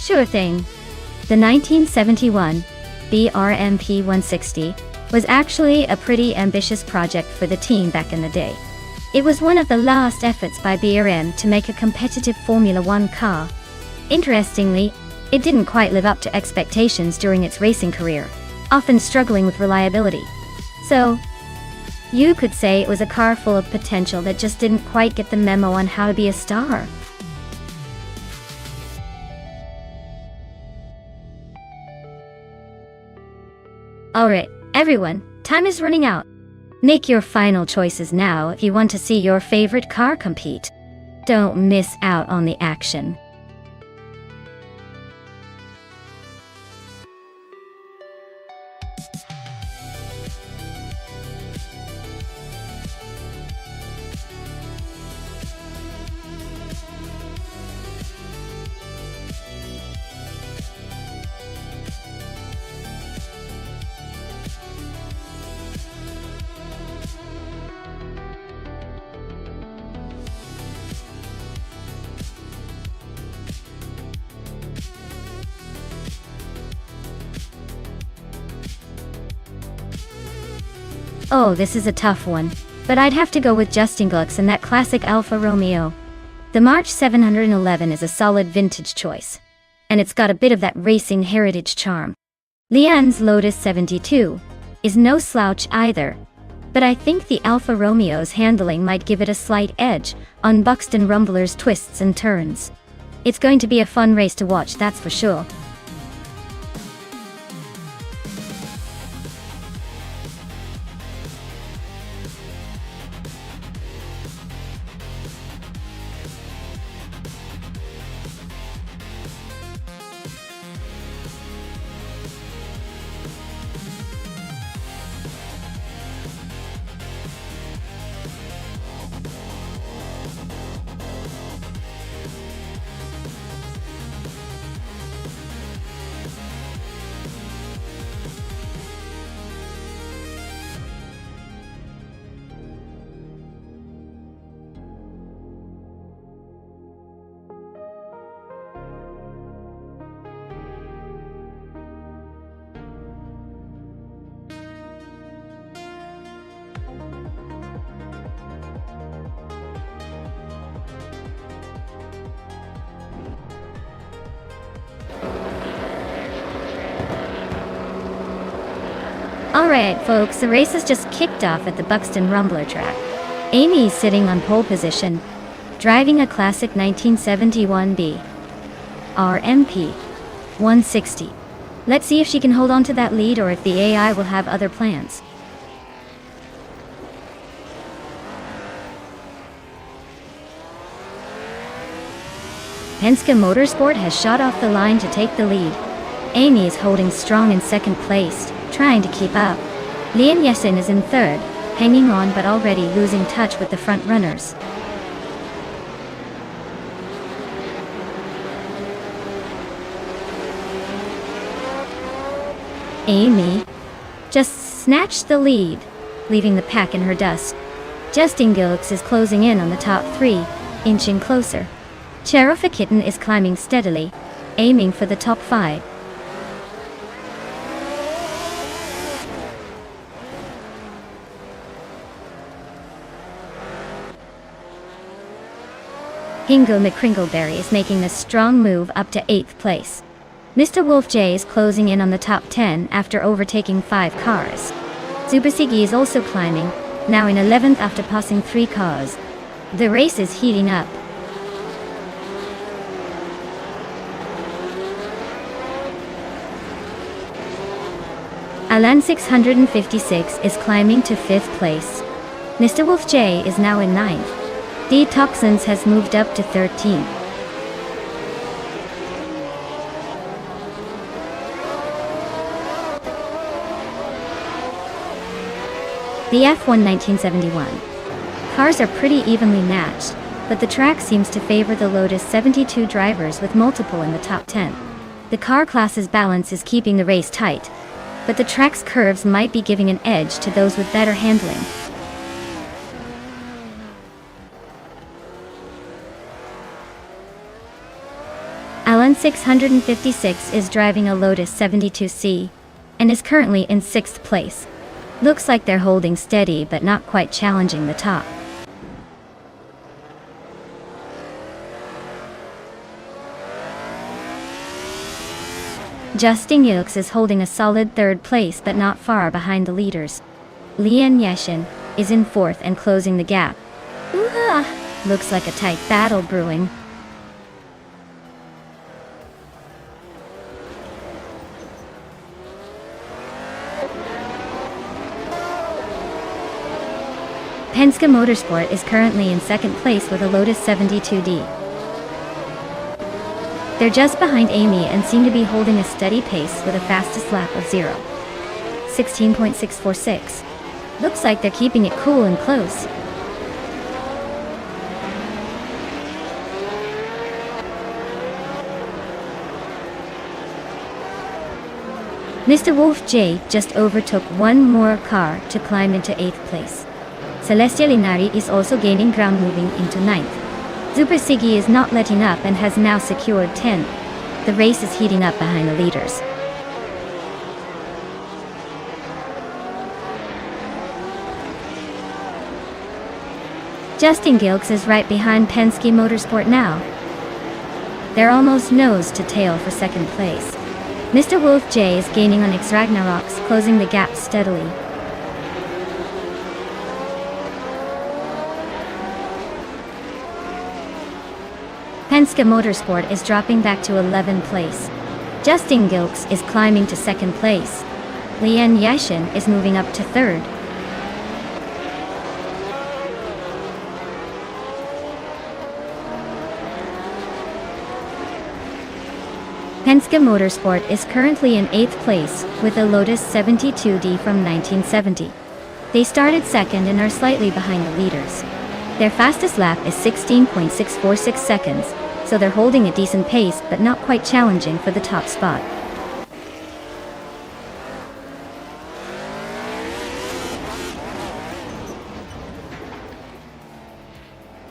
Sure thing. The 1971 BRMP 160 was actually a pretty ambitious project for the team back in the day. It was one of the last efforts by BRM to make a competitive Formula One car. Interestingly, it didn't quite live up to expectations during its racing career, often struggling with reliability. So, you could say it was a car full of potential that just didn't quite get the memo on how to be a star. Alright, everyone, time is running out. Make your final choices now if you want to see your favorite car compete. Don't miss out on the action. Oh, this is a tough one, but I'd have to go with Justin Glucks and that classic Alfa Romeo. The March 711 is a solid vintage choice, and it's got a bit of that racing heritage charm. Leanne's Lotus 72 is no slouch either, but I think the Alfa Romeo's handling might give it a slight edge on Buxton Rumbler's twists and turns. It's going to be a fun race to watch, that's for sure. Alright folks, the race has just kicked off at the Buxton Rumbler track. Amy's sitting on pole position, driving a classic 1971 RMP 160. Let's see if she can hold on to that lead or if the AI will have other plans. Penske Motorsport has shot off the line to take the lead. Amy is holding strong in second place, trying to keep up. Lian Yesen is in third, hanging on but already losing touch with the front runners. Amy just snatched the lead, leaving the pack in her dust. Justin Gilks is closing in on the top three, inching closer. Cherofa Kitten is climbing steadily, aiming for the top five. Hingo McCringleberry is making a strong move up to 8th place. Mr. Wolf J is closing in on the top 10 after overtaking 5 cars. Zubasigi is also climbing, now in 11th after passing 3 cars. The race is heating up. Alan 656 is climbing to 5th place. Mr. Wolf J is now in 9th. D Toxins has moved up to 13. The F1 1971. Cars are pretty evenly matched, but the track seems to favor the Lotus 72 drivers with multiple in the top 10. The car class's balance is keeping the race tight, but the track's curves might be giving an edge to those with better handling. Alan 1,656 is driving a Lotus 72C and is currently in 6th place. Looks like they're holding steady but not quite challenging the top. Justin Gilks is holding a solid 3rd place but not far behind the leaders. Lian Yeshin is in 4th and closing the gap. Looks like a tight battle brewing. Penske Motorsport is currently in 2nd place with a Lotus 72D. They're just behind Amy and seem to be holding a steady pace with a fastest lap of 16.646. Looks like they're keeping it cool and close. Mr. Wolf J just overtook one more car to climb into 8th place. Celestia Linari is also gaining ground, moving into 9th. Super Siggy is not letting up and has now secured 10th. The race is heating up behind the leaders. Justin Gilks is right behind Penske Motorsport now. They're almost nose to tail for 2nd place. Mr. Wolf J is gaining on X Ragnaroks, closing the gap steadily. Penske Motorsport is dropping back to 11th place. Justin Gilks is climbing to 2nd place. Lian Yashin is moving up to 3rd. Penske Motorsport is currently in 8th place with a Lotus 72D from 1970. They started 2nd and are slightly behind the leaders. Their fastest lap is 16.646 seconds, so they're holding a decent pace but not quite challenging for the top spot.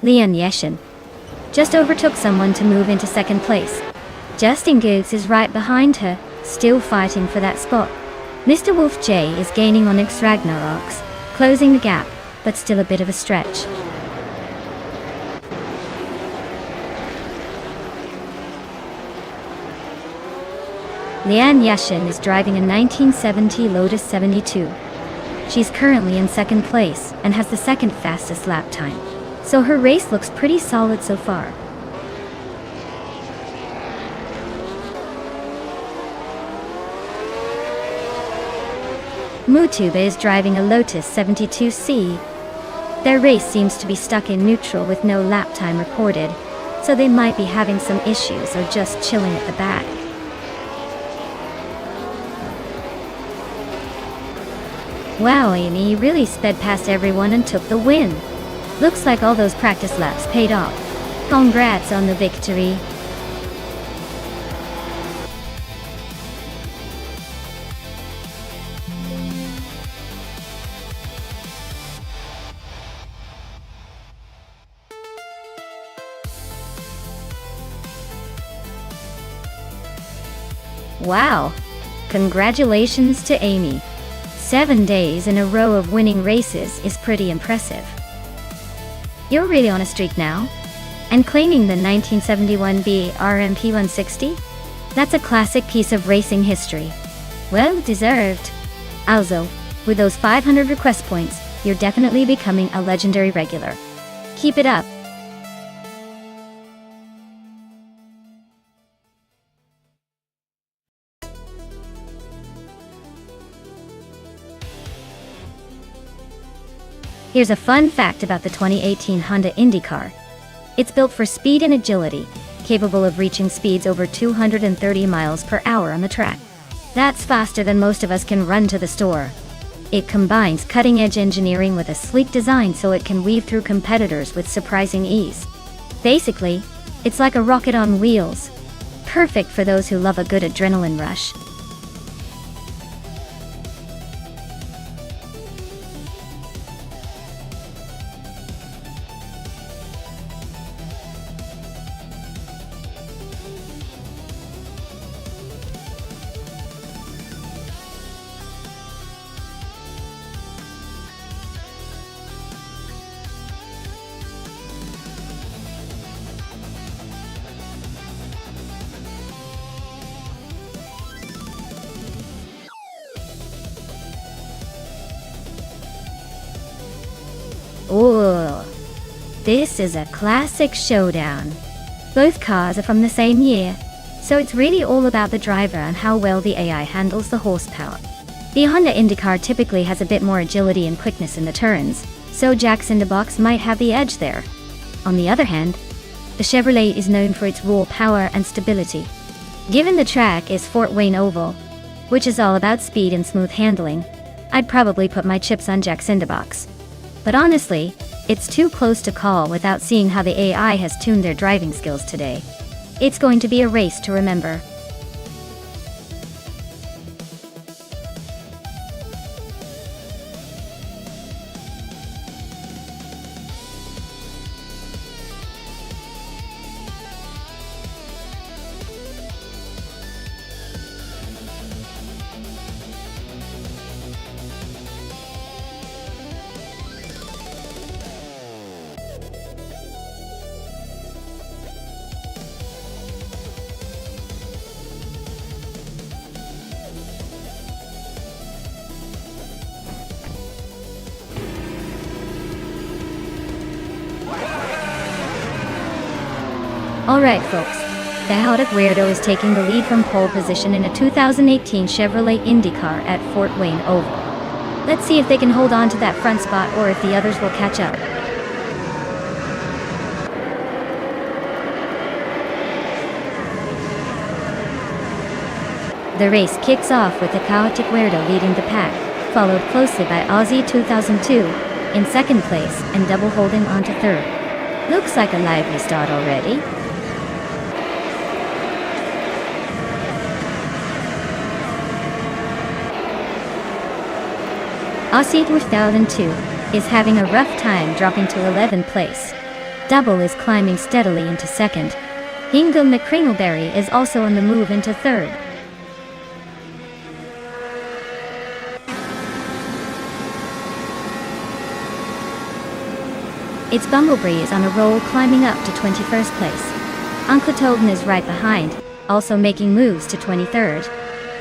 Lian Yeshin just overtook someone to move into 2nd place. Justin Gilks is right behind her, still fighting for that spot. Mr. Wolf J is gaining on X Ragnaroks, closing the gap, but still a bit of a stretch. Lian Yashin is driving a 1970 Lotus 72. She's currently in 2nd place and has the 2nd fastest lap time, so her race looks pretty solid so far. Mutuba is driving a Lotus 72C. Their race seems to be stuck in neutral with no lap time recorded, so they might be having some issues or just chilling at the back. Wow, Amy really sped past everyone and took the win. Looks like all those practice laps paid off. Congrats on the victory. Wow! Congratulations to Amy. 7 days in a row of winning races is pretty impressive. You're really on a streak now? And claiming the 1971 BRMP 160? That's a classic piece of racing history. Well deserved. Also, with those 500 request points, you're definitely becoming a legendary regular. Keep it up. Here's a fun fact about the 2018 Honda IndyCar. It's built for speed and agility, capable of reaching speeds over 230 miles per hour on the track. That's faster than most of us can run to the store. It combines cutting-edge engineering with a sleek design so it can weave through competitors with surprising ease. Basically, it's like a rocket on wheels. Perfect for those who love a good adrenaline rush. Ooh, this is a classic showdown. Both cars are from the same year, so it's really all about the driver and how well the AI handles the horsepower. The Honda IndyCar typically has a bit more agility and quickness in the turns, so Jax in the Box might have the edge there. On the other hand, the Chevrolet is known for its raw power and stability. Given the track is Fort Wayne Oval, which is all about speed and smooth handling, I'd probably put my chips on Jax in the Box. But honestly, it's too close to call without seeing how the AI has tuned their driving skills today. It's going to be a race to remember. Alright folks, the chaotic weirdo is taking the lead from pole position in a 2018 Chevrolet IndyCar at Fort Wayne Oval. Let's see if they can hold on to that front spot or if the others will catch up. The race kicks off with the chaotic weirdo leading the pack, followed closely by Aussie 2002 in second place and double holding on to third. Looks like a lively start already. Aussie 2002 is having a rough time dropping to 11th place. Double is climbing steadily into second. Hingle McCringleberry is also on the move into third. It's Bumblebee is on a roll climbing up to 21st place. Uncle Tobin is right behind, also making moves to 23rd.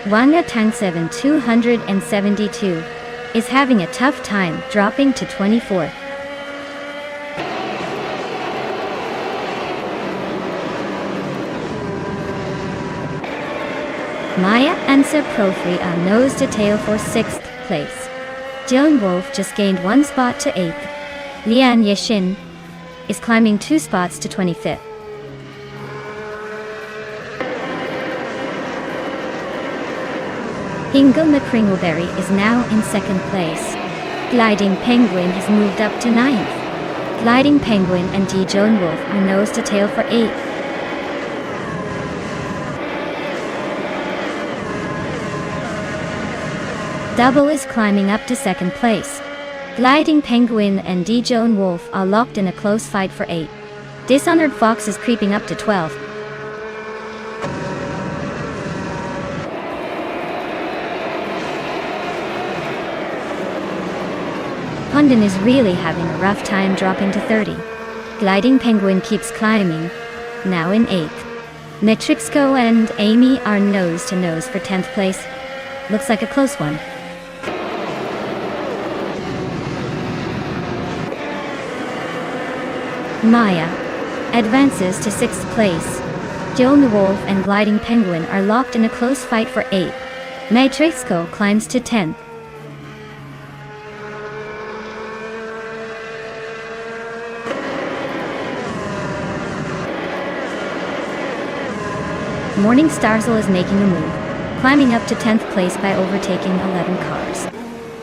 Wanga Tang 7 272 is having a tough time dropping to 24th. Maya and Sir Profri are nose to tail for 6th place. Joan Wolf just gained 1 spot to 8th. Lian Yeshin is climbing 2 spots to 25th. Hingle McCringleberry is now in 2nd place. Gliding Penguin has moved up to 9th. Gliding Penguin and D. Joan Wolf are nose to tail for 8th. Double is climbing up to 2nd place. Gliding Penguin and D. Joan Wolf are locked in a close fight for 8th. Dishonored Fox is creeping up to 12th. Condon is really having a rough time dropping to 30. Gliding Penguin keeps climbing, now in 8th. Metrixco and Amy are nose to nose for 10th place. Looks like a close one. Maya advances to 6th place. Joan Wolf and Gliding Penguin are locked in a close fight for 8th. Matrixco climbs to 10th. Morning Starsel is making a move, climbing up to 10th place by overtaking 11 cars.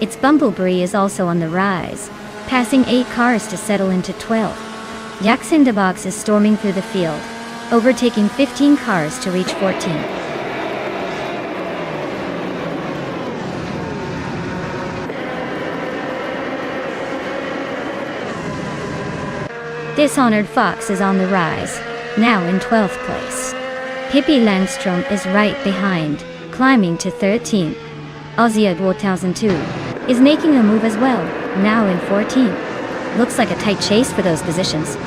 Its Bumblebee is also on the rise, passing 8 cars to settle into 12th. Jax in the Box is storming through the field, overtaking 15 cars to reach 14th. Dishonored Fox is on the rise, now in 12th place. Pippi Langstrom is right behind, climbing to 13th. Ozzy 2002 is making a move as well, now in 14th. Looks like a tight chase for those positions.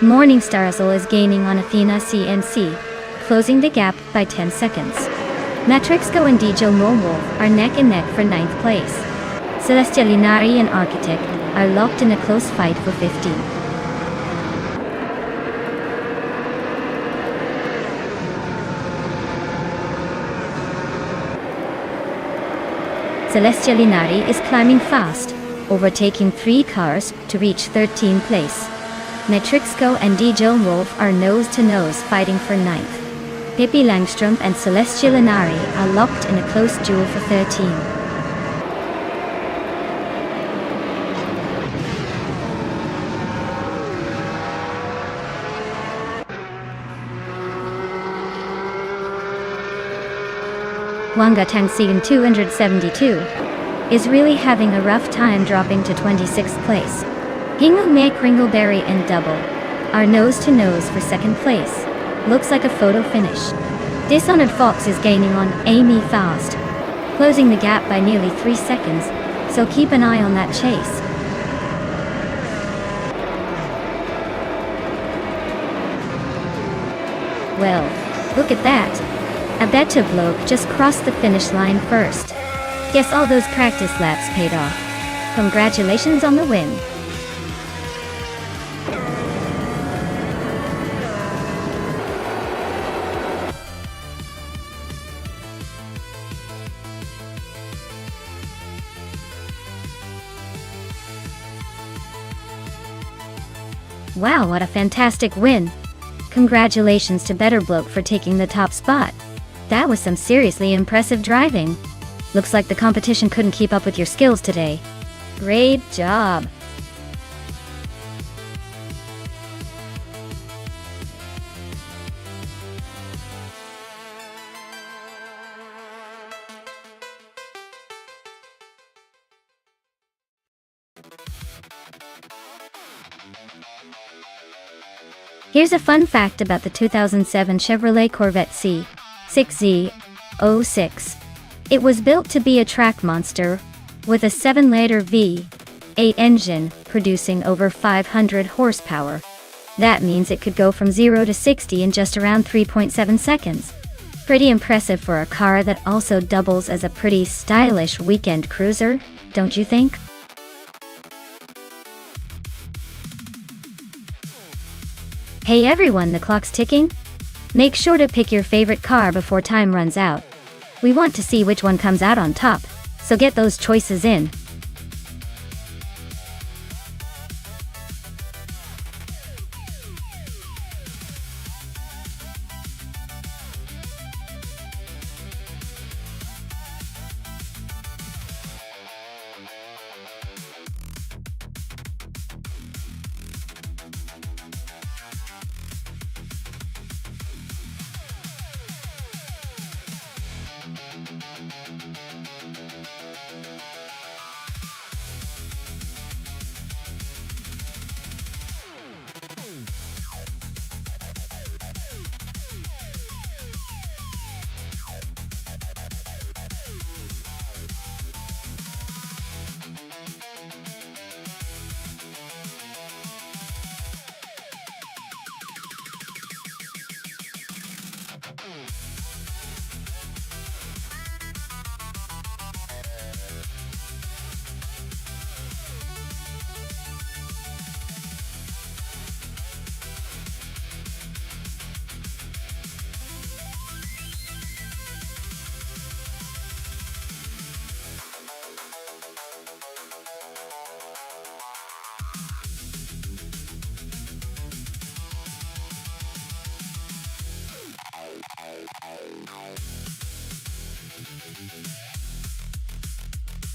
Morning Starsel is gaining on Athena CNC, closing the gap by 10 seconds. Matrixco and Dijo Wolf are neck and neck for 9th place. Celestia Linari and Architect are locked in a close fight for 15th. Celestia Linari is climbing fast, overtaking 3 cars to reach 13th place. Matrixco and Dijo Wolf are nose-to-nose fighting for 9th. Pippi Langstrom and Celestia Linari are locked in a close duel for 13. Wanga Tangsigan 272 is really having a rough time dropping to 26th place. Hingle Mek Ringleberry and Double are nose-to-nose for 2nd place. Looks like a photo finish. Dishonored Fox is gaining on Amy fast, closing the gap by nearly 3 seconds, so keep an eye on that chase. Well, look at that. I bet a bloke just crossed the finish line first. Guess all those practice laps paid off. Congratulations on the win. Wow, what a fantastic win. Congratulations to Better Bloke for taking the top spot. That was some seriously impressive driving. Looks like the competition couldn't keep up with your skills today. Great job. Here's a fun fact about the 2007 Chevrolet Corvette C6Z06. It was built to be a track monster, with a 7-liter V8 engine producing over 500 horsepower. That means it could go from 0 to 60 in just around 3.7 seconds. Pretty impressive for a car that also doubles as a pretty stylish weekend cruiser, don't you think? Hey everyone, the clock's ticking. Make sure to pick your favorite car before time runs out. We want to see which one comes out on top, so get those choices in.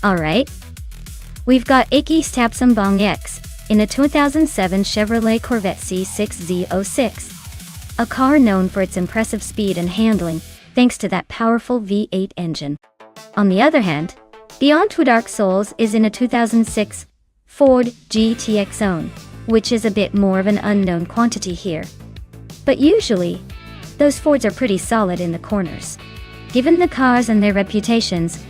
Alright. We've got Iki Stapsambong X in a 2007 Chevrolet Corvette C6Z06. A car known for its impressive speed and handling, thanks to that powerful V8 engine. On the other hand, Beyond Two Dark Souls is in a 2006 Ford GTX Zone, which is a bit more of an unknown quantity here. But usually, those Fords are pretty solid in the corners. Given the cars and their reputations,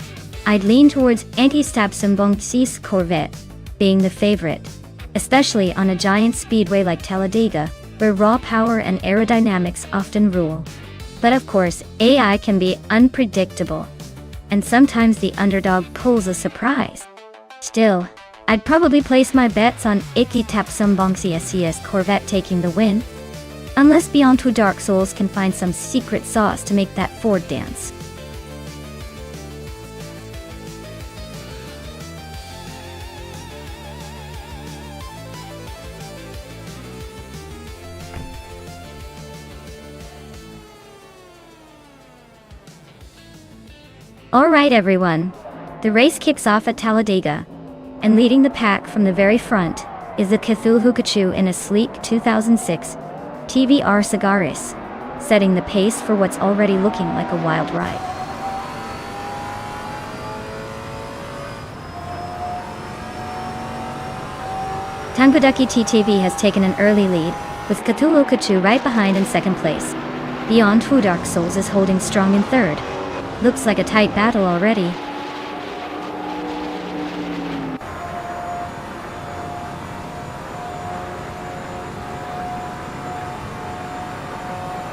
I'd lean towards Anti-Stapsambong's Corvette being the favorite, especially on a giant speedway like Talladega, where raw power and aerodynamics often rule. But of course, AI can be unpredictable, and sometimes the underdog pulls a surprise. Still, I'd probably place my bets on Iki Tapsumbong CSCS Corvette taking the win, unless Beyond Two Dark Souls can find some secret sauce to make that Ford dance. Alright everyone, the race kicks off at Talladega, and leading the pack from the very front is the Cthulhu in a sleek 2006 TVR Cigaris, setting the pace for what's already looking like a wild ride. Tanguduki TTV has taken an early lead, with Cthulhu right behind in second place. Beyond Two Dark Souls is holding strong in third. Looks like a tight battle already.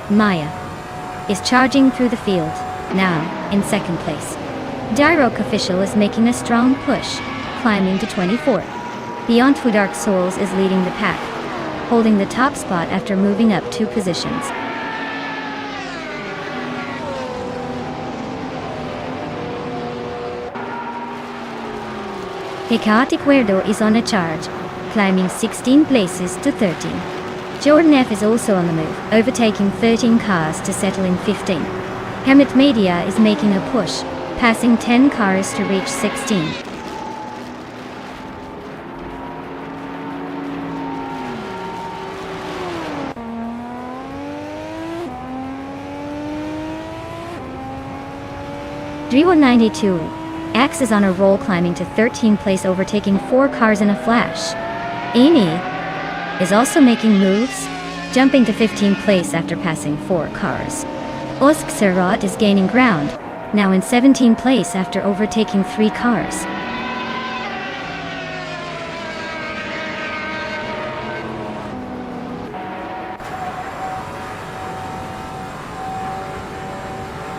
Maya is charging through the field, now in second place. Dirok Official is making a strong push, climbing to 24th. Beyond Two Dark Souls is leading the pack, holding the top spot after moving up 2 positions. Chaotic Weirdo is on a charge, climbing 16 places to 13. Jordan F is also on the move, overtaking 13 cars to settle in 15. Hermit Media is making a push, passing 10 cars to reach 16. Drew192 X is on a roll, climbing to 13th place, overtaking 4 cars in a flash. Amy is also making moves, jumping to 15th place after passing 4 cars. Oskserot is gaining ground, now in 17th place after overtaking 3 cars.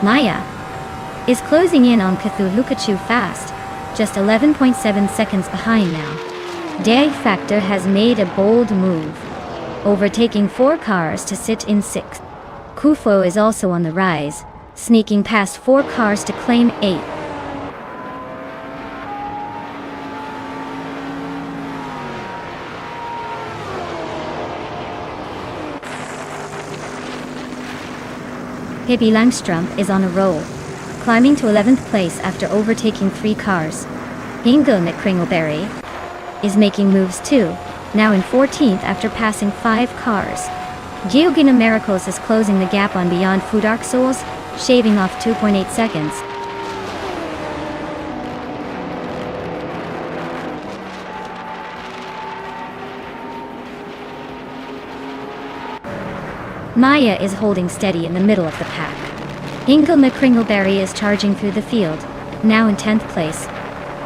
Maya is closing in on Cthulhu fast, just 11.7 seconds behind now. Dag Factor has made a bold move, overtaking 4 cars to sit in 6th. Kufo is also on the rise, sneaking past 4 cars to claim 8th. Pippi Langstrom is on a roll, climbing to 11th place after overtaking 3 cars. Hingle McCringleberry is making moves too, now in 14th after passing 5 cars. Geogina Miracles is closing the gap on Beyond Two Dark Souls, shaving off 2.8 seconds. Maya is holding steady in the middle of the pack. Hingle McCringleberry is charging through the field, now in 10th place.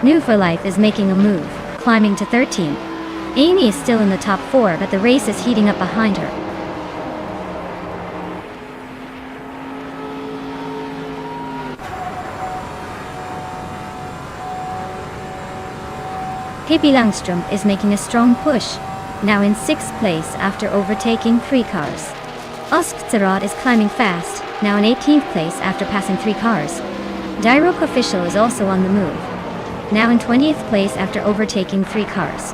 New for Life is making a move, climbing to 13th. Amy is still in the top 4, but the race is heating up behind her. Pippi Langstrom is making a strong push, now in 6th place after overtaking 3 cars. Oskserot is climbing fast, now in 18th place after passing 3 cars. Dirok Official is also on the move, now in 20th place after overtaking 3 cars.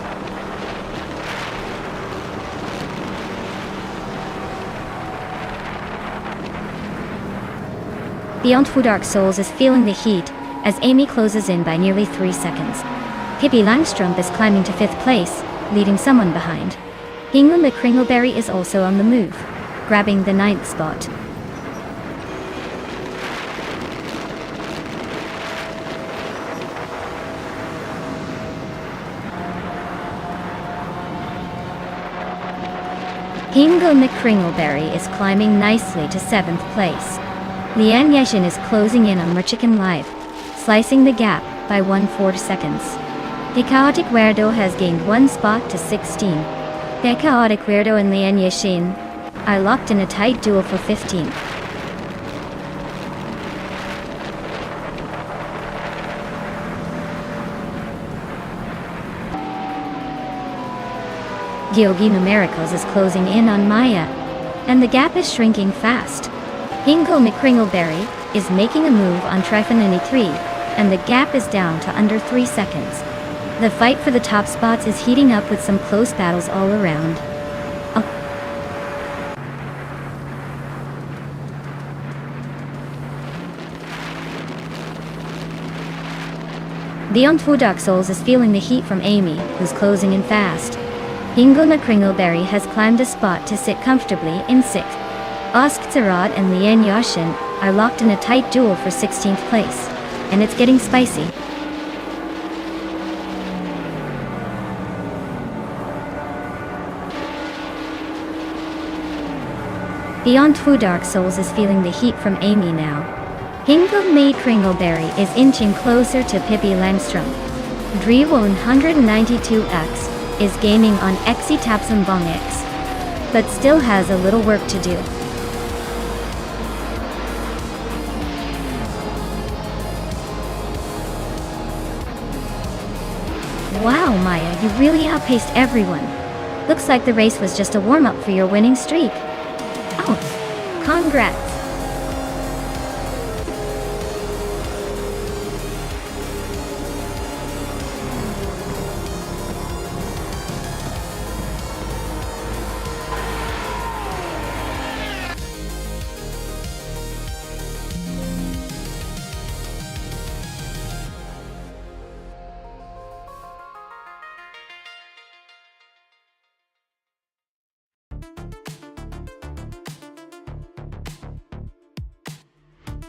Beyond Two Dark Souls is feeling the heat, as Amy closes in by nearly 3 seconds. Pippi Langstrom is climbing to 5th place, leaving someone behind. Hingle McCringleberry is also on the move, grabbing the 9th spot. Hingle McCringleberry is climbing nicely to 7th place. Lian Yeshin is closing in on Merchicken Live, slicing the gap by 1/4 seconds. The Chaotic Weirdo has gained 1 spot to 16. The Chaotic Weirdo and Lian Yeshin are locked in a tight duel for 15th. Gyogi Numericals is closing in on Maya, and the gap is shrinking fast. Hingle McCringleberry is making a move on Trifanini 3, and the gap is down to under 3 seconds. The fight for the top spots is heating up with some close battles all around. Beyond Two Dark Souls is feeling the heat from Amy, who's closing in fast. Hingle McCringleberry has climbed a spot to sit comfortably in 6th. Osk Tsarod and Lian Yashin are locked in a tight duel for 16th place, and it's getting spicy. Beyond Two Dark Souls is feeling the heat from Amy now. Hingle May Kringleberry is inching closer to Pippi Langstrom. Drewon 192X is gaming on Xe Tapsambong X, but still has a little work to do. Wow, Maya, you really outpaced everyone. Looks like the race was just a warm-up for your winning streak. Oh, congrats.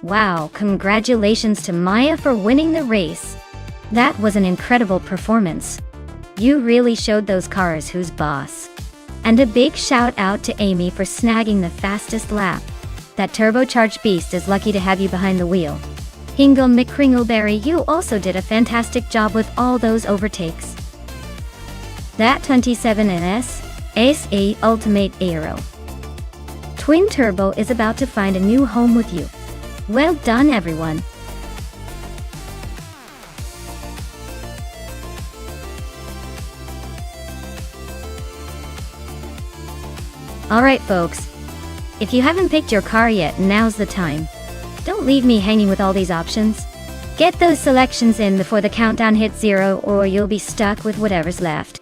Wow, congratulations to Maya for winning the race. That was an incredible performance. You really showed those cars who's boss. And a big shout out to Amy for snagging the fastest lap. That turbocharged beast is lucky to have you behind the wheel. Hingle McCringleberry, you also did a fantastic job with all those overtakes. That 27NS Ace A Ultimate Aero Twin Turbo is about to find a new home with you. Well done, everyone. Alright folks, if you haven't picked your car yet, now's the time. Don't leave me hanging with all these options. Get those selections in before the countdown hits 0 or you'll be stuck with whatever's left.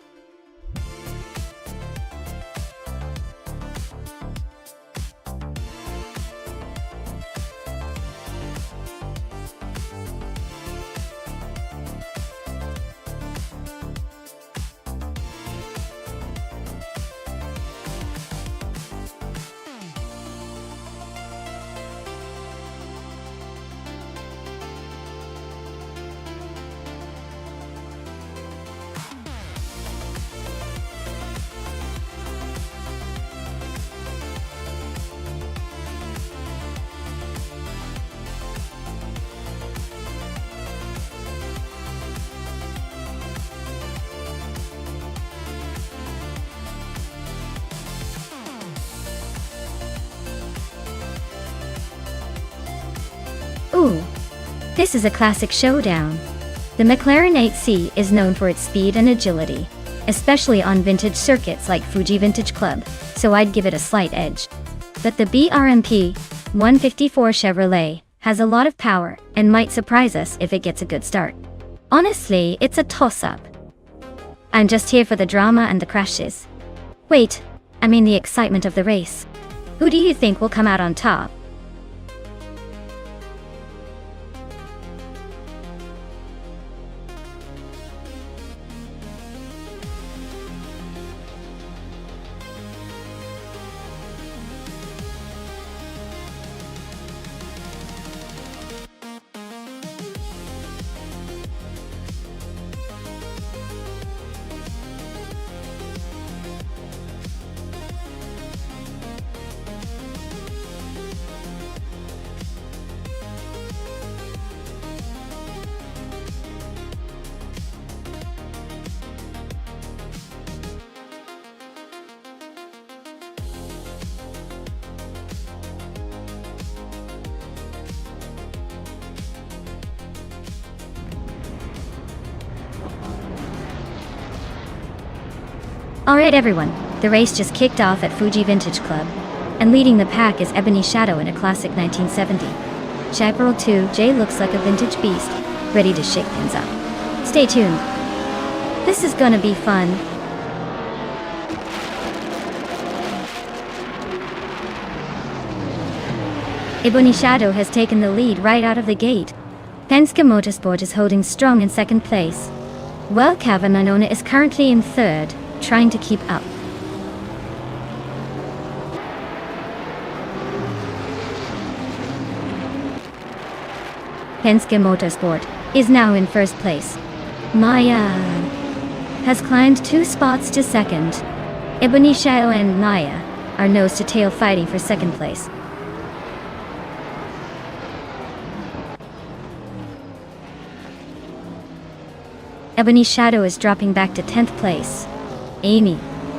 Ooh, this is a classic showdown. The McLaren 8C is known for its speed and agility, especially on vintage circuits like Fuji Vintage Club, so I'd give it a slight edge. But the BRMP 154 Chevrolet has a lot of power and might surprise us if it gets a good start. Honestly, it's a toss-up. I'm just here for the drama and the crashes. Wait, I mean the excitement of the race. Who do you think will come out on top? Alright everyone, the race just kicked off at Fuji Vintage Club, and leading the pack is Ebony Shadow in a classic 1970. Chaparral 2, Jay looks like a vintage beast, ready to shake things up. Stay tuned. This is gonna be fun. Ebony Shadow has taken the lead right out of the gate. Penske Motorsport is holding strong in second place, while Cavanona is currently in third, trying to keep up. Penske Motorsport is now in first place. Maya has climbed 2 spots to second. Ebony Shadow and Maya are nose to tail fighting for second place. Ebony Shadow is dropping back to 10th place. Amy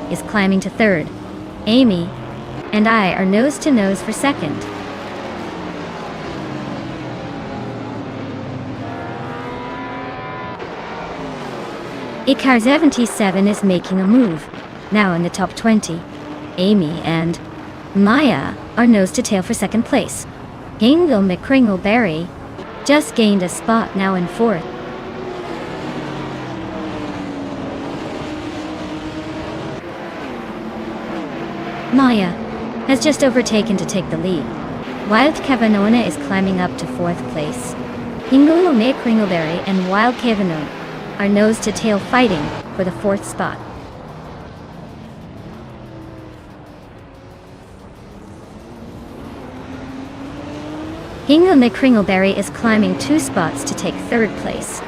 is climbing to third. Amy and I are nose to nose for second. Icar 77 is making a move, now in the top 20. Amy and Maya are nose to tail for second place. Hingle McCringleberry just gained a spot, now in fourth. Maya has just overtaken to take the lead. Wild Cavanona is climbing up to fourth place. Hingle McCringleberry and Wild Cavanona are nose to tail fighting for the fourth spot. Hingle McCringleberry is climbing 2 spots to take third place.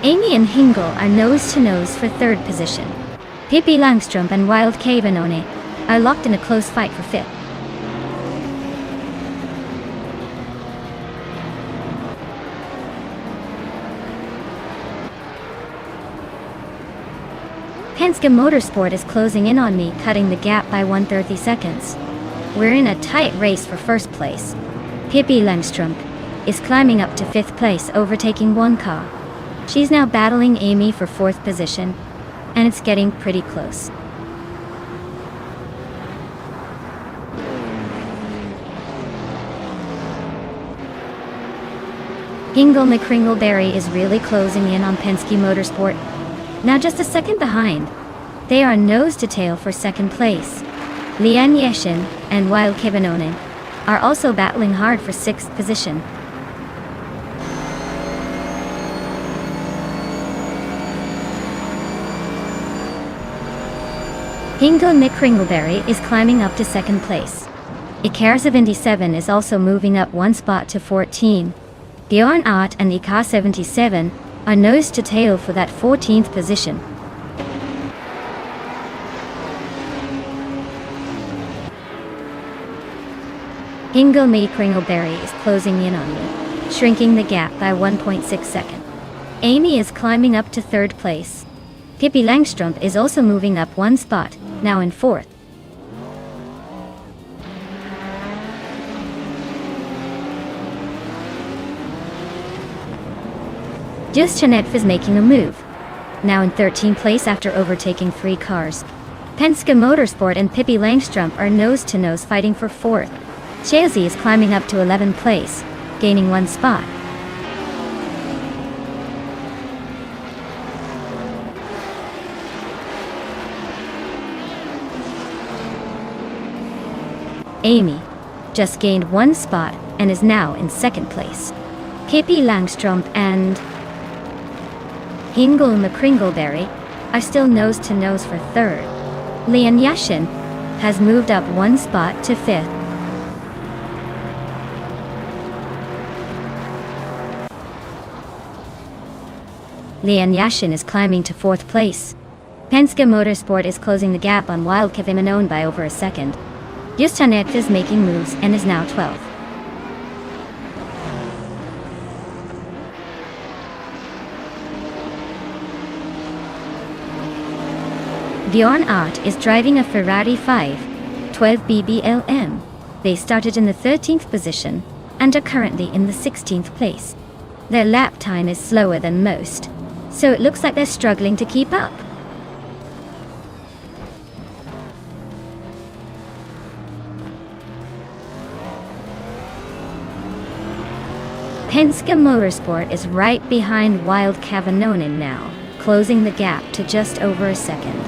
Amy and Hingle are nose to nose for third position. Pippi Langström and Wild Cavanona are locked in a close fight for fifth. Penske Motorsport is closing in on me, cutting the gap by 130 seconds. We're in a tight race for first place. Pippi Langström is climbing up to 5th place, overtaking one car. She's now battling Amy for 4th position, and it's getting pretty close. Hingle McCringleberry is really closing in on Penske Motorsport, now just a second behind. They are nose to tail for second place. Lian Yeshin and Wild Cavanona are also battling hard for 6th position. Hingle McCringleberry is climbing up to second place. Icar 77 is also moving up 1 spot to 14. Bjorn Art and Icar 77 are nose to tail for that 14th position. Hingle McCringleberry is closing in on me, shrinking the gap by 1.6 seconds. Amy is climbing up to third place. Pippi Langström is also moving up 1 spot, now in fourth. Just Janette is making a move, now in 13th place after overtaking 3 cars. Penske Motorsport and Pippi Langström are nose to nose fighting for 4th. Chelsea is climbing up to 11th place, gaining 1 spot. Amy just gained 1 spot and is now in 2nd place. Pippi Langström and Hingle McCringleberry are still nose to nose for 3rd. Lian Yashin has moved up 1 spot to 5th. Lian Yashin is climbing to 4th place. Penske Motorsport is closing the gap on Wild Cavanona by over a second. Justanet is making moves and is now 12th. Bjorn Art is driving a Ferrari 512 BBLM. They started in the 13th position and are currently in the 16th place. Their lap time is slower than most, so it looks like they're struggling to keep up. Penske Motorsport is right behind Wild Kavanonen now, closing the gap to just over a second.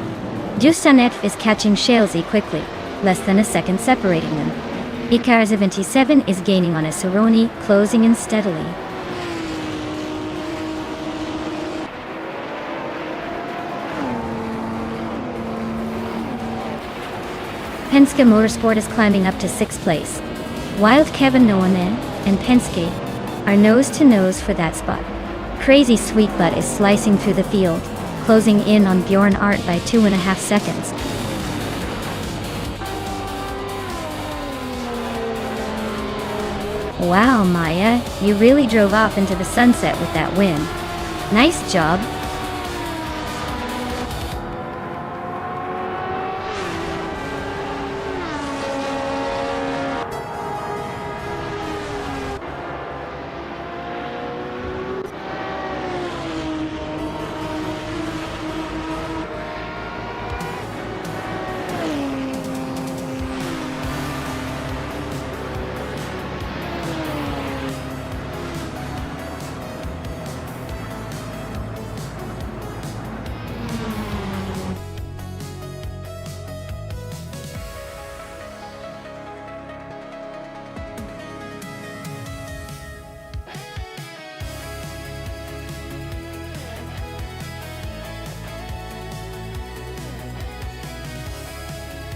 Dusanev is catching Shalesy quickly, less than a second separating them. Icar 77 is gaining on Esaroni, closing in steadily. Penske Motorsport is climbing up to 6th place. Wild Kavanonen and Penske are nose-to-nose for that spot. Crazy Sweetbutt is slicing through the field, closing in on Bjorn Art by 2.5 seconds. Wow, Maya, you really drove off into the sunset with that win. Nice job.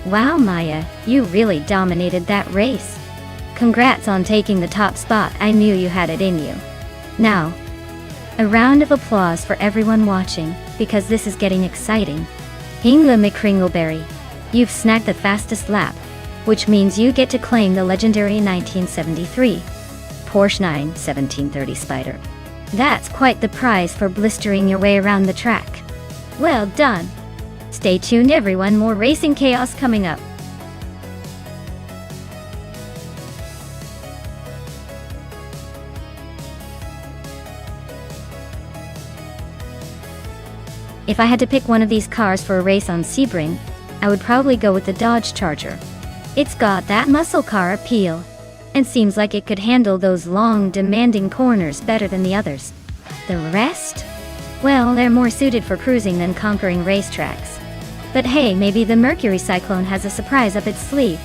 Wow, Maya, you really dominated that race. Congrats on taking the top spot. I knew you had it in you. Now, a round of applause for everyone watching, because this is getting exciting. Hingla McCringleberry, you've snagged the fastest lap, which means you get to claim the legendary 1973 Porsche 91730 Spider. That's quite the prize for blistering your way around the track. Well done. Stay tuned everyone, more racing chaos coming up. If I had to pick one of these cars for a race on Sebring, I would probably go with the Dodge Charger. It's got that muscle car appeal, and seems like it could handle those long, demanding corners better than the others. The rest? Well, they're more suited for cruising than conquering racetracks. But hey, maybe the Mercury Cyclone has a surprise up its sleeve.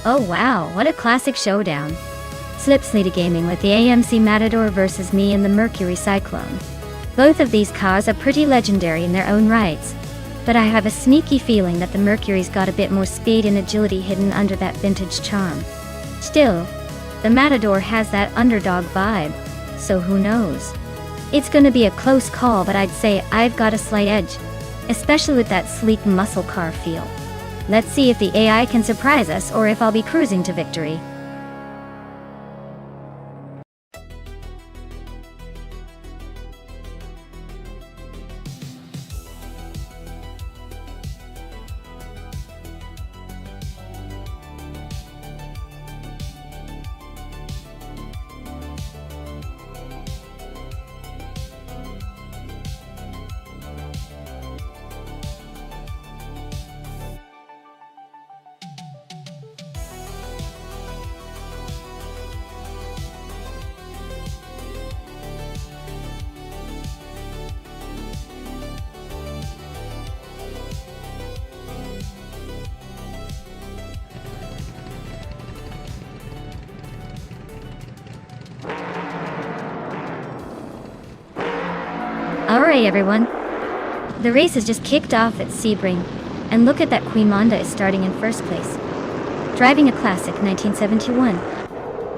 Oh wow, what a classic showdown. Slipsley Gaming with the AMC Matador versus me and the Mercury Cyclone. Both of these cars are pretty legendary in their own rights, but I have a sneaky feeling that the Mercury's got a bit more speed and agility hidden under that vintage charm. Still, the Matador has that underdog vibe, so who knows? It's gonna be a close call, but I'd say I've got a slight edge, especially with that sleek muscle car feel. Let's see if the AI can surprise us or if I'll be cruising to victory. Alright everyone, the race has just kicked off at Sebring, and look at that Queen Monda is starting in first place, driving a classic 1971,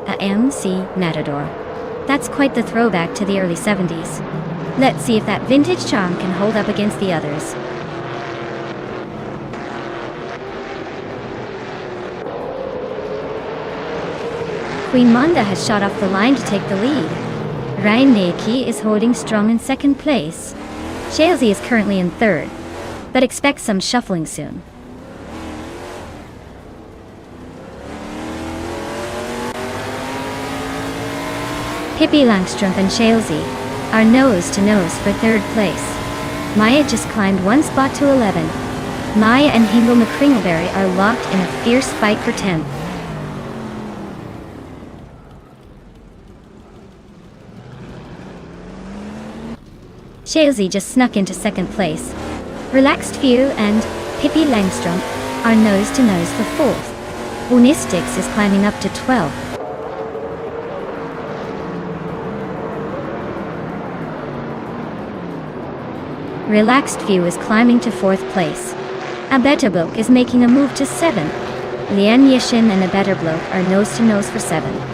a MC Matador. That's quite the throwback to the early 70s. Let's see if that vintage charm can hold up against the others. Queen Manda has shot off the line to take the lead. Reineki is holding strong in second place. Shalesy is currently in third, but expect some shuffling soon. Pippi Langstrumpf and Shalesy are nose to nose for third place. Maya just climbed one spot to 11. Maya and Hingle McCringleberry are locked in a fierce fight for 10th. Shalesy just snuck into second place. Relaxed View and Pippi Langstrumpf are nose to nose for 4th. Bonistix is climbing up to 12th. Relaxed View is climbing to 4th place. A Better Bloke is making a move to 7th. Lian Yishin and A Better Bloke are nose to nose for 7th.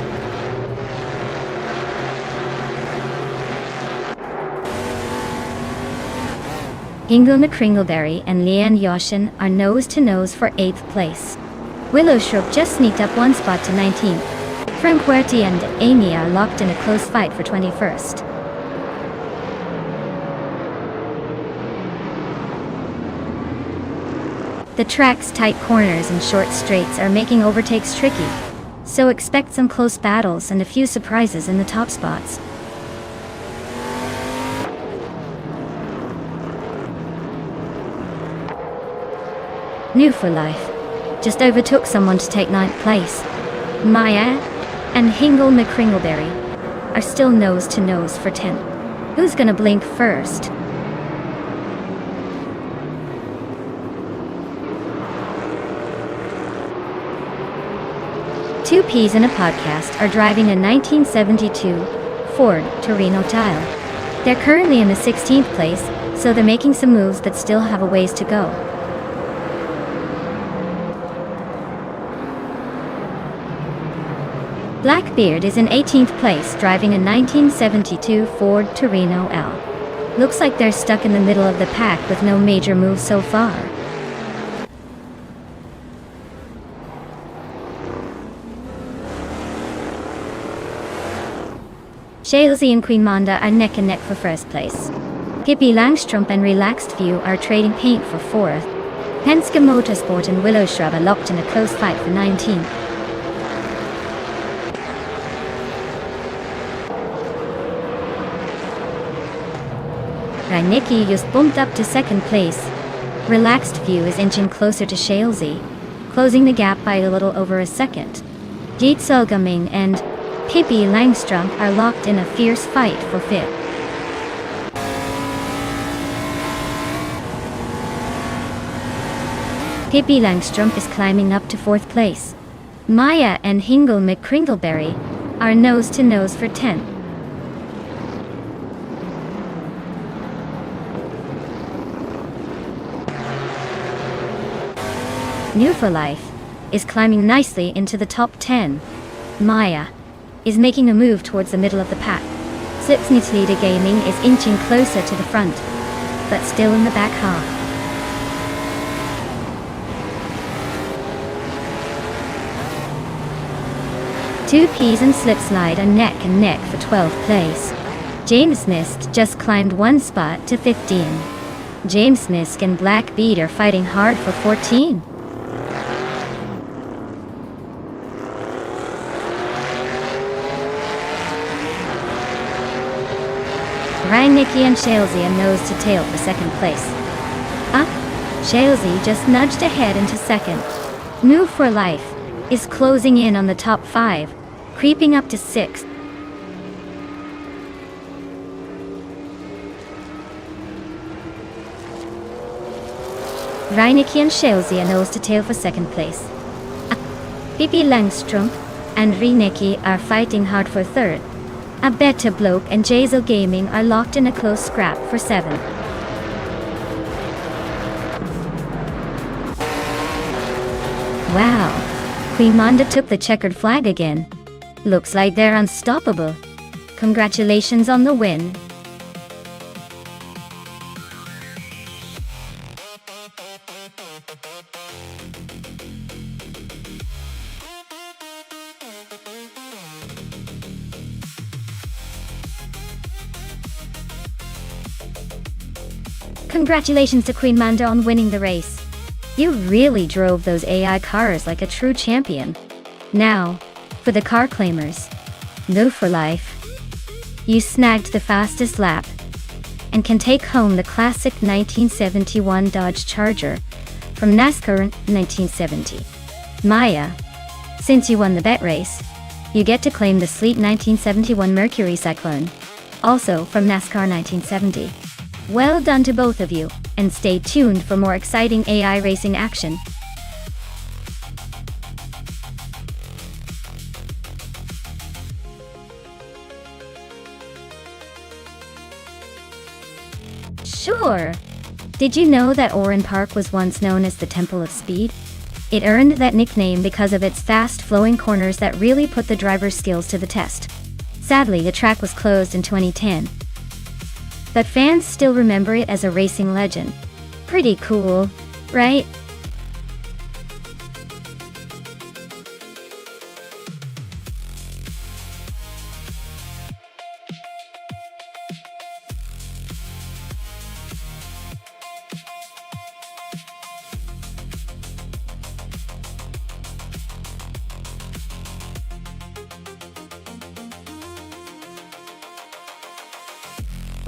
Hingle McCringleberry and Lian Yoshin are nose to nose for 8th place. Willow Shrub just sneaked up one spot to 19th. Frank Huerti and Amy are locked in a close fight for 21st. The track's tight corners and short straights are making overtakes tricky, so expect some close battles and a few surprises in the top spots. New for Life just overtook someone to take 9th place. Maya and Hingle McCringleberry are still nose to nose for 10th. Who's gonna blink first? Two peas in a podcast are driving a 1972 Ford Torino Tile. They're currently in the 16th place, so they're making some moves but still have a ways to go. Blackbeard is in 18th place driving a 1972 Ford Torino L. Looks like they're stuck in the middle of the pack with no major moves so far. Shalesy and Queen Manda are neck and neck for first place. Pippi Langstrumpf and Relaxed View are trading paint for 4th. Penske Motorsport and Willow Shrub are locked in a close fight for 19th. Reineki just bumped up to second place. Relaxed View is inching closer to Shalesy, closing the gap by a little over a second. Jeet Sulgaming and Pippi Langstrumpf are locked in a fierce fight for 5th. Pippi Langstrumpf is climbing up to 4th place. Maya and Hingle McCringleberry are nose to nose for 10th. New for Life is climbing nicely into the top 10. Maya is making a move towards the middle of the pack. Slipsnitslida Gaming is inching closer to the front, but still in the back half. Two Peas and Slipslide are neck and neck for 12th place. James Nisk just climbed one spot to 15. James Nisk and Blackbeard are fighting hard for 14. Reineki and Shalesy are nose to tail for second place. Shalesy just nudged ahead into second. New for Life is closing in on the top 5, creeping up to 6th. Reineki and Shalesy are nose to tail for second place. Pippi Langstrumpf and Reineki are fighting hard for third. A Better Bloke and Jazel Gaming are locked in a close scrap for 7th. Wow, Queen Manda took the checkered flag again. Looks like they're unstoppable. Congratulations on the win. Congratulations to Queen Manda on winning the race. You really drove those AI cars like a true champion. Now, for the car claimers. No for life. You snagged the fastest lap and can take home the classic 1971 Dodge Charger from NASCAR 1970. Maya, since you won the bet race, you get to claim the sleek 1971 Mercury Cyclone, also from NASCAR 1970. Well done to both of you, and stay tuned for more exciting AI racing action. Sure. Did you know that Oran Park was once known as the Temple of Speed? It earned that nickname because of its fast-flowing corners that really put the driver's skills to the test. Sadly, the track was closed in 2010. But fans still remember it as a racing legend. Pretty cool, right?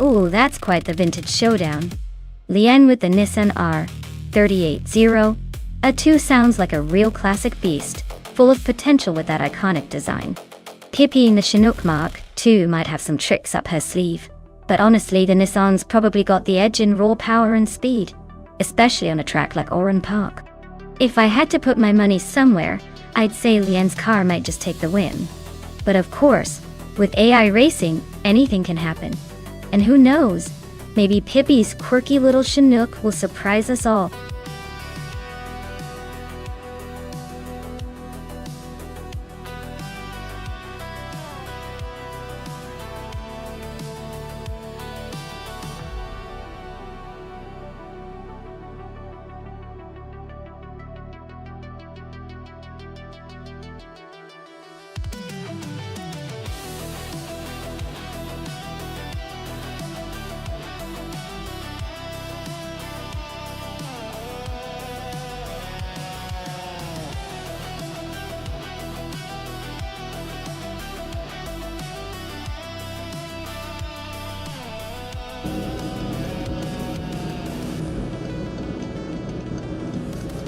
Ooh, that's quite the vintage showdown. Lien with the Nissan R380. A2 sounds like a real classic beast, full of potential with that iconic design. Pippi in the Chinook Mark II might have some tricks up her sleeve, but honestly the Nissan's probably got the edge in raw power and speed, especially on a track like Oran Park. If I had to put my money somewhere, I'd say Lien's car might just take the win. But of course, with AI racing, anything can happen. And who knows, maybe Pippi's quirky little Chinook will surprise us all.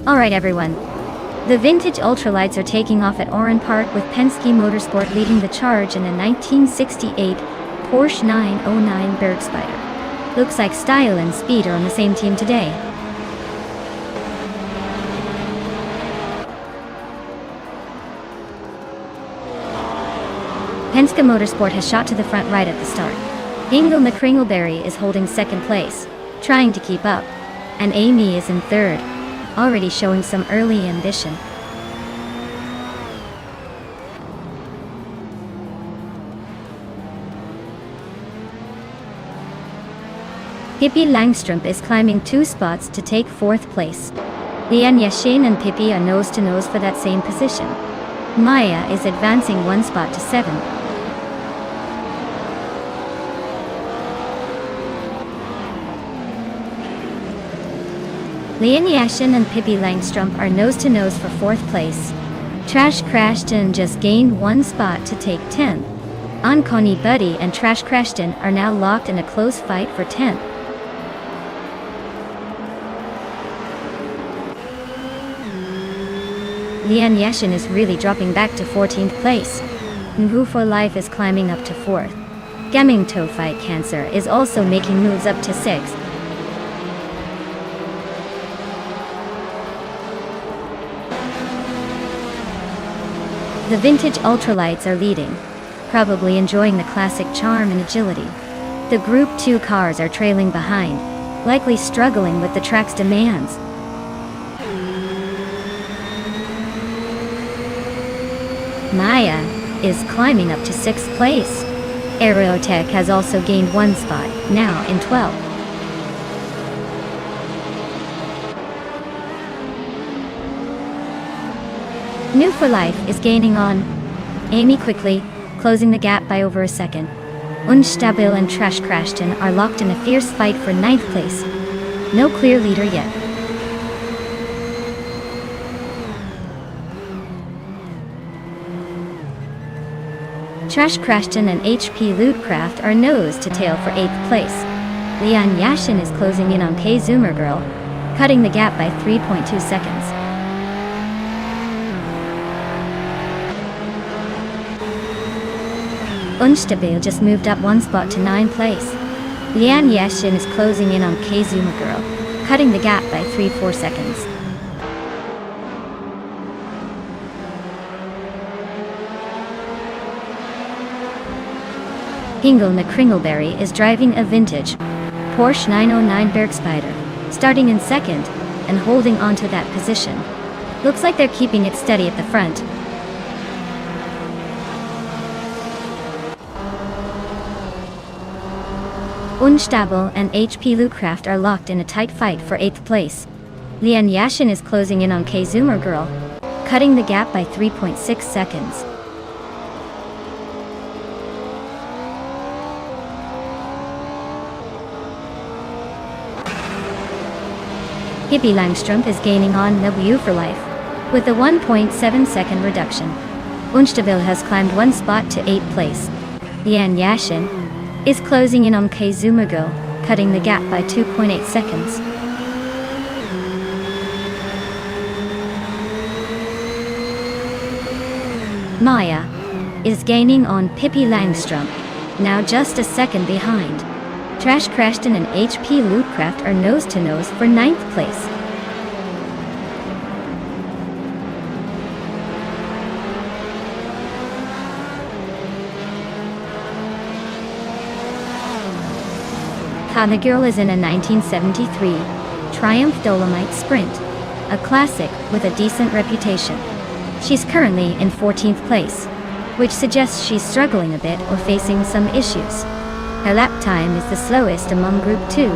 Alright everyone, the vintage ultralights are taking off at Oran Park with Penske Motorsport leading the charge in a 1968 Porsche 909 Bergspider. Looks like style and speed are on the same team today. Penske Motorsport has shot to the front right at the start. Dingle McCringleberry is holding second place, trying to keep up, and Amy is in third, already showing some early ambition. Pippi Langstrup is climbing 2 spots to take 4th place. Lian Yashin and Pippi are nose to nose for that same position. Maya is advancing 1 spot to 7th. Lian Yashin and Pippi Langstrup are nose-to-nose for 4th place. Trash Crashton just gained 1 spot to take 10th. Onconi Buddy and Trash Crashton are now locked in a close fight for 10th. Lian Yashin is really dropping back to 14th place. Nhu for Life is climbing up to 4th. Gaming Toe Fight Cancer is also making moves up to 6th. The vintage ultralights are leading, probably enjoying the classic charm and agility. The Group 2 cars are trailing behind, likely struggling with the track's demands. Maya is climbing up to 6th place. Aerotech has also gained 1 spot, now in 12th. New for Life is gaining on Amy quickly, closing the gap by over a second. Unstabil and Trash Crashton are locked in a fierce fight for 9th place. No clear leader yet. Trash Crashton and HP Lootcraft are nose to tail for 8th place. Leon Yashin is closing in on K Zoomer Girl, cutting the gap by 3.2 seconds. Unstable just moved up 1 spot to 9th place. Lian Yashin is closing in on K Zoomer Girl, cutting the gap by 3.4 seconds. Hingle McCringleberry is driving a vintage Porsche 909 Bergspider, starting in 2nd and holding onto that position. Looks like they're keeping it steady at the front. Unstable and HP Lootcraft are locked in a tight fight for 8th place. Lian Yashin is closing in on K Zoomer Girl, cutting the gap by 3.6 seconds. Hippie Langstrom is gaining on W for Life, with a 1.7 second reduction. Unstable has climbed 1 spot to 8th place. Lian Yashin is closing in on K Zoomer Girl, cutting the gap by 2.8 seconds. Maya is gaining on Pippi Langstrom, now just a second behind. Trash Crashton and HP Lootcraft are nose to nose for 9th place. Kana Girl is in a 1973 Triumph Dolomite Sprint, a classic with a decent reputation. She's currently in 14th place, which suggests she's struggling a bit or facing some issues. Her lap time is the slowest among Group 2,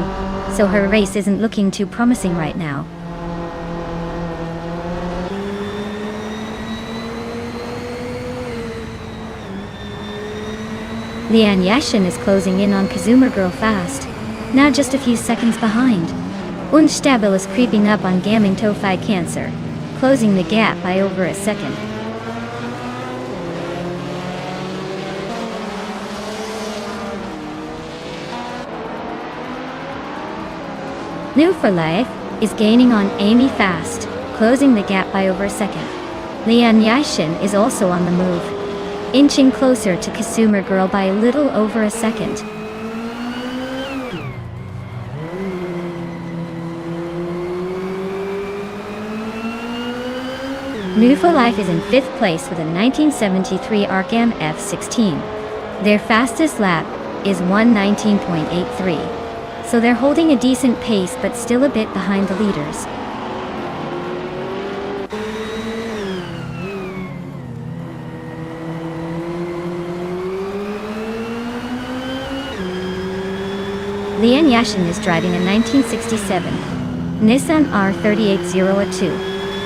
so her race isn't looking too promising right now. Lian Yashin is closing in on K Zoomer Girl fast, now just a few seconds behind. Unstable is creeping up on Gaming Tofi Cancer, closing the gap by over a second. New for Life is gaining on Amy fast, closing the gap by over a second. Lian Yashin is also on the move, inching closer to K Zoomer Girl by a little over a second. New for Life is in 5th place with a 1973 Arcam F16. Their fastest lap is 1:19.83. So they're holding a decent pace but still a bit behind the leaders. Lian Yashin is driving a 1967 Nissan R3802,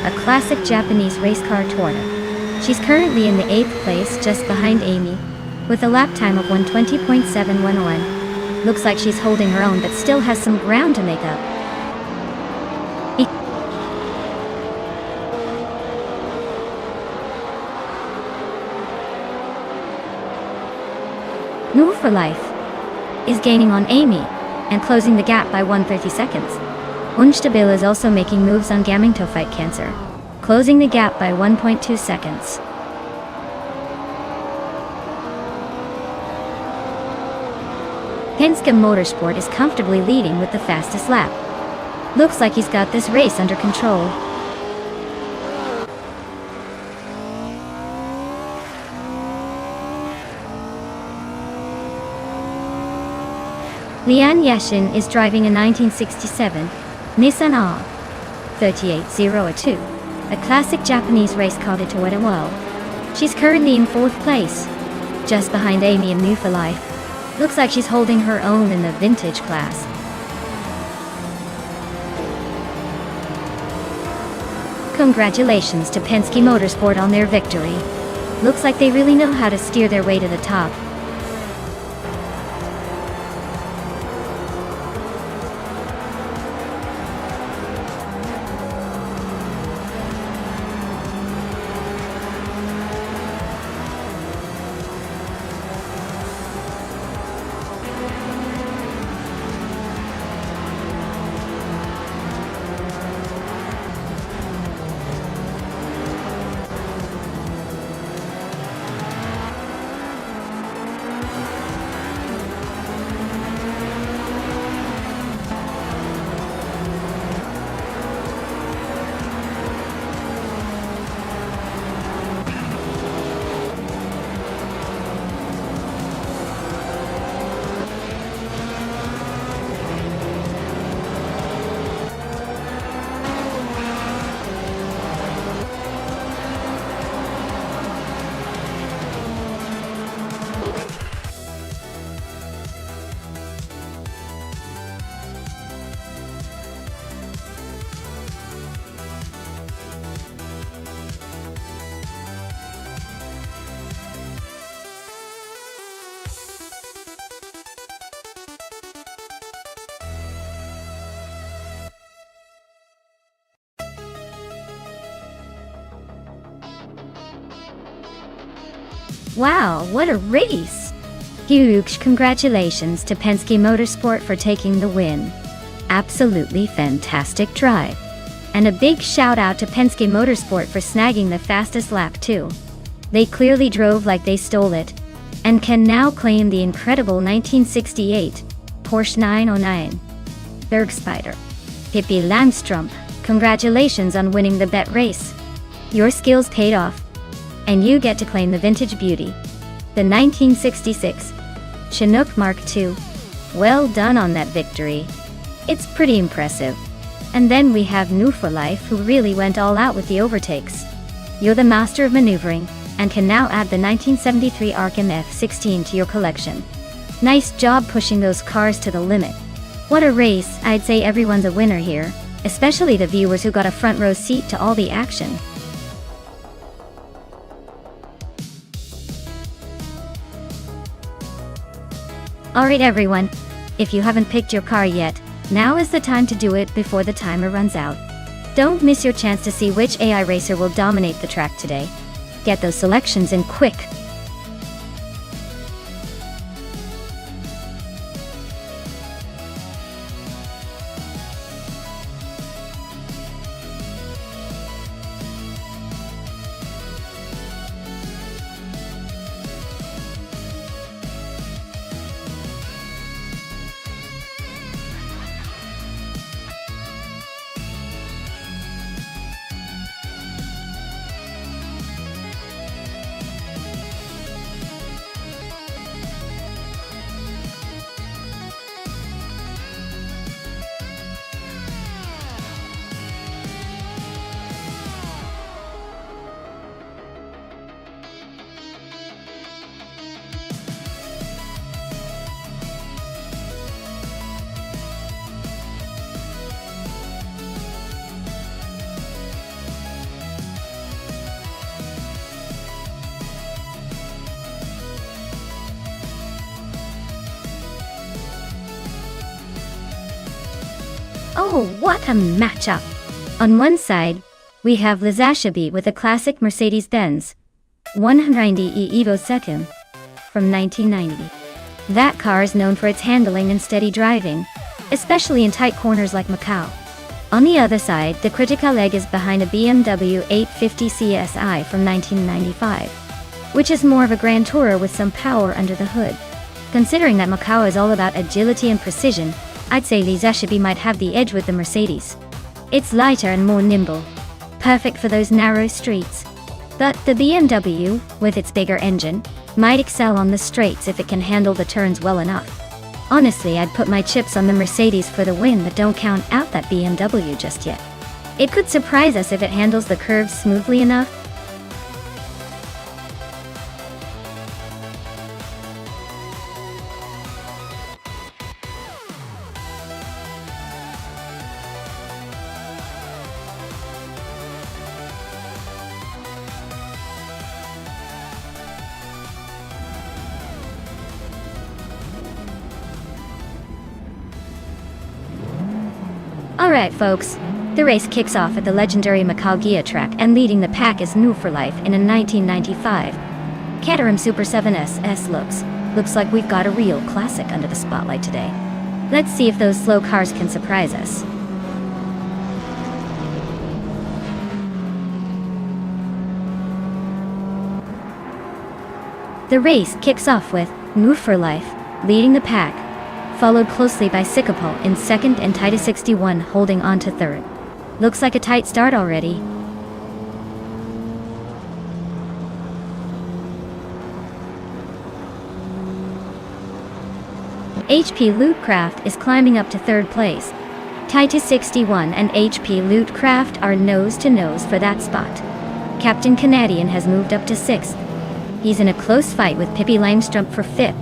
a classic Japanese race car Toyota. She's currently in the 8th place just behind Amy, with a lap time of 1:20.711. Looks like she's holding her own but still has some ground to make up. New for Life is gaining on Amy and closing the gap by 1:30 seconds. Unstable is also making moves on Gaming Tofi Cancer, closing the gap by 1.2 seconds. Penske Motorsport is comfortably leading with the fastest lap. Looks like he's got this race under control. Lian Yashin is driving a 1967 Nissan R3802, a classic Japanese race car Toyota World. She's currently in 4th place, just behind Amy and New for Life. Looks like she's holding her own in the vintage class. Congratulations to Penske Motorsport on their victory. Looks like they really know how to steer their way to the top. Wow, what a race! Huge congratulations to Penske Motorsport for taking the win. Absolutely fantastic drive. And a big shout out to Penske Motorsport for snagging the fastest lap too. They clearly drove like they stole it, and can now claim the incredible 1968 Porsche 909 Bergspider. Pippi Langstrup, congratulations on winning the bet race. Your skills paid off, and you get to claim the vintage beauty, the 1966 Chinook Mark II. Well done on that victory. It's pretty impressive. And then we have New for Life, who really went all out with the overtakes. You're the master of maneuvering, and can now add the 1973 Arkham F16 to your collection. Nice job pushing those cars to the limit. What a race. I'd say everyone's a winner here, especially the viewers who got a front row seat to all the action. Alright everyone, if you haven't picked your car yet, now is the time to do it before the timer runs out. Don't miss your chance to see which AI racer will dominate the track today. Get those selections in quick. Oh, what a matchup! On one side, we have Lizashabi with a classic Mercedes-Benz 190e Evo Second from 1990. That car is known for its handling and steady driving, especially in tight corners like Macau. On the other side, the critical leg is behind a BMW 850 CSI from 1995, which is more of a grand tourer with some power under the hood. Considering that Macau is all about agility and precision, I'd say Lizashabi might have the edge with the Mercedes. It's lighter and more nimble, perfect for those narrow streets. But the BMW, with its bigger engine, might excel on the straights if it can handle the turns well enough. Honestly, I'd put my chips on the Mercedes for the win, but don't count out that BMW just yet. It could surprise us if it handles the curves smoothly enough. Alright folks, the race kicks off at the legendary Macau Gia track, and leading the pack is New for Life in a 1995 Caterham Super 7S. Looks like we've got a real classic under the spotlight today. Let's see if those slow cars can surprise us. The race kicks off with New for Life leading the pack, followed closely by Sikapol in second and Titus 61 holding on to third. Looks like a tight start already. HP Lootcraft is climbing up to third place. Titus 61 and HP Lootcraft are nose to nose for that spot. Captain Canadian has moved up to sixth. He's in a close fight with Pippi Langstrup for fifth.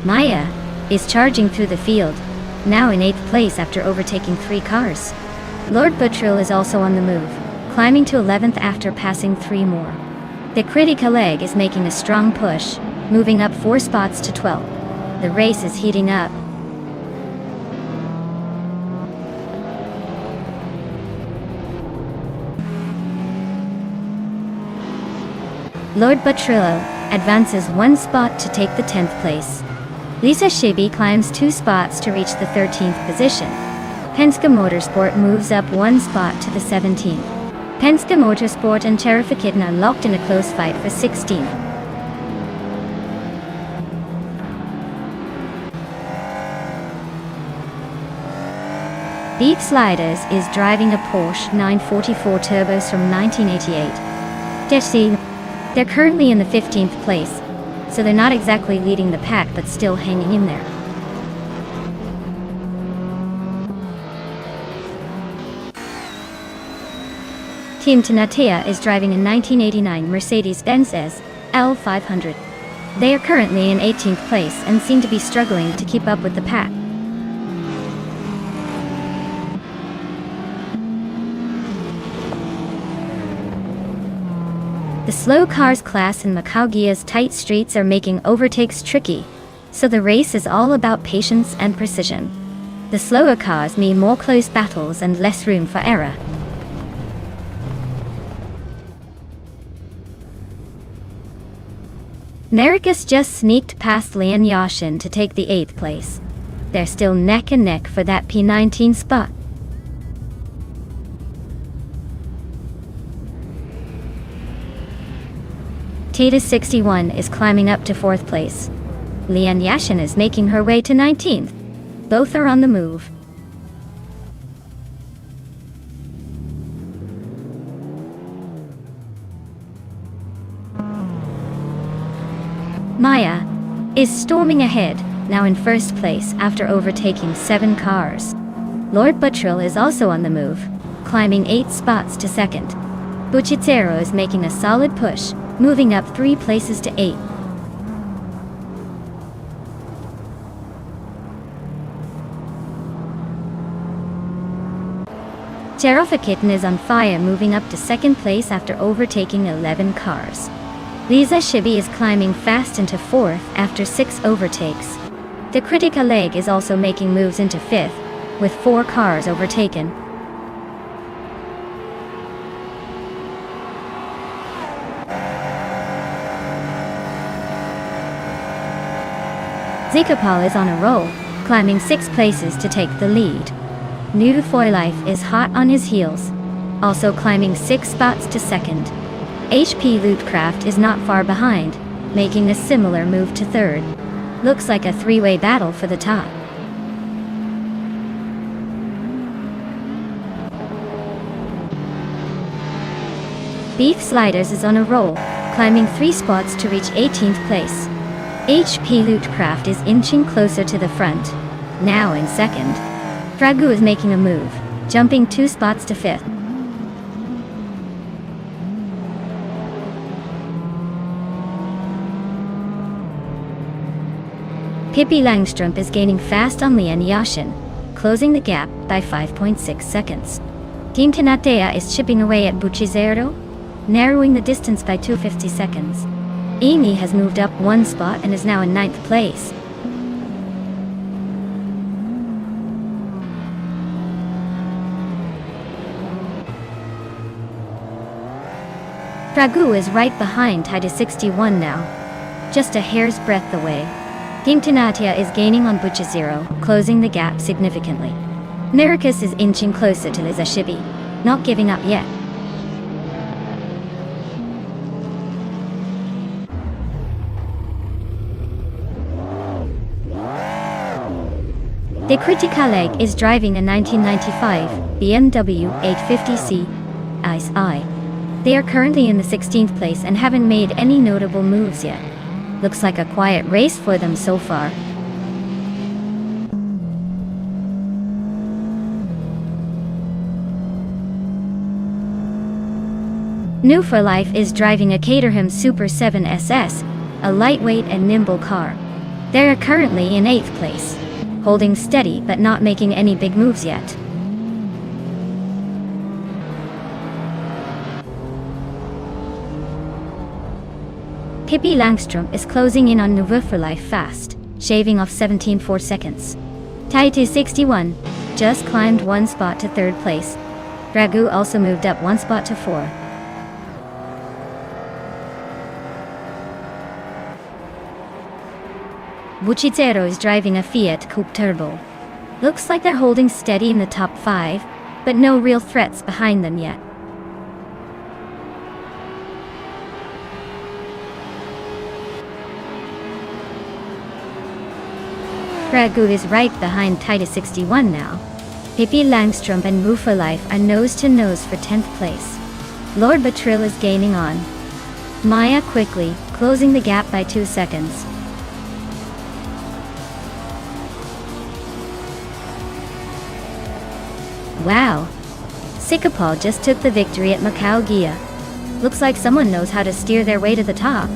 Maya is charging through the field, now in 8th place after overtaking 3 cars. Lord Buttrill is also on the move, climbing to 11th after passing 3 more. The critical leg is making a strong push, moving up 4 spots to 12th. The race is heating up. Lord Butrillo advances 1 spot to take the 10th place. Lisa Shibi climbs 2 spots to reach the 13th position. Penske Motorsport moves up 1 spot to the 17th. Penske Motorsport and Cherifakitna locked in a close fight for 16th. Beef Sliders is driving a Porsche 944 Turbos from 1988. They're currently in the 15th place, so they're not exactly leading the pack but still hanging in there. Team Tanatea is driving a 1989 Mercedes-Benz L500. They are currently in 18th place and seem to be struggling to keep up with the pack. The slow cars class in Macau-Gia's tight streets are making overtakes tricky, so the race is all about patience and precision. The slower cars mean more close battles and less room for error. Americas just sneaked past Lian Yashin to take the 8th place. They're still neck and neck for that P19 spot. Tita 61 is climbing up to 4th place. Lian Yashin is making her way to 19th. Both are on the move. Maya is storming ahead, now in 1st place after overtaking 7 cars. Lord Buttrill is also on the move, climbing 8 spots to 2nd. Buchitero is making a solid push, moving up 3 places to 8. Cherofakitten is on fire, moving up to 2nd place after overtaking 11 cars. Lisa Shibi is climbing fast into 4th after 6 overtakes. The Critica leg is also making moves into 5th, with 4 cars overtaken. Zikapal is on a roll, climbing 6 places to take the lead. New Foylife is hot on his heels, also climbing 6 spots to 2nd. HP Lootcraft is not far behind, making a similar move to 3rd. Looks like a 3-way battle for the top. Beef Sliders is on a roll, climbing 3 spots to reach 18th place. HP Lootcraft is inching closer to the front, now in 2nd. Dragu is making a move, jumping 2 spots to 5th. Pippi Langström is gaining fast on Lian Yashin, closing the gap by 5.6 seconds. Team Tanatea is chipping away at Buchizero, narrowing the distance by 250 seconds. Amy has moved up 1 spot and is now in 9th place. Dragu is right behind Tita 61 now, just a hair's breadth away. Team Tanatea is gaining on Buchizero, closing the gap significantly. Americas is inching closer to Liza Shibi, not giving up yet. De Critica Leg is driving a 1995 BMW 850C ICE. They are currently in the 16th place and haven't made any notable moves yet. Looks like a quiet race for them so far. New for Life is driving a Caterham Super 7 SS, a lightweight and nimble car. They are currently in 8th place, holding steady but not making any big moves yet. Pippi Langström is closing in on Nouveau for Life fast, shaving off 17.4 seconds. Tita 61 just climbed 1 spot to 3rd place. Dragu also moved up 1 spot to 4. Buchitero is driving a Fiat Coupe Turbo. Looks like they're holding steady in the top 5, but no real threats behind them yet. Pragu is right behind Titus 61 now. Pippi Langstrom and Rufa Life are nose to nose for 10th place. Lord Batril is gaining on Maya quickly, closing the gap by 2 seconds. Wow! Sikapol just took the victory at Macau Gia. Looks like someone knows how to steer their way to the top.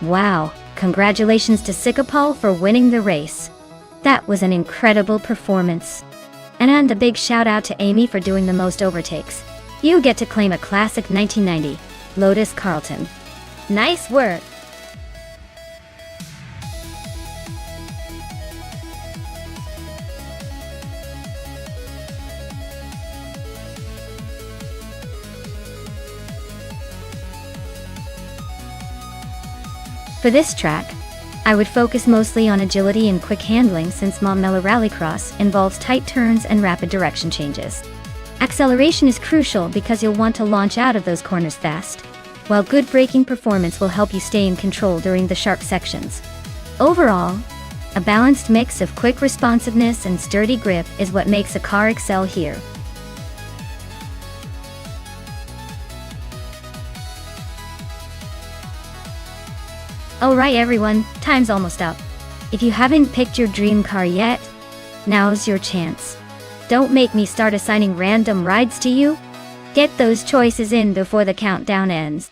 Wow, congratulations to Sikapol for winning the race. That was an incredible performance. And a big shout out to Amy for doing the most overtakes. You get to claim a classic 1990 Lotus Carlton. Nice work! For this track, I would focus mostly on agility and quick handling since Montmello Rallycross involves tight turns and rapid direction changes. Acceleration is crucial because you'll want to launch out of those corners fast, while good braking performance will help you stay in control during the sharp sections. Overall, a balanced mix of quick responsiveness and sturdy grip is what makes a car excel here. Alright everyone, time's almost up. If you haven't picked your dream car yet, now's your chance. Don't make me start assigning random rides to you. Get those choices in before the countdown ends.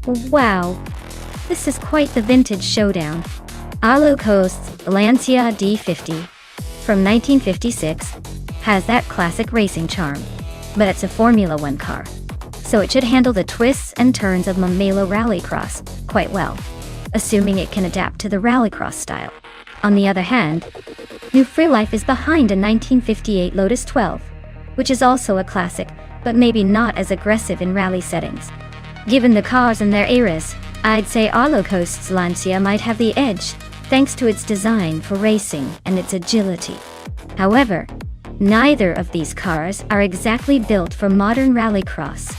Wow, this is quite the vintage showdown. Arlo Coast's Lancia D50 from 1956 has that classic racing charm, but it's a Formula One car, so it should handle the twists and turns of Montmelo Rallycross quite well, assuming it can adapt to the Rallycross style. On the other hand, New Freelife is behind a 1958 Lotus 12, which is also a classic, but maybe not as aggressive in rally settings. Given the cars and their eras, I'd say Arlo Coast's Lancia might have the edge, thanks to its design for racing and its agility. However, neither of these cars are exactly built for modern rallycross.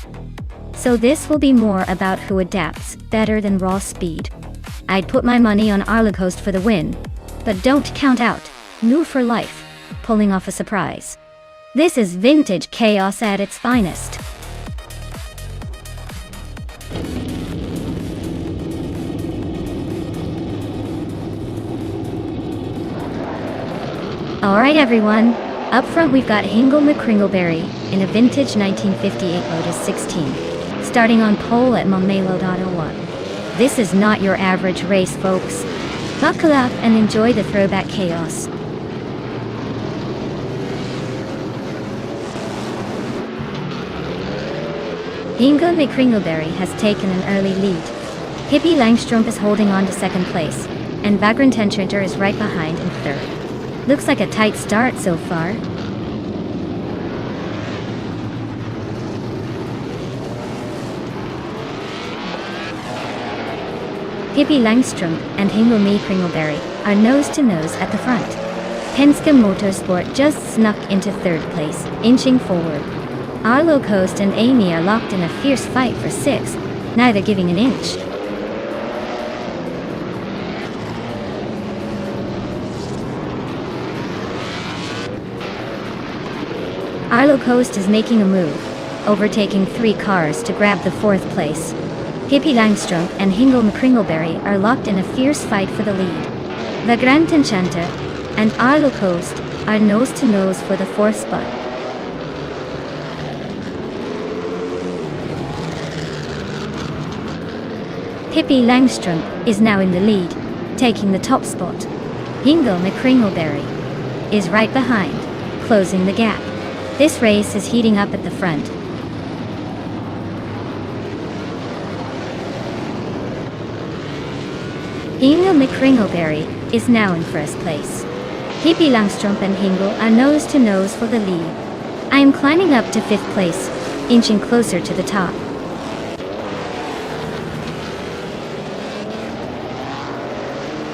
So this will be more about who adapts better than raw speed. I'd put my money on Arlo Coast for the win, but don't count out New for Life pulling off a surprise. This is vintage chaos at its finest. Alright everyone, up front we've got Hingle McCringleberry in a vintage 1958 Lotus 16, starting on pole at Montmelo.01. This is not your average race, folks. Buckle up and enjoy the throwback chaos. Hingle McCringleberry has taken an early lead. Hippie Langstrup is holding on to second place, and Vagrant Enchanter is right behind in third. Looks like a tight start so far. Hippie Langstrup and Hingle McCringleberry are nose-to-nose at the front. Penske Motorsport just snuck into third place, inching forward. Arlo Coast and Amy are locked in a fierce fight for sixth, neither giving an inch. Arlo Coast is making a move, overtaking 3 cars to grab the 4th place. Hippie Langstrup and Hingle McCringleberry are locked in a fierce fight for the lead. Vagrant Enchanter and Arlo Coast are nose-to-nose for the 4th spot. Hippie Langstrup is now in the lead, taking the top spot. Hingle McCringleberry is right behind, closing the gap. This race is heating up at the front. Hingle McCringleberry is now in first place. Hippie Langstrup and Hingle are nose-to-nose for the lead. I am climbing up to 5th place, inching closer to the top.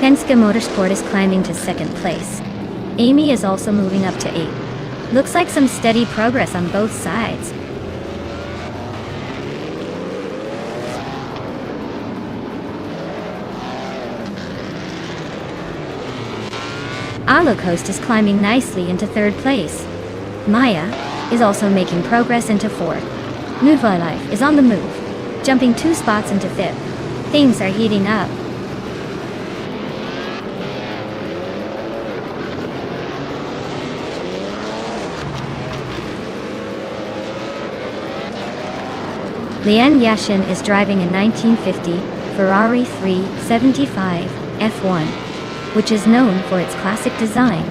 Penske Motorsport is climbing to 2nd place. Amy is also moving up to 8th. Looks like some steady progress on both sides. Arlo Coast is climbing nicely into 3rd place. Maya is also making progress into 4th. New Freelife is on the move, jumping 2 spots into 5th. Things are heating up. Lian Yashin is driving a 1950 Ferrari 375 F1, which is known for its classic design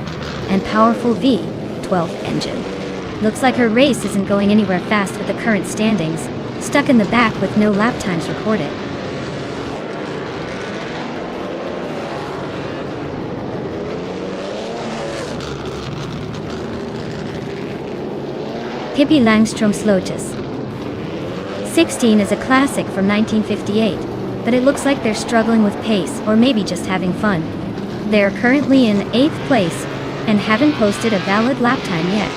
and powerful V12 engine. Looks like her race isn't going anywhere fast with the current standings, stuck in the back with no lap times recorded. Hippie Langstrup's Lotus 16 is a classic from 1958, but it looks like they're struggling with pace or maybe just having fun. They are currently in 8th place and haven't posted a valid lap time yet.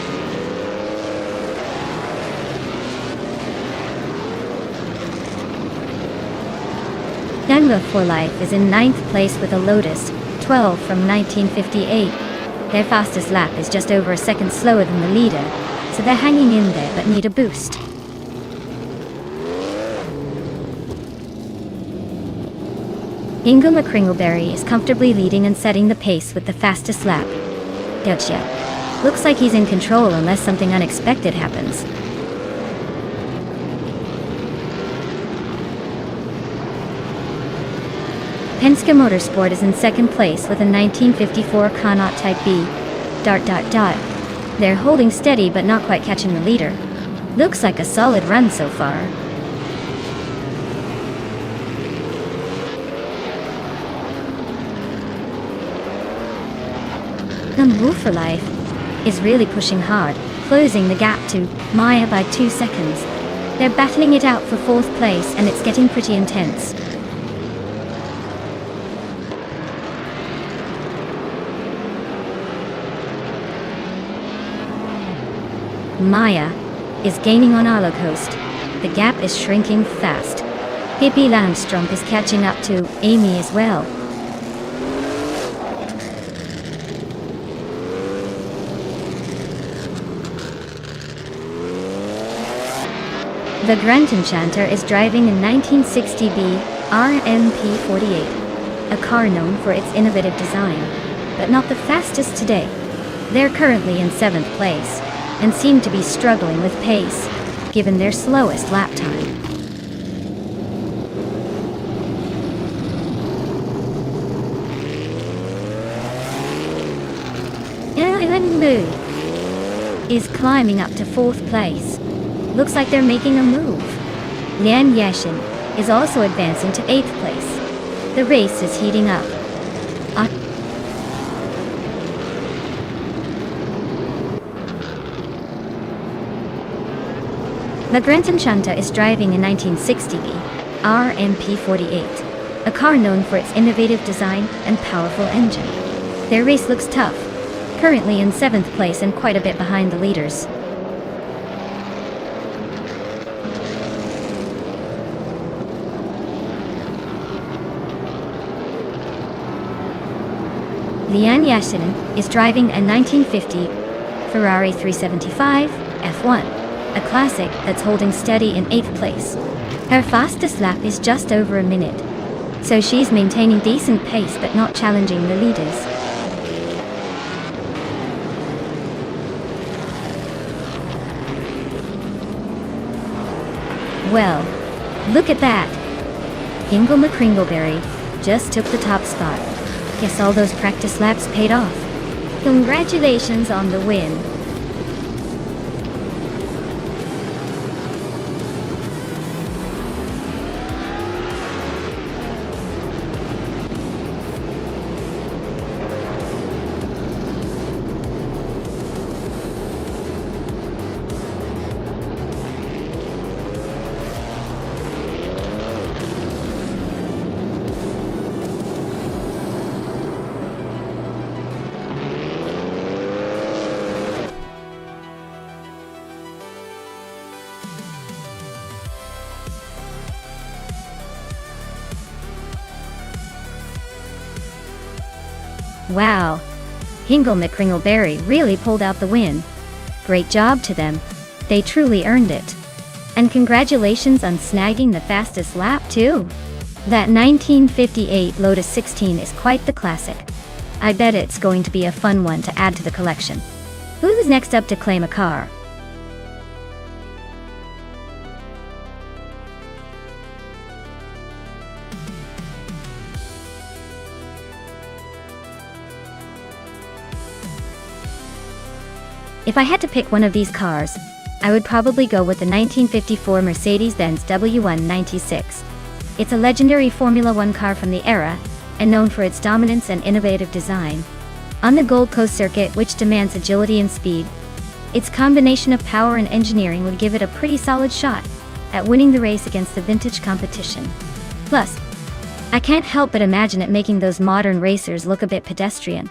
New Freelife is in 9th place with a Lotus 12 from 1958. Their fastest lap is just over a second slower than the leader, so they're hanging in there but need a boost. Hingle McCringleberry is comfortably leading and setting the pace with the fastest lap. Gotcha. Looks like he's in control unless something unexpected happens. Penske Motorsport is in second place with a 1954 Connaught Type B. ... They're holding steady but not quite catching the leader. Looks like a solid run so far. The Move for Life is really pushing hard, closing the gap to Maya by 2 seconds. They're battling it out for 4th place and it's getting pretty intense. Maya is gaining on Arlo Coast. The gap is shrinking fast. Pippi Landström is catching up to Amy as well. The Grand Enchanter is driving a 1960B RMP-48, a car known for its innovative design, but not the fastest today. They're currently in 7th place, and seem to be struggling with pace, given their slowest lap time. Blue is climbing up to 4th place. Looks like they're making a move. Lian Yashin is also advancing to 8th place. The race is heating up. The Grand Enchanter is driving a 1960B RMP-48, a car known for its innovative design and powerful engine. Their race looks tough, currently in 7th place and quite a bit behind the leaders. Lian Yashin is driving a 1950 Ferrari 375 F1, a classic that's holding steady in 8th place. Her fastest lap is just over a minute, so she's maintaining decent pace but not challenging the leaders. Well, look at that! Hingle McCringleberry just took the top spot. Guess all those practice laps paid off. Congratulations on the win. Wow, Hingle McCringleberry really pulled out the win. Great job to them. They truly earned it. And congratulations on snagging the fastest lap too. That 1958 Lotus 16 is quite the classic. I bet it's going to be a fun one to add to the collection. Who's next up to claim a car? If I had to pick one of these cars, I would probably go with the 1954 Mercedes-Benz W196. It's a legendary Formula One car from the era, and known for its dominance and innovative design. On the Gold Coast circuit, which demands agility and speed, its combination of power and engineering would give it a pretty solid shot at winning the race against the vintage competition. Plus, I can't help but imagine it making those modern racers look a bit pedestrian.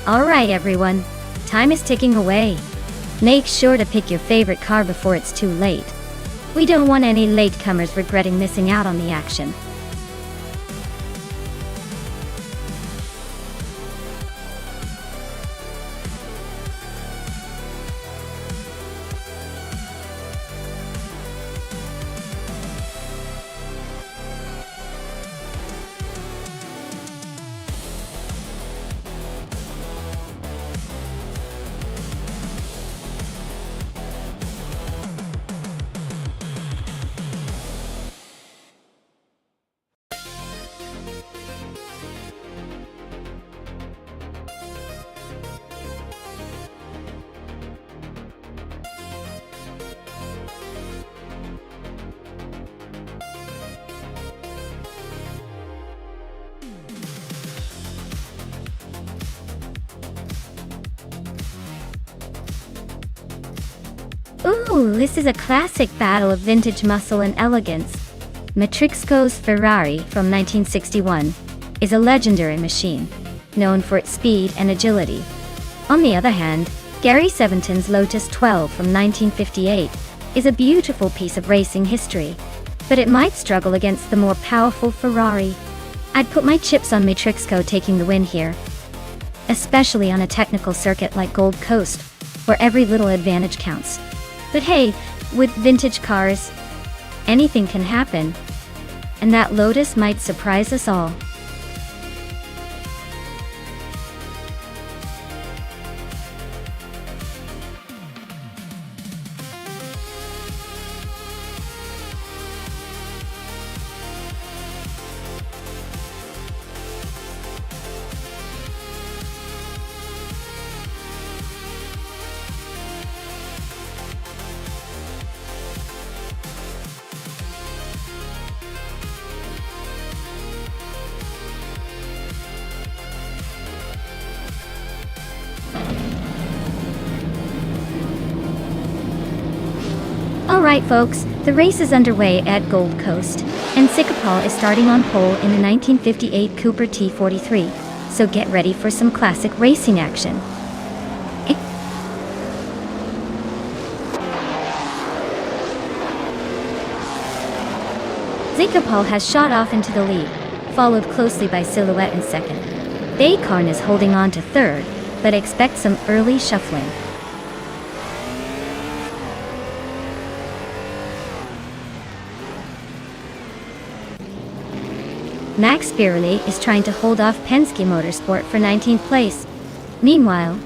Alright everyone, time is ticking away. Make sure to pick your favorite car before it's too late. We don't want any latecomers regretting missing out on the action. Ooh, this is a classic battle of vintage muscle and elegance. Matrixco's Ferrari from 1961 is a legendary machine, known for its speed and agility. On the other hand, Gary Seventon's Lotus 12 from 1958 is a beautiful piece of racing history, but it might struggle against the more powerful Ferrari. I'd put my chips on Matrixco taking the win here, especially on a technical circuit like Gold Coast, where every little advantage counts. But hey, with vintage cars, anything can happen, and that Lotus might surprise us all. Alright folks, the race is underway at Gold Coast, and Sikapal is starting on pole in the 1958 Cooper T43, so get ready for some classic racing action. Sikapal has shot off into the lead, followed closely by Silhouette in second. Baykarn is holding on to third, but expect some early shuffling. Max Birley is trying to hold off Penske Motorsport for 19th place. Meanwhile,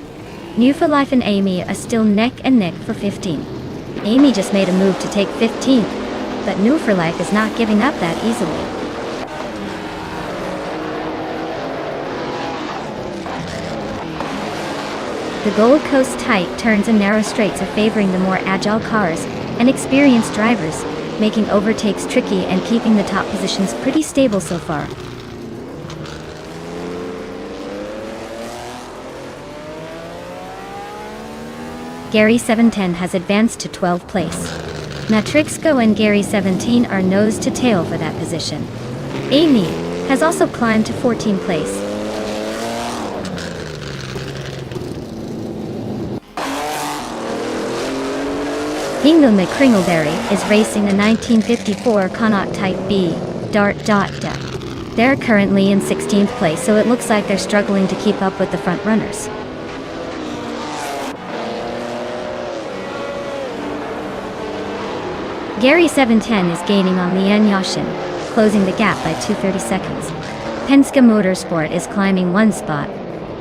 New for Life and Amy are still neck and neck for 15th. Amy just made a move to take 15th, but New for Life is not giving up that easily. The Gold Coast tight turns and narrow straights are favoring the more agile cars and experienced drivers, making overtakes tricky and keeping the top positions pretty stable so far. Gary 710 has advanced to 12th place. Matrixco and Gary 17 are nose to tail for that position. Amy has also climbed to 14th place. Ingo McCringleberry is racing the 1954 Connaught Type B Dart. They're currently in 16th place, so it looks like they're struggling to keep up with the front runners. Gary 710 is gaining on Lian Yashin, closing the gap by 2:30 seconds. Penske Motorsport is climbing one spot,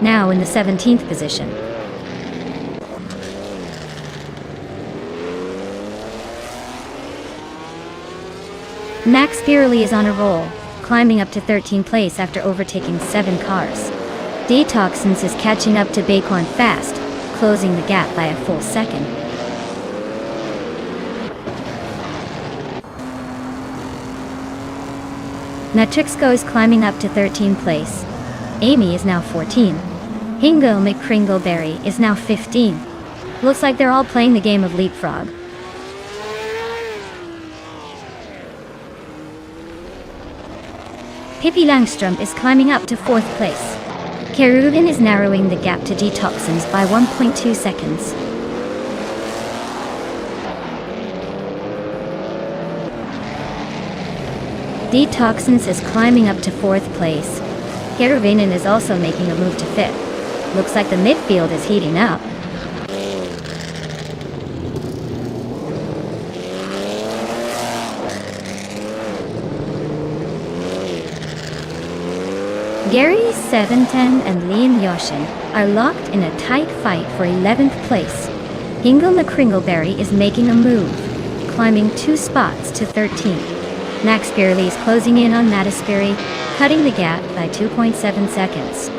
now in the 17th position. Max Birley is on a roll, climbing up to 13th place after overtaking 7 cars. Detoxins is catching up to Baykarn fast, closing the gap by a full second. Matrixco is climbing up to 13th place. Amy is now 14. Ingo McCringleberry is now 15. Looks like they're all playing the game of leapfrog. Pippi Langström is climbing up to 4th place. Keruvin is narrowing the gap to Detoxins by 1.2 seconds. Detoxins is climbing up to 4th place. Keruvinen is also making a move to 5th. Looks like the midfield is heating up. Gary 710 and Lian Yashin are locked in a tight fight for 11th place. Ingo McCringleberry is making a move, climbing 2 spots to 13th. Max Birley is closing in on Mattisberry, cutting the gap by 2.7 seconds.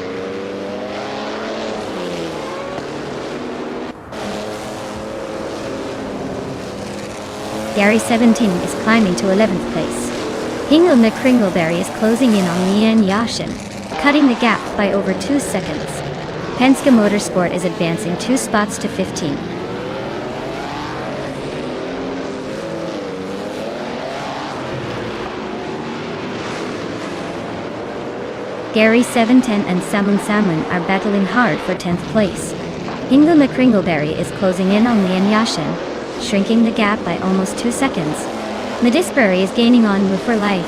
Gary 17 is climbing to 11th place. Ingo McCringleberry is closing in on Lian Yashin, cutting the gap by over 2 seconds. Penske Motorsport is advancing 2 spots to 15. Gary 710 and Samun Samun are battling hard for 10th place. Hingle McCringleberry is closing in on Lian Yashin, shrinking the gap by almost 2 seconds. Medisbury is gaining on Move for Life,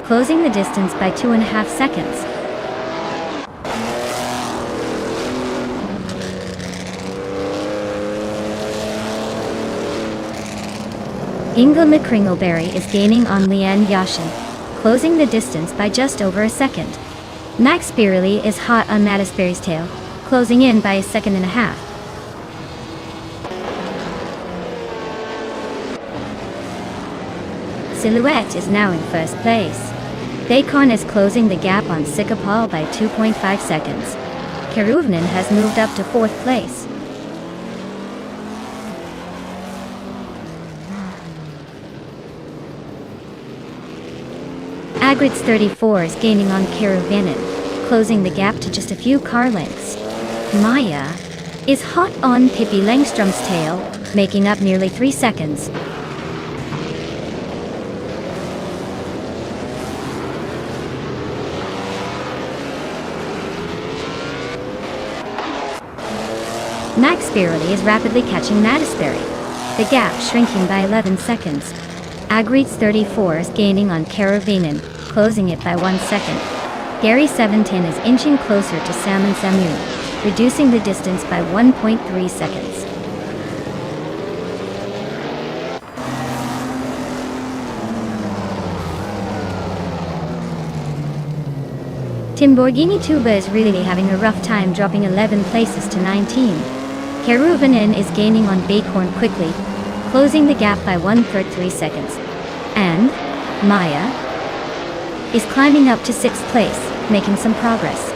closing the distance by 2.5 seconds. Hingle McCringleberry is gaining on Lian Yashin, closing the distance by just over a second. Max Beerley is hot on Mattisberry's tail, closing in by 1.5 seconds. Silhouette is now in first place. Bacon is closing the gap on Sikapal by 2.5 seconds. Keruvnin has moved up to 4th place. Agrit's 34 is gaining on Keruvnin, closing the gap to just a few car lengths. Maya is hot on Pippi Langstrom's tail, making up nearly 3 seconds. Max Beerley is rapidly catching Mattisberry, the gap shrinking by 11 seconds. Agrit's 34 is gaining on Keruvnin, closing it by 1 second. Gary 710 is inching closer to Samun Samun, reducing the distance by 1.3 seconds. Timborghini Tuba is really having a rough time, dropping 11 places to 19. Keruvnin is gaining on Bacon quickly, closing the gap by 1.3 seconds. And Maya is climbing up to 6th place, making some progress.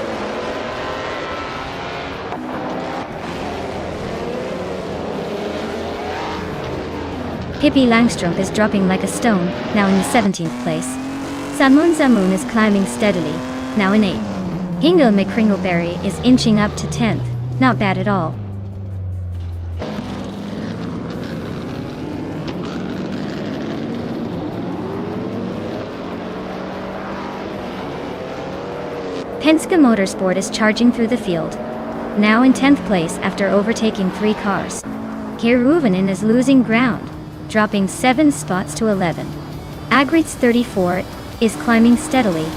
Pippi Langstrom is dropping like a stone, now in the 17th place. Samun Samun is climbing steadily, now in 8th. Hingle McCringleberry is inching up to 10th, not bad at all. Penske Motorsport is charging through the field, now in 10th place after overtaking 3 cars. Keruvnin is losing ground, dropping 7 spots to 11. Agrit's 34 is climbing steadily,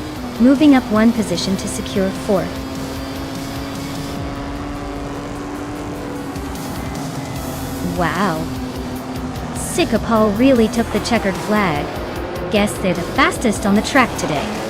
moving up 1 position to secure 4th. Wow. Sikapal really took the checkered flag. Guess they're the fastest on the track today.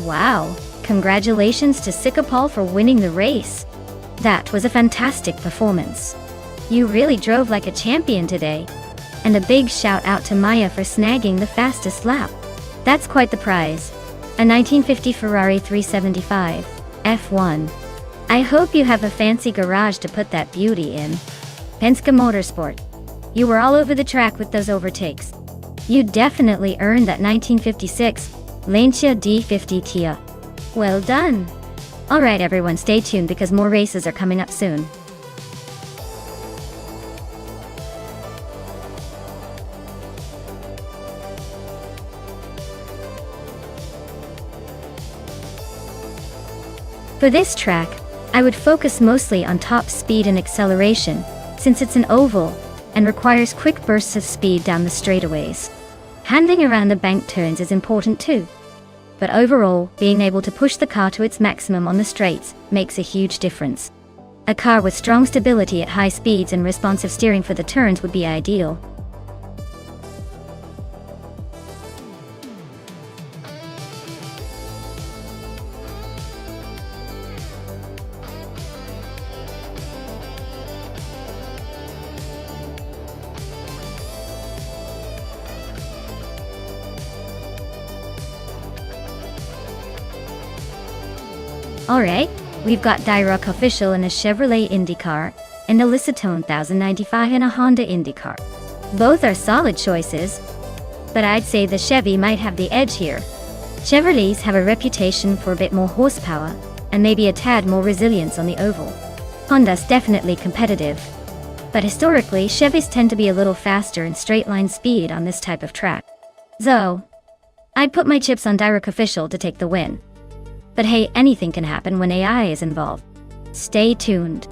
Wow, congratulations to Sikapal for winning the race. That was a fantastic performance. You really drove like a champion today. And a big shout out to Maya for snagging the fastest lap. That's quite the prize. A 1950 Ferrari 375 F1. I hope you have a fancy garage to put that beauty in. Penske Motorsport. You were all over the track with those overtakes. You definitely earned that 1956 Lancia D50 Kia. Well done! Alright everyone, stay tuned because more races are coming up soon. For this track, I would focus mostly on top speed and acceleration, since it's an oval and requires quick bursts of speed down the straightaways. Handling around the bank turns is important too. But overall, being able to push the car to its maximum on the straights makes a huge difference. A car with strong stability at high speeds and responsive steering for the turns would be ideal. Alright, we've got Dirock Official in a Chevrolet IndyCar, and a Licitone 1095 in a Honda IndyCar. Both are solid choices, but I'd say the Chevy might have the edge here. Chevrolets have a reputation for a bit more horsepower, and maybe a tad more resilience on the oval. Honda's definitely competitive, but historically Chevys tend to be a little faster in straight-line speed on this type of track. So, I'd put my chips on Dirock Official to take the win. But hey, anything can happen when AI is involved. Stay tuned.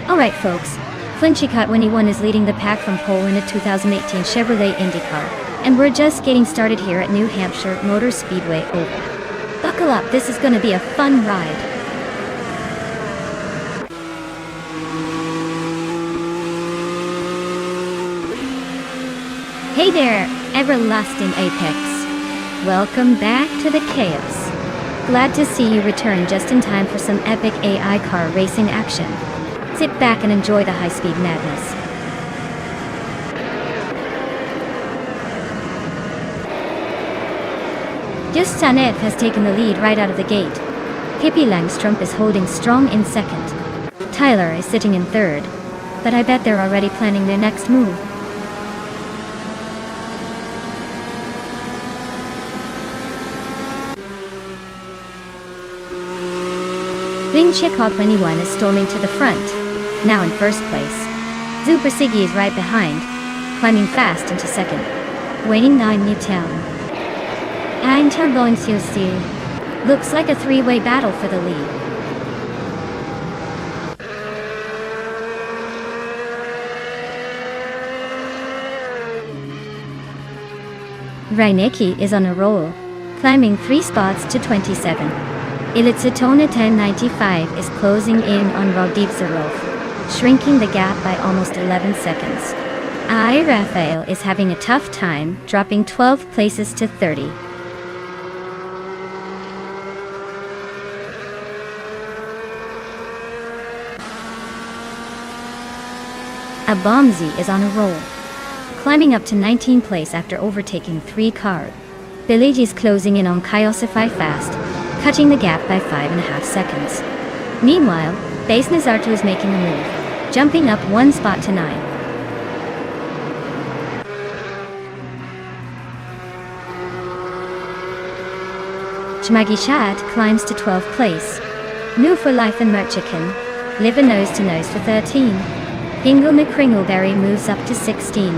Alright folks, Flinchycott Winnie 1 is leading the pack from pole in a 2018 Chevrolet IndyCar, and we're just getting started here at New Hampshire Motor Speedway Oval. Buckle up, this is gonna be a fun ride. Hey there, everlasting Apex. Welcome back to the chaos. Glad to see you return just in time for some epic AI car racing action. Sit back and enjoy the high-speed madness. Just Sanev has taken the lead right out of the gate. Pippi Langstrup is holding strong in second. Tyler is sitting in third, but I bet they're already planning their next move. Flinchycott Winnie 1 is storming to the front, now in first place. Super Siggy is right behind, climbing fast into second. Waiting 9 Newtown. Einter going to looks like a three-way battle for the lead. Reinecke is on a roll, climbing 3 spots to 27. Licitone 1095 is closing in on Radivzarov, shrinking the gap by almost 11 seconds. Raphael is having a tough time, dropping 12 places to 30. Abomzi is on a roll, climbing up to 19th place after overtaking 3 cars. Bilegi's closing in on Kaiosify fast, cutting the gap by 5.5 seconds. Meanwhile, Base Nazarto is making a move, jumping up 1 spot to 9. Chmagishat climbs to 12th place. New for Life and Merchican live a nose-to-nose for 13. Ingle McCringleberry moves up to 16.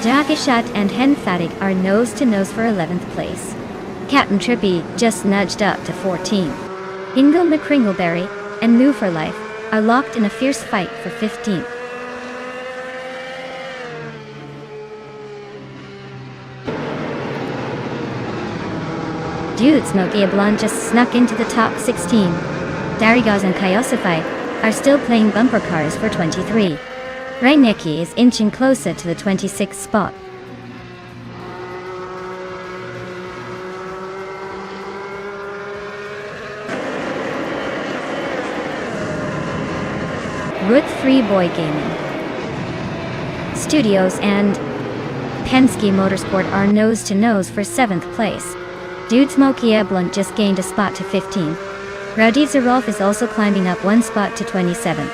Jagishat and Henfatic are nose-to-nose for 11th place. Captain Trippy just nudged up to 14. Ingle McCringleberry and New for Life are locked in a fierce fight for 15th. Dude Smokey Blonde just snuck into the top 16. Darigaz and Kaiosify are still playing bumper cars for 23. Reinecki is inching closer to the 26th spot. Route 3 Boy Gaming Studios and Penske Motorsport are nose-to-nose for 7th place. Dude Smokey Blunt just gained a spot to 15. Rowdy Zarolf is also climbing up one spot to 27.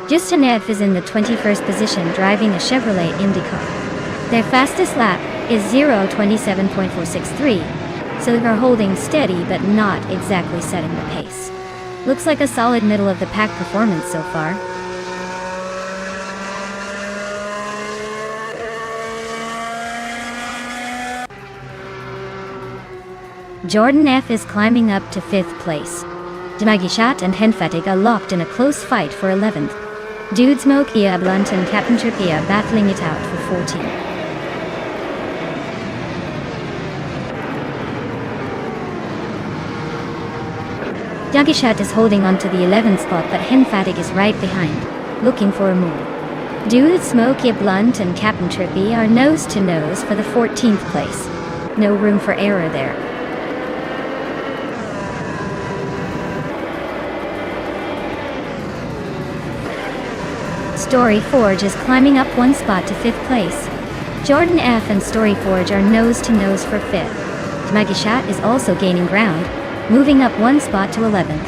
Justanev is in the 21st position driving a Chevrolet IndyCar. Their fastest lap is 0:27.463, so they're holding steady but not exactly setting the pace. Looks like a solid middle-of-the-pack performance so far. Jordan F is climbing up to 5th place. Demagishat and Henfatig are locked in a close fight for 11th. Dude Smoke, Ia Blunt and Captain Trippy are battling it out for 14th. Dagishat is holding on to the 11th spot, but Henfatig is right behind, looking for a move. Dude Smoke, Ia Blunt and Captain Trippy are nose-to-nose for the 14th place. No room for error there. Story Forge is climbing up one spot to 5th place. Jordan F and Story Forge are nose-to-nose for 5th. Demagishat is also gaining ground, moving up one spot to 11th.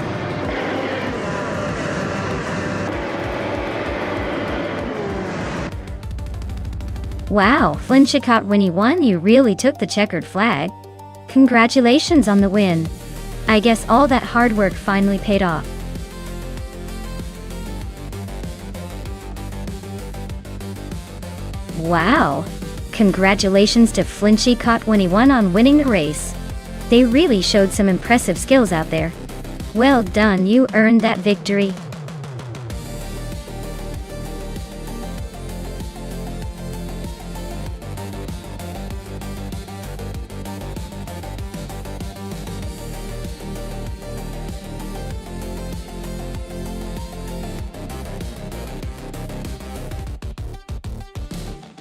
Wow, Flinchicott when you won, you really took the checkered flag. Congratulations on the win. I guess all that hard work finally paid off. Wow! Congratulations to Flinchicott when he won on winning the race. They really showed some impressive skills out there. Well done, you earned that victory.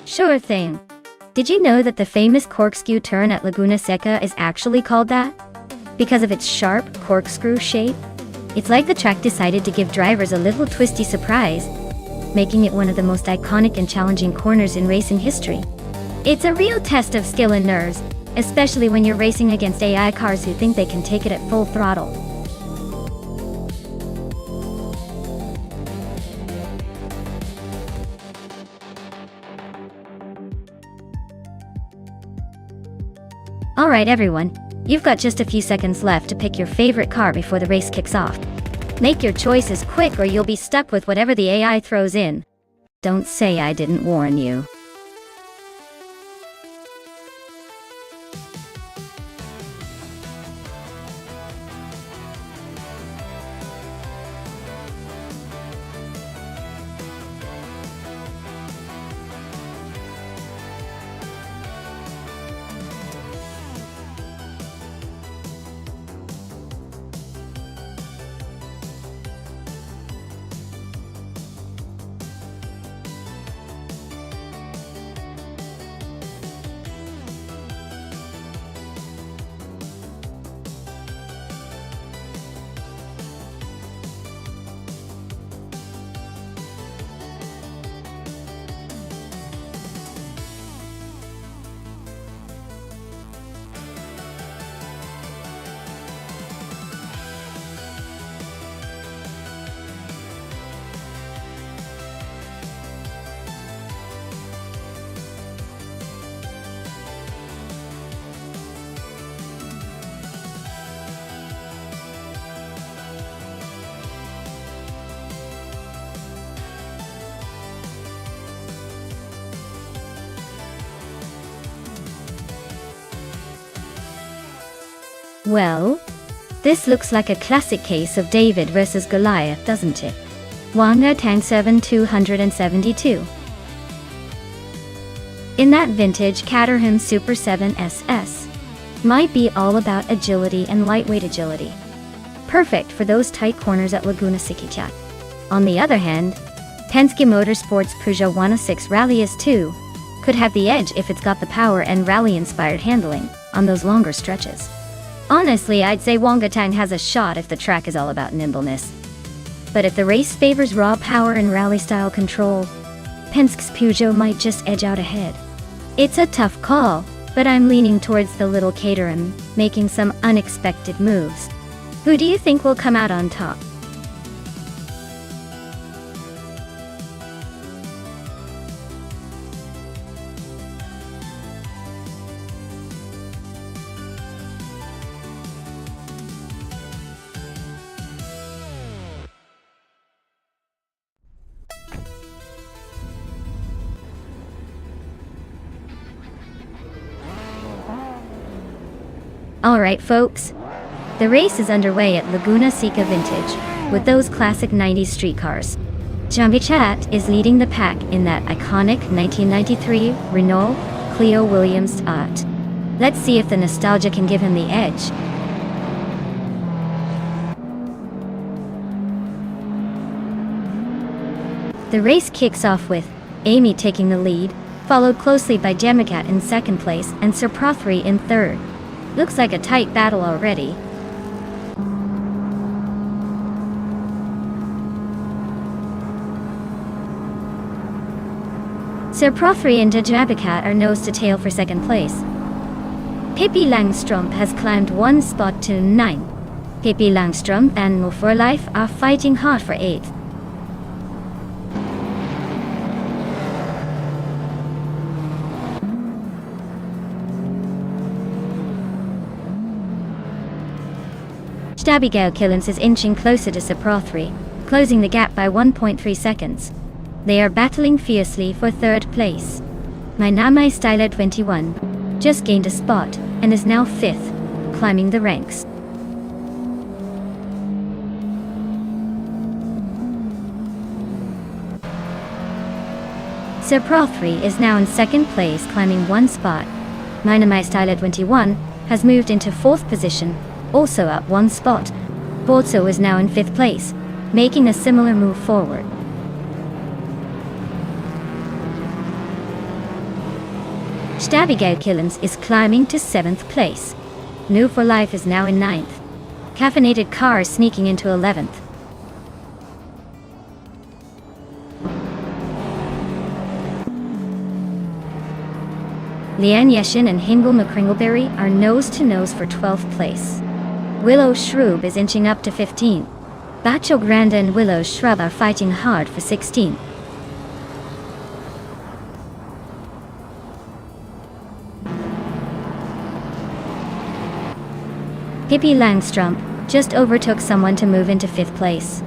Sure thing. Did you know that the famous corkscrew turn at Laguna Seca is actually called that? Because of its sharp, corkscrew shape? It's like the track decided to give drivers a little twisty surprise, making it one of the most iconic and challenging corners in racing history. It's a real test of skill and nerves, especially when you're racing against AI cars who think they can take it at full throttle. Alright everyone, you've got just a few seconds left to pick your favorite car before the race kicks off. Make your choices quick or you'll be stuck with whatever the AI throws in. Don't say I didn't warn you. Well, this looks like a classic case of David versus Goliath, doesn't it? Wanga Tang 7272. In that vintage Caterham Super 7 SS. Might be all about agility and lightweight agility. Perfect for those tight corners at Laguna Seca. On the other hand, Penske Motorsports Peugeot 106 Rally S2 could have the edge if it's got the power and rally-inspired handling on those longer stretches. Honestly, I'd say Wongatang has a shot if the track is all about nimbleness. But if the race favors raw power and rally-style control, Penske's Peugeot might just edge out ahead. It's a tough call, but I'm leaning towards the little Caterham, making some unexpected moves. Who do you think will come out on top? Alright folks, the race is underway at Laguna Seca Vintage, with those classic 90s streetcars. Jambi Chat is leading the pack in that iconic 1993 Renault Clio Williams art. Let's see if the nostalgia can give him the edge. The race kicks off with Amy taking the lead, followed closely by Jemicat in second place and Sir Prothry in third. Looks like a tight battle already. Sir Prothry and Jabicat are nose to tail for second place. Pippi Langstrump has climbed one spot to 9. Pippi Langstrump and Move for Life are fighting hard for 8th. Abigail Killens is inching closer to Sir Prothry, closing the gap by 1.3 seconds. They are battling fiercely for third place. My Namai Styler 21 just gained a spot and is now 5th, climbing the ranks. Sir Prothry is now in second place, climbing one spot. My Namai Styler 21 has moved into 4th position, also up one spot. Borzo is now in 5th place, making a similar move forward. Abigail Killens is climbing to 7th place. New for Life is now in 9th. Caffeinated Car is sneaking into 11th. Leanne Yeshin and Hingle McCringleberry are nose-to-nose for 12th place. Willow Shrub is inching up to 15th. Bacho Grande and Willow Shrub are fighting hard for 16th. Pippi Langstrump just overtook someone to move into 5th place.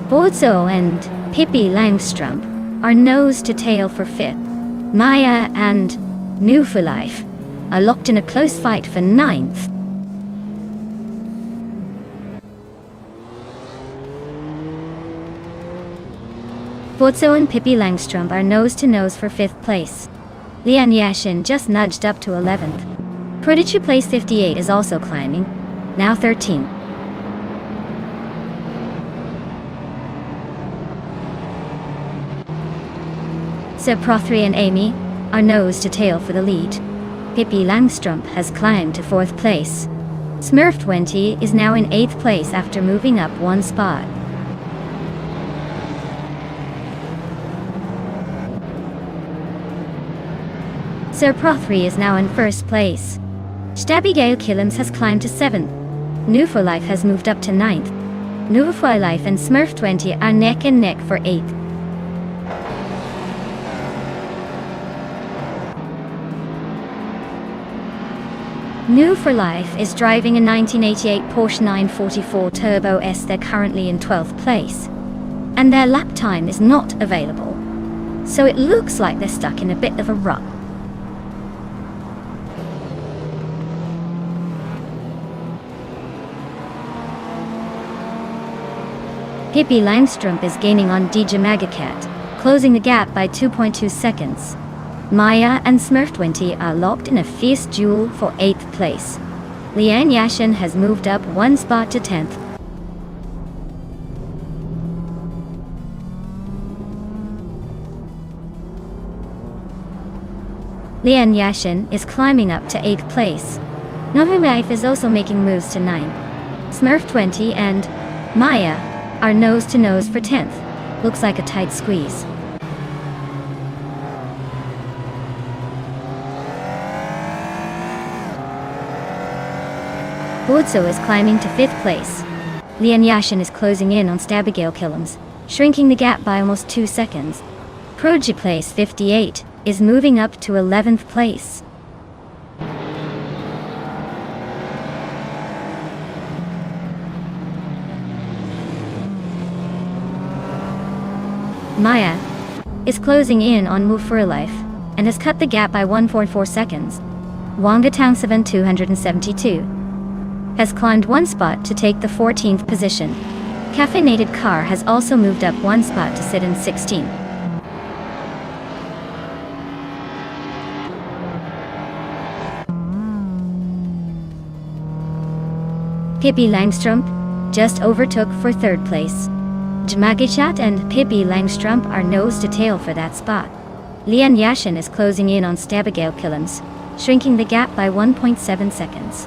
Borzo and Pippi Langstrump are nose to tail for 5th. Maya and New for Life are locked in a close fight for 9th. Borzo and Pippi Langstrump are nose-to-nose for 5th place. Leanne Yashin just nudged up to 11th. Prodigy Place 58 is also climbing, now 13th. Sir Prothry and Amy are nose-to-tail for the lead. Pippi Langstrump has climbed to 4th place. Smurf 20 is now in 8th place after moving up one spot. Sir Prothry is now in 1st place. Abigail Killens has climbed to 7th. New for Life has moved up to 9th. New for Life and Smurf 20 are neck and neck for 8th. New for Life is driving a 1988 Porsche 944 Turbo S. They're currently in 12th place, and their lap time is not available, so it looks like they're stuck in a bit of a rut. Pippi Langstrumpf is gaining on DJ Magacat, closing the gap by 2.2 seconds. Maya and Smurf20 are locked in a fierce duel for 8th place. Lian Yashin has moved up one spot to 10th. Lian Yashin is climbing up to 8th place. Nohulife is also making moves to 9th. Smurf20 and Maya are nose to nose for 10th. Looks like a tight squeeze. Bozo is climbing to 5th place. Lian Yashin is closing in on Stabigail Killams, shrinking the gap by almost 2 seconds. Proji Place 58 is moving up to 11th place. Maya is closing in on Life and has cut the gap by 1.4 seconds. Wangatang 7272 has climbed one spot to take the 14th position. Caffeinated Car has also moved up one spot to sit in 16th. Pippi Langstrumpf just overtook for 3rd place. Jmagichat and Pippi Langstrumpf are nose to tail for that spot. Lian Yashin is closing in on Stabigail Killams, shrinking the gap by 1.7 seconds.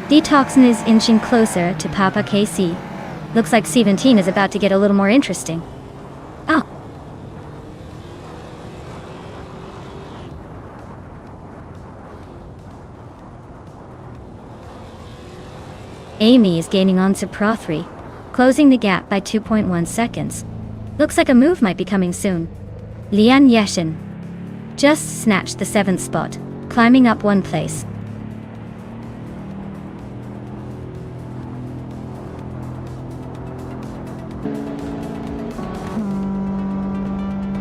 Detoxin is inching closer to Papa KC. Looks like 17 is about to get a little more interesting. Oh. Amy is gaining on Pro3, closing the gap by 2.1 seconds. Looks like a move might be coming soon. Lian Yashin just snatched the 7th spot, climbing up one place.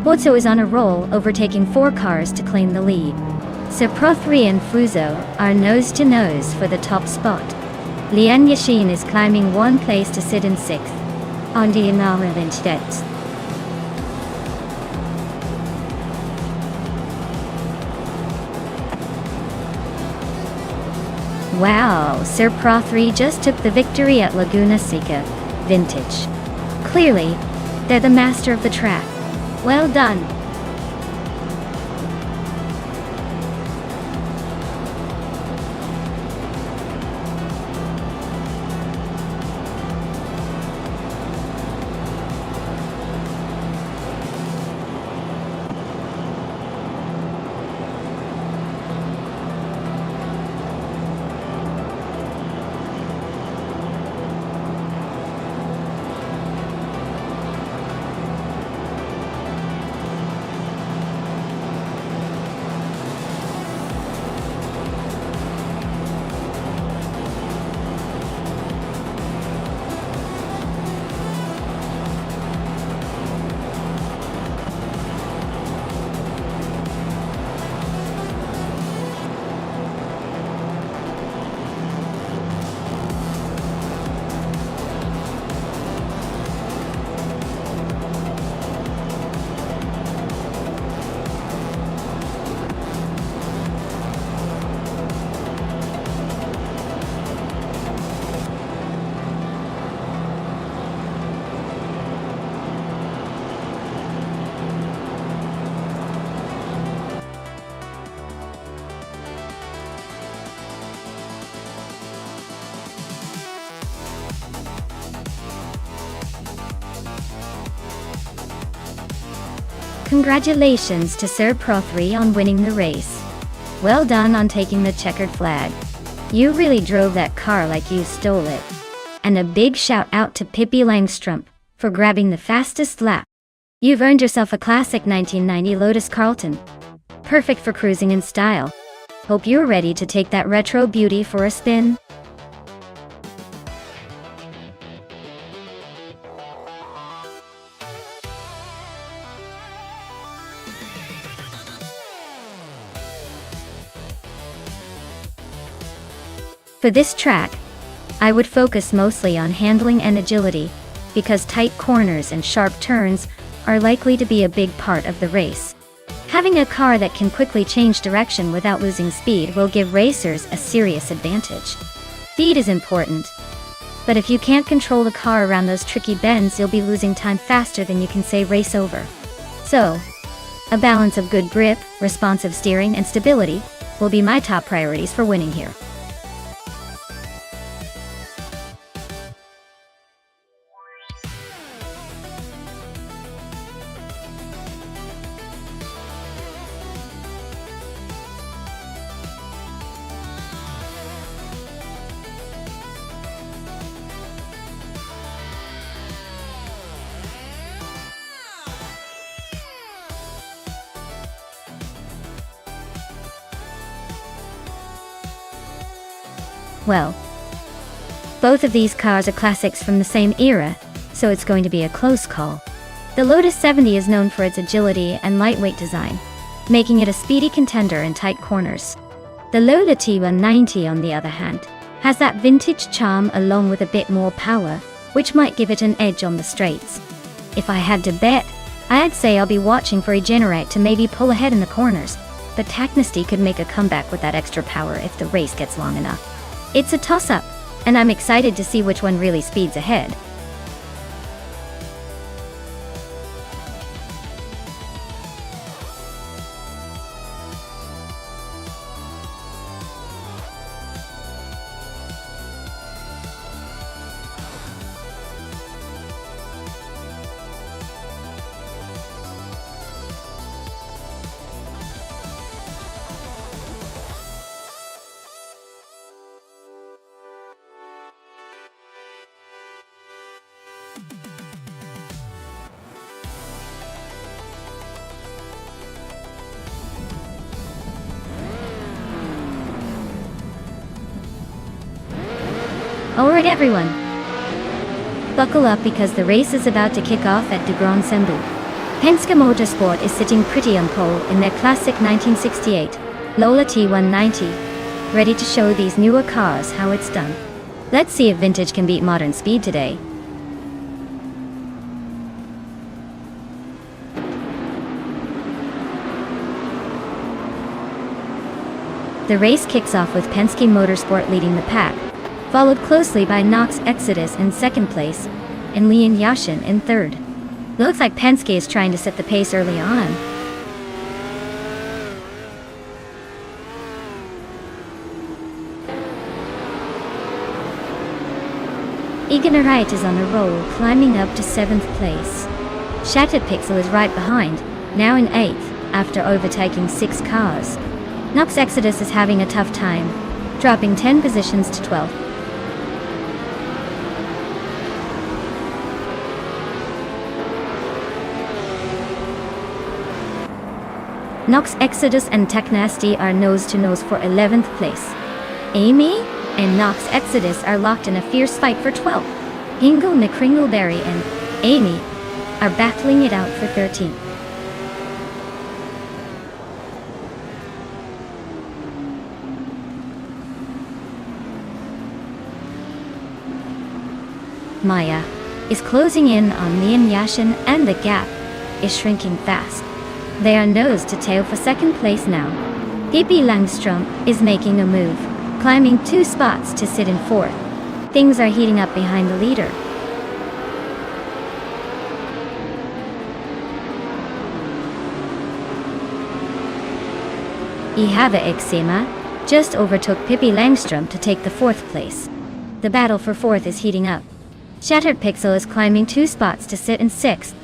Bozo is on a roll, overtaking 4 cars to claim the lead. Pro3 and Fuzo are nose to nose for the top spot. Lian Yashin is climbing one place to sit in 6th. On the instead. Wow, Pro3 just took the victory at Laguna Seca Vintage. Clearly, they're the master of the track. Well done. Congratulations to Pro3 on winning the race. Well done on taking the checkered flag. You really drove that car like you stole it. And a big shout out to Pippi Langstrumpf for grabbing the fastest lap. You've earned yourself a classic 1990 Lotus Carlton. Perfect for cruising in style. Hope you're ready to take that retro beauty for a spin. For this track, I would focus mostly on handling and agility, because tight corners and sharp turns are likely to be a big part of the race. Having a car that can quickly change direction without losing speed will give racers a serious advantage. Speed is important, but if you can't control the car around those tricky bends, you'll be losing time faster than you can say race over. So, a balance of good grip, responsive steering, and stability will be my top priorities for winning here. Well, both of these cars are classics from the same era, so it's going to be a close call. The Lotus 70 is known for its agility and lightweight design, making it a speedy contender in tight corners. The Lola T190, on the other hand, has that vintage charm along with a bit more power, which might give it an edge on the straights. If I had to bet, I'd say I'll be watching for Regenerate to maybe pull ahead in the corners, but Tacnesty could make a comeback with that extra power if the race gets long enough. It's a toss-up, and I'm excited to see which one really speeds ahead. Alright everyone, buckle up because the race is about to kick off at de Grand Sembu. Penske Motorsport is sitting pretty on pole in their classic 1968 Lola T190, ready to show these newer cars how it's done. Let's see if vintage can beat modern speed today. The race kicks off with Penske Motorsport leading the pack, followed closely by Nox Exodus in second place, and Leon Yashin in third. Looks like Penske is trying to set the pace early on. Eganarite is on a roll, climbing up to 7th place. Shattered Pixel is right behind, now in 8th, after overtaking 6 cars. Nox Exodus is having a tough time, dropping 10 positions to 12th. Nox Exodus and Tacnesty are nose-to-nose for 11th place. Amy and Nox Exodus are locked in a fierce fight for 12th. Hingle McCringleberry and Amy are battling it out for 13th. Maya is closing in on Leon Yashin, and the gap is shrinking fast. They are nose to tail for second place now. Pippi Langstrom is making a move, climbing 2 spots to sit in 4th. Things are heating up behind the leader. Ihava Eczema just overtook Pippi Langstrom to take the 4th place. The battle for 4th is heating up. Shattered Pixel is climbing 2 spots to sit in 6th.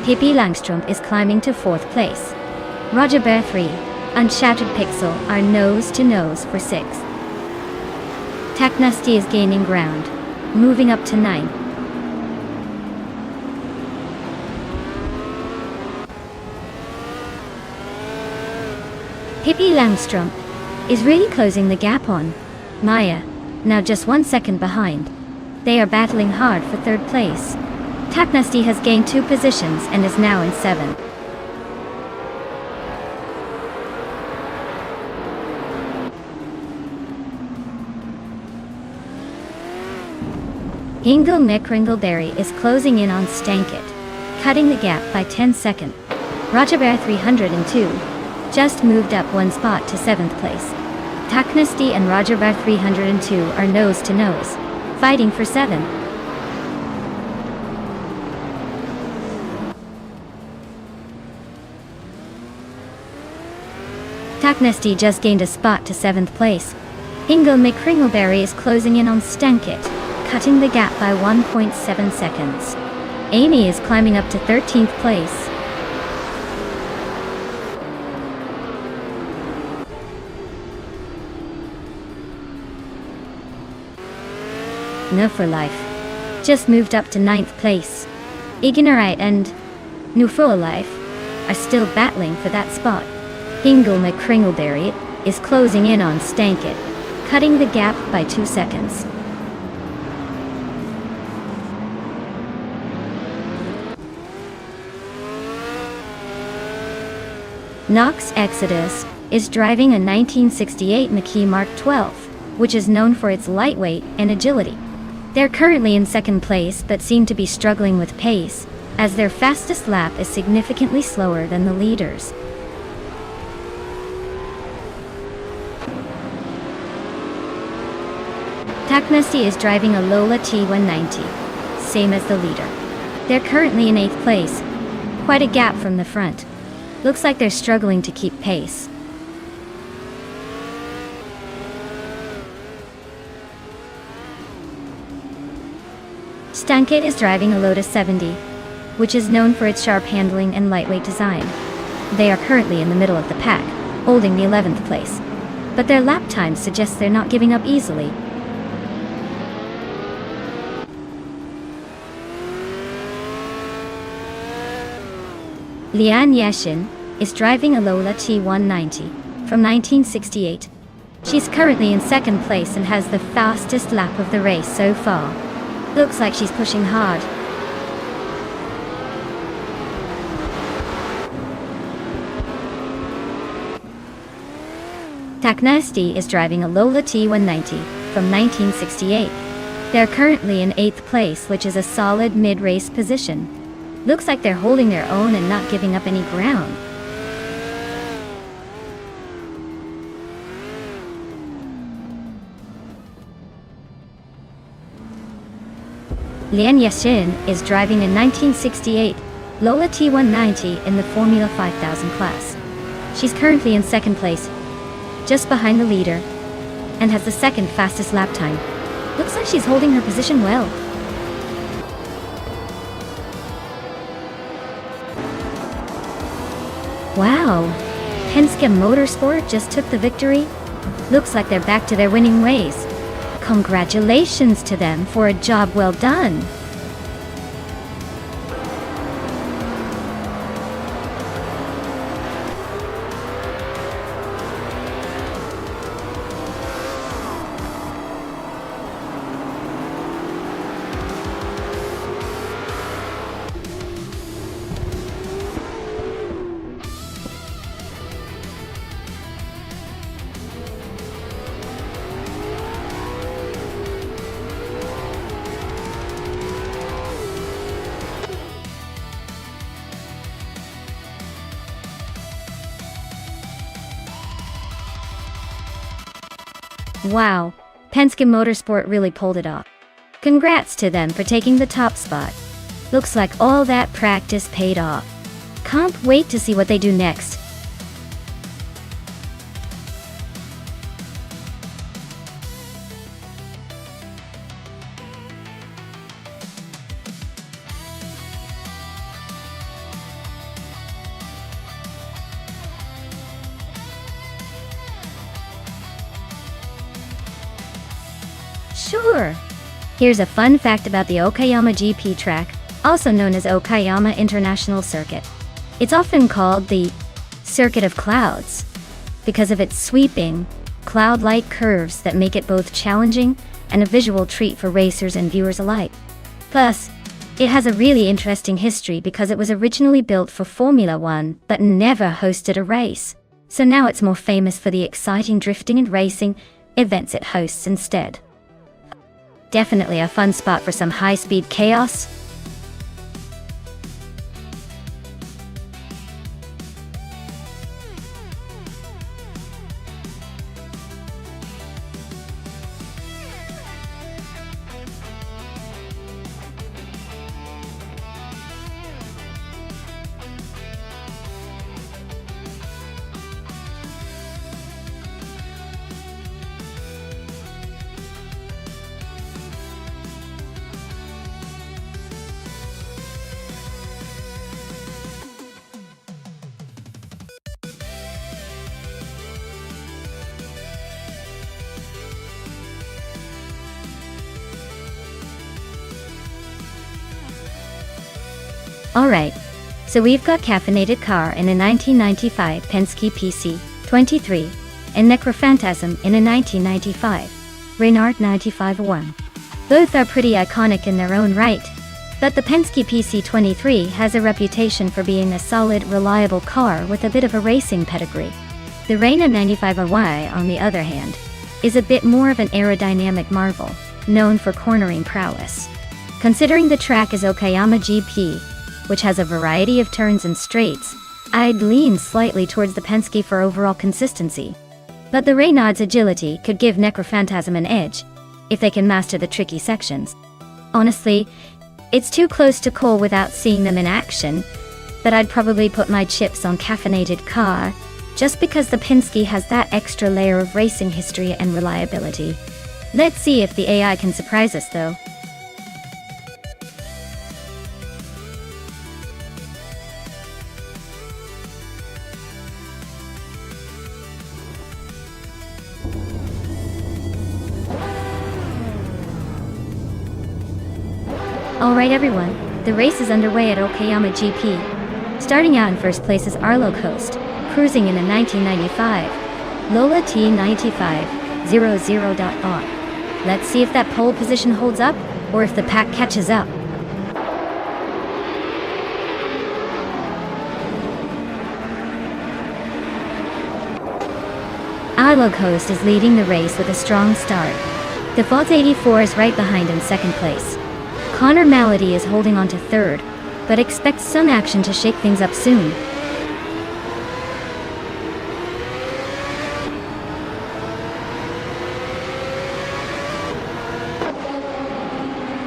Pippi Langstrom is climbing to 4th place. Roger Bear 3 and Shattered Pixel are nose-to-nose for 6th. Tacnesty is gaining ground, moving up to 9th. Pippi Langstrom is really closing the gap on Maya, now just 1 second behind. They are battling hard for 3rd place. Taknesti has gained 2 positions and is now in 7th. Ingel Mekringleberry is closing in on Stankit, cutting the gap by 10 seconds. Rajabear 302 just moved up 1 spot to 7th place. Taknesti and Rajabear 302 are nose to nose, fighting for 7th. Taknesti just gained a spot to 7th place. Ingel Mekringleberry is closing in on Stankit, cutting the gap by 1.7 seconds. Amy is climbing up to 13th place. No for Life just moved up to 9th place. Ignorite and New for Life are still battling for that spot. Ingel Mekringleberry is closing in on Stankit, cutting the gap by 2 seconds. Nox Exodus is driving a 1968 Mackie Mark 12, which is known for its lightweight and agility. They're currently in 2nd place but seem to be struggling with pace, as their fastest lap is significantly slower than the leaders. Taknesti is driving a Lola T190, same as the leader. They're currently in 8th place, quite a gap from the front. Looks like they're struggling to keep pace. Stankit is driving a Lotus 70, which is known for its sharp handling and lightweight design. They are currently in the middle of the pack, holding the 11th place. But their lap time suggests they're not giving up easily. Lian Yashin is driving a Lola T190 from 1968. She's currently in 2nd place and has the fastest lap of the race so far. Looks like she's pushing hard. Taknesti is driving a Lola T190 from 1968. They're currently in 8th place, which is a solid mid-race position. Looks like they're holding their own and not giving up any ground. Lian Yashin is driving a 1968 Lola T190 in the Formula 5000 class. She's currently in 2nd place, just behind the leader, and has the 2nd fastest lap time. Looks like she's holding her position well. Wow, Penske Motorsport just took the victory. Looks like they're back to their winning ways. Congratulations to them for a job well done. Wow, Penske Motorsport really pulled it off. Congrats to them for taking the top spot. Looks like all that practice paid off. Can't wait to see what they do next. Sure. Here's a fun fact about the Okayama GP track, also known as Okayama International Circuit. It's often called the Circuit of Clouds because of its sweeping, cloud-like curves that make it both challenging and a visual treat for racers and viewers alike. Plus, It has a really interesting history because it was originally built for Formula One, but never hosted a race. So now it's more famous for the exciting drifting and racing events it hosts instead. Definitely a fun spot for some high-speed chaos. Alright, so we've got Caffeinated Car in a 1995 Penske PC-23 and Necrophantasm in a 1995 Reynard 95-1. Both are pretty iconic in their own right, but the Penske PC-23 has a reputation for being a solid, reliable car with a bit of a racing pedigree. The Reynard 95-Y, on the other hand, is a bit more of an aerodynamic marvel, known for cornering prowess. Considering the track is Okayama GP, which has a variety of turns and straights, I'd lean slightly towards the Penske for overall consistency. But the Reynard's agility could give Necrophantasm an edge, if they can master the tricky sections. Honestly, it's too close to call without seeing them in action, but I'd probably put my chips on Caffeinated Car, just because the Penske has that extra layer of racing history and reliability. Let's see if the AI can surprise us though. Alright everyone, the race is underway at Okayama GP. Starting out in first place is Arlo Coast, cruising in a 1995 Lola T95 00.R. Let's see if that pole position holds up, or if the pack catches up. Arlo Coast is leading the race with a strong start. The Fault 84 is right behind in second place. Connor Malady is holding on to third, but expects some action to shake things up soon.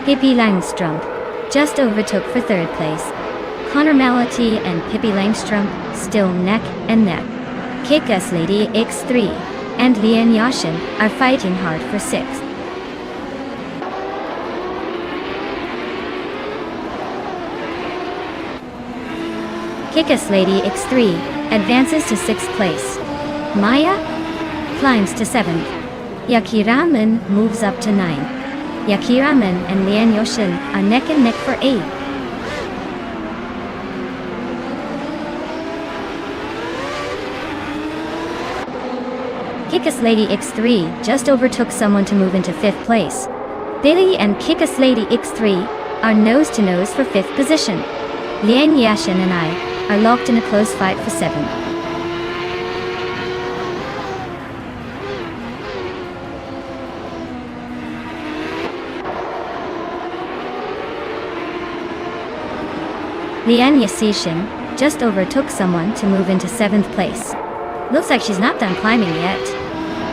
Pippi Langstrump just overtook for third place. Connor Malady and Pippi Langstrump still neck and neck. Kick-Ass Lady X3 and Lian Yashin are fighting hard for sixth. Kick-Ass Lady X3 advances to 6th place. Maya climbs to 7th. Yakiraman moves up to 9th. Yakiraman and Lian Yoshin are neck and neck for 8th. Kick-Ass Lady X3 just overtook someone to move into 5th place. Billy and Kick-Ass Lady X3 are nose to nose for 5th position. Lian Yashin and I are locked in a close fight for 7th. Lian Yashin just overtook someone to move into 7th place. Looks like she's not done climbing yet.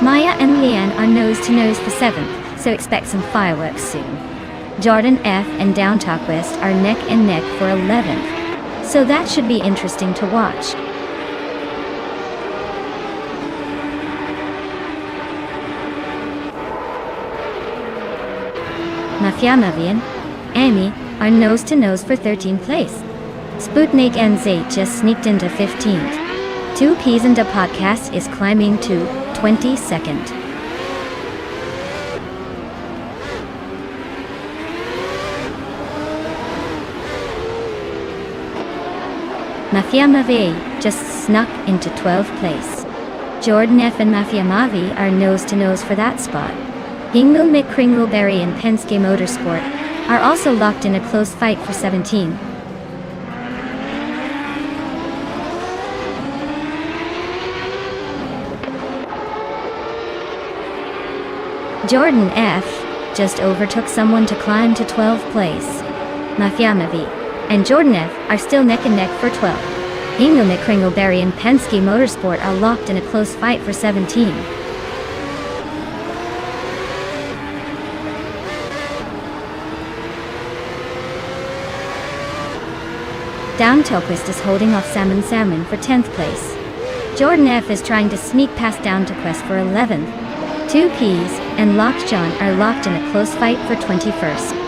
Maya and Lian are nose to nose for 7th, so expect some fireworks soon. Jordan F and Down Talk West are neck and neck for 11th. So that should be interesting to watch. Mafia Mavian, Amy are nose to nose for 13th place. Sputnik and Zayt just sneaked into 15th. 2 Peas and a Podcast is climbing to 22nd. Mafia Mavi just snuck into 12th place. Jordan F and Mafia Mavi are nose to nose for that spot. Ingmil Mick Kringleberry and Penske Motorsport are also locked in a close fight for 17. Jordan F. just overtook someone to climb to 12th place. Mafia Mavi and Jordan F. are still neck and neck for 12. Ingo McCringleberry and Penske Motorsport are locked in a close fight for 17. Down Tolquist is holding off Salmon for 10th place. Jordan F. is trying to sneak past Down Quest for 11th. 2Ps and Lockjaw are locked in a close fight for 21st.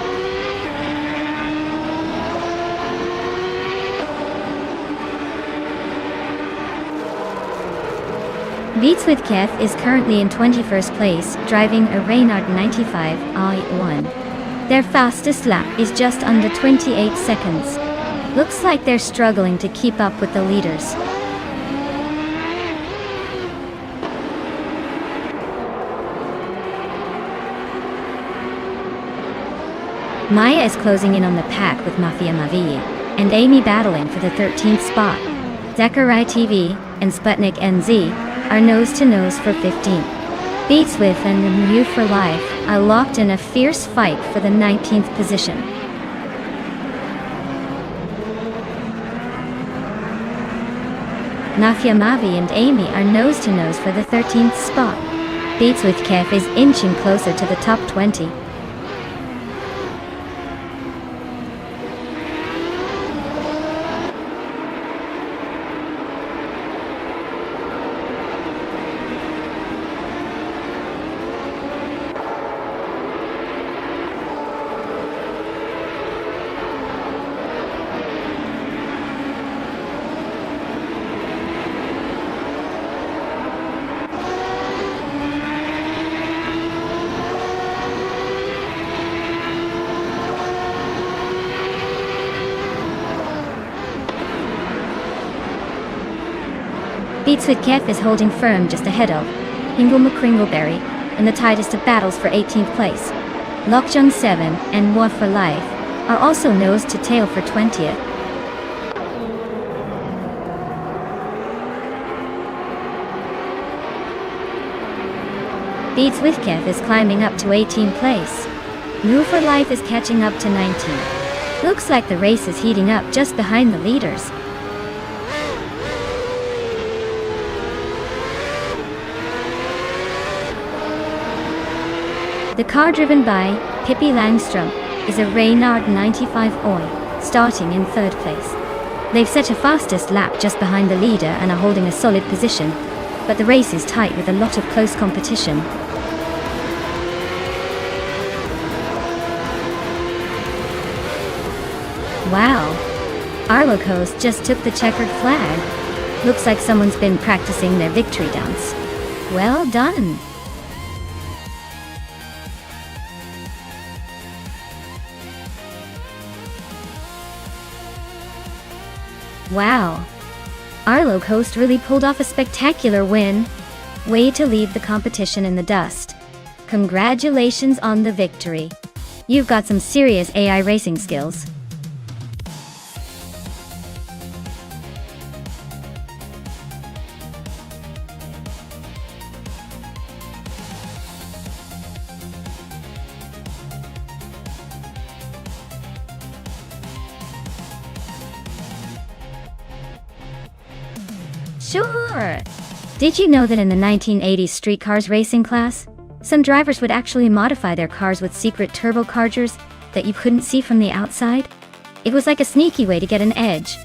Beats with Kev is currently in 21st place, driving a Reynard 95 i1. Their fastest lap is just under 28 seconds. Looks like they're struggling to keep up with the leaders. Maya is closing in on the pack with Mafia Mavi and Amy battling for the 13th spot. Zachary TV and Sputnik NZ are nose-to-nose for 15. Beats with and Mute for Life are locked in a fierce fight for the 19th position. Mafia Mavi and Amy are nose-to-nose for the 13th spot. Beats with Kev is inching closer to the top 20. Beats with Kev is holding firm just ahead of Ingo McCringleberry in the tightest of battles for 18th place. Lockjaw 7 and War for Life are also nose to tail for 20th. Beats with Kev is climbing up to 18th place. Move for Life is catching up to 19. Looks like the race is heating up just behind the leaders. The car driven by Pippi Langstrom is a Reynard 95 Oi, starting in 3rd place. They've set a fastest lap just behind the leader and are holding a solid position, but the race is tight with a lot of close competition. Wow! Arlo Coast just took the checkered flag. Looks like someone's been practicing their victory dance. Well done! Wow! Arlo Coast really pulled off a spectacular win. Way to leave the competition in the dust. Congratulations on the victory. You've got some serious AI racing skills. Sure! Did you know that in the 1980s street cars racing class, some drivers would actually modify their cars with secret turbochargers that you couldn't see from the outside? It was like a sneaky way to get an edge.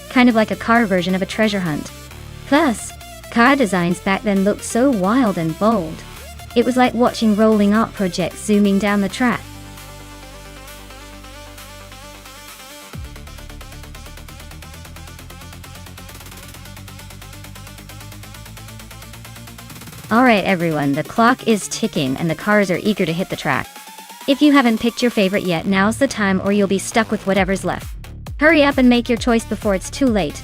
Kind of like a car version of a treasure hunt. Plus, car designs back then looked so wild and bold. It was like watching rolling art projects zooming down the track. Alright everyone, the clock is ticking and the cars are eager to hit the track. If you haven't picked your favorite yet, now's the time or you'll be stuck with whatever's left. Hurry up and make your choice before it's too late.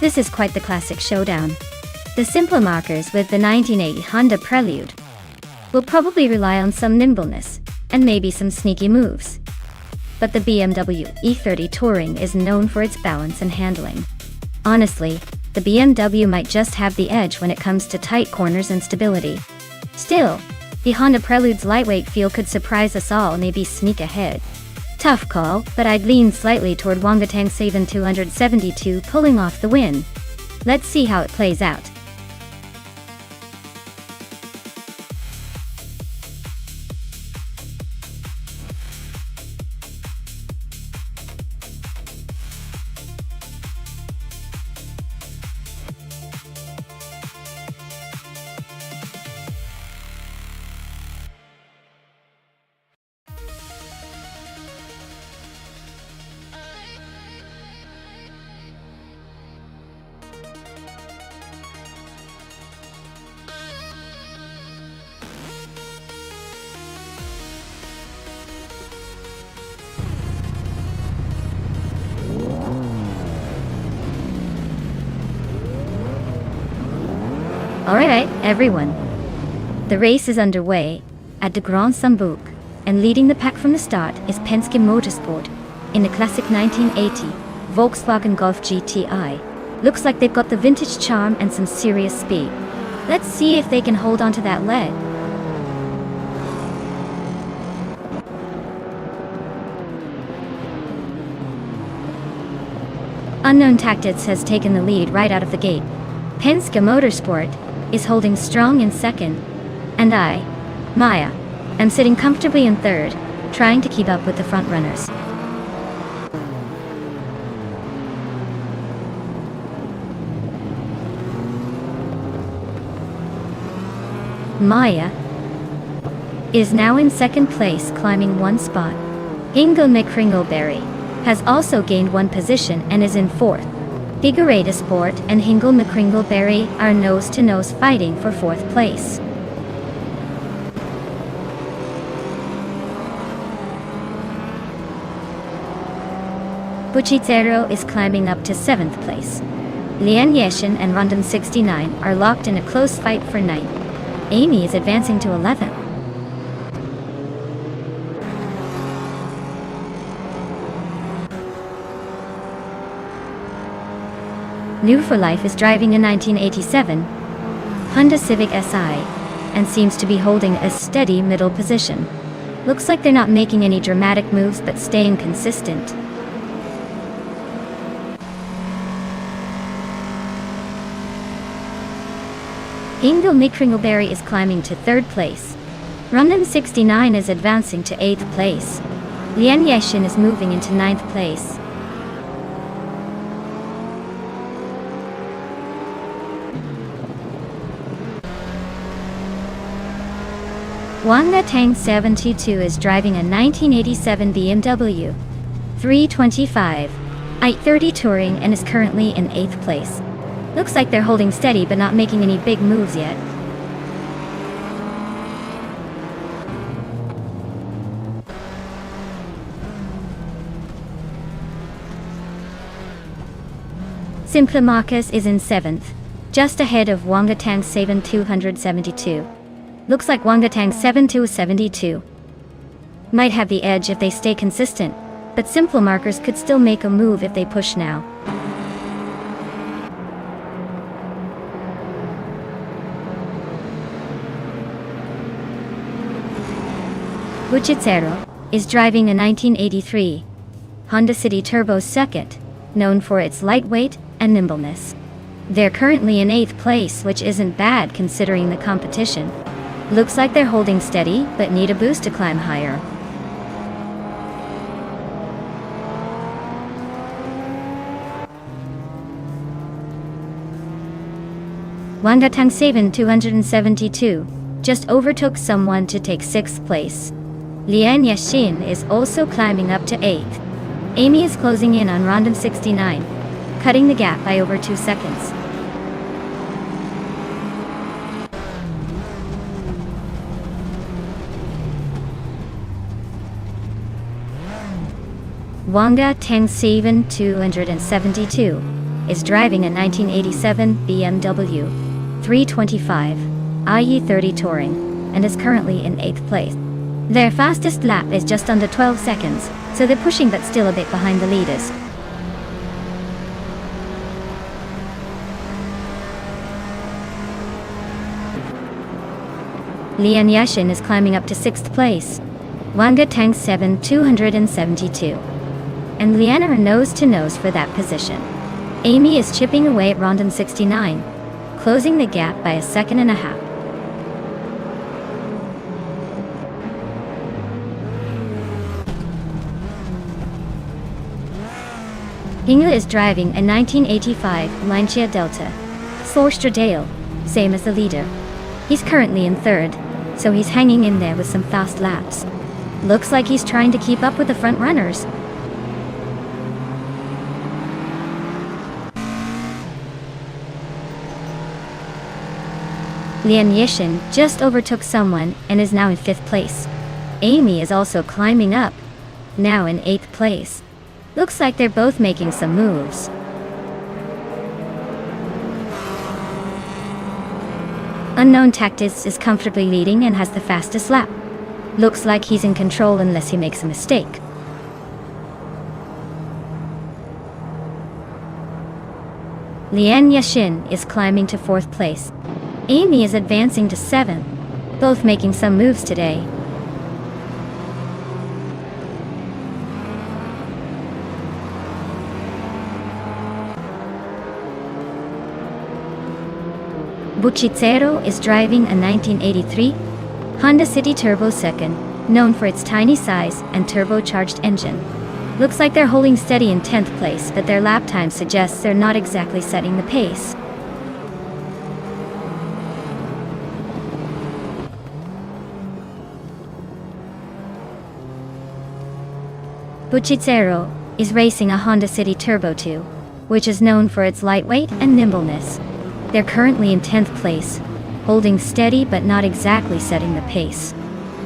This is quite the classic showdown. The simpler markers with the 1980 Honda Prelude will probably rely on some nimbleness, and maybe some sneaky moves. But the BMW E30 Touring is known for its balance and handling. Honestly, the BMW might just have the edge when it comes to tight corners and stability. Still, the Honda Prelude's lightweight feel could surprise us all and maybe sneak ahead. Tough call, but I'd lean slightly toward Wongatang Savin 272 pulling off the win. Let's see how it plays out. Alright, everyone. The race is underway at the Grand Sambuc, and leading the pack from the start is Penske Motorsport in the classic 1980 Volkswagen Golf GTI. Looks like they've got the vintage charm and some serious speed. Let's see if they can hold on to that lead. Unknown Tactics has taken the lead right out of the gate. Penske Motorsport is holding strong in second, and I, Maya, am sitting comfortably in third, trying to keep up with the front runners. Maya is now in second place, climbing one spot. Hingle McCringleberry has also gained one position and is in fourth. Figueroa Sport and Hingle McCringleberry are nose-to-nose fighting for fourth place. Buchizero is climbing up to seventh place. Lian Yeshin and Rondon 69 are locked in a close fight for ninth. Amy is advancing to 11th. New for Life is driving a 1987 Honda Civic Si and seems to be holding a steady middle position. Looks like they're not making any dramatic moves but staying consistent. Hingle McCringleberry is climbing to third place. Rondon 69 is advancing to 8th place. Lian Yeshin is moving into 9th place. Wongatang 72 is driving a 1987 BMW 325 i30 Touring and is currently in 8th place. Looks like they're holding steady but not making any big moves yet. Simple Marcus is in 7th, just ahead of Wongatang 7272. Looks like Wongatang 7272 might have the edge if they stay consistent, but Simple Markers could still make a move if they push now. Buchizero is driving a 1983 Honda City Turbo Second, known for its lightweight and nimbleness. They're currently in 8th place, which isn't bad considering the competition. Looks like they're holding steady, but need a boost to climb higher. Wanga Tangsaven 272 just overtook someone to take 6th place. Lian Yashin is also climbing up to 8th. Amy is closing in on Rondon 69, cutting the gap by over 2 seconds. Wanga Tangsaven 272 is driving a 1987 BMW 325 IE30 Touring and is currently in 8th place. Their fastest lap is just under 12 seconds, so they're pushing but still a bit behind the leaders. Lian Yashin is climbing up to 6th place. Wanga Tangsaven 272. And Lian are nose to nose for that position. Amy is chipping away at Rondon 69, closing the gap by 1.5 seconds. Ingla is driving a 1985 Lancia Delta Dale, same as the leader. He's currently in 3rd, so he's hanging in there with some fast laps. Looks like he's trying to keep up with the front runners. Lian Yashin just overtook someone and is now in 5th place. Amy is also climbing up, now in 8th place. Looks like they're both making some moves. Unknown Tactics is comfortably leading and has the fastest lap. Looks like he's in control unless he makes a mistake. Lian Yashin is climbing to 4th place. Amy is advancing to 7th, both making some moves today. Buchicero is driving a 1983 Honda City Turbo Second, known for its tiny size and turbocharged engine. Looks like they're holding steady in 10th place, but their lap time suggests they're not exactly setting the pace. Buchicero is racing a Honda City Turbo 2, which is known for its lightweight and nimbleness. They're currently in 10th place, holding steady but not exactly setting the pace.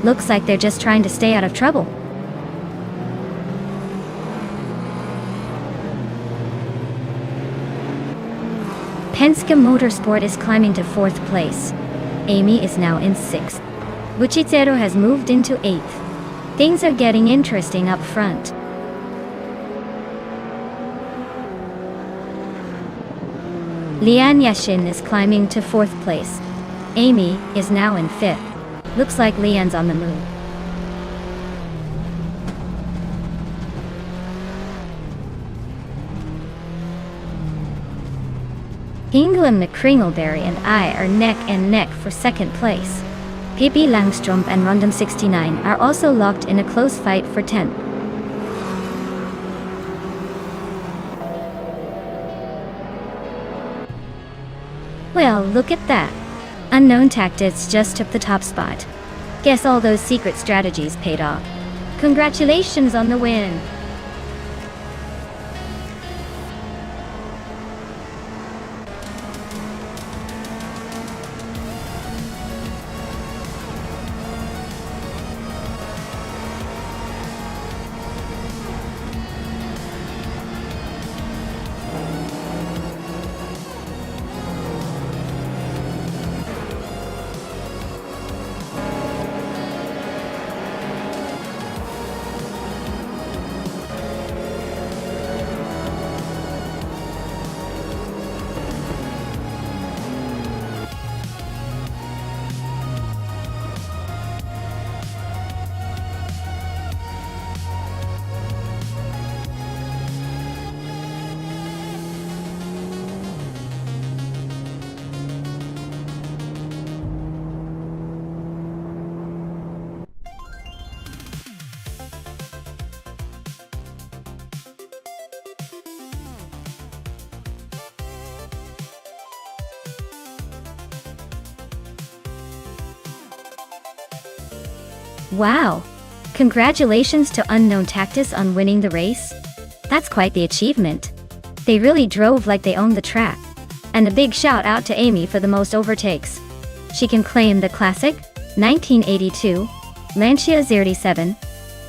Looks like they're just trying to stay out of trouble. Penske Motorsport is climbing to 4th place. Amy is now in 6th. Buchicero has moved into 8th. Things are getting interesting up front. Lian Yashin is climbing to 4th place. Amy is now in 5th. Looks like Lian's on the move. England McCringleberry and I are neck and neck for 2nd place. Pippi Langstrom and Rondon 69 are also locked in a close fight for 10th. Well, look at that. Unknown Tactics just took the top spot. Guess all those secret strategies paid off. Congratulations on the win. Wow! Congratulations to Unknown Tactus on winning the race. That's quite the achievement. They really drove like they owned the track. And a big shout out to Amy for the most overtakes. She can claim the classic 1982 Lancia 07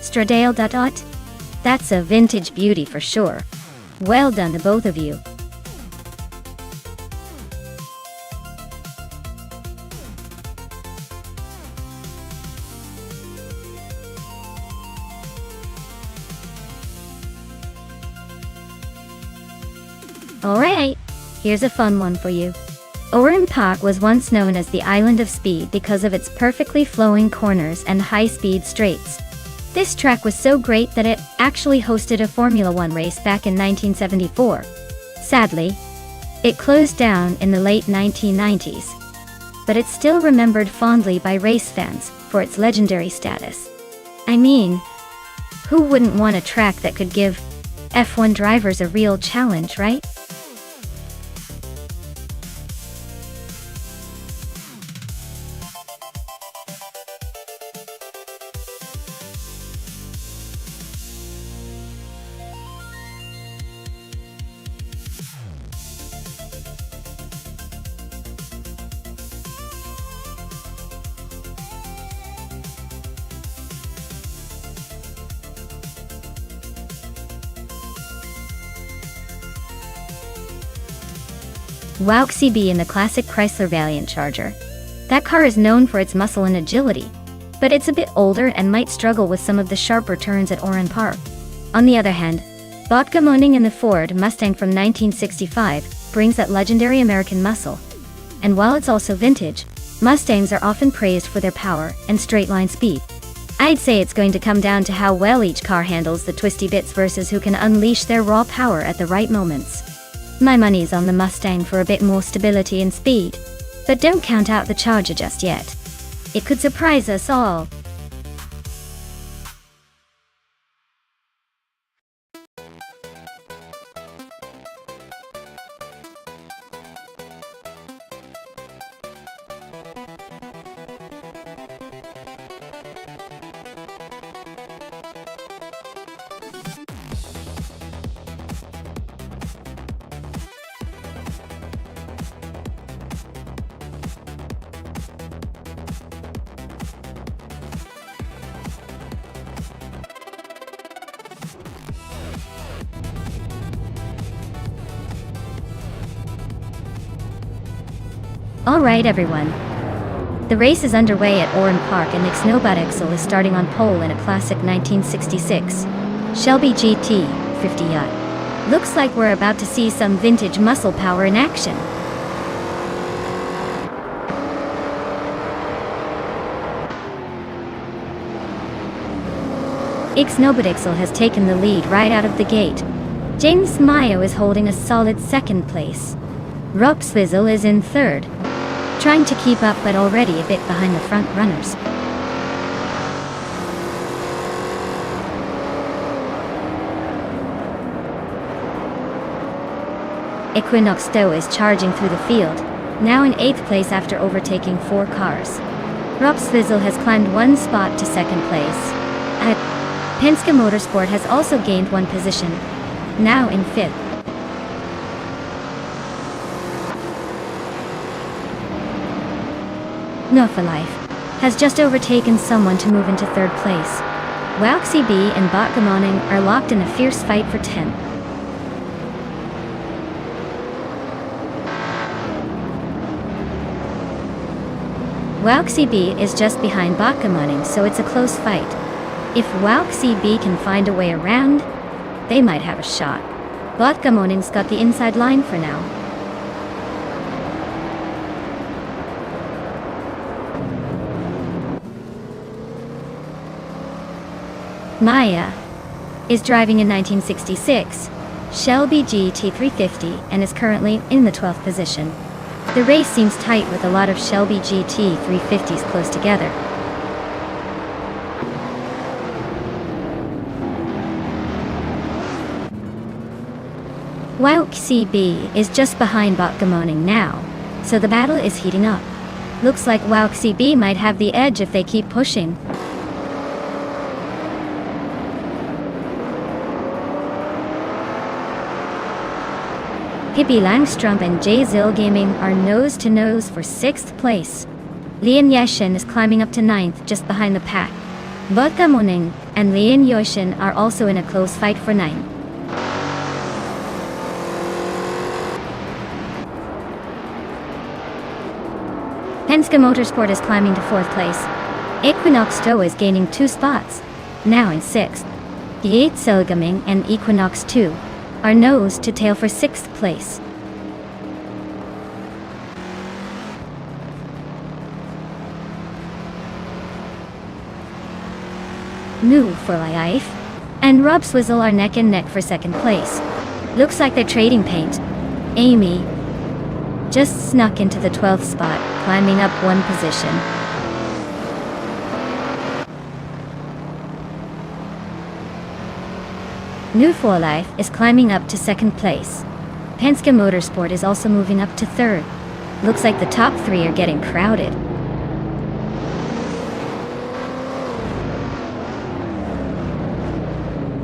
Stradale. That's a vintage beauty for sure. Well done to both of you. Alright, here's a fun one for you. Oran Park was once known as the Island of Speed because of its perfectly flowing corners and high-speed straights. This track was so great that it actually hosted a Formula One race back in 1974. Sadly, it closed down in the late 1990s. But it's still remembered fondly by race fans for its legendary status. I mean, who wouldn't want a track that could give F1 drivers a real challenge, right? Wow, CB in the classic Chrysler Valiant Charger. That car is known for its muscle and agility, but it's a bit older and might struggle with some of the sharper turns at Oran Park. On the other hand, Botka Moning in the Ford Mustang from 1965 brings that legendary American muscle. And while it's also vintage, Mustangs are often praised for their power and straight-line speed. I'd say it's going to come down to how well each car handles the twisty bits versus who can unleash their raw power at the right moments. My money's on the Mustang for a bit more stability and speed. But don't count out the Charger just yet. It could surprise us all. Alright everyone. The race is underway at Oran Park and Nick Snowbotexel is starting on pole in a classic 1966 Shelby GT 50 yacht. Looks like we're about to see some vintage muscle power in action. Nick Snowbotexel has taken the lead right out of the gate. James Mayo is holding a solid second place. Rob Swizzle is in third, trying to keep up but already a bit behind the front runners. Equinox Stowe is charging through the field, now in 8th place after overtaking 4 cars. Rob Swizzle has climbed 1 spot to 2nd place. Penske Motorsport has also gained 1 position, now in 5th. No for Life has just overtaken someone to move into 3rd place. Wauxi B and Botka Moning are locked in a fierce fight for 10th. Wauxi B is just behind Botka Moning, so it's a close fight. If Wauxi B can find a way around, they might have a shot. Botka Moning's got the inside line for now. Maya is driving a 1966 Shelby GT350 and is currently in the 12th position. The race seems tight with a lot of Shelby GT350s close together. Wauxi B is just behind Botka Moning now, so the battle is heating up. Looks like Wauxi B might have the edge if they keep pushing. Pippi Langstrumpf and Jay Zill Gaming are nose-to-nose for 6th place. Lian Yeshin is climbing up to 9th just behind the pack. Vodka Moning and Lian Yoshin are also in a close fight for 9th. Penske Motorsport is climbing to 4th place. Equinox Do is gaining 2 spots, now in 6th. Yates Selgaming and Equinox 2 are nose to tail for 6th place. New for Life and Rob Swizzle are neck and neck for 2nd place. Looks like they're trading paint. Amy just snuck into the 12th spot, climbing up 1 position. New for Life is climbing up to 2nd place. Penske Motorsport is also moving up to 3rd. Looks like the top 3 are getting crowded.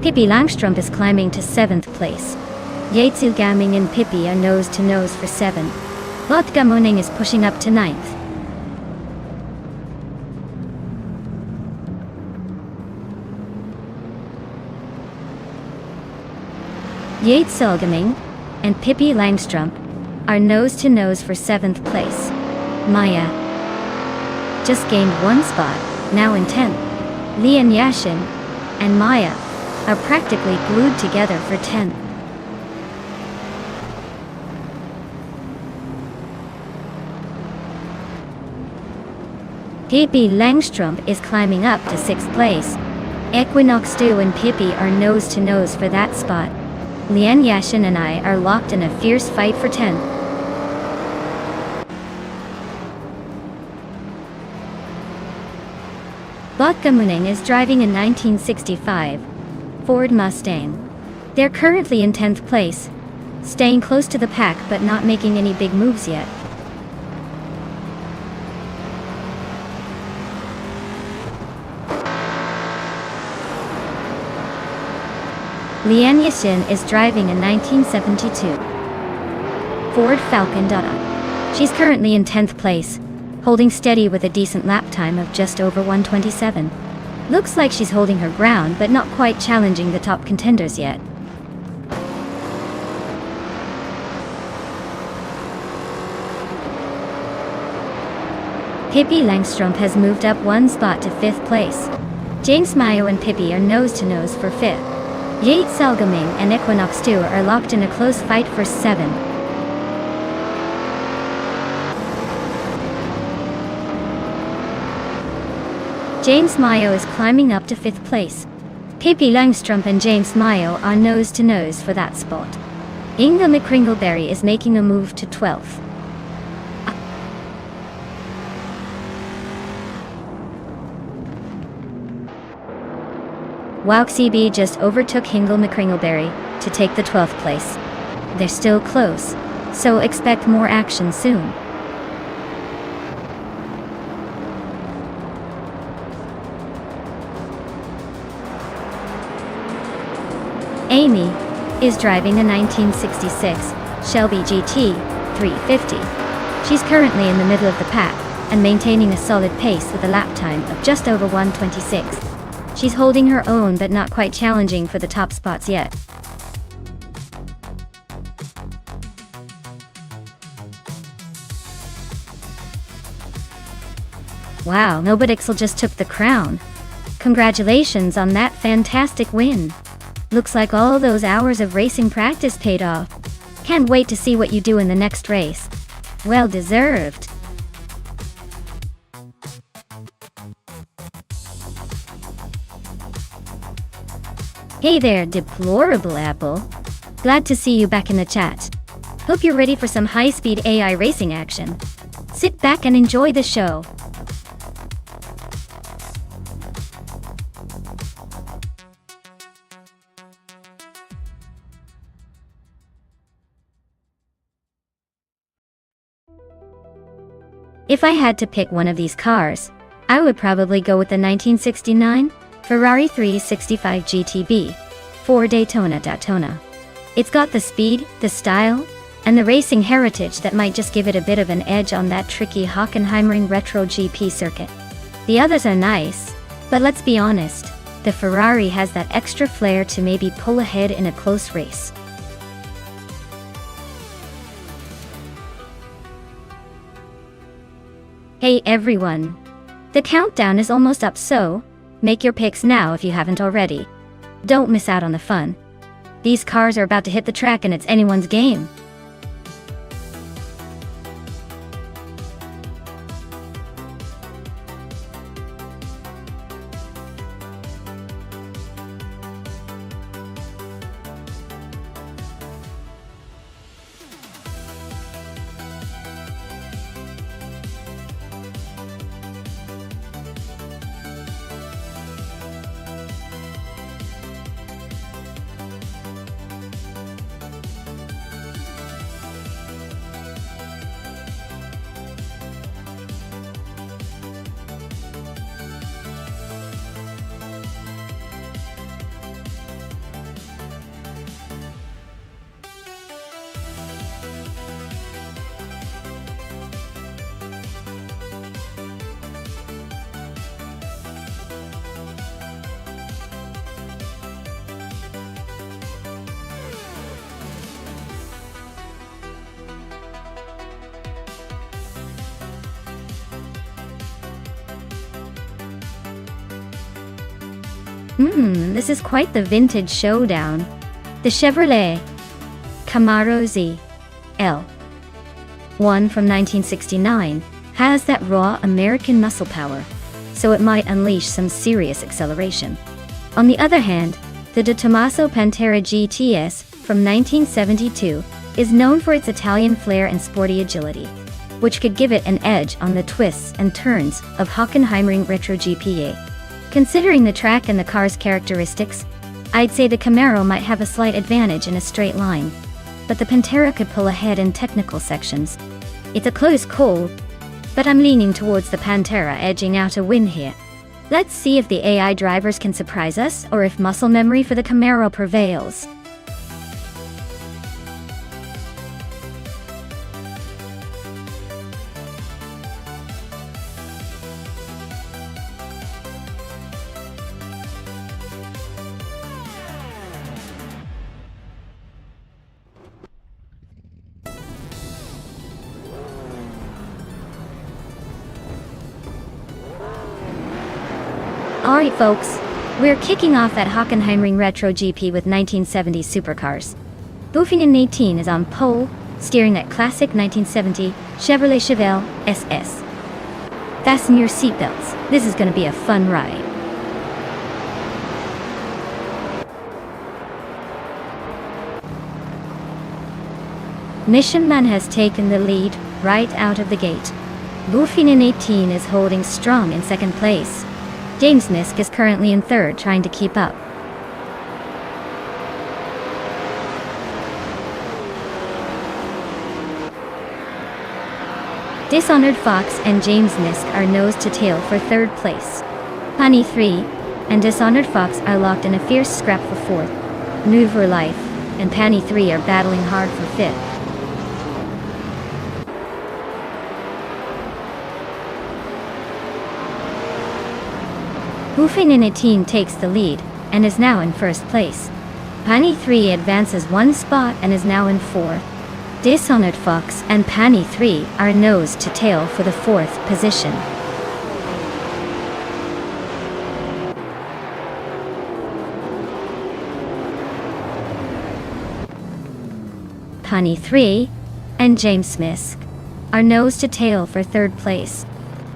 Pippi Langstrumpf is climbing to 7th place. Yates Gaming and Pippi are nose-to-nose for 7th. Vodka Moning is pushing up to 9th. Yates Selgaming and Pippi Langstrumpf are nose-to-nose for 7th place. Maya just gained 1 spot, now in 10th. Lian Yashin and Maya are practically glued together for 10th. Pippi Langstrumpf is climbing up to 6th place. Equinox Do and Pippi are nose-to-nose for that spot. Lian Yashin and I are locked in a fierce fight for 10th. Vodka Muning is driving a 1965 Ford Mustang. They're currently in 10th place, staying close to the pack but not making any big moves yet. Lian Yashin is driving a 1972 Ford Falcon Dada. She's currently in 10th place, holding steady with a decent lap time of just over 1:27. Looks like she's holding her ground but not quite challenging the top contenders yet. Pippi Langstrumpf has moved up 1 spot to 5th place. James Mayo and Pippi are nose-to-nose for 5th. Yates Selgaming and Equinox 2 are locked in a close fight for 7th. James Mayo is climbing up to 5th place. Pippi Langstrumpf and James Mayo are nose-to-nose for that spot. Inga McCringleberry is making a move to 12th. WowXCB just overtook Hingle McCringleberry to take the 12th place. They're still close, so expect more action soon. Amy is driving a 1966 Shelby GT 350. She's currently in the middle of the pack and maintaining a solid pace with a lap time of just over 1:26. She's holding her own but not quite challenging for the top spots yet. Wow, Nobodixel just took the crown. Congratulations on that fantastic win. Looks like all those hours of racing practice paid off. Can't wait to see what you do in the next race. Well deserved. Hey there, deplorable Apple. Glad to see you back in the chat. Hope you're ready for some high-speed AI racing action. Sit back and enjoy the show. If I had to pick one of these cars, I would probably go with the 1969 Ferrari 365 GTB for Daytona. It's got the speed, the style, and the racing heritage that might just give it a bit of an edge on that tricky Hockenheimring Retro GP circuit. The others are nice, but let's be honest, the Ferrari has that extra flair to maybe pull ahead in a close race. Hey everyone! The countdown is almost up, so make your picks now if you haven't already. Don't miss out on the fun. These cars are about to hit the track and it's anyone's game. This is quite the vintage showdown. The Chevrolet Camaro ZL 1 from 1969 has that raw American muscle power, so it might unleash some serious acceleration. On the other hand, the De Tomaso Pantera GTS from 1972 is known for its Italian flair and sporty agility, which could give it an edge on the twists and turns of Hockenheimring Retro GPA. Considering the track and the car's characteristics, I'd say the Camaro might have a slight advantage in a straight line, but the Pantera could pull ahead in technical sections. It's a close call, but I'm leaning towards the Pantera edging out a win here. Let's see if the AI drivers can surprise us or if muscle memory for the Camaro prevails. Alright folks, we're kicking off at Hockenheimring Retro GP with 1970s supercars. Buffinen 18 is on pole, steering that classic 1970 Chevrolet Chevelle SS. Fasten your seatbelts, this is going to be a fun ride. Mission Man has taken the lead right out of the gate. Buffinen 18 is holding strong in second place. James Misk is currently in third, trying to keep up. Dishonored Fox and James Misk are nose to tail for third place. Honey 3 and Dishonored Fox are locked in a fierce scrap for fourth. Nouveau Life and Panny 3 are battling hard for fifth. Buffinen 18 takes the lead and is now in first place. Panny 3 advances one spot and is now in fourth. Dishonored Fox and Panny 3 are nose to tail for the fourth position. Panny 3 and James Misk are nose to tail for third place.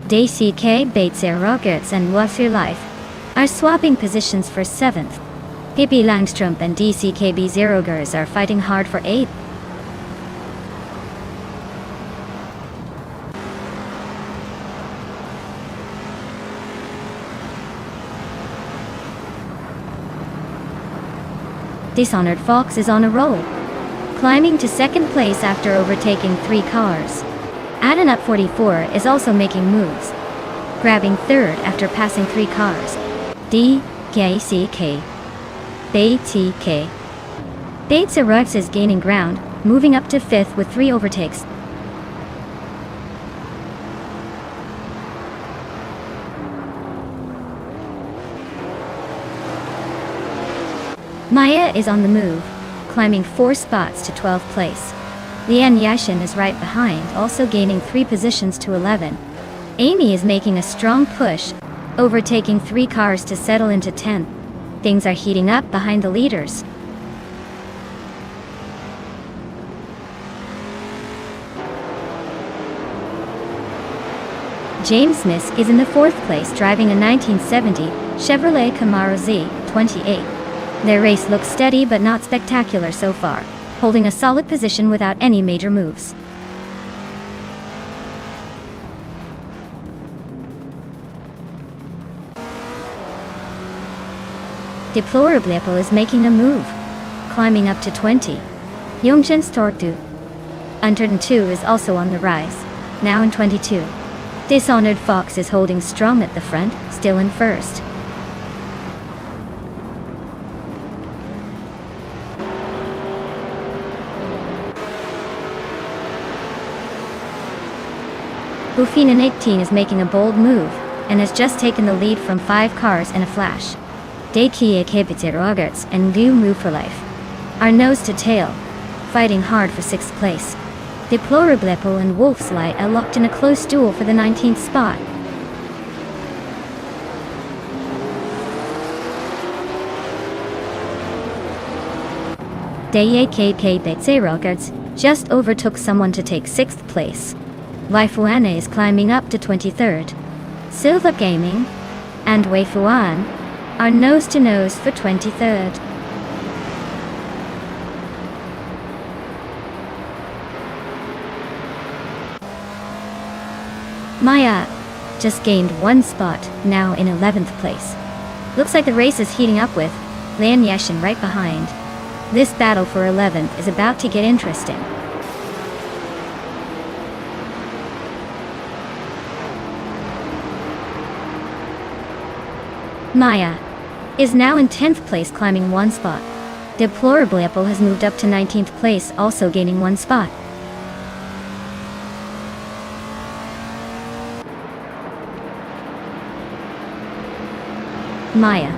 DCK Baitser Rockets and What's Your Life are swapping positions for 7th. Pippi Langström and DCKB Zerogers are fighting hard for 8th. Dishonored Fox is on a roll, climbing to second place after overtaking 3 cars. Addin Up 44 is also making moves, grabbing third after passing 3 cars. DKCK BTK Baitser Rux is gaining ground, moving up to 5th with 3 overtakes. Maya is on the move, climbing 4 spots to 12th place. Lian Yashin is right behind, also gaining 3 positions to 11. Amy is making a strong push, overtaking 3 cars to settle into 10th. Things are heating up behind the leaders. James Misk is in the 4th place driving a 1970 Chevrolet Camaro Z28. Their race looks steady but not spectacular so far, holding a solid position without any major moves. Deplorable is making a move, climbing up to 20. Youngchen Stortu. 102 is also on the rise, now in 22. Dishonored Fox is holding strong at the front, still in 1st. Buffin 18 is making a bold move, and has just taken the lead from 5 cars in a flash. Daikie Akebite Rogerts and Liu Mu for life are nose to tail, fighting hard for 6th place. Deplorable and Wolf's Light are locked in a close duel for the 19th spot. Daikie Rogerts just overtook someone to take 6th place. Waifuan is climbing up to 23rd. Silva Gaming and Waifuan are nose to nose for 23rd. Maya just gained 1 spot, now in 11th place. Looks like the race is heating up with Lian Yashin right behind. This battle for 11th is about to get interesting. Maya is now in 10th place, climbing 1 spot. Deplorable has moved up to 19th place, also gaining 1 spot. Maya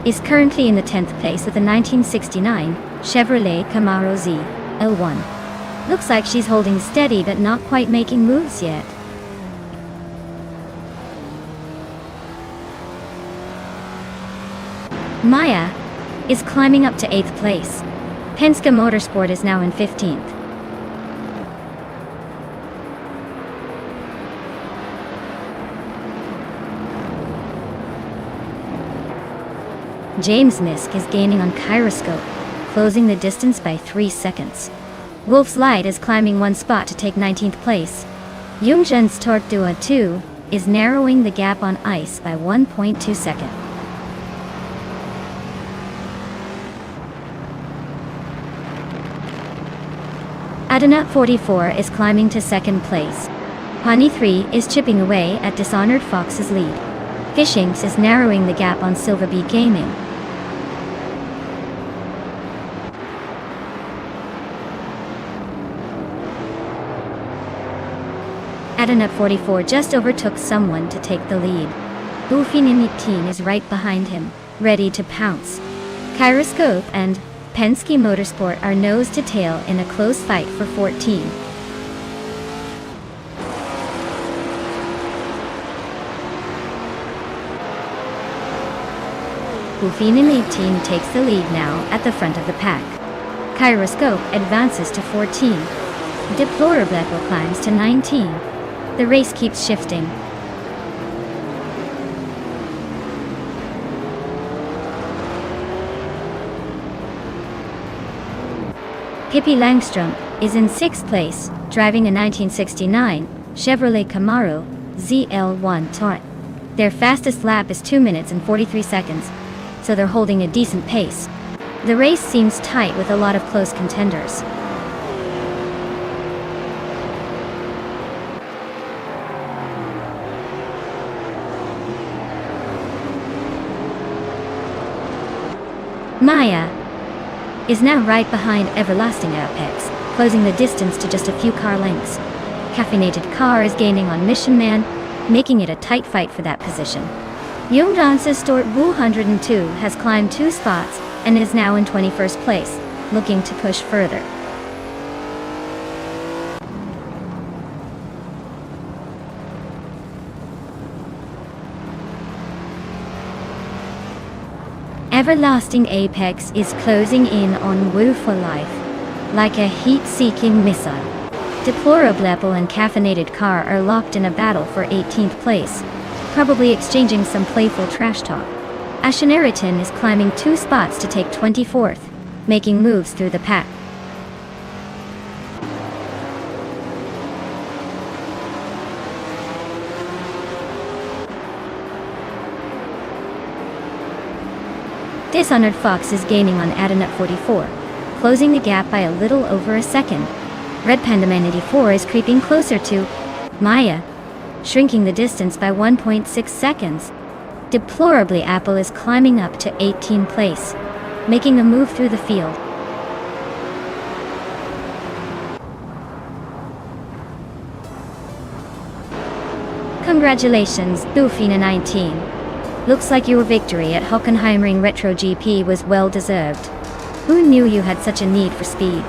is currently in the 10th place with a 1969 Chevrolet Camaro ZL1. Looks like she's holding steady but not quite making moves yet. Maya is climbing up to 8th place. Penske Motorsport is now in 15th. James Misk is gaining on Gyroscope, closing the distance by 3 seconds. Wolf's Light is climbing 1 spot to take 19th place. Youngjen's Torque Duo 2 is narrowing the gap on ice by 1.2 seconds. Adanat 44 is climbing to 2nd place. Honey 3 is chipping away at Dishonored Fox's lead. Fishinks is narrowing the gap on Silver Bee Gaming. Adanat 44 just overtook someone to take the lead. Buffin 18 is right behind him, ready to pounce. Gyroscope and Penske Motorsport are nose to tail in a close fight for 14. Buffin 18 takes the lead now at the front of the pack. Gyroscope advances to 14. Deplorable climbs to 19. The race keeps shifting. Pippi Langstrom is in 6th place, driving a 1969 Chevrolet Camaro ZL1 Touring. Their fastest lap is 2 minutes and 43 seconds, so they're holding a decent pace. The race seems tight with a lot of close contenders. Maya is now right behind Everlasting Apex, closing the distance to just a few car lengths. Caffeinated Car is gaining on Mission Man, making it a tight fight for that position. Yongdan's Stort Wu 102 has climbed 2 spots and is now in 21st place, looking to push further. Everlasting Apex is closing in on Wu for life, like a heat-seeking missile. Deplorable and Caffeinated Car are locked in a battle for 18th place, probably exchanging some playful trash talk. Asheneriton is climbing 2 spots to take 24th, making moves through the pack. Dishonored Fox is gaining on Adenut 44, closing the gap by a little over a second. Red Panda Man 84 is creeping closer to Maya, shrinking the distance by 1.6 seconds. Deplorably Apple is climbing up to 18th place, making a move through the field. Congratulations, Bufina 19. Looks like your victory at Hockenheimring Retro GP was well deserved. Who knew you had such a need for speed?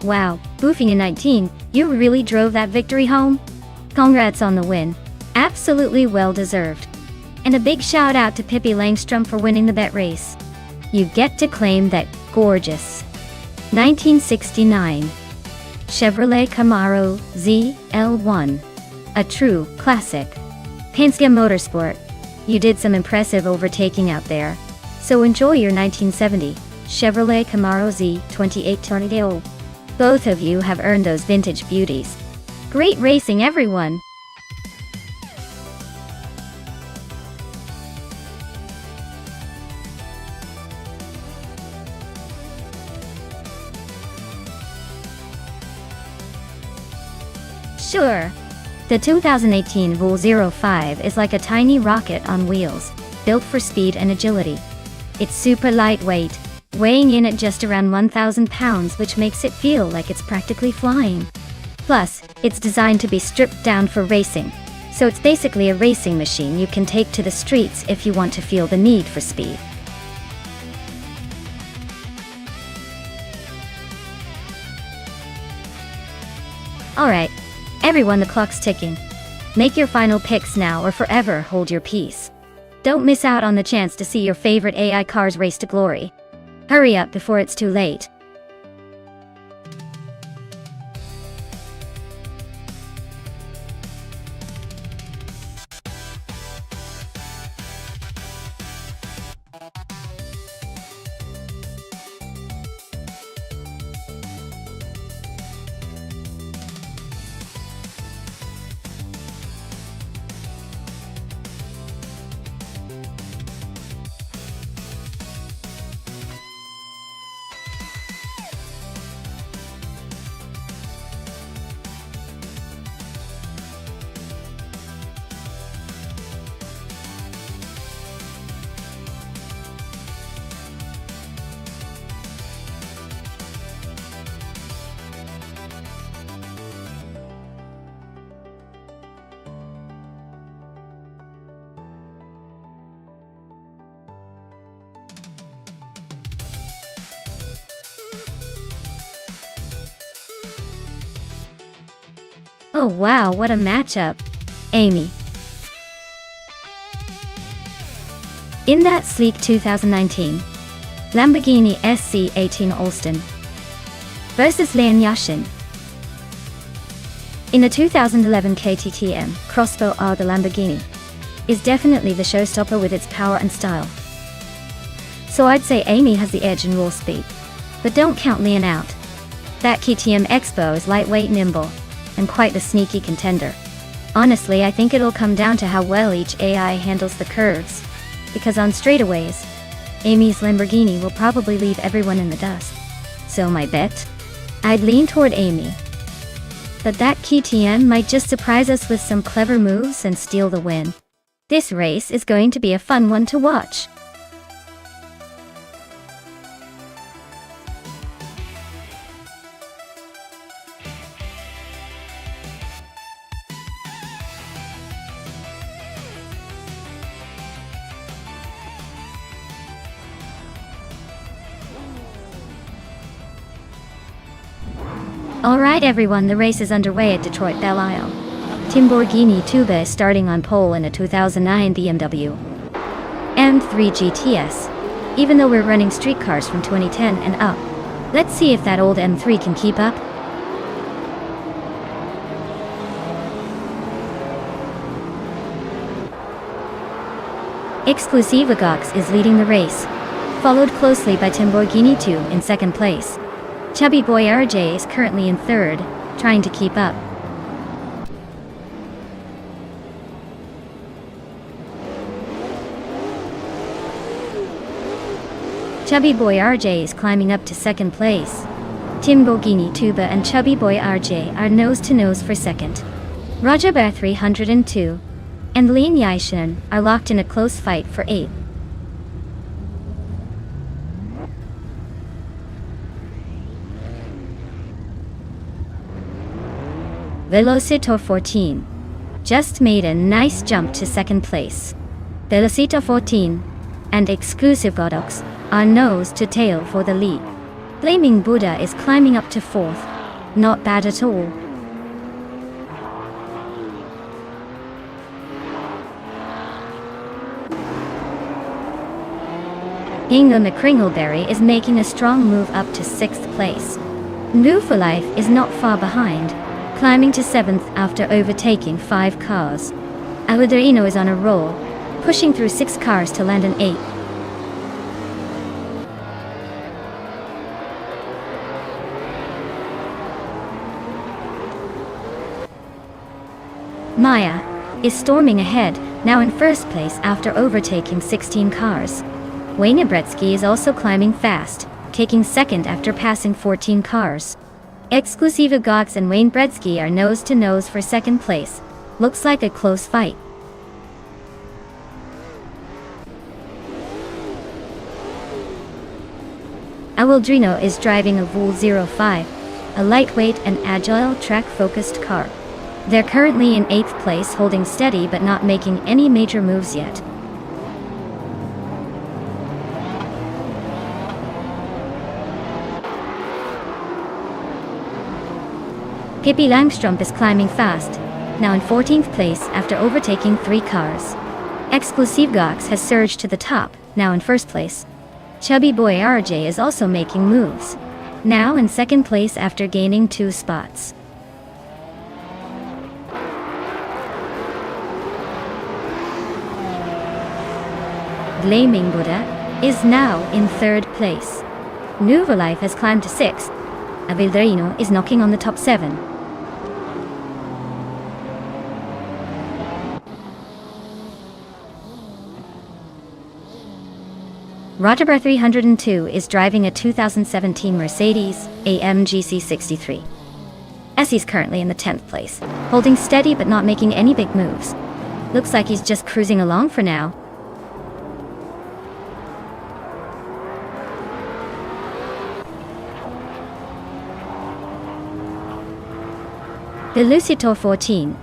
Wow, Bufina 19, you really drove that victory home? Congrats on the win. Absolutely well deserved. And a big shout out to Pippi Langstrom for winning the bet race. You get to claim that gorgeous 1969 Chevrolet Camaro ZL1. A true classic. Penske Motorsport. You did some impressive overtaking out there. So enjoy your 1970 Chevrolet Camaro Z28 Tornado. Both of you have earned those vintage beauties. Great racing, everyone! Sure. The 2018 Rule 05 is like a tiny rocket on wheels, built for speed and agility. It's super lightweight, weighing in at just around 1,000 pounds, which makes it feel like it's practically flying. Plus, it's designed to be stripped down for racing, so it's basically a racing machine you can take to the streets if you want to feel the need for speed. Alright, everyone, the clock's ticking. Make your final picks now or forever hold your peace. Don't miss out on the chance to see your favorite AI cars race to glory. Hurry up before it's too late. Oh wow, what a matchup. Amy. In that sleek 2019 Lamborghini SC18 Alston versus Lian Yashin. In the 2011 KTTM Crossbow R, the Lamborghini is definitely the showstopper with its power and style. So I'd say Amy has the edge in raw speed. But don't count Lian out. That KTM Expo is lightweight, nimble, and quite the sneaky contender. Honestly, I think it'll come down to how well each AI handles the curves, because on straightaways, Amy's Lamborghini will probably leave everyone in the dust. So my bet? I'd lean toward Amy. But that KTM might just surprise us with some clever moves and steal the win. This race is going to be a fun one to watch. Alright everyone, the race is underway at Detroit Belle Isle. Timborghini Tuba is starting on pole in a 2009 BMW M3 GTS. Even though we're running street cars from 2010 and up, let's see if that old M3 can keep up. Exclusiva Gox is leading the race, followed closely by Timborghini 2 in second place. Chubby Boy RJ is currently in third, trying to keep up. Chubby Boy RJ is climbing up to second place. Timborghini Tuba and Chubby Boy RJ are nose to nose for second. Roger Bear 302 and Lian Yashin are locked in a close fight for 8th. Velocitor 14 just made a nice jump to second place. Velocitor 14 and Exclusive Godox are nose to tail for the lead. Flaming Buddha is climbing up to 4th. Not bad at all. Inga McCringleberry is making a strong move up to 6th place. New for Life is not far behind, climbing to 7th after overtaking 5 cars. Aladrino is on a roll, pushing through 6 cars to land an 8th. Maya is storming ahead, now in first place after overtaking 16 cars. Wayne Bretsky is also climbing fast, taking second after passing 14 cars. Exclusiva Gox and Wayne Bretsky are nose to nose for second place, Looks like a close fight. Awildrino is driving a Vool 05, a lightweight and agile track-focused car. They're currently in 8th place, holding steady but not making any major moves yet. Pippi Langstrup is climbing fast, now in 14th place after overtaking 3 cars. Exclusivgox has surged to the top, now in 1st place. Chubby Boy RJ is also making moves, now in 2nd place after gaining 2 spots. Blaming Buddha is now in 3rd place. Nuva has climbed to 6th. Awildrino is knocking on the top 7. Rotterdam 302 is driving a 2017 Mercedes AMG C63. Essie's currently in the 10th place, holding steady but not making any big moves. Looks like he's just cruising along for now. Velocito 14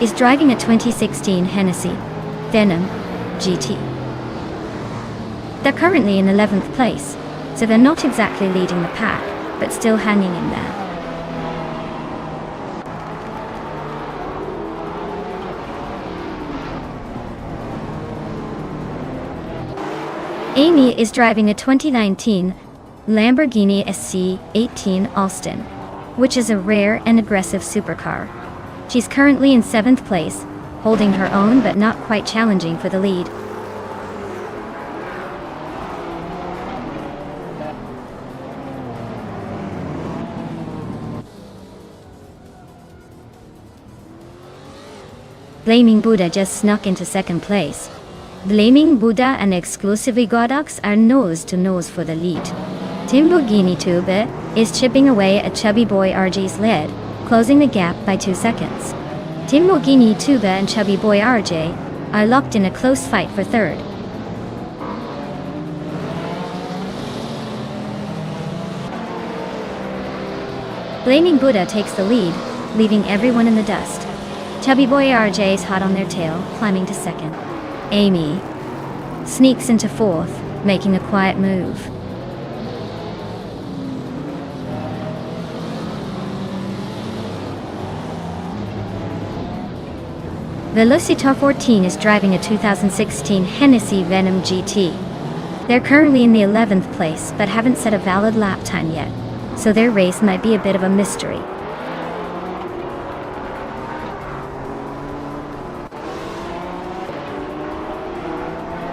is driving a 2016 Hennessy Venom GT. They're currently in 11th place, so they're not exactly leading the pack, but still hanging in there. Amy is driving a 2019 Lamborghini SC18 Austin, which is a rare and aggressive supercar. She's currently in 7th place, holding her own but not quite challenging for the lead. Blaming Buddha just snuck into 2nd place. Blaming Buddha and Exclusivgox are nose to nose for the lead. Timborghini Tube is chipping away at Chubby Boy RJ's lead, closing the gap by 2 seconds. Timborghini Tube and Chubby Boy RJ are locked in a close fight for 3rd. Blaming Buddha takes the lead, leaving everyone in the dust. Chubby Boy RJ is hot on their tail, climbing to 2nd. Amy sneaks into 4th, making a quiet move. Velocito 14 is driving a 2016 Hennessy Venom GT. They're currently in the 11th place but haven't set a valid lap time yet, so their race might be a bit of a mystery.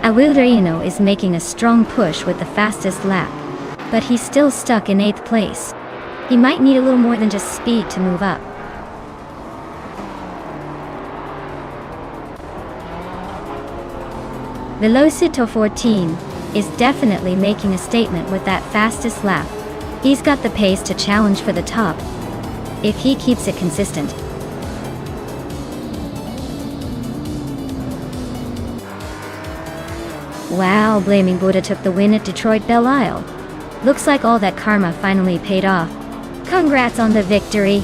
Awildrino is making a strong push with the fastest lap, but he's still stuck in 8th place. He might need a little more than just speed to move up. Velocito 14 is definitely making a statement with that fastest lap. He's got the pace to challenge for the top, if he keeps it consistent. Wow, Blaming Buddha took the win at Detroit Belle Isle. Looks like all that karma finally paid off. Congrats on the victory!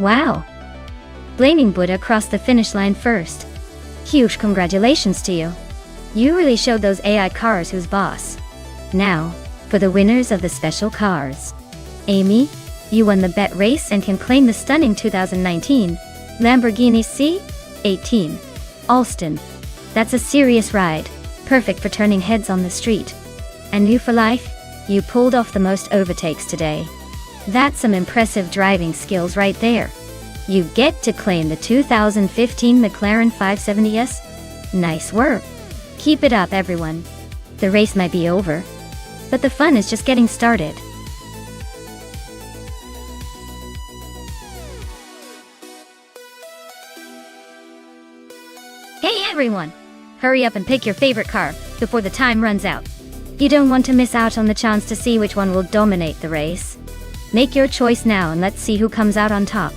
Wow! Blaming Buddha crossed the finish line first. Huge congratulations to you. You really showed those AI cars who's boss. Now, for the winners of the special cars. Amy, you won the bet race and can claim the stunning 2019 Lamborghini C18 Alston. That's a serious ride, perfect for turning heads on the street. And you for life, you pulled off the most overtakes today. That's some impressive driving skills right there. You get to claim the 2015 McLaren 570S. Nice work. Keep it up, everyone. The race might be over, but the fun is just getting started. Hey everyone! Hurry up and pick your favorite car before the time runs out. You don't want to miss out on the chance to see which one will dominate the race. Make your choice now and let's see who comes out on top.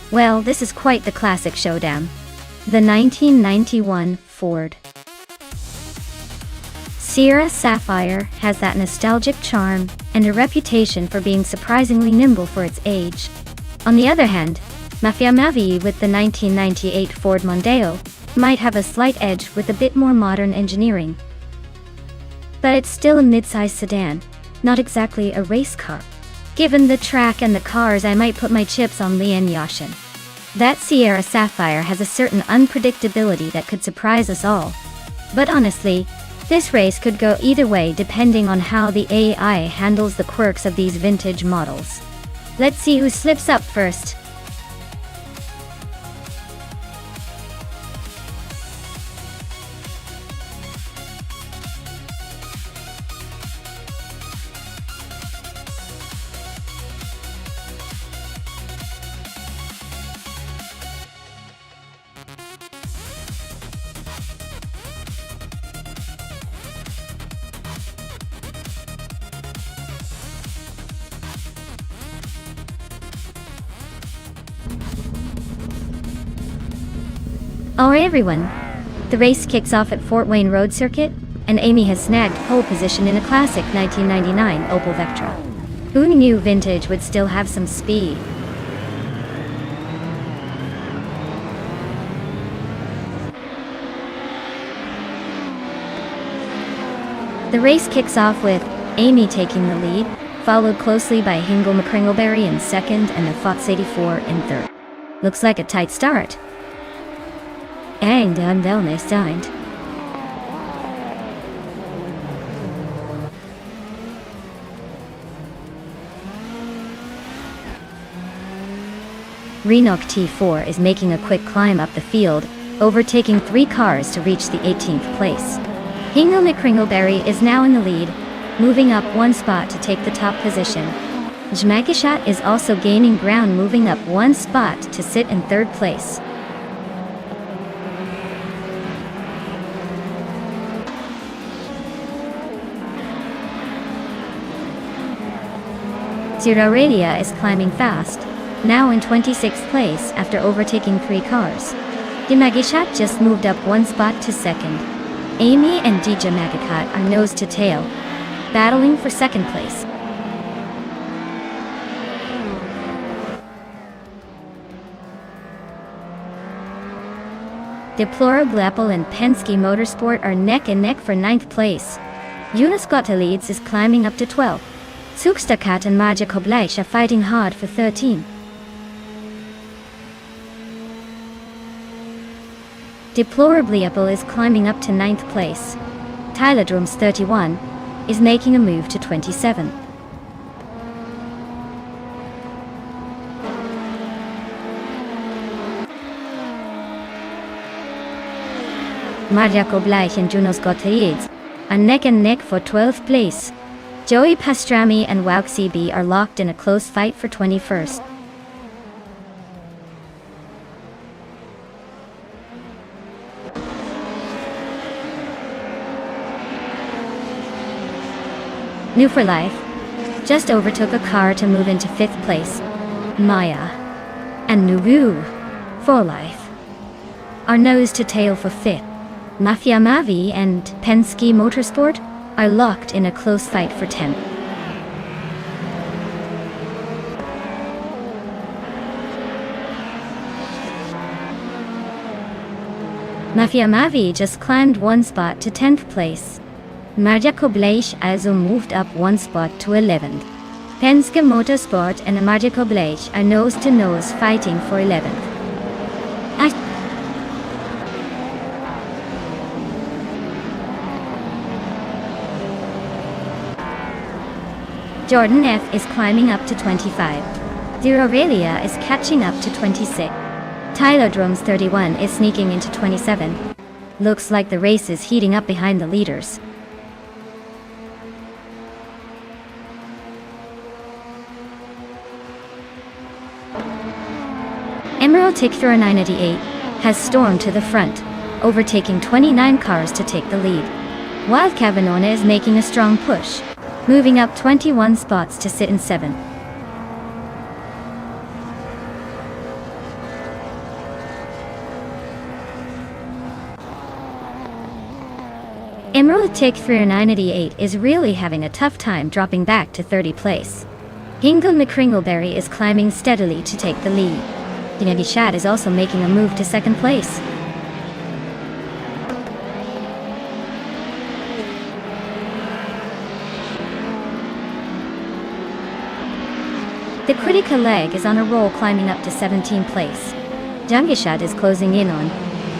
Well, this is quite the classic showdown. The 1991 Ford Sierra Sapphire has that nostalgic charm and a reputation for being surprisingly nimble for its age. On the other hand, Mafia Mavi with the 1998 Ford Mondeo might have a slight edge with a bit more modern engineering. But it's still a mid-size sedan, not exactly a race car. Given the track and the cars, I might put my chips on Lian Yashin. That Sierra Sapphire has a certain unpredictability that could surprise us all. But honestly, this race could go either way depending on how the AI handles the quirks of these vintage models. Let's see who slips up first. Alright everyone, the race kicks off at Fort Wayne Road Circuit, and Amy has snagged pole position in a classic 1999 Opel Vectra. Who knew vintage would still have some speed? The race kicks off with Amy taking the lead, followed closely by Hingle McCringleberry in second and the Fox 84 in third. Looks like a tight start. And wellness signed. Renok T4 is making a quick climb up the field, overtaking 3 cars to reach the 18th place. Hingle McCringleberry is now in the lead, moving up 1 spot to take the top position. Jmagishat is also gaining ground, moving up 1 spot to sit in 3rd place. Ziraredia is climbing fast, now in 26th place after overtaking 3 cars. Jmagishat just moved up 1 spot to 2nd. Amy and DJ Magakat are nose to tail, battling for 2nd place. Deplorable Apple and Penske Motorsport are neck and neck for 9th place. Uniscotta Leeds is climbing up to 12th. Sukstakat and Maja Koblaish are fighting hard for 13. Deplorably Apple is climbing up to 9th place. Tylodrome's 31 is making a move to 27. Marjako Bleich and Junos Gottlieds are neck and neck for 12th place. Joey Pastrami and Wout CB are locked in a close fight for 21st. New for Life just overtook a car to move into 5th place. Maya and Nubu for Life are nose to tail for 5th. Mafia Mavi and Penske Motorsport are locked in a close fight for 10th. Mafia Mavi just climbed one spot to 10th place. Marjako Bleich also moved up one spot to 11th. Penske Motorsport and Marjako Bleich are nose-to-nose fighting for 11th. Jordan F is climbing up to 25. Zero Aurelia is catching up to 26. Tylodrome's 31 is sneaking into 27. Looks like the race is heating up behind the leaders. Emerald Tickthrower 988 has stormed to the front, overtaking 29 cars to take the lead. Wild Cavanona is making a strong push, moving up 21 spots to sit in 7th. Emerald Tickthrower 988 is really having a tough time dropping back to 30th place. Hingle McCringleberry is climbing steadily to take the lead. Dinevi Shad is also making a move to 2nd place. The Critica leg is on a roll, climbing up to 17th place. Jungishad is closing in on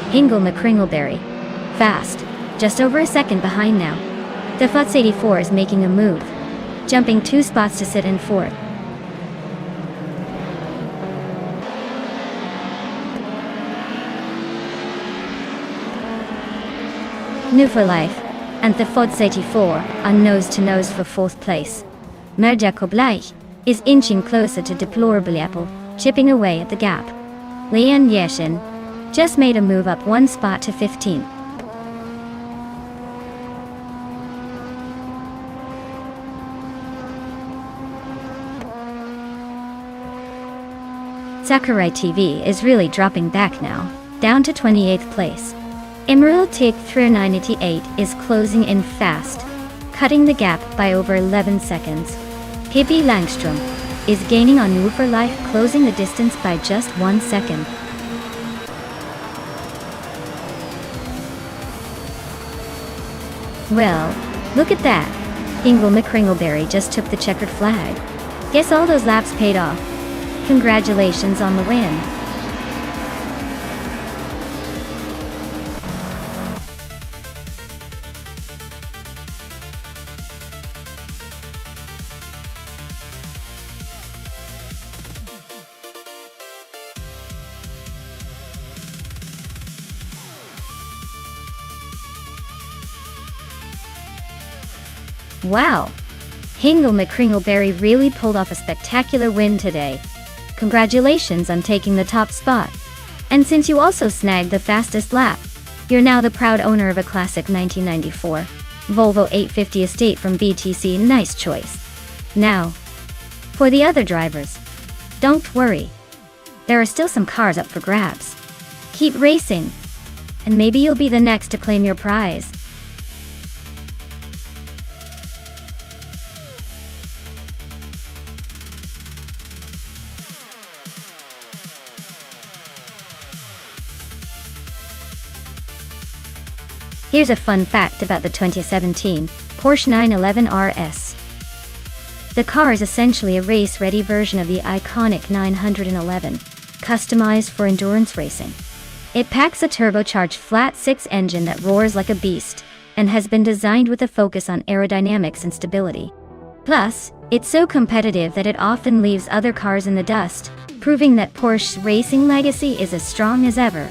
Hingle McCringleberry. Fast, just over a second behind now. The Futz 84 is making a move, jumping 2 spots to sit in 4th. New for Life and the Futz 84 are nose-to-nose for 4th place. Marjako Bleich is inching closer to Deplorable Apple, chipping away at the gap. Leon Yeshin just made a move up 1 spot to 15. Sakurai TV is really dropping back now, down to 28th place. Emerald Tickthrower 988 is closing in fast, cutting the gap by over 11 seconds. Pippi Langstrom is gaining on New for Life, closing the distance by just 1 second. Well, look at that. Hingle McCringleberry just took the checkered flag. Guess all those laps paid off. Congratulations on the win. Wow! Hingle McCringleberry really pulled off a spectacular win today. Congratulations on taking the top spot. And since you also snagged the fastest lap, you're now the proud owner of a classic 1994 Volvo 850 Estate from BTC. Nice choice. Now, for the other drivers, don't worry. There are still some cars up for grabs. Keep racing, and maybe you'll be the next to claim your prize. Here's a fun fact about the 2017 Porsche 911 RS. The car is essentially a race-ready version of the iconic 911, customized for endurance racing. It packs a turbocharged flat-six engine that roars like a beast, and has been designed with a focus on aerodynamics and stability. Plus, it's so competitive that it often leaves other cars in the dust, proving that Porsche's racing legacy is as strong as ever.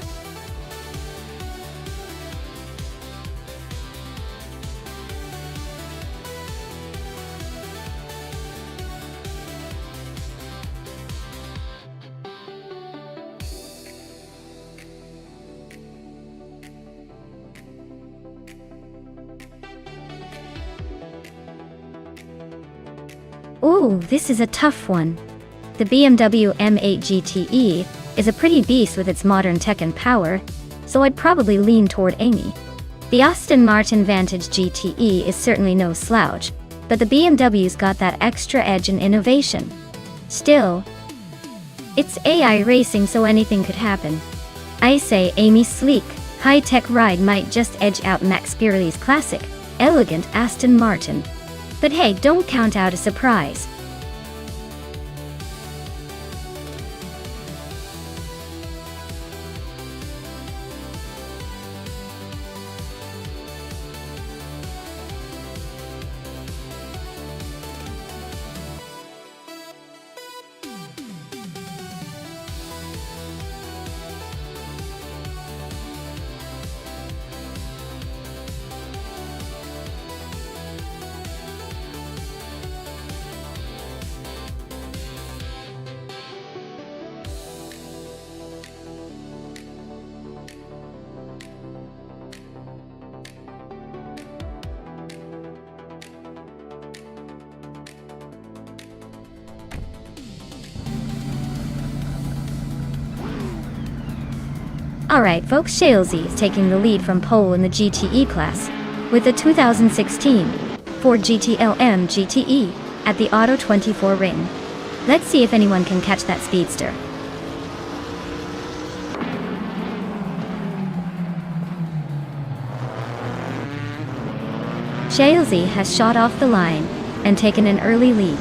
Ooh, this is a tough one. The BMW M8 GTE is a pretty beast with its modern tech and power, so I'd probably lean toward Amy. The Aston Martin Vantage GTE is certainly no slouch, but the BMW's got that extra edge and innovation. Still, it's AI racing, so anything could happen. I say Amy's sleek, high-tech ride might just edge out Max Birley's classic, elegant Aston Martin. But hey, don't count out a surprise. Alright folks, Shalesy is taking the lead from pole in the GTE class, with the 2016 Ford GT-LM GTE at the Auto 24 ring. Let's see if anyone can catch that speedster. Shalesy has shot off the line and taken an early lead.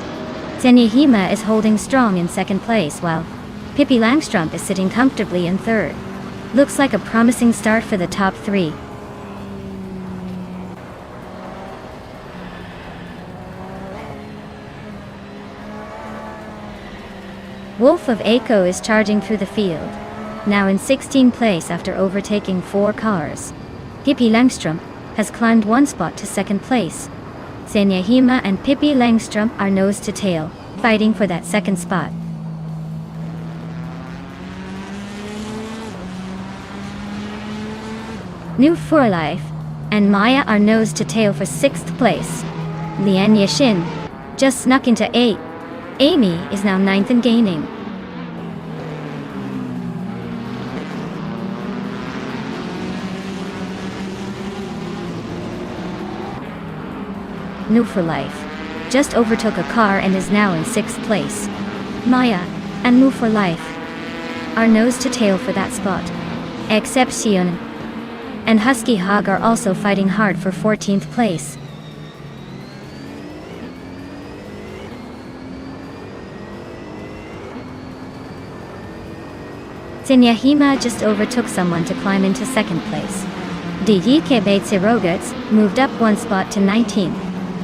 Senyahima is holding strong in second place, while Pippi Langstrup is sitting comfortably in third. Looks like a promising start for the top three. Wolf of Aco is charging through the field, now in 16th place after overtaking 4 cars. Pippi Langstrup has climbed 1 spot to second place. Senyahima and Pippi Langstrup are nose to tail, fighting for that second spot. New for Life and Maya are nose to tail for 6th place. Lian Yashin just snuck into 8th. Amy is now 9th and gaining. New for Life just overtook a car and is now in 6th place. Maya and New for Life are nose to tail for that spot. Exception and Husky Hog are also fighting hard for 14th place. Senyahima just overtook someone to climb into 2nd place. DEK Beitsiroguts moved up 1 spot to 19th.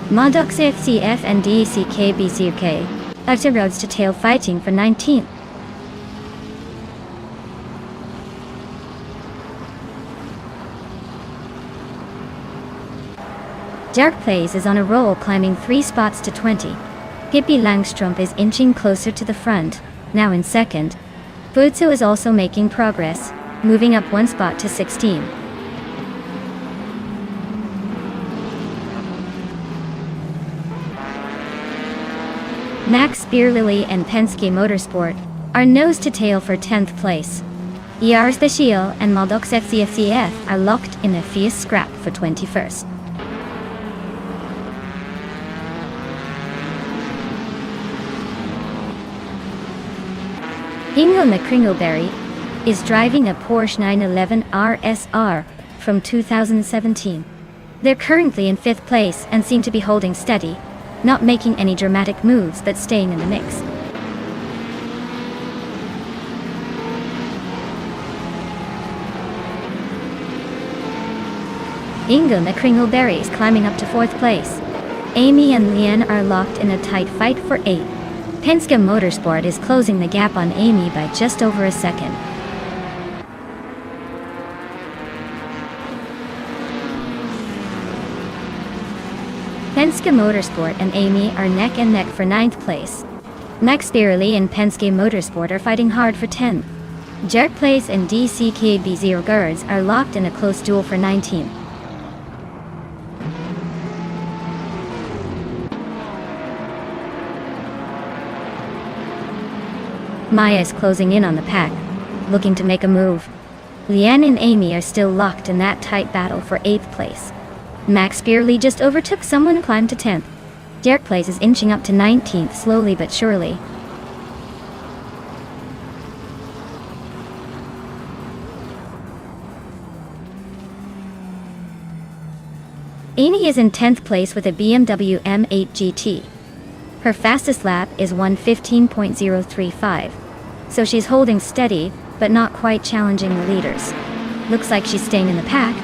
Modox FCF and DECK BCUK are to roads to tail fighting for 19th. Jerk Plays is on a roll, climbing 3 spots to 20. Pippi Langstrup is inching closer to the front, now in 2nd. Futsu is also making progress, moving up 1 spot to 16. Max Birley and Penske Motorsport are nose to tail for 10th place. ER Special and Modox FCFCF are locked in a fierce scrap for 21st. Ingo McCringleberry is driving a Porsche 911 RSR from 2017. They're currently in 5th place and seem to be holding steady, not making any dramatic moves but staying in the mix. Ingo and Kringleberry is climbing up to 4th place. Amy and Leanne are locked in a tight fight for 8th. Penske Motorsport is closing the gap on Amy by just over a second. Penske Motorsport and Amy are neck and neck for 9th place. Max Birley and Penske Motorsport are fighting hard for 10th. Jerk Place and DCKB0 Girds are locked in a close duel for 19th. Maya is closing in on the pack, looking to make a move. Leanne and Amy are still locked in that tight battle for 8th place. Max Birley just overtook someone and climbed to 10th. Jerk Place is inching up to 19th slowly but surely. Amy is in 10th place with a BMW M8 GT. Her fastest lap is 1:15.035, so she's holding steady, but not quite challenging the leaders. Looks like she's staying in the pack.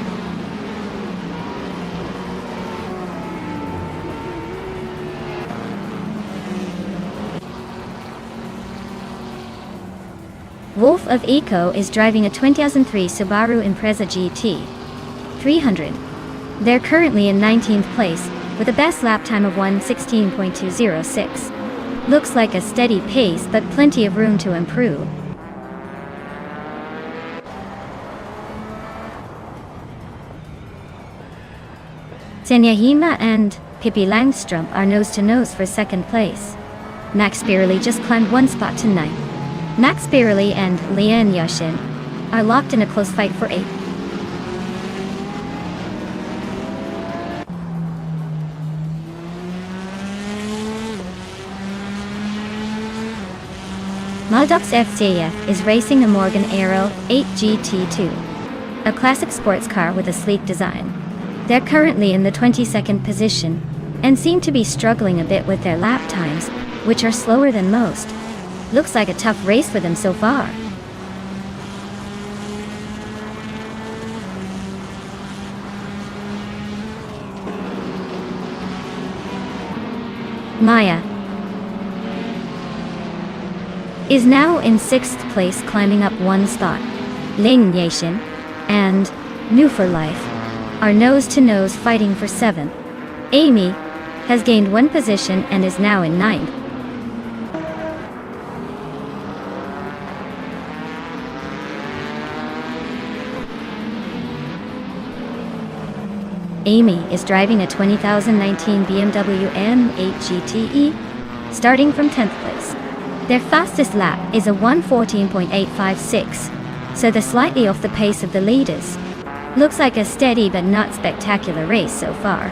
Wolf of Eco is driving a 2003 Subaru Impreza GT 300. They're currently in 19th place, with a best lap time of 1:16.206. Looks like a steady pace, but plenty of room to improve. Senyahima and Pippi Langstrom are nose-to-nose for 2nd place. Max Birley just climbed 1 spot to 9th. Max Birley and Leanne Yashin are locked in a close fight for 8th. Maldox FCF is racing a Morgan Aero 8 GT2, a classic sports car with a sleek design. They're currently in the 22nd position and seem to be struggling a bit with their lap times, which are slower than most. Looks like a tough race for them so far. Maya is now in 6th place, climbing up 1 spot. Ling Yashin and New for Life are nose-to-nose fighting for 7th. Amy has gained 1 position and is now in 9th. Amy is driving a 2019 BMW M8 GTE, starting from 10th place. Their fastest lap is a 1:14.856, so they're slightly off the pace of the leaders. Looks like a steady but not spectacular race so far.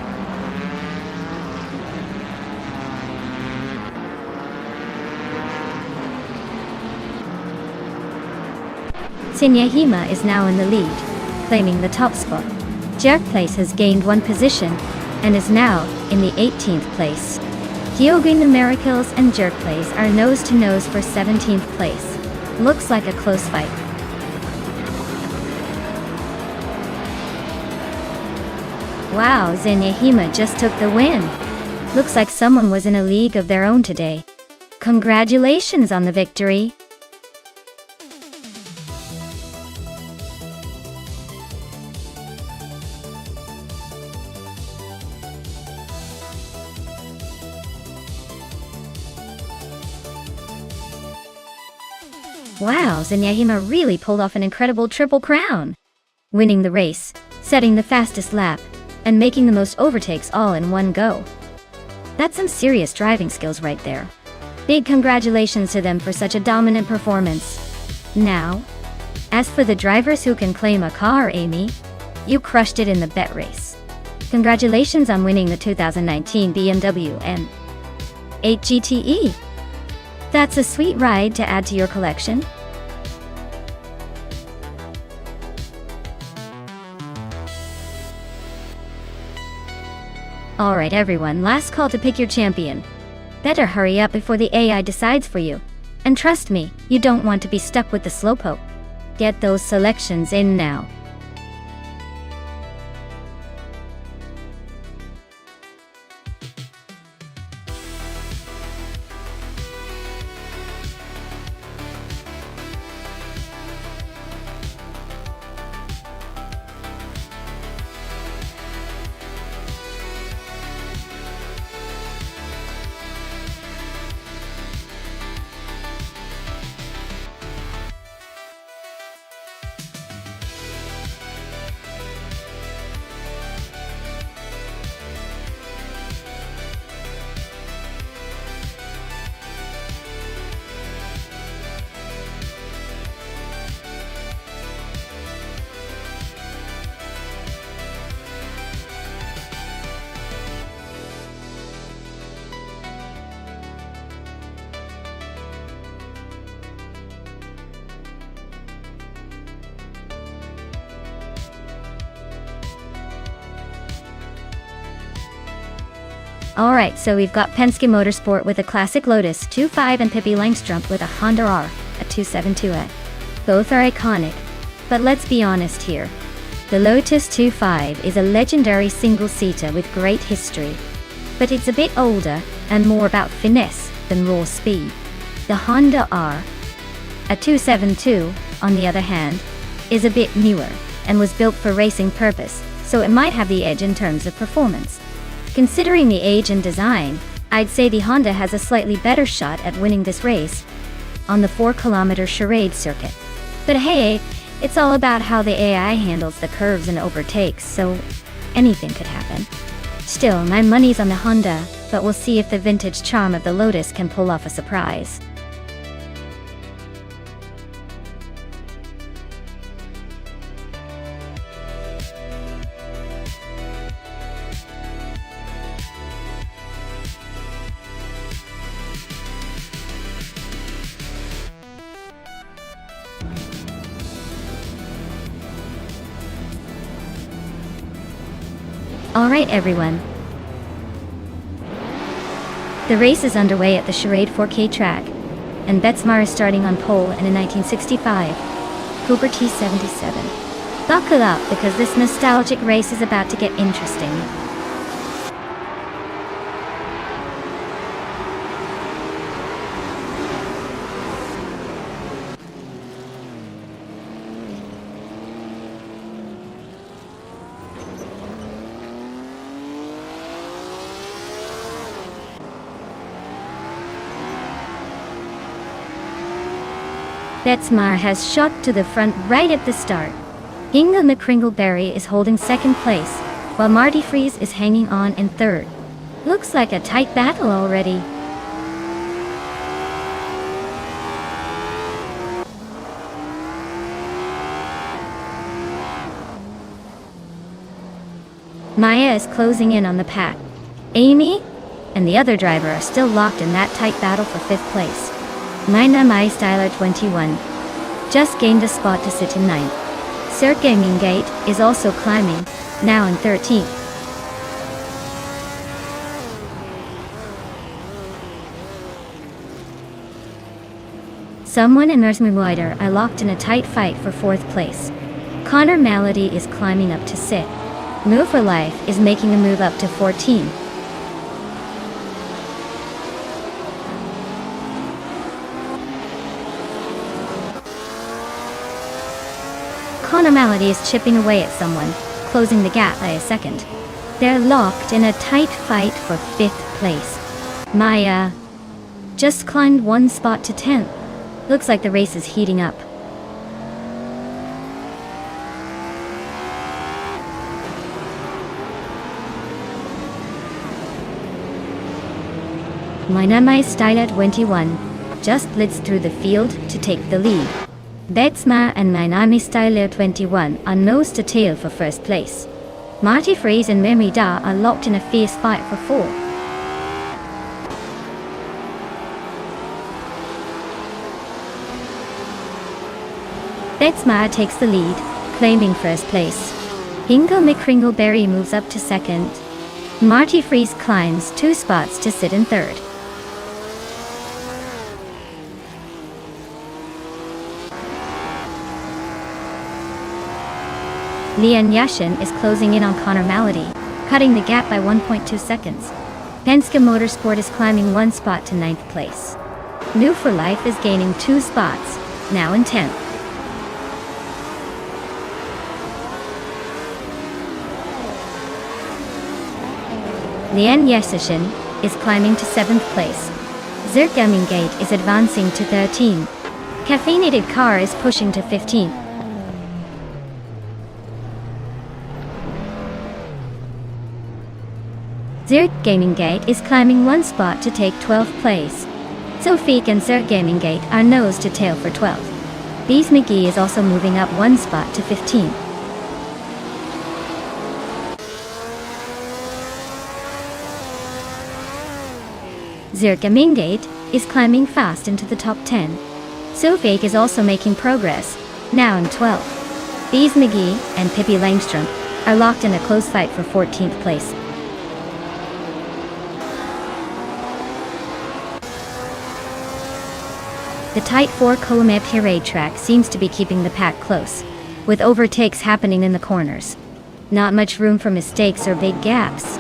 Senyahima is now in the lead, claiming the top spot. Jerk Place has gained 1 position and is now in the 18th place. Hyogin Miracles and Jerk Place are nose-to-nose for 17th place. Looks like a close fight. Wow, Senyahima just took the win. Looks like someone was in a league of their own today. Congratulations on the victory. Wow, Senyahima really pulled off an incredible triple crown. Winning the race, setting the fastest lap, and making the most overtakes all in one go. That's some serious driving skills right there. Big congratulations to them for such a dominant performance. Now, as for the drivers who can claim a car, Amy, you crushed it in the bet race. Congratulations on winning the 2019 BMW M8 GTE. That's a sweet ride to add to your collection. Alright everyone, last call to pick your champion. Better hurry up before the AI decides for you. And trust me, you don't want to be stuck with the slowpoke. Get those selections in now. Alright, so we've got Penske Motorsport with a classic Lotus 2.5 and Pippi Langstrup with a Honda R, a 272A. Both are iconic, but let's be honest here. The Lotus 2.5 is a legendary single-seater with great history, but it's a bit older and more about finesse than raw speed. The Honda R, a 272, on the other hand, is a bit newer and was built for racing purpose, so it might have the edge in terms of performance. Considering the age and design, I'd say the Honda has a slightly better shot at winning this race on the 4-kilometer charade circuit. But hey, it's all about how the AI handles the curves and overtakes, so anything could happen. Still, my money's on the Honda, but we'll see if the vintage charm of the Lotus can pull off a surprise. Alright everyone. The race is underway at the Charade 4K track, and Betsmar is starting on pole in a 1965 Cooper T77. Buckle up because this nostalgic race is about to get interesting. Betsmar has shot to the front right at the start. Inge McCringleberry is holding second place, while Marty Freese is hanging on in third. Looks like a tight battle already. Maya is closing in on the pack. Amy and the other driver are still locked in that tight battle for fifth place. Mina My Styler 21 just gained a spot to sit in ninth. Sir Gaming Gate is also climbing, now in 13th. Someone and Mersmumuider are locked in a tight fight for fourth place. Connor Malady is climbing up to 6th. Move for Life is making a move up to 14. Connor Malady is chipping away at someone, closing the gap by a second. They're locked in a tight fight for fifth place. Maya just climbed one spot to 10th. Looks like the race is heating up. Mina My Styler 21 just blitzed through the field to take the lead. Betsma and Mina My Styler 21 are nose to tail for first place. Marty Freese and Mimi Da are locked in a fierce fight for 4. Betsma takes the lead, claiming first place. Inge McCringleberry moves up to second. Marty Freese climbs 2 spots to sit in third. Leon Yashin is closing in on Connor Malady, cutting the gap by 1.2 seconds. Penske Motorsport is climbing 1 spot to 9th place. New for Life is gaining 2 spots, now in 10th. Leon Yashin is climbing to 7th place. Zirgaming Gate is advancing to 13. Caffeinated Car is pushing to 15th. Zert Gaming Gate is climbing 1 spot to take 12th place. Sofik and Zert Gaming Gate are nose to tail for 12th. Bees McGee is also moving up 1 spot to 15th. Zert Gaming Gate is climbing fast into the top 10. Sofik is also making progress, now in 12th. Bees McGee and Pippi Langstrup are locked in a close fight for 14th place. The tight 4-kilometer parade track seems to be keeping the pack close, with overtakes happening in the corners. Not much room for mistakes or big gaps.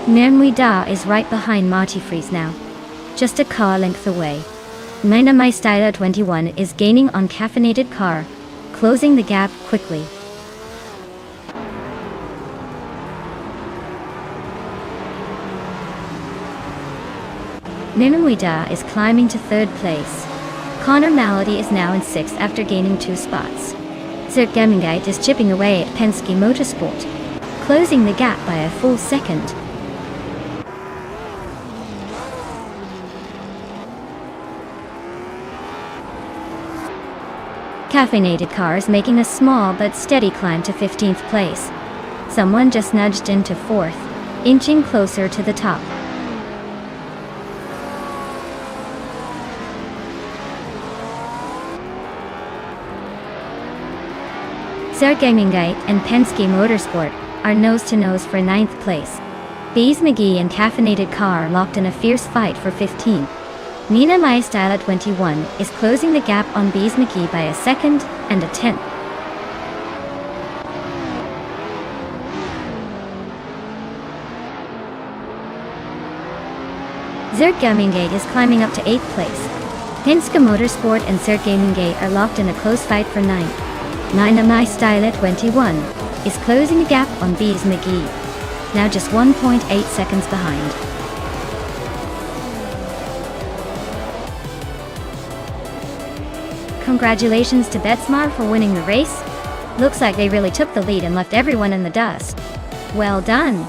Nonstop is right behind Marty Freeze now, just a car length away. My Style 21 is gaining on caffeinated car, closing the gap quickly. Nonstop is climbing to third place. Connor Malady is now in sixth after gaining 2 spots. Zergamingate is chipping away at Penske Motorsport, closing the gap by a full second. Caffeinated cars making a small but steady climb to 15th place. Someone just nudged into 4th, inching closer to the top. Zergamingate and Penske Motorsport are nose-to-nose for 9th place. Bees McGee and Caffeinated Car locked in a fierce fight for 15th. My Style 21 is closing the gap on Bees McGee by a second and a tenth. Zergamingate is climbing up to 8th place. Penske Motorsport and Zergamingate are locked in a close fight for 9th. My Style 21 is closing the gap on Bees McGee, now just 1.8 seconds behind. Congratulations to Betsmar for winning the race. Looks like they really took the lead and left everyone in the dust. Well done.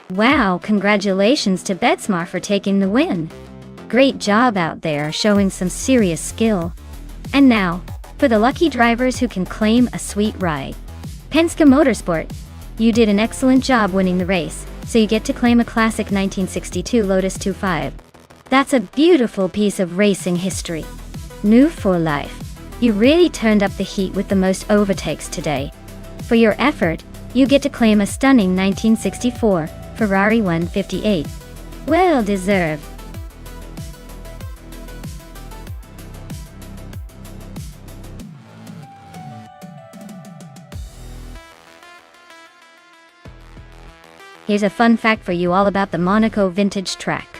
Wow, congratulations to Betsmar for taking the win. Great job out there, showing some serious skill. And now, for the lucky drivers who can claim a sweet ride. Penske Motorsport, you did an excellent job winning the race, so you get to claim a classic 1962 Lotus 25. That's a beautiful piece of racing history. New for life. You really turned up the heat with the most overtakes today. For your effort, you get to claim a stunning 1964 Ferrari 158. Well deserved. Here's a fun fact for you all about the Monaco Vintage Track.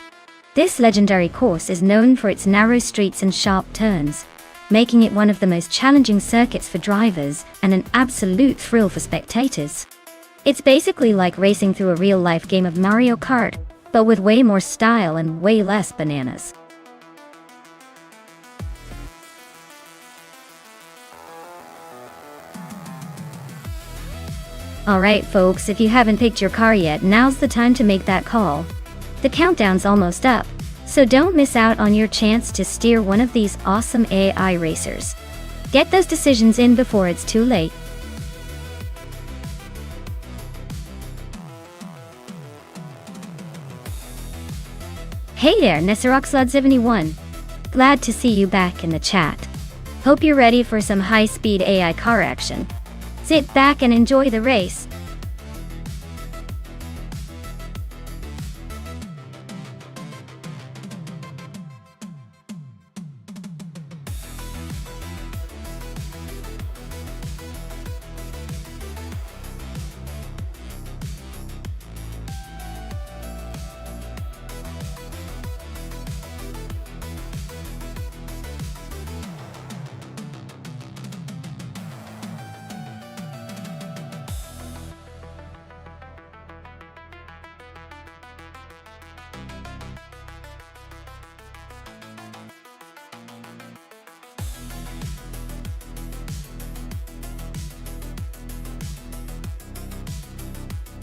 This legendary course is known for its narrow streets and sharp turns, making it one of the most challenging circuits for drivers and an absolute thrill for spectators. It's basically like racing through a real-life game of Mario Kart, but with way more style and way less bananas. Alright folks, if you haven't picked your car yet, now's the time to make that call. The countdown's almost up, So don't miss out on your chance to steer one of these awesome AI racers. Get those decisions in before it's too late. Hey there, Nesseroxlud71. Glad to see you back in the chat. Hope you're ready for some high-speed AI car action. Sit back and enjoy the race.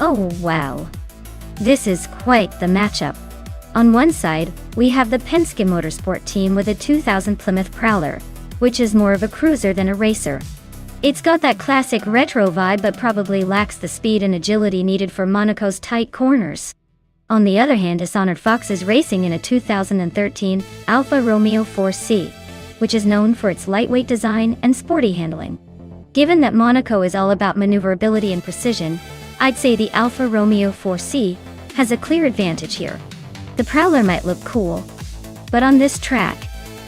Oh wow. This is quite the matchup. On one side, we have the Penske Motorsport team with a 2000 Plymouth Prowler, which is more of a cruiser than a racer. It's got that classic retro vibe but probably lacks the speed and agility needed for Monaco's tight corners. On the other hand, Dishonored Fox is racing in a 2013 Alfa Romeo 4C, which is known for its lightweight design and sporty handling. Given that Monaco is all about maneuverability and precision, I'd say the Alfa Romeo 4C has a clear advantage here. The Prowler might look cool, but on this track,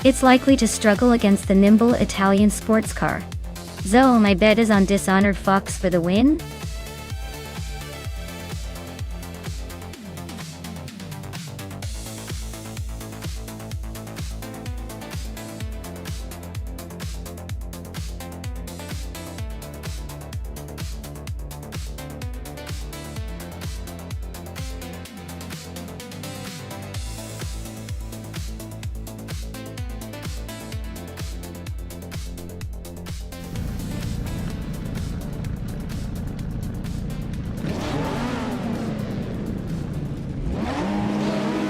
it's likely to struggle against the nimble Italian sports car. So my bet is on Dishonored Fox for the win?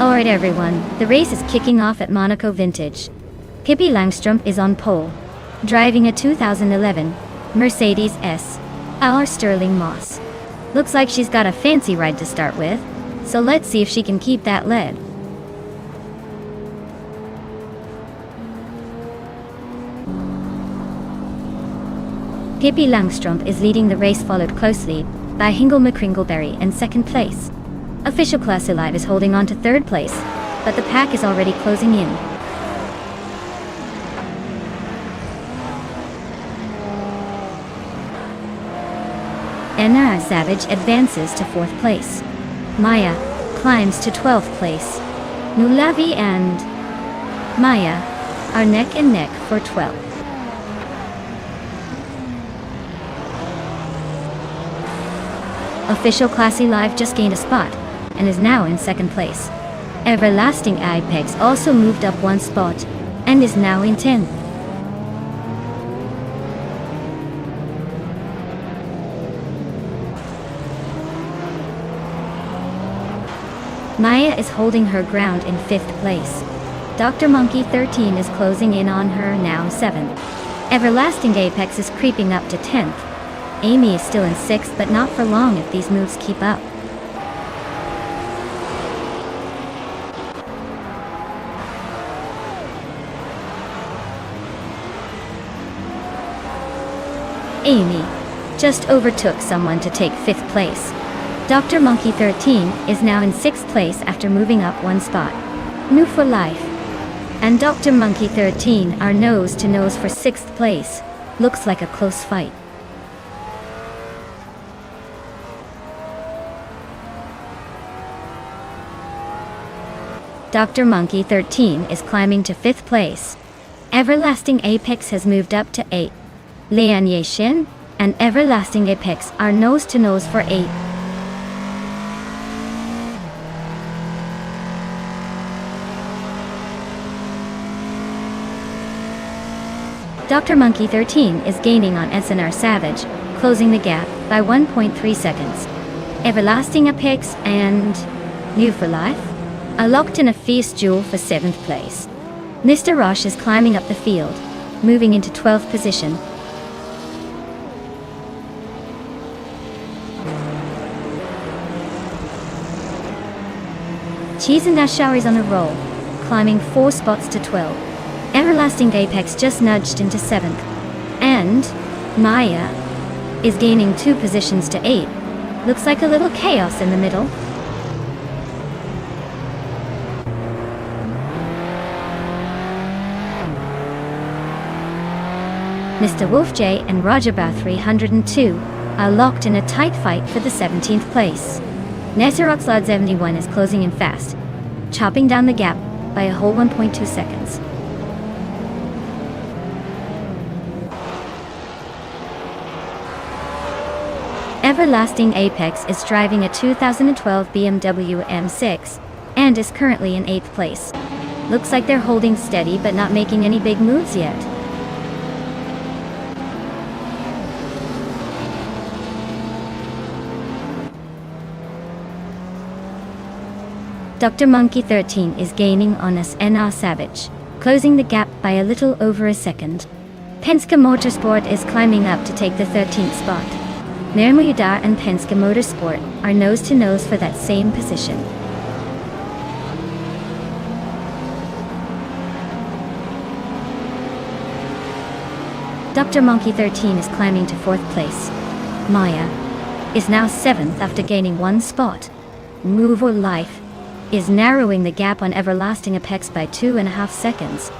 Alright everyone, the race is kicking off at Monaco Vintage. Pippi Langstrup is on pole, driving a 2011 Mercedes S.R. Sterling Moss. Looks like she's got a fancy ride to start with, so let's see if she can keep that lead. Pippi Langstrup is leading the race, followed closely by Hingle McCringleberry in second place. Official Class Alive is holding on to third place, but the pack is already closing in. NR Savage advances to fourth place. Maya climbs to 12th place. Nulavi and Maya are neck and neck for 12th. Official Classy Live just gained a spot and is now in second place. Everlasting Apex also moved up one spot and is now in 10th. Maya is holding her ground in 5th place. Dr. Monkey 13 is closing in on her, now 7th. Everlasting Apex is creeping up to 10th. Amy is still in 6th, but not for long if these moves keep up. Amy just overtook someone to take 5th place. Dr. Monkey 13 is now in 6th place after moving up one spot. New for Life and Dr. Monkey 13 are nose to nose for 6th place. Looks like a close fight. Dr. Monkey 13 is climbing to 5th place. Everlasting Apex has moved up to 8. Lian Yexin and Everlasting Apex are nose to nose for 8. Dr. Monkey 13 is gaining on SNR Savage, closing the gap by 1.3 seconds. Everlasting Apex and New for Life are locked in a fierce duel for 7th place. Mr. Roche is climbing up the field, moving into 12th position. Cheese and Dashauer is on a roll, climbing 4 spots to 12. Everlasting Apex just nudged into 7th. And Maya is gaining 2 positions to 8. Looks like a little chaos in the middle. Mr. Wolf J and Roger Bow 302 are locked in a tight fight for the 17th place. Nesseroxlod 71 is closing in fast, chopping down the gap by a whole 1.2 seconds. Everlasting Apex is driving a 2012 BMW M6 and is currently in 8th place. Looks like they're holding steady but not making any big moves yet. Dr. Monkey 13 is gaining on us NR Savage, closing the gap by a little over a second. Penske Motorsport is climbing up to take the 13th spot. Mermuyudar and Penske Motorsport are nose-to-nose for that same position. Dr. Monkey 13 is climbing to 4th place. Maya is now 7th after gaining 1 spot. Move or Life is narrowing the gap on Everlasting Apex by 2.5 seconds.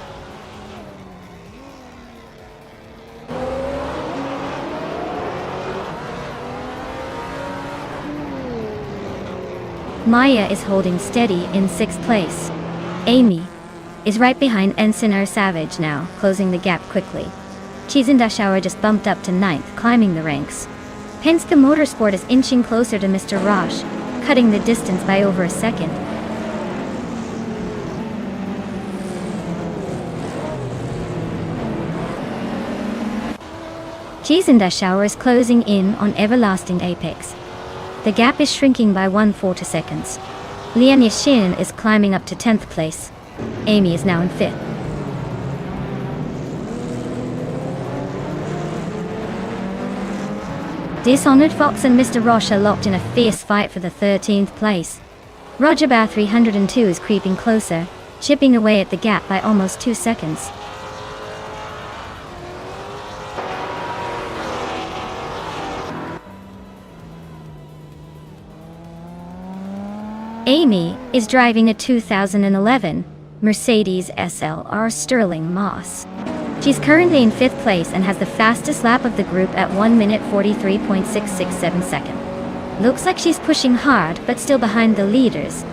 Maya is holding steady in 6th place. Amy is right behind Ensign Savage now, closing the gap quickly. Cheese and Dashauer just bumped up to 9th, climbing the ranks. Penske Motorsport is inching closer to Mr. Roche, cutting the distance by over a second. Cheese and Dashauer is closing in on Everlasting Apex. The gap is shrinking by 1/4 seconds. Lian Yashin is climbing up to 10th place. Amy is now in 5th. Dishonored Fox and Mr. Roche are locked in a fierce fight for the 13th place. Roger Bow 302 is creeping closer, chipping away at the gap by almost 2 seconds. Amy is driving a 2011 Mercedes SLR Sterling Moss. She's currently in 5th place and has the fastest lap of the group at 1 minute 43.667 seconds. Looks like she's pushing hard, but still behind the leaders.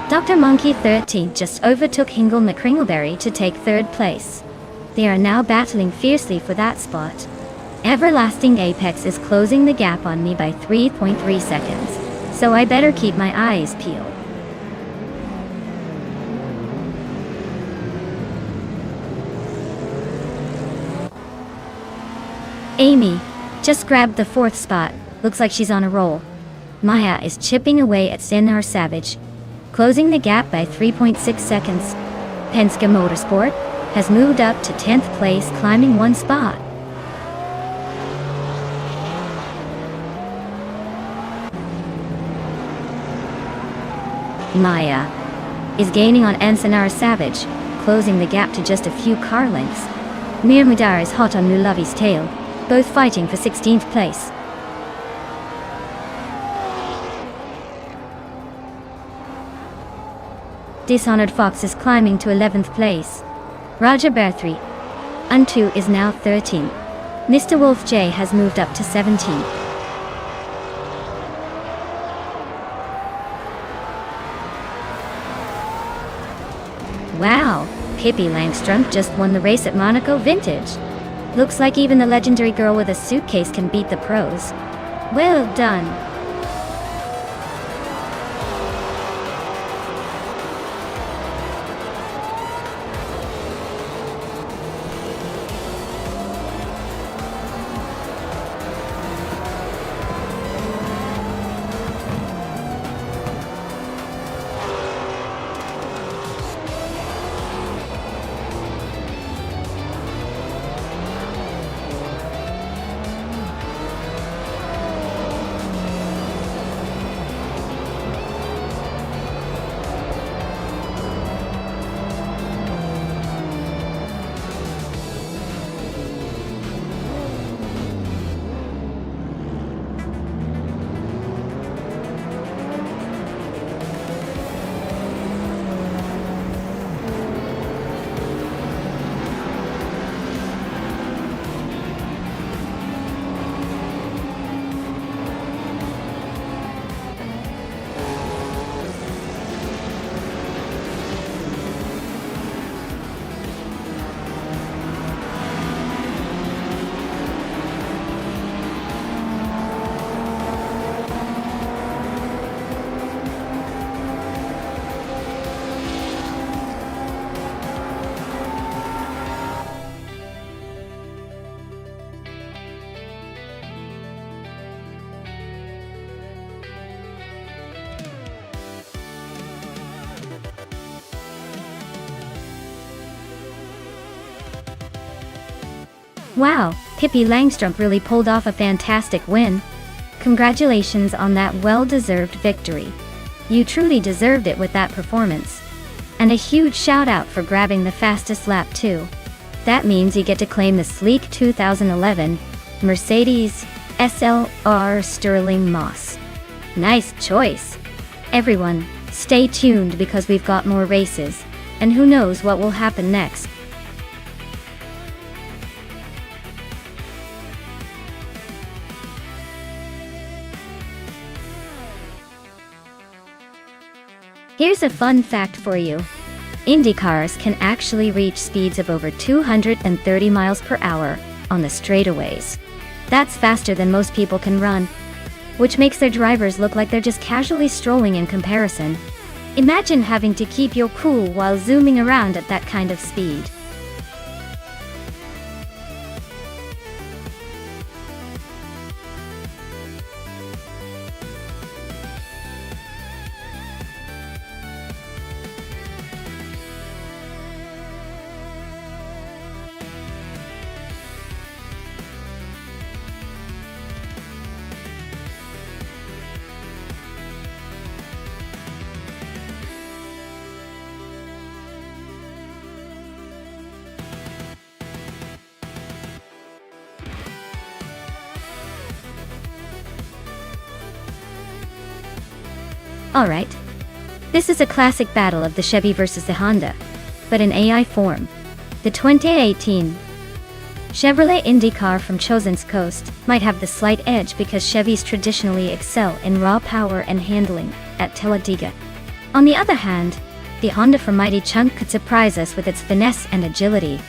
Dr. Monkey 13 just overtook Hingle McCringleberry to take 3rd place. They are now battling fiercely for that spot. Everlasting Apex is closing the gap on me by 3.3 seconds, so I better keep my eyes peeled. Amy just grabbed the 4th spot. Looks like she's on a roll. Maya is chipping away at Senar Savage, closing the gap by 3.6 seconds. Penske Motorsport has moved up to 10th place, climbing 1 spot. Maya is gaining on Ensign Savage, closing the gap to just a few car lengths. Mirmudar is hot on Lulavi's tail, both fighting for 16th place. Dishonored Fox is climbing to 11th place. Raja Bear 3 and 2 is now 13. Mr. Wolf J has moved up to 17. Wow, Pippi Langstrom just won the race at Monaco Vintage. Looks like even the legendary girl with a suitcase can beat the pros. Well done. Wow, Pippi Langstrup really pulled off a fantastic win. Congratulations on that well-deserved victory. You truly deserved it with that performance. And a huge shout out for grabbing the fastest lap too. That means you get to claim the sleek 2011 Mercedes SLR Sterling Moss. Nice choice. Everyone, stay tuned because we've got more races, and who knows what will happen next. Here's a fun fact for you. Indy cars can actually reach speeds of over 230 miles per hour on the straightaways. That's faster than most people can run, which makes their drivers look like they're just casually strolling in comparison. Imagine having to keep your cool while zooming around at that kind of speed. Alright. This is a classic battle of the Chevy versus the Honda, but in AI form. The 2018 Chevrolet Indy car from Chosen's Coast might have the slight edge because Chevys traditionally excel in raw power and handling at Talladega. On the other hand, the Honda from Mighty Chunk could surprise us with its finesse and agility.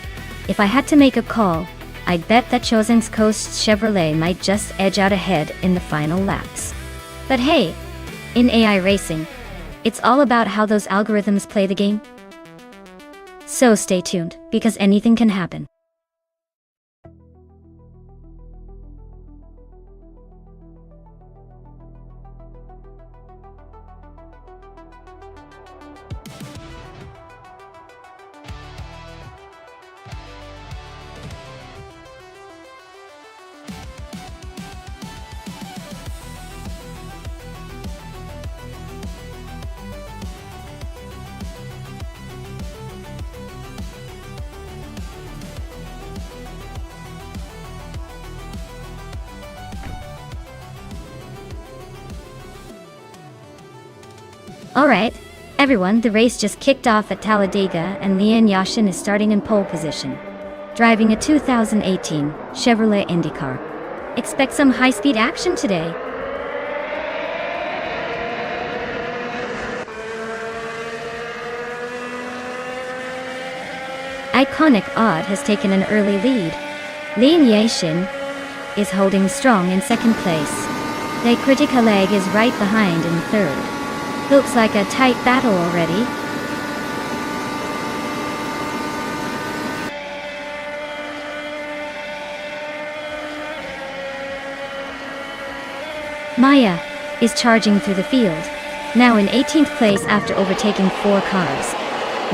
If I had to make a call, I'd bet that Chosen's Coast's Chevrolet might just edge out ahead in the final laps. But hey, in AI racing, it's all about how those algorithms play the game. So stay tuned, because anything can happen. Alright, everyone, the race just kicked off at Talladega and Leon Yashin is starting in pole position, driving a 2018 Chevrolet IndyCar. Expect some high-speed action today. Iconic Odd has taken an early lead. Leon Yashin is holding strong in second place. The Critical Leg is right behind in third. Looks like a tight battle already. Maya is charging through the field, now in 18th place after overtaking 4 cars.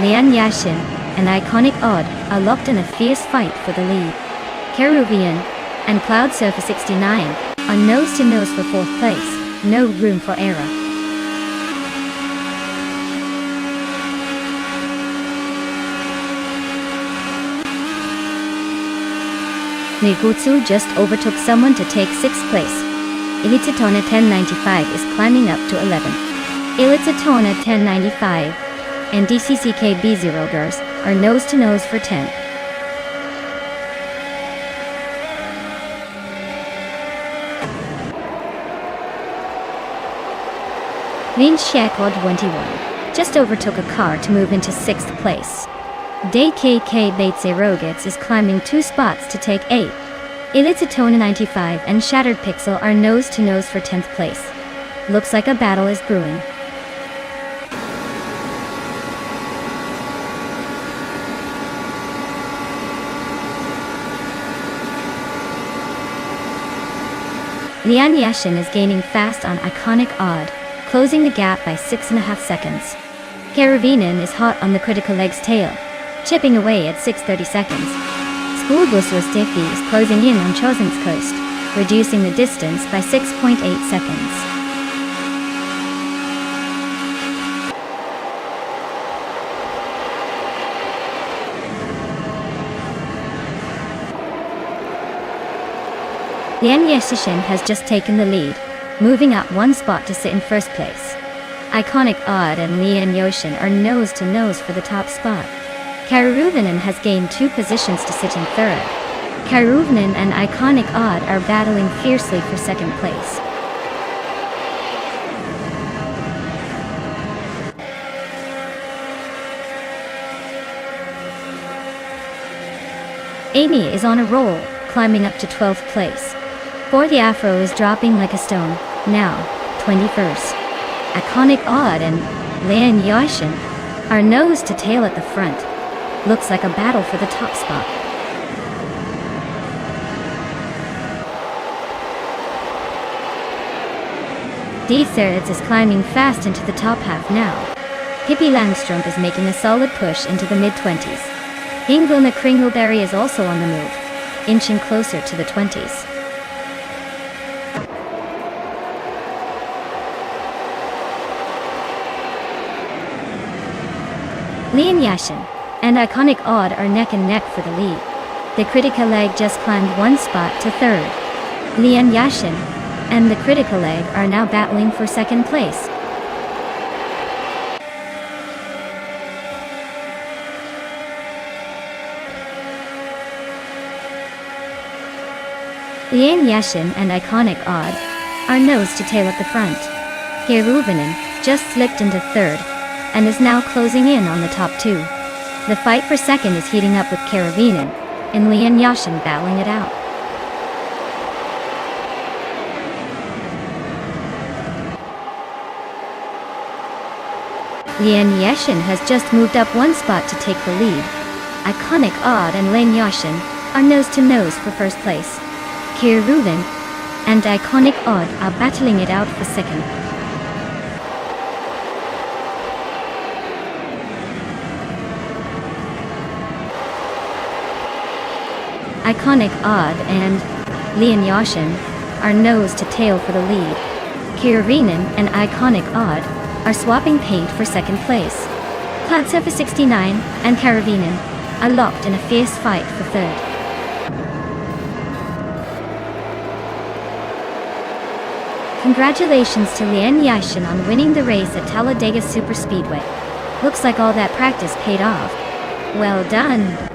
Leon Yashin and Iconic Odd are locked in a fierce fight for the lead. Peruvian and Cloud Surfer 69 are nose-to-nose for 4th place, no room for error. Negutsu just overtook someone to take 6th place. Ilitsatona 1095 is climbing up to 11th. Ilitsatona 1095 and DCCK B0 Gers are nose-to-nose for 10th. Lin Shekod 21 just overtook a car to move into 6th place. DKK Baitse Rogitz is climbing 2 spots to take 8. Ilitsatona 95 and Shattered Pixel are nose-to-nose for 10th place. Looks like a battle is brewing. Leon Yashin is gaining fast on Iconic Odd, closing the gap by 6.5 seconds. Karavinen is hot on the Critical Leg's tail, chipping away at 6:30 seconds. Skudloswas Defi is closing in on Chosin's coast, reducing the distance by 6.8 seconds. Lian Yeshishin has just taken the lead, moving up one spot to sit in first place. Iconic Odd and Lian Yoshin are nose-to-nose for the top spot. Karuvinen has gained 2 positions to sit in third. Karuvinen and Iconic Odd are battling fiercely for second place. Amy is on a roll, climbing up to 12th place. For the Afro is dropping like a stone, now 21st. Iconic Odd and Lian Yoshin are nose to tail at the front. Looks like a battle for the top spot. D-Thirds is climbing fast into the top half now. Pippi Langstrump is making a solid push into the mid-20s. Hinglena Kringleberry is also on the move, inching closer to the 20s. Lian Yashin and Iconic Odd are neck and neck for the lead. The Critica Leg just climbed 1 spot to third. Lian Yashin and the Critical Leg are now battling for second place. Lian Yashin and Iconic Odd are nose to tail at the front. Karuvinen just slipped into third and is now closing in on the top 2. The fight for second is heating up with Karuvinen and Lian Yashin battling it out. Lian Yashin has just moved up 1 spot to take the lead. Iconic Odd and Lian Yashin are nose to nose for first place. Karuvinen and Iconic Odd are battling it out for second. Iconic Odd and Lian Yashin are nose to tail for the lead. Karuvinen and Iconic Odd are swapping paint for second place. Platsefa 69 and Karuvinen are locked in a fierce fight for third. Congratulations to Lian Yashin on winning the race at Talladega Superspeedway. Looks like all that practice paid off. Well done!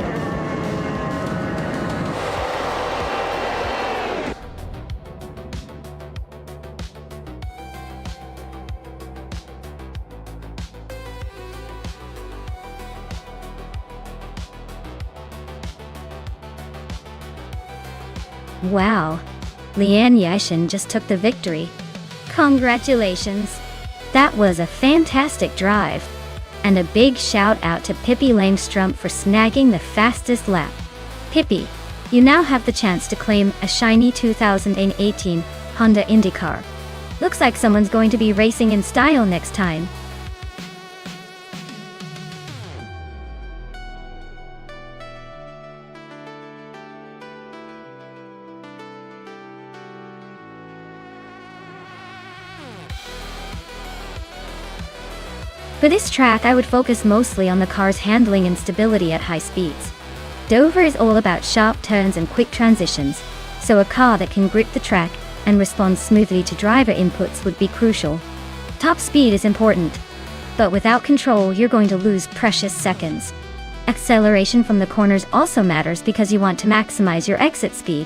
Wow! Lian Yashin just took the victory. Congratulations! That was a fantastic drive. And a big shout out to Pippi Langstrump for snagging the fastest lap. Pippi, you now have the chance to claim a shiny 2018 Honda IndyCar. Looks like someone's going to be racing in style next time. For this track, I would focus mostly on the car's handling and stability at high speeds. Dover is all about sharp turns and quick transitions, so a car that can grip the track and respond smoothly to driver inputs would be crucial. Top speed is important, but without control, you're going to lose precious seconds. Acceleration from the corners also matters because you want to maximize your exit speed.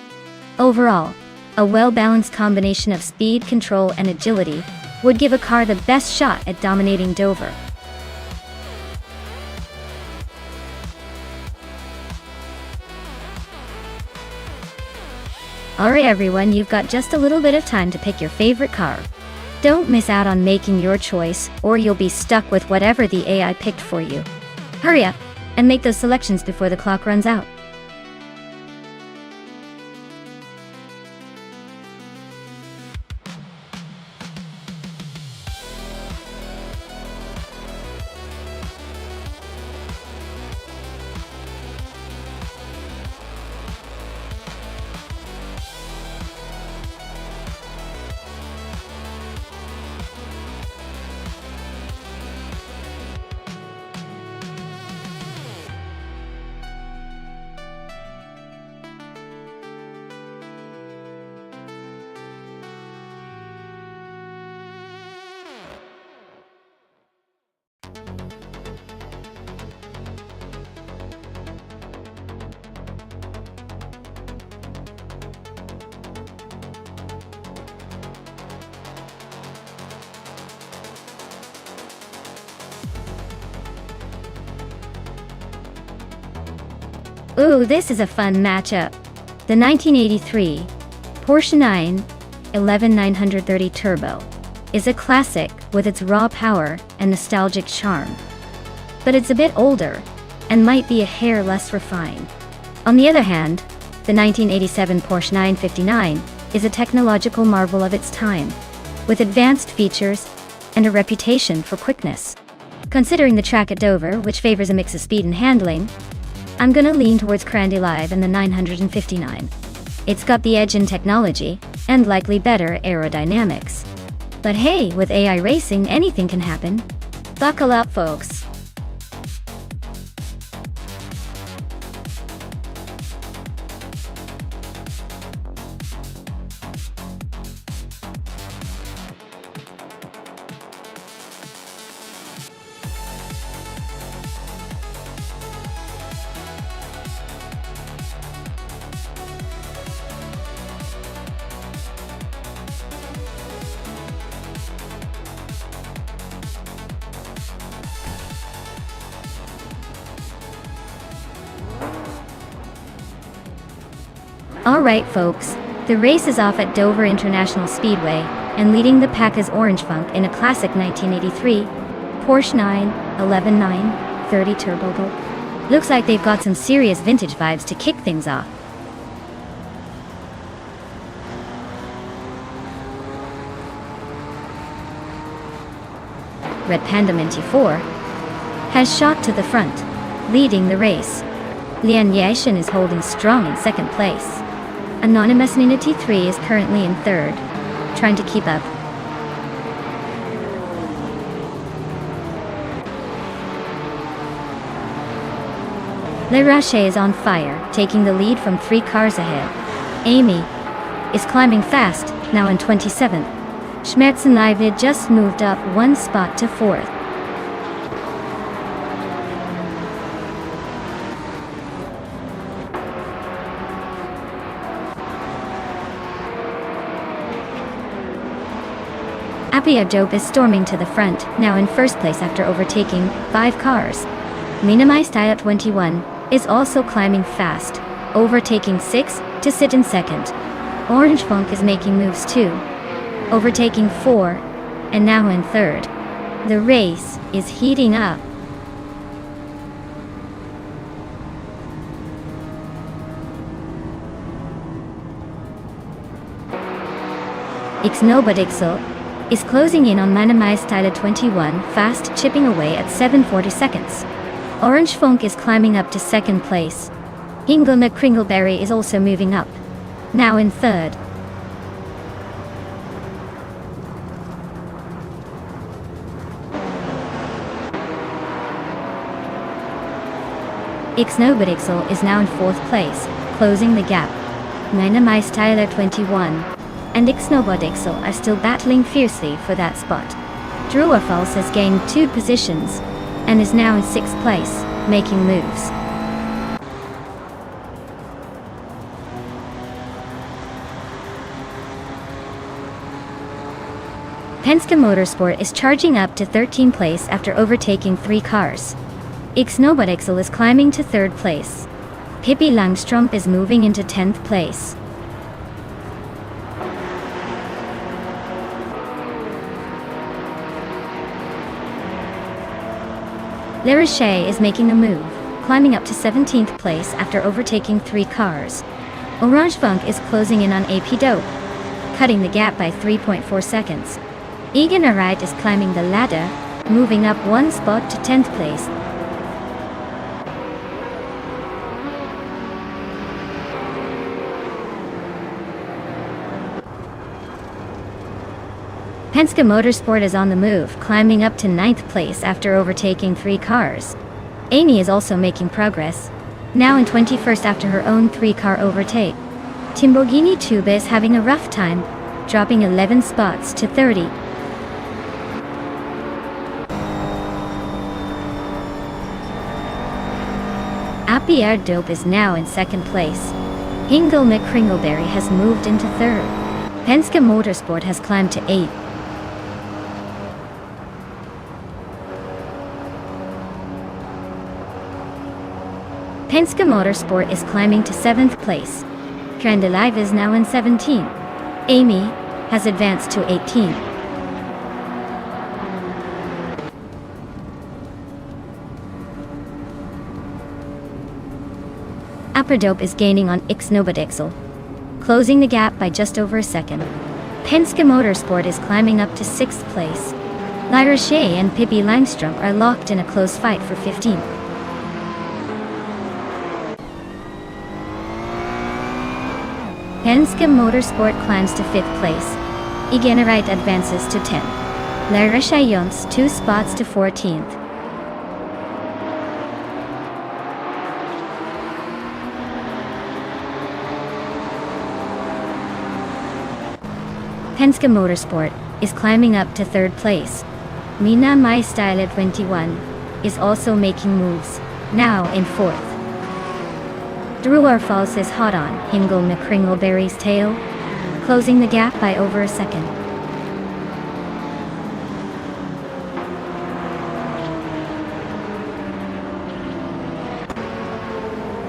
Overall, a well-balanced combination of speed, control, and agility would give a car the best shot at dominating Dover. Alright everyone, you've got just a little bit of time to pick your favorite car. Don't miss out on making your choice, or you'll be stuck with whatever the AI picked for you. Hurry up, and make those selections before the clock runs out. Ooh, this is a fun matchup. The 1983 Porsche 911 Turbo is a classic with its raw power and nostalgic charm. But it's a bit older and might be a hair less refined. On the other hand, the 1987 Porsche 959 is a technological marvel of its time, with advanced features and a reputation for quickness. Considering the track at Dover, which favors a mix of speed and handling, I'm gonna lean towards Crandy Live and the 959. It's got the edge in technology and likely better aerodynamics. But hey, with AI racing, anything can happen. Buckle up, folks. Alright folks, the race is off at Dover International Speedway, and leading the pack is Orange Funk in a classic 1983 Porsche 911 930 Turbo. Looks like they've got some serious vintage vibes to kick things off. Red Panda Minty 4 has shot to the front, leading the race. Lian Yashin is holding strong in second place. Anonymous Ninity 3 is currently in third, trying to keep up. Le Rocher is on fire, taking the lead from 3 cars ahead. Amy is climbing fast, now in 27th. Schmerzen Live just moved up 1 spot to 4th. Apia Dope is storming to the front, now in first place after overtaking 5 cars. Minamai Style 21 is also climbing fast, overtaking 6 to sit in second. Orange Funk is making moves too, overtaking 4 and now in third. The race is heating up. Ixnobadixel is closing in on Manamai Style 21, fast chipping away at 740 seconds. Orange Funk is climbing up to second place. Hingle McCringleberry is also moving up, now in third. Ixnobadixel is now in fourth place, closing the gap. Manamai Style 21 and Ixnobadixel are still battling fiercely for that spot. Druafals has gained 2 positions and is now in 6th place, making moves. Penske Motorsport is charging up to 13th place after overtaking 3 cars. Ixnobadixel is climbing to 3rd place. Pippi Langstrumpf is moving into 10th place. Le Rocher is making a move, climbing up to 17th place after overtaking 3 cars. Orange Funk is closing in on AP Dope, cutting the gap by 3.4 seconds. Egan Arite is climbing the ladder, moving up 1 spot to 10th place. Penske Motorsport is on the move, climbing up to 9th place after overtaking 3 cars. Amy is also making progress, now in 21st after her own 3-car overtake. Timborghini Tuba is having a rough time, dropping 11 spots to 30. Apia Dope is now in 2nd place. Hingle McCringleberry has moved into 3rd. Penske Motorsport has climbed to 8th. Penske Motorsport is climbing to 7th place. Trendelive is now in 17. Amy has advanced to 18. Upper Dope is gaining on Ixnobodixel, closing the gap by just over a second. Penske Motorsport is climbing up to 6th place. Lyra Shea and Pippi Langstrom are locked in a close fight for 15th. Penske Motorsport climbs to 5th place. Igenerite advances to 10. Lyra Shea jumps 2 spots to 14th. Penske Motorsport is climbing up to 3rd place. Mina My Style at 21 is also making moves, now in 4th. Druar Falls is hot on Hingle McCringleberry's tail, closing the gap by over a second.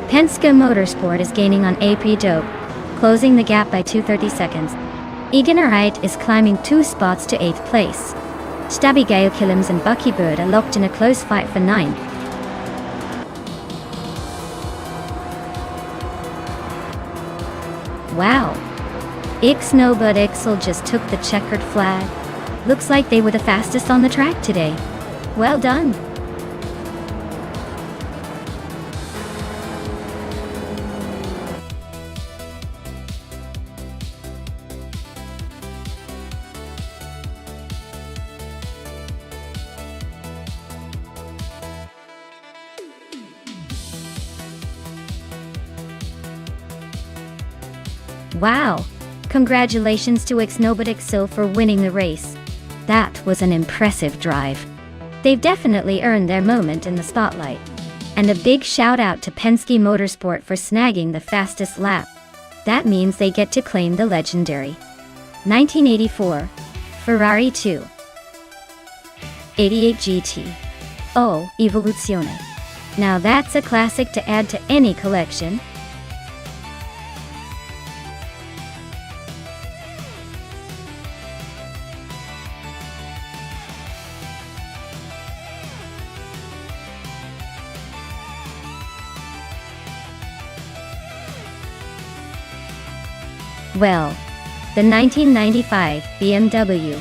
Penske Motorsport is gaining on AP Dope, closing the gap by 2:30 seconds. Egenerite is climbing 2 spots to 8th place. Stabby Gale Killams and Bucky Bird are locked in a close fight for 9th. Wow! Ixnobodixel just took the checkered flag. Looks like they were the fastest on the track today. Well done! Wow! Congratulations to Ixnobodixel for winning the race. That was an impressive drive. They've definitely earned their moment in the spotlight. And a big shout out to Penske Motorsport for snagging the fastest lap. That means they get to claim the legendary 1984 Ferrari 2 88 GT. Oh, Evoluzione. Now that's a classic to add to any collection. Well, the 1995 BMW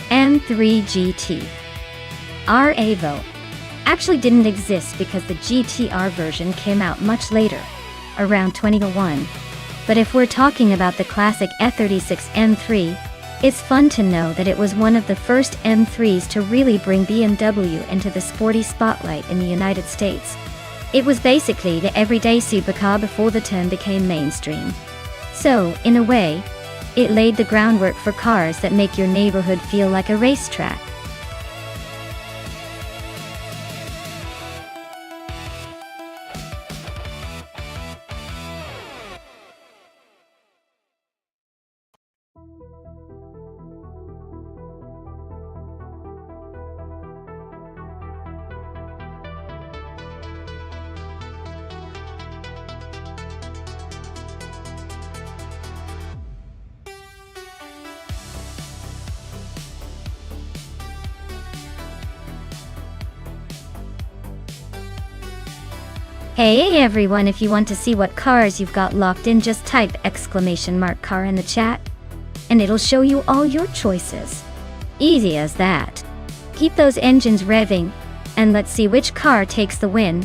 M3 GT R Evo actually didn't exist because the GTR version came out much later, around 2001. But if we're talking about the classic E36 M3, it's fun to know that it was one of the first M3s to really bring BMW into the sporty spotlight in the United States. It was basically the everyday supercar before the term became mainstream. So, in a way, it laid the groundwork for cars that make your neighborhood feel like a racetrack. Hey everyone, if you want to see what cars you've got locked in, just type !car in the chat, and it'll show you all your choices. Easy as that. Keep those engines revving, and let's see which car takes the win.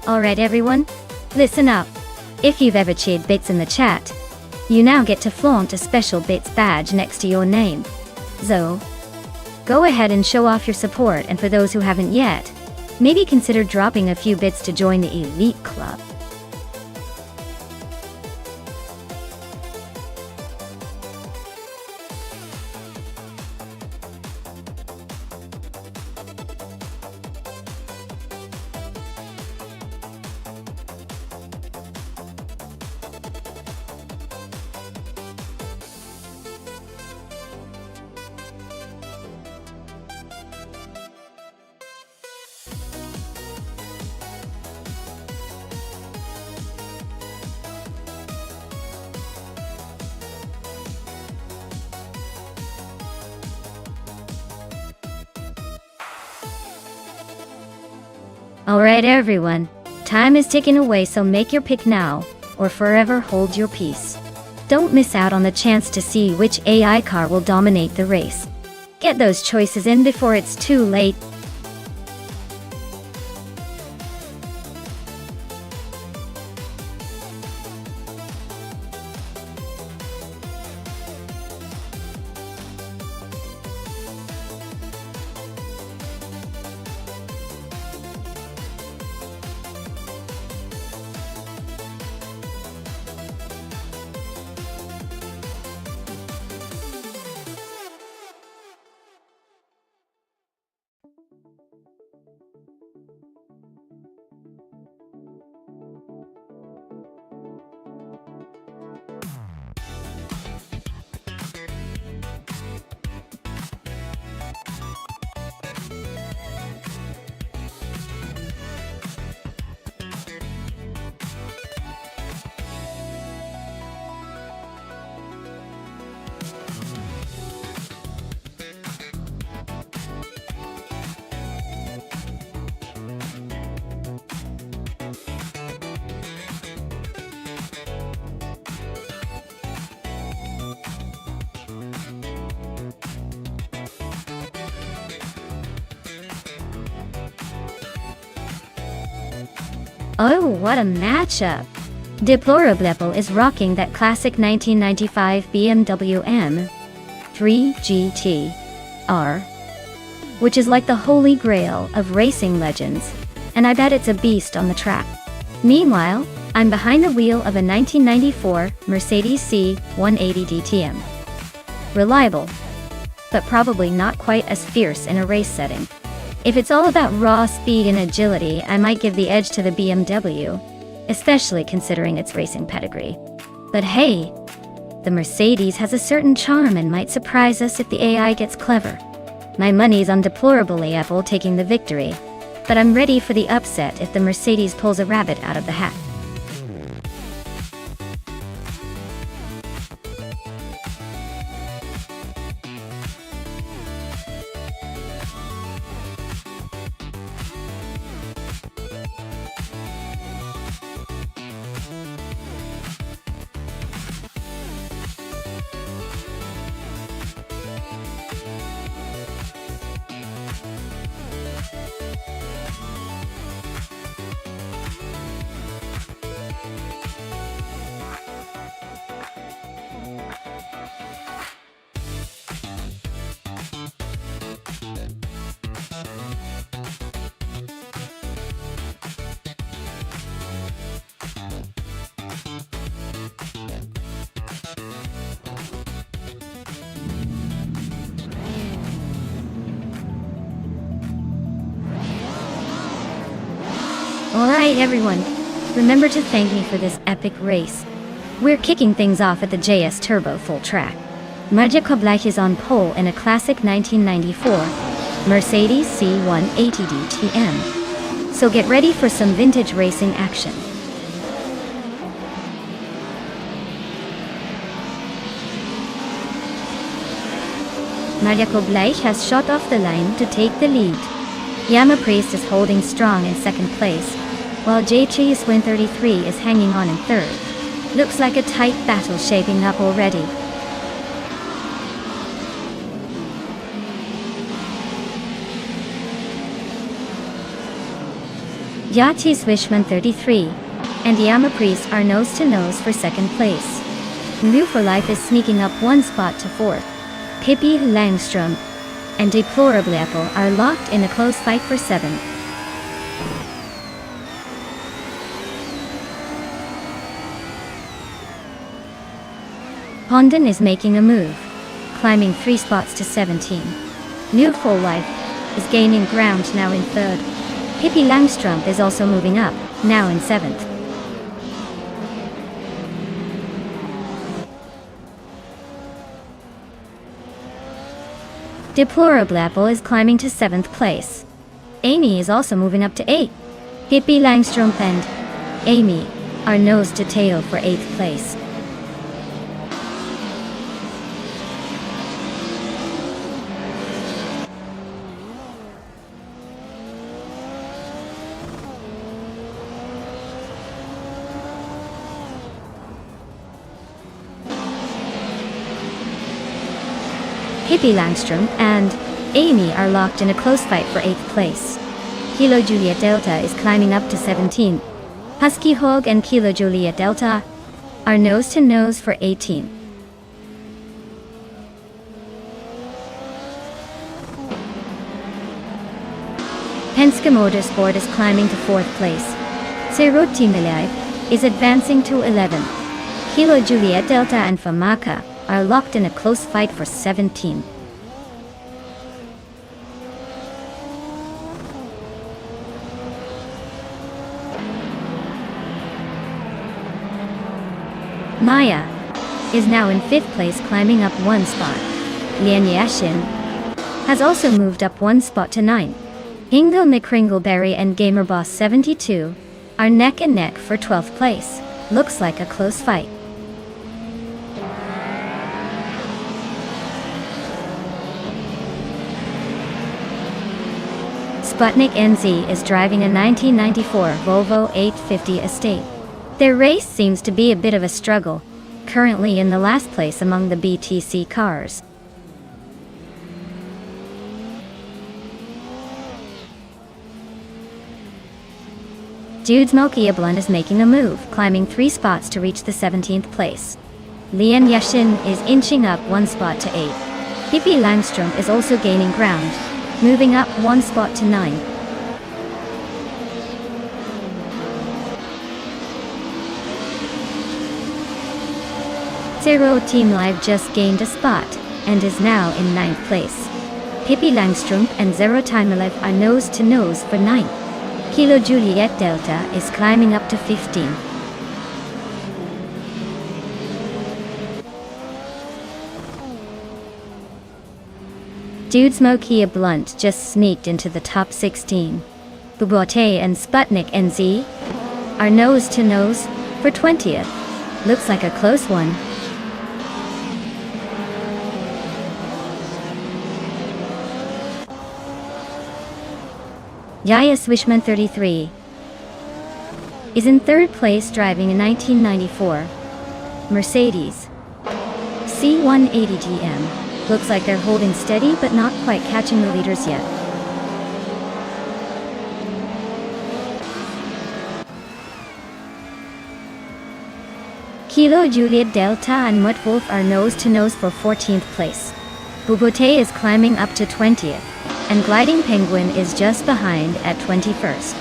Alright everyone, listen up. If you've ever cheered bits in the chat, you now get to flaunt a special bits badge next to your name. So, go ahead and show off your support, and for those who haven't yet, maybe consider dropping a few bits to join the elite club. Alright everyone, time is ticking away, so make your pick now, or forever hold your peace. Don't miss out on the chance to see which AI car will dominate the race. Get those choices in before it's too late. Oh, what a matchup! Deplorable is rocking that classic 1995 BMW M3 GT-R, which is like the holy grail of racing legends, and I bet it's a beast on the track. Meanwhile, I'm behind the wheel of a 1994 Mercedes C180 DTM. Reliable, but probably not quite as fierce in a race setting. If it's all about raw speed and agility, I might give the edge to the BMW, especially considering its racing pedigree. But hey, the Mercedes has a certain charm and might surprise us if the AI gets clever. My money's on Deplorably Apple taking the victory, but I'm ready for the upset if the Mercedes pulls a rabbit out of the hat. Alright everyone, remember to thank me for this epic race. We're kicking things off at the JS Turbo Full Track. Maja Koblach is on pole in a classic 1994 Mercedes C180 DTM. So get ready for some vintage racing action. Maja Koblach has shot off the line to take the lead. Yama Priest is holding strong in second place, while JT Swin 33 is hanging on in third. Looks like a tight battle shaping up already. Yati Swishman 33 and Yama Priest are nose-to-nose for second place. New for Life is sneaking up one spot to fourth. Pippi Langstrom and Deplorable Apple are locked in a close fight for seventh. Hondan is making a move, climbing 3 spots to 17. New Full Life is gaining ground, now in third. Pippi Langstrom is also moving up, now in seventh. Deplorable Apple is climbing to 7th place. Amy is also moving up to 8. Pippi Langstrom and Amy are nose to tail for 8th place. Pippi Langstrom and Amy are locked in a close fight for 8th place. Kilo Juliet Delta is climbing up to 17. Husky Hog and Kilo Juliet Delta are nose-to-nose for 18. Penske Motorsport is climbing to 4th place. Cerruti Milai is advancing to 11. Kilo Juliet Delta and Famaka are locked in a close fight for 17. Maya is now in 5th place, climbing up 1 spot. Lian Yashin has also moved up 1 spot to 9. Hingle McCringleberry and GamerBoss 72 are neck and neck for 12th place. Looks like a close fight. Sputnik NZ is driving a 1994 Volvo 850 Estate. Their race seems to be a bit of a struggle, currently in the last place among the BTC cars. Dude Smoky Blunt is making a move, climbing 3 spots to reach the 17th place. Lian Yashin is inching up 1 spot to 8. Pippi Langstrom is also gaining ground, moving up 1 spot to 9. Zero Team Live just gained a spot and is now in 9th place. Pippi Langstrom and Zero Time Live are nose to nose for 9th. Kilo Juliet Delta is climbing up to 15. Dude Smoky Blunt just sneaked into the top 16. Bubote and Sputnik NZ are nose to nose for 20th. Looks like a close one. Yaya Swishman 33 is in 3rd place, driving a 1994 Mercedes C180 GM. Looks like they're holding steady but not quite catching the leaders yet. Kilo Juliet Delta and Mutt Wolf are nose to nose for 14th place. Bubote is climbing up to 20th. And Gliding Penguin is just behind at 21st.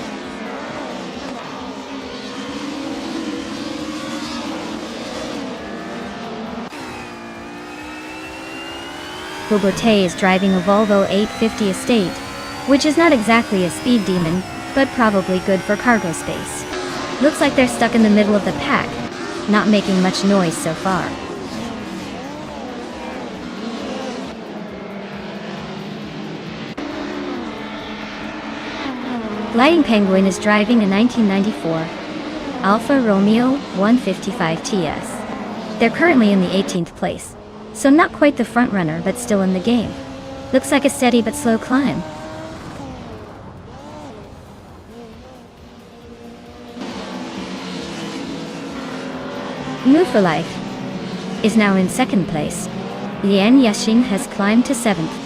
Bubote is driving a Volvo 850 Estate, which is not exactly a speed demon, but probably good for cargo space. Looks like they're stuck in the middle of the pack, not making much noise so far. Gliding Penguin is driving a 1994 Alfa Romeo 155 TS. They're currently in the 18th place, so not quite the front runner but still in the game. Looks like a steady but slow climb. Move for Life is now in 2nd place. Lian Yashing has climbed to 7th.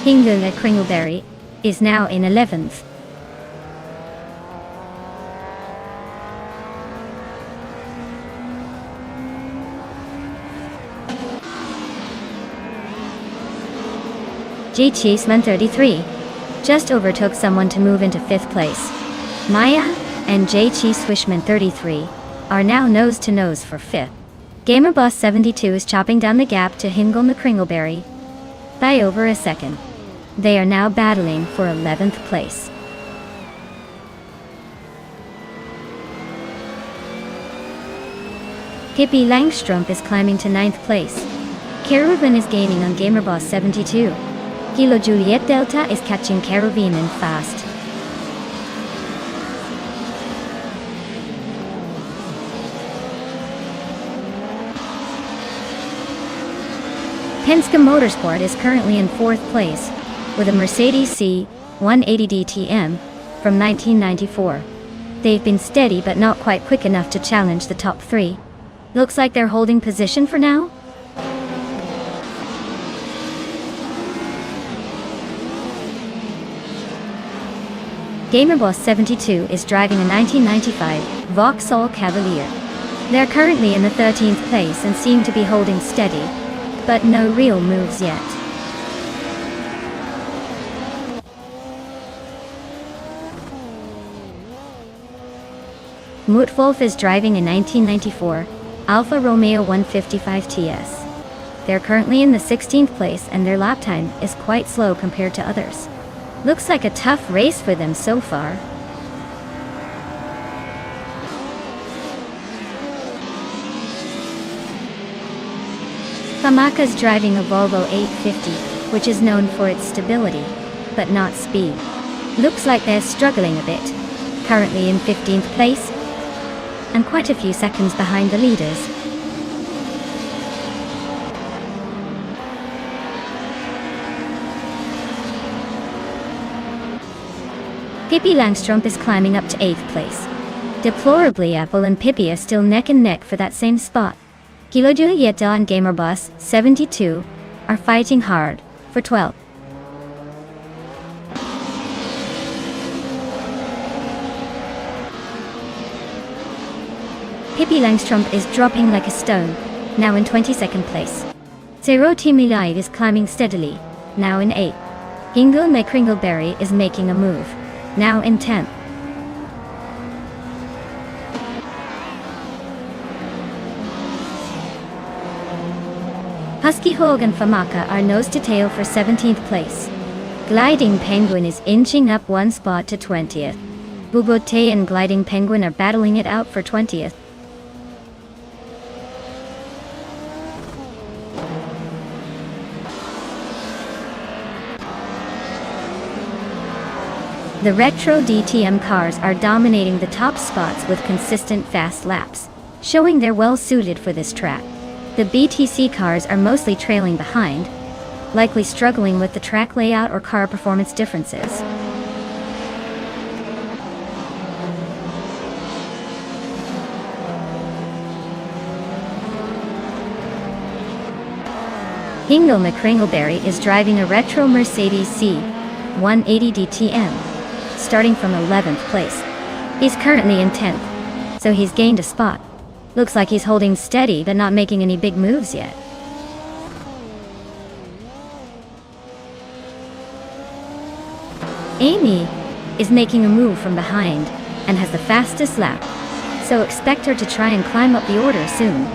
Hingle Kringleberry is now in 11th. G. Cheeseman 33 just overtook someone to move into 5th place. Maya and J. Swishman 33 are now nose to nose for 5th. GamerBoss 72 is chopping down the gap to Hingle McCringleberry by over a second. They are now battling for 11th place. Pippi Langstrumpf is climbing to 9th place. Caravin is gaining on GamerBoss 72. Kilo Juliet Delta is catching Caravinen fast. Penske Motorsport is currently in 4th place with a Mercedes C180 DTM from 1994. They've been steady but not quite quick enough to challenge the top 3. Looks like they're holding position for now. GamerBoss 72 is driving a 1995 Vauxhall Cavalier. They're currently in the 13th place and seem to be holding steady, but no real moves yet. Mutwolf is driving a 1994 Alfa Romeo 155 TS. They're currently in the 16th place and their lap time is quite slow compared to others. Looks like a tough race for them so far. Famaka's driving a Volvo 850, which is known for its stability, but not speed. Looks like they're struggling a bit. Currently in 15th place, and quite a few seconds behind the leaders. Pippi Langstrumpf is climbing up to 8th place. Deplorably, Apple and Pippi are still neck and neck for that same spot. Kilo Julieta and GamerBoss 72 are fighting hard for 12th. Pippi Langstrumpf is dropping like a stone, now in 22nd place. Zero Timmy Live is climbing steadily, now in 8th. Hingle McCringleberry is making a move, now in 10th. Husky Hogue and Famaka are nose to tail for 17th place. Gliding Penguin is inching up one spot to 20th. Bubote and Gliding Penguin are battling it out for 20th. The retro DTM cars are dominating the top spots with consistent fast laps, showing they're well suited for this track. The BTC cars are mostly trailing behind, likely struggling with the track layout or car performance differences. Hingle McCringleberry is driving a retro Mercedes C180 DTM. Starting from 11th place. He's currently in 10th, so he's gained a spot. Looks like he's holding steady but not making any big moves yet. Amy is making a move from behind and has the fastest lap, so expect her to try and climb up the order soon.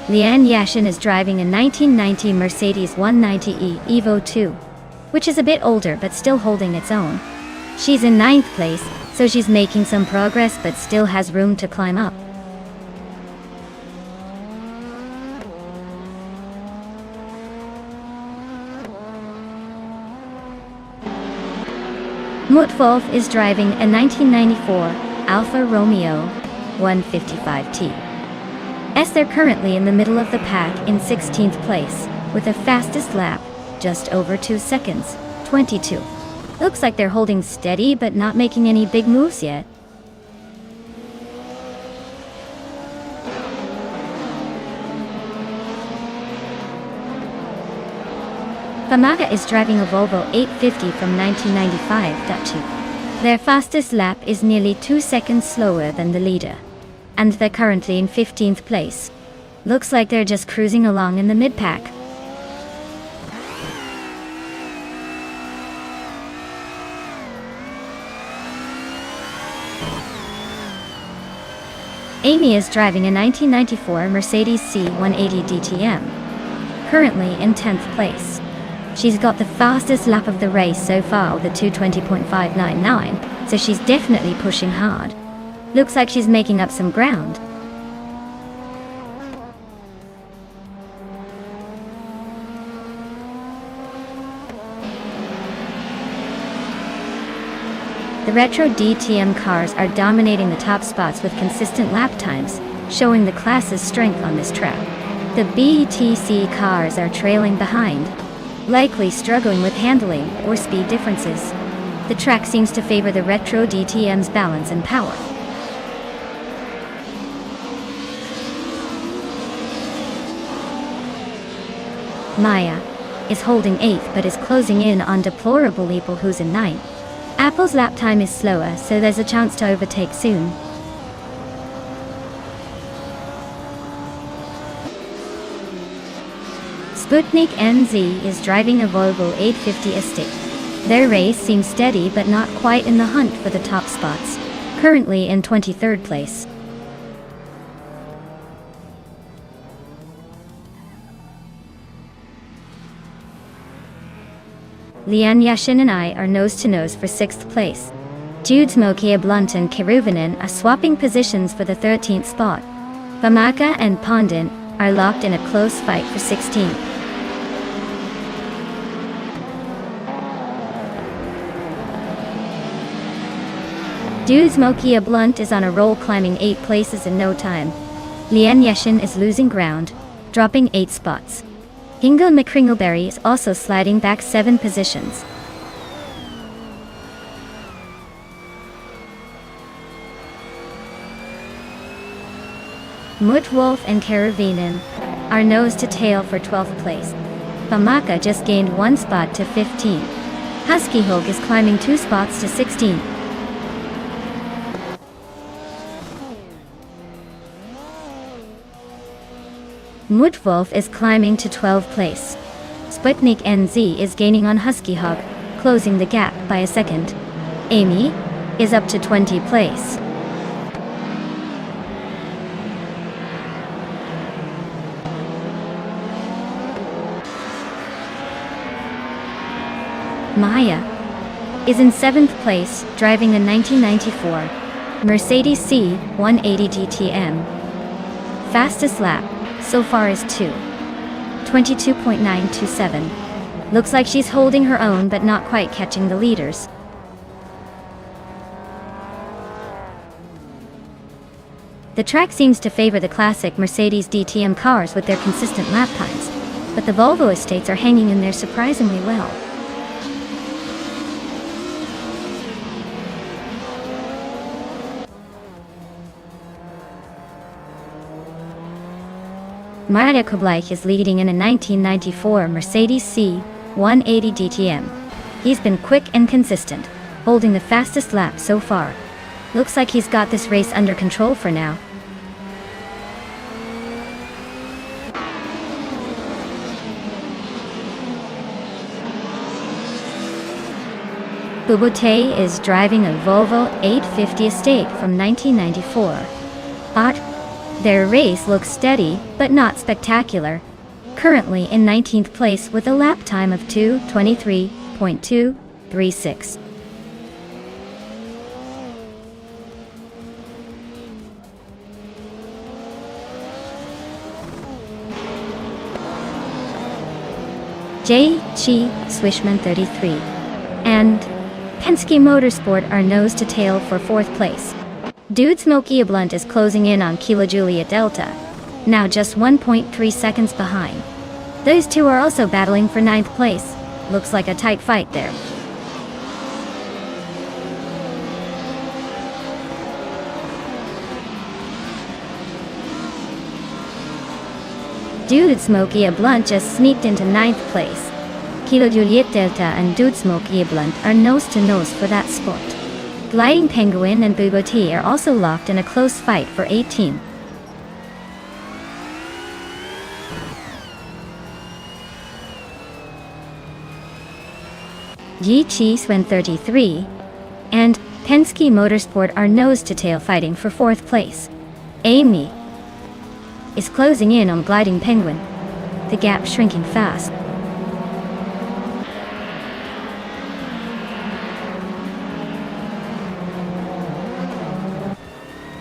Leanne Yashin is driving a 1990 Mercedes 190e Evo 2, which is a bit older but still holding its own. She's in 9th place, so she's making some progress but still has room to climb up. Mutwolf is driving a 1994 Alfa Romeo 155T. As they're currently in the middle of the pack in 16th place, with the fastest lap, just over 2 seconds, 22. Looks like they're holding steady but not making any big moves yet. Famaka is driving a Volvo 850 from 1995. Their fastest lap is nearly 2 seconds slower than the leader. And they're currently in 15th place. Looks like they're just cruising along in the mid-pack. Amy is driving a 1994 Mercedes C180 DTM, currently in 10th place. She's got the fastest lap of the race so far with a 2:20.599, so she's definitely pushing hard. Looks like she's making up some ground. The retro DTM cars are dominating the top spots with consistent lap times, showing the class's strength on this track. The BTC cars are trailing behind, likely struggling with handling or speed differences. The track seems to favor the retro DTM's balance and power. Maya is holding 8th but is closing in on deplorable Leeple, who's in 9th. Apple's lap time is slower, so there's a chance to overtake soon. Sputnik NZ is driving a Volvo 850 Estate. Their race seems steady but not quite in the hunt for the top spots, currently in 23rd place. Lian Yashin and I are nose-to-nose for 6th place. Jude Smokia Blunt and Kiruvinen are swapping positions for the 13th spot. Vamaka and Pondant are locked in a close fight for 16th. Jude Smokia Blunt is on a roll, climbing 8 places in no time. Lian Yashin is losing ground, dropping 8 spots. Hingle McCringleberry is also sliding back 7 positions. Mutwolf and Karavinen are nose to tail for 12th place. Bamaka just gained 1 spot to 15. Husky Hog is climbing 2 spots to 16. Mutwolf is climbing to 12th place. Sputnik NZ is gaining on Husky Hog, closing the gap by a second. Amy is up to 20th place. Maya is in 7th place, driving a 1994 Mercedes C180 DTM. Fastest lap so far is 22.927. Looks like she's holding her own but not quite catching the leaders. The track seems to favor the classic Mercedes DTM cars with their consistent lap times, but the Volvo estates are hanging in there surprisingly well. Maria Kublaich is leading in a 1994 Mercedes C180 DTM. He's been quick and consistent, holding the fastest lap so far. Looks like he's got this race under control for now. Bubute is driving a Volvo 850 Estate from 1994. Their race looks steady, but not spectacular. Currently in 19th place with a lap time of 2:23.236. J. Chi Swishman 33 and Penske Motorsport are nose to tail for 4th place. Dude Smoky Blunt is closing in on Kilo Juliet Delta, now just 1.3 seconds behind. Those two are also battling for 9th place. Looks like a tight fight there. Dude Smoky Blunt just sneaked into 9th place. Kilo Juliet Delta and Dude Smoky Blunt are nose to nose for that spot. Gliding Penguin and Buboti are also locked in a close fight for 18th. Yi Chi Swen 33 and Penske Motorsport are nose-to-tail fighting for 4th place. Amy is closing in on Gliding Penguin, the gap shrinking fast.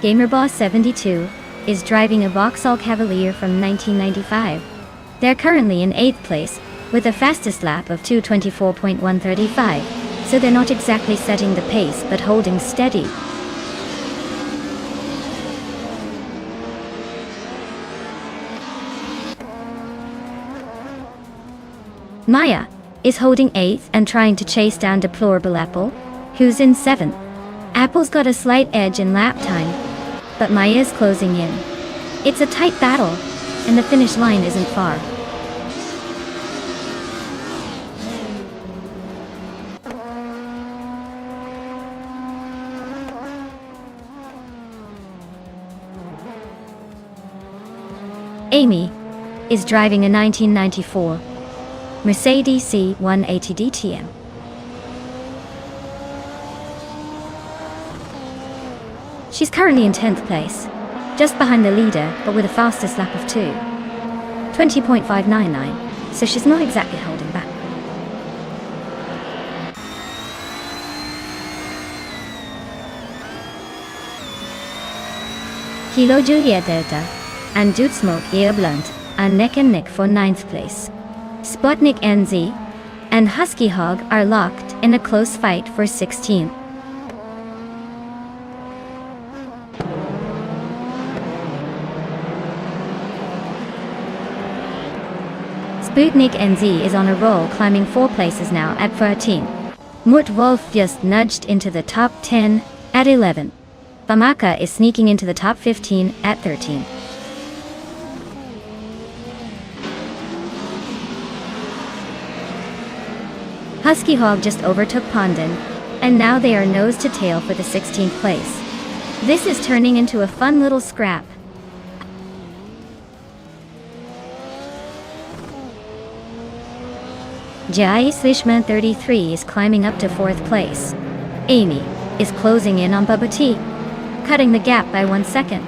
Gamerboss 72 is driving a Vauxhall Cavalier from 1995. They're currently in 8th place, with a fastest lap of 2:24.135, so they're not exactly setting the pace but holding steady. Maya is holding 8th and trying to chase down Deplorable Apple, who's in 7th. Apple's got a slight edge in lap time, but Maya's closing in. It's a tight battle, and the finish line isn't far. Amy is driving a 1994 Mercedes C180 DTM. She's currently in 10th place, just behind the leader, but with a fastest lap of 20.599, so she's not exactly holding back. Kilo Juliet Delta and Dude Smoke Ear Blunt are neck and neck for 9th place. Sputnik NZ and Husky Hog are locked in a close fight for 16th. Sputnik NZ is on a roll, climbing 4 places now at 13th. Mut Wolf just nudged into the top 10 at 11th. Bamaka is sneaking into the top 15 at 13th. Husky Hog just overtook Pondon, and now they are nose to tail for the 16th place. This is turning into a fun little scrap. Jai Slishman 33 is climbing up to 4th place. Amy is closing in on Bubba T, cutting the gap by 1 second.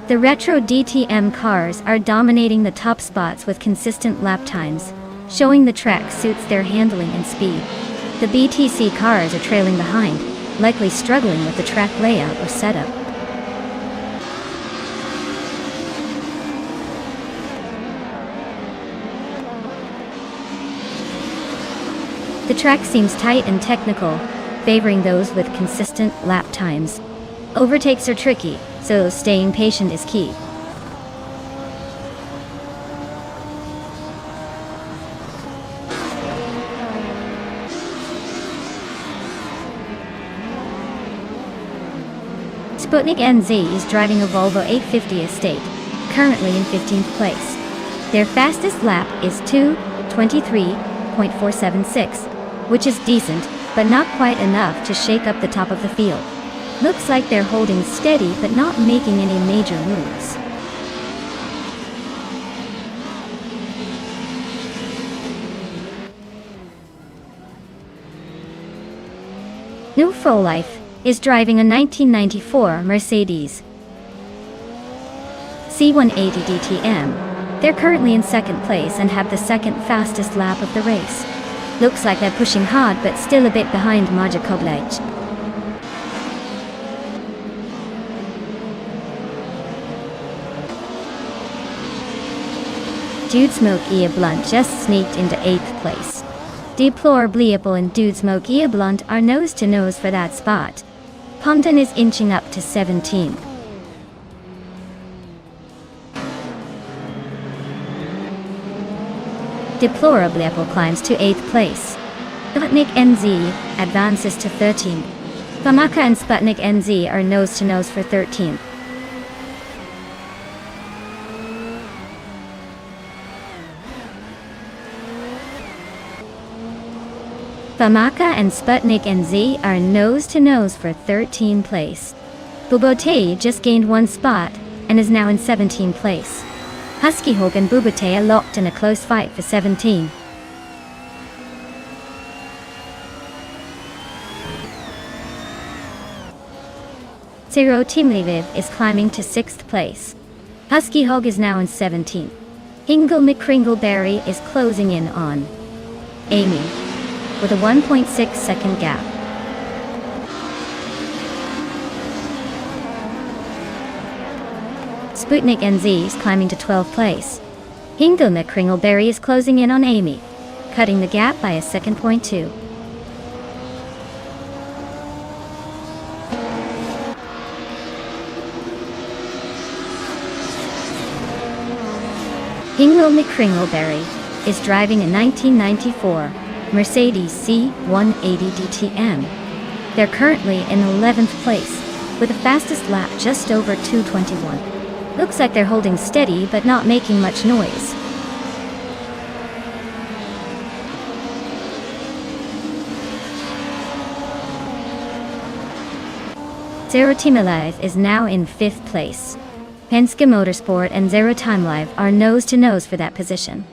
The retro DTM cars are dominating the top spots with consistent lap times, showing the track suits their handling and speed. The BTC cars are trailing behind, likely struggling with the track layout or setup. The track seems tight and technical, favoring those with consistent lap times. Overtakes are tricky, so staying patient is key. Sputnik NZ is driving a Volvo 850 Estate, currently in 15th place. Their fastest lap is 2:23.476, which is decent, but not quite enough to shake up the top of the field. Looks like they're holding steady but not making any major moves. New Life is driving a 1994 Mercedes C180 DTM. They're currently in 2nd place and have the 2nd fastest lap of the race. Looks like they're pushing hard but still a bit behind Maja Koblej. Dude Smoke Ear Blunt just sneaked into 8th place. Deplorable Apple and Dude Smoke Ear Blunt are nose to nose for that spot. Pompton is inching up to 17th. Deplorable Apple climbs to 8th place. Sputnik NZ advances to 13th. Famaka and Sputnik NZ are nose to nose for 13th. Famaka and Sputnik NZ are nose-to-nose for 13th place. Bubotei just gained one spot and is now in 17th place. Huskyhawk and Bubotei are locked in a close fight for 17. Zero Team Lviv is climbing to 6th place. Huskyhawk is now in 17th. Hingle McCringleberry is closing in on Amy with a 1.6 second gap. Sputnik NZ is climbing to 12th place. Hingle McCringleberry is closing in on Amy, cutting the gap by a second. Hingle McCringleberry is driving a 1994 Mercedes C180 DTM. They're currently in 11th place, with the fastest lap just over 2:21. Looks like they're holding steady but not making much noise. Zero Team Alive is now in 5th place. Penske Motorsport and Zero Time Live are nose-to-nose for that position.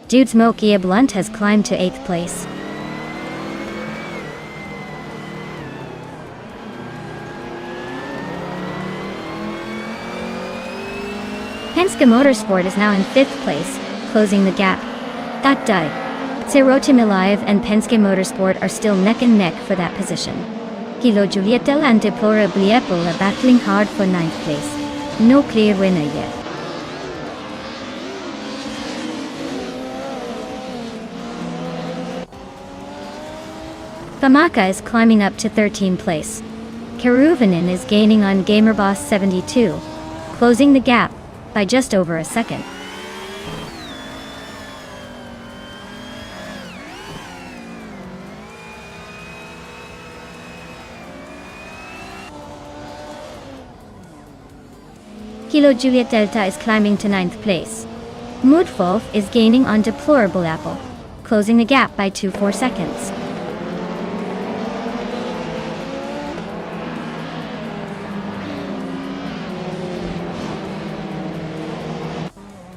Dude Smokey Blunt has climbed to 8th place. Penske Motorsport is now in 5th place, closing the gap. That day, Zero Team Alive and Penske Motorsport are still neck and neck for that position. Kilo Julietel and Deplora Bliepel are battling hard for 9th place. No clear winner yet. Famaka is climbing up to 13th place. Karuvanen is gaining on GamerBoss 72, closing the gap by just over a second. Kilo Juliet Delta is climbing to 9th place. Moodfolf is gaining on Deplorable Apple, closing the gap by 24 seconds.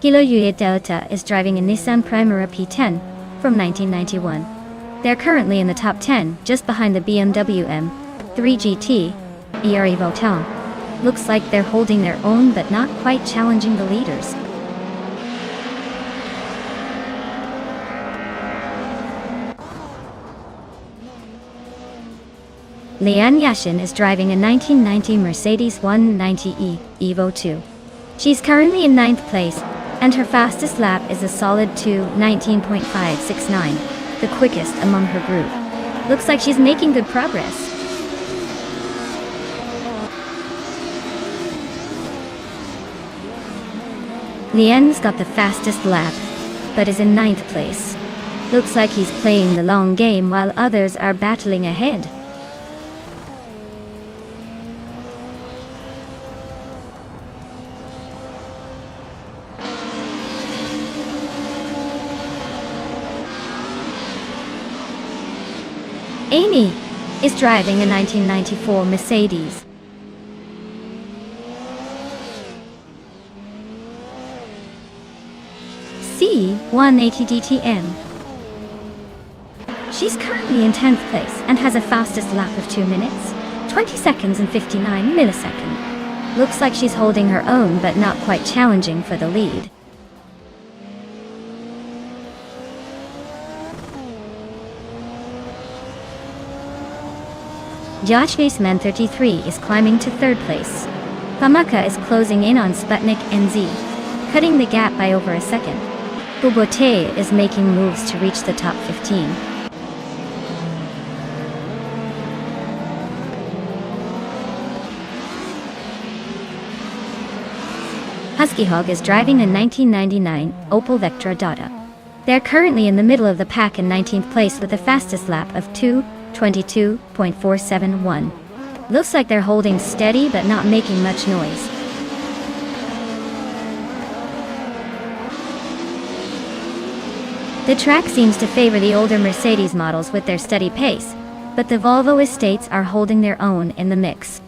Kilo Juliet Delta is driving a Nissan Primera P10 from 1991. They're currently in the top 10, just behind the BMW M3 GT, ERE Votan. Looks like they're holding their own but not quite challenging the leaders. Lian Yashin is driving a 1990 Mercedes 190E Evo 2. She's currently in 9th place, and her fastest lap is a solid 2:19.569, the quickest among her group. Looks like she's making good progress. Lian's got the fastest lap, but is in 9th place. Looks like he's playing the long game while others are battling ahead. Amy is driving a 1994 Mercedes. C180 DTM. She's currently in 10th place and has a fastest lap of 2 minutes, 20 seconds and 59 milliseconds. Looks like she's holding her own but not quite challenging for the lead. Jachvaceman 33 is climbing to 3rd place. Famaka is closing in on Sputnik NZ, cutting the gap by over a second. Bubote is making moves to reach the top 15. Huskyhawk is driving a 1999 Opel Vectra Dada. They're currently in the middle of the pack in 19th place with the fastest lap of 2:22.471. Looks like they're holding steady but not making much noise. The track seems to favor the older Mercedes models with their steady pace, but the Volvo estates are holding their own in the mix.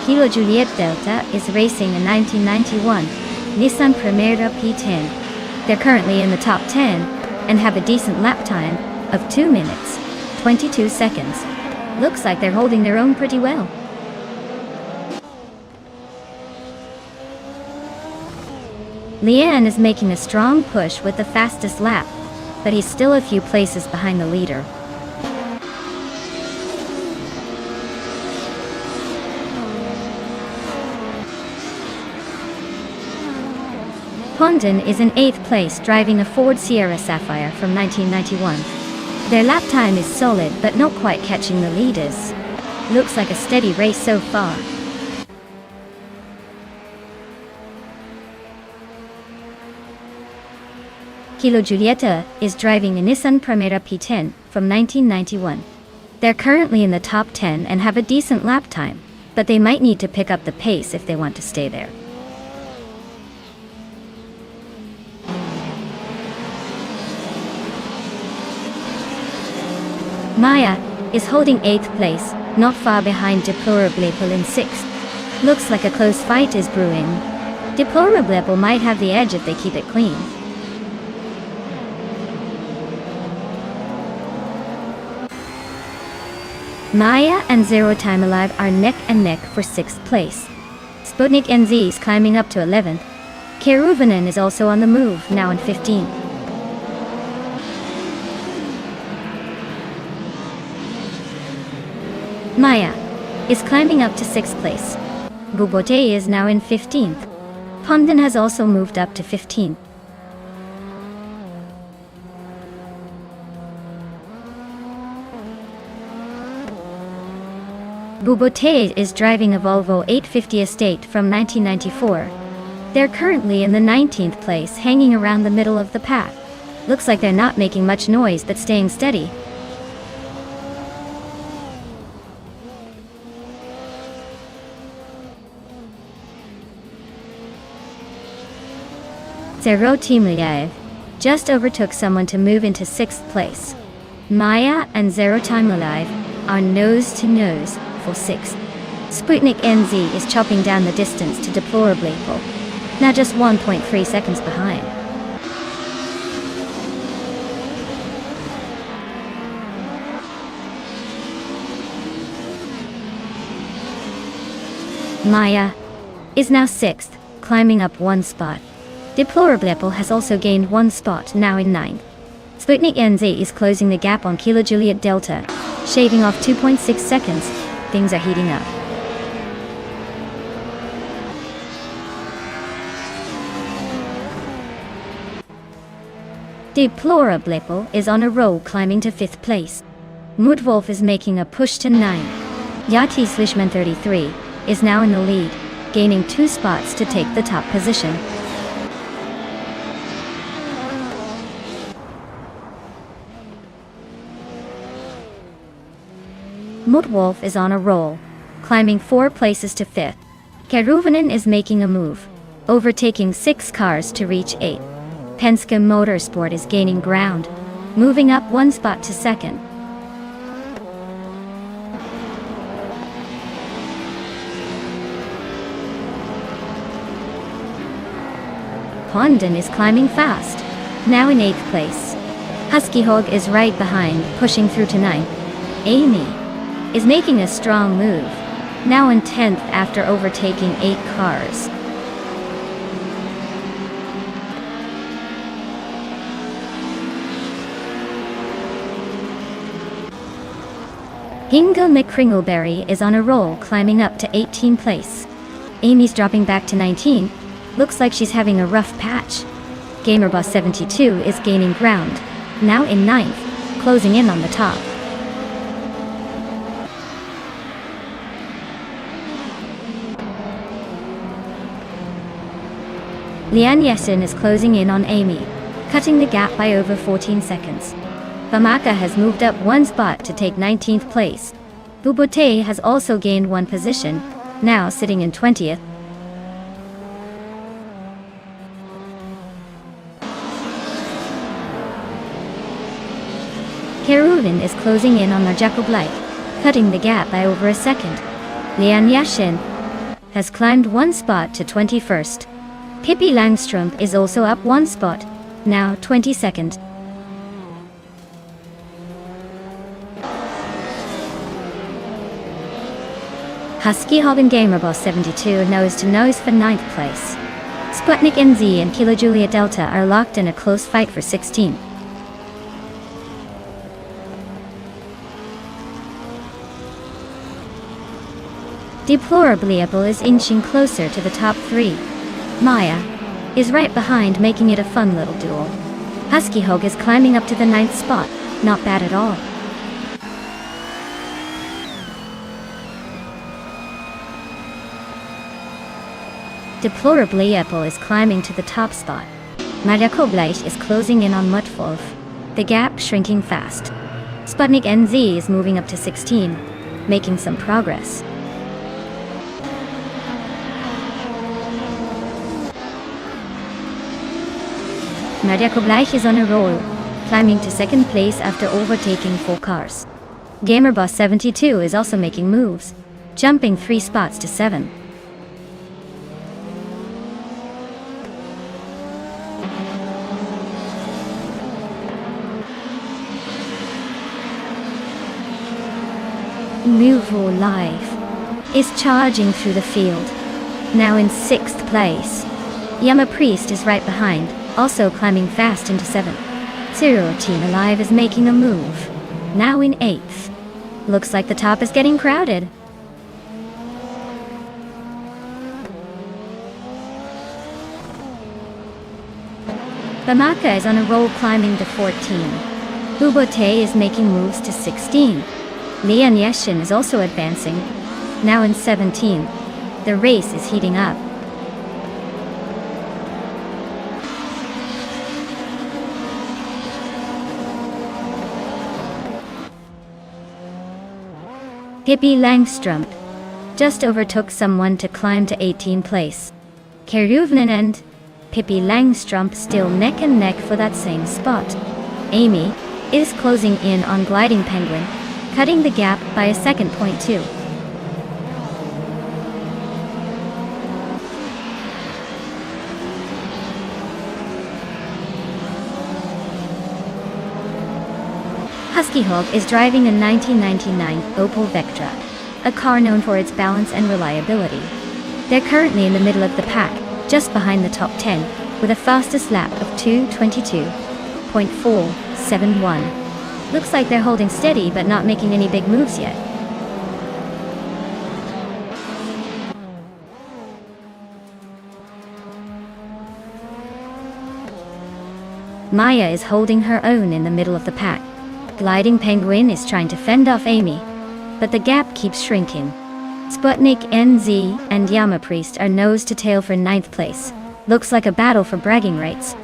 Kilo Juliet Delta is racing a 1991 Nissan Primera P10. They're currently in the top 10 and have a decent lap time of 2 minutes, 22 seconds. Looks like they're holding their own pretty well. Lian is making a strong push with the fastest lap, but he's still a few places behind the leader. Condon is in 8th place driving a Ford Sierra Sapphire from 1991. Their lap time is solid but not quite catching the leaders. Looks like a steady race so far. Kilo Julieta is driving a Nissan Primera P10 from 1991. They're currently in the top 10 and have a decent lap time, but they might need to pick up the pace if they want to stay there. Maya is holding 8th place, not far behind Deplorable in 6th. Looks like a close fight is brewing. Deplorable might have the edge if they keep it clean. Maya and Zero Time Alive are neck and neck for 6th place. Sputnik NZ is climbing up to 11th. Keruvanen is also on the move, now in 15th. Maya is climbing up to 6th place. Bubote is now in 15th. Pomden has also moved up to 15th. Bubote is driving a Volvo 850 Estate from 1994. They're currently in the 19th place, hanging around the middle of the pack. Looks like they're not making much noise but staying steady. Zero Timliaev just overtook someone to move into 6th place. Maya and Zero Time Alive are nose to nose for 6th. Sputnik NZ is chopping down the distance to Deplorable, now just 1.3 seconds behind. Maya is now 6th, climbing up 1 spot. Deplorable has also gained 1 spot, now in 9th. Sputnik NZ is closing the gap on Kilo Juliet Delta, shaving off 2.6 seconds. Things are heating up. Deplorable is on a roll, climbing to 5th place. Mudwolf is making a push to 9th. Yati Slishman 33 is now in the lead, gaining 2 spots to take the top position. Mudwolf is on a roll, climbing 4 places to 5th. Keruvanen is making a move, overtaking 6 cars to reach 8th. Penske Motorsport is gaining ground, moving up 1 spot to 2nd. Condon is climbing fast, now in 8th place. Husky Hog is right behind, pushing through to 9th. Amy is making a strong move, now in 10th after overtaking 8 cars. Hingo McCringleberry is on a roll, climbing up to 18th place. Amy's dropping back to 19. Looks like she's having a rough patch. GamerBoss72 is gaining ground, now in 9th, closing in on the top. Lian Yesen is closing in on Amy, cutting the gap by over 14 seconds. Bamaka has moved up 1 spot to take 19th place. Bubote has also gained one position, now sitting in 20th. Keruvin is closing in on Marjakoblai, cutting the gap by over a second. Lian Yashin has climbed one spot to 21st. Pippi Langstrumpf is also up one spot, now 22nd. Husky Hogan Gamerboss 72 nose-to-nose for 9th place. Sputnik NZ and Kilo Juliet Delta are locked in a close fight for 16th. Deplorably Apple is inching closer to the top 3. Maya is right behind, making it a fun little duel. Husky Hog is climbing up to the 9th spot, not bad at all. Deplorably Apple is climbing to the top spot. Marjakoblai is closing in on Mutvolf, the gap shrinking fast. Sputnik NZ is moving up to 16, making some progress. Marjakoblai is on a roll, climbing to 2nd place after overtaking 4 cars. Gamerboss 72 is also making moves, jumping 3 spots to 7. Movo Life is charging through the field, now in 6th place. Yama Priest is right behind, also climbing fast into 7th. Zero Team Alive is making a move, now in 8th. Looks like the top is getting crowded. Bamaka is on a roll, climbing to 14. Bubote is making moves to 16. Lian Yeshin is also advancing, now in 17. The race is heating up. Pippi Langstrumpf just overtook someone to climb to 18th place. Keruvnen and Pippi Langstrumpf still neck and neck for that same spot. Amy is closing in on Gliding Penguin, cutting the gap by a second. Point 2. Husky Hog is driving a 1999 Opel Vectra, a car known for its balance and reliability. They're currently in the middle of the pack, just behind the top 10, with a fastest lap of 2:22.471. Looks like they're holding steady but not making any big moves yet. Maya is holding her own in the middle of the pack. Gliding Penguin is trying to fend off Amy, but the gap keeps shrinking. Sputnik NZ and Yama Priest are nose to tail for 9th place. Looks like a battle for bragging rights.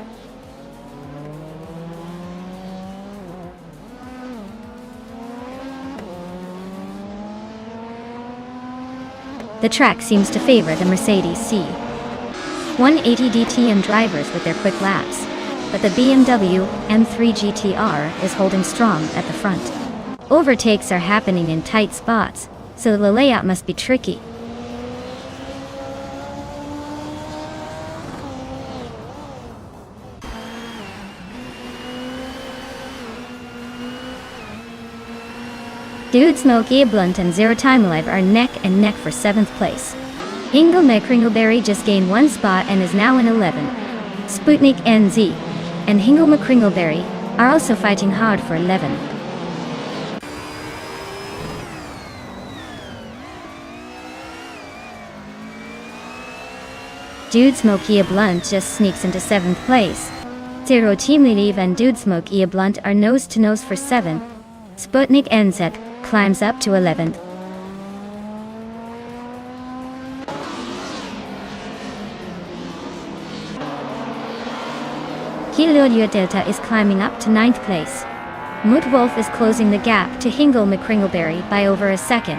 The track seems to favor the Mercedes C180 DTM drivers with their quick laps, but the BMW M3 GTR is holding strong at the front. Overtakes are happening in tight spots, so the layout must be tricky. Dude Smokey Blunt and Zero Time Alive are neck and neck for 7th place. Hingle McCringleberry just gained one spot and is now in 11th. Sputnik NZ and Hingle McCringleberry are also fighting hard for 11th. Dude Smokey Blunt just sneaks into 7th place. Zero Team Leave and Dude Smokey Blunt are nose to nose for 7th. Sputnik NZ climbs up to 11th. Kilo Delta is climbing up to 9th place. Mootwolf is closing the gap to Hingle McCringleberry by over a second.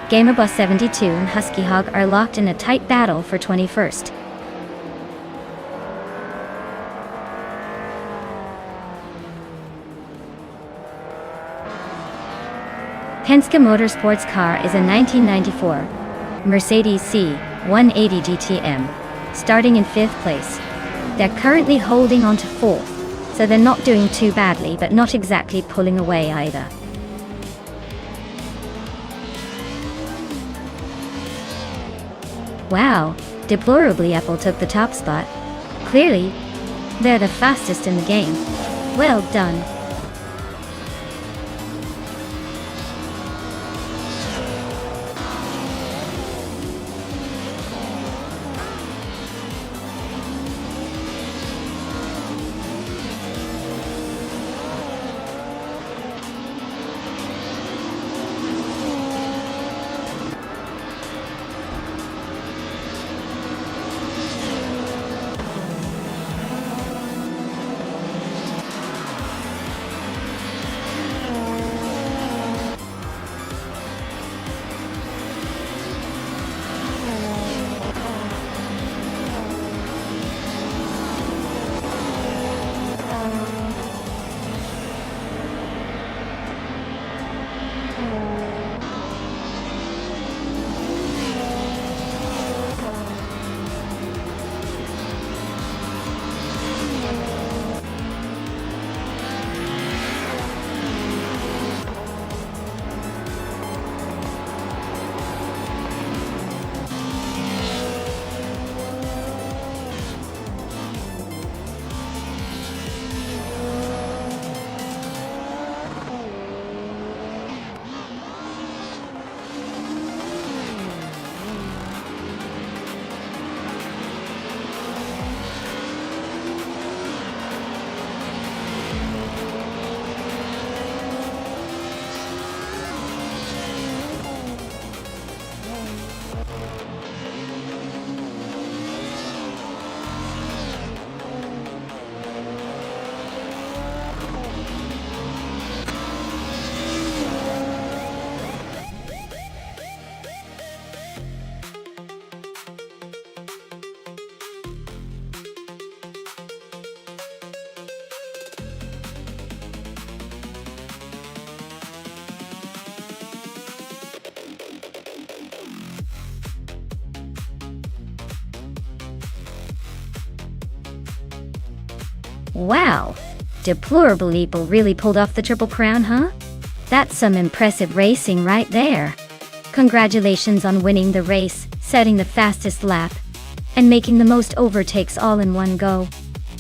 Gamerbus 72 and Husky Hog are locked in a tight battle for 21st. Penske Motorsports car is a 1994 Mercedes C180 GTM, starting in 5th place. They're currently holding on to 4th, so they're not doing too badly but not exactly pulling away either. Wow, deplorably Apple took the top spot. Clearly, they're the fastest in the game. Well done. Wow, deplorable Apple really pulled off the Triple Crown, huh? That's some impressive racing right there. Congratulations on winning the race, setting the fastest lap, and making the most overtakes all in one go.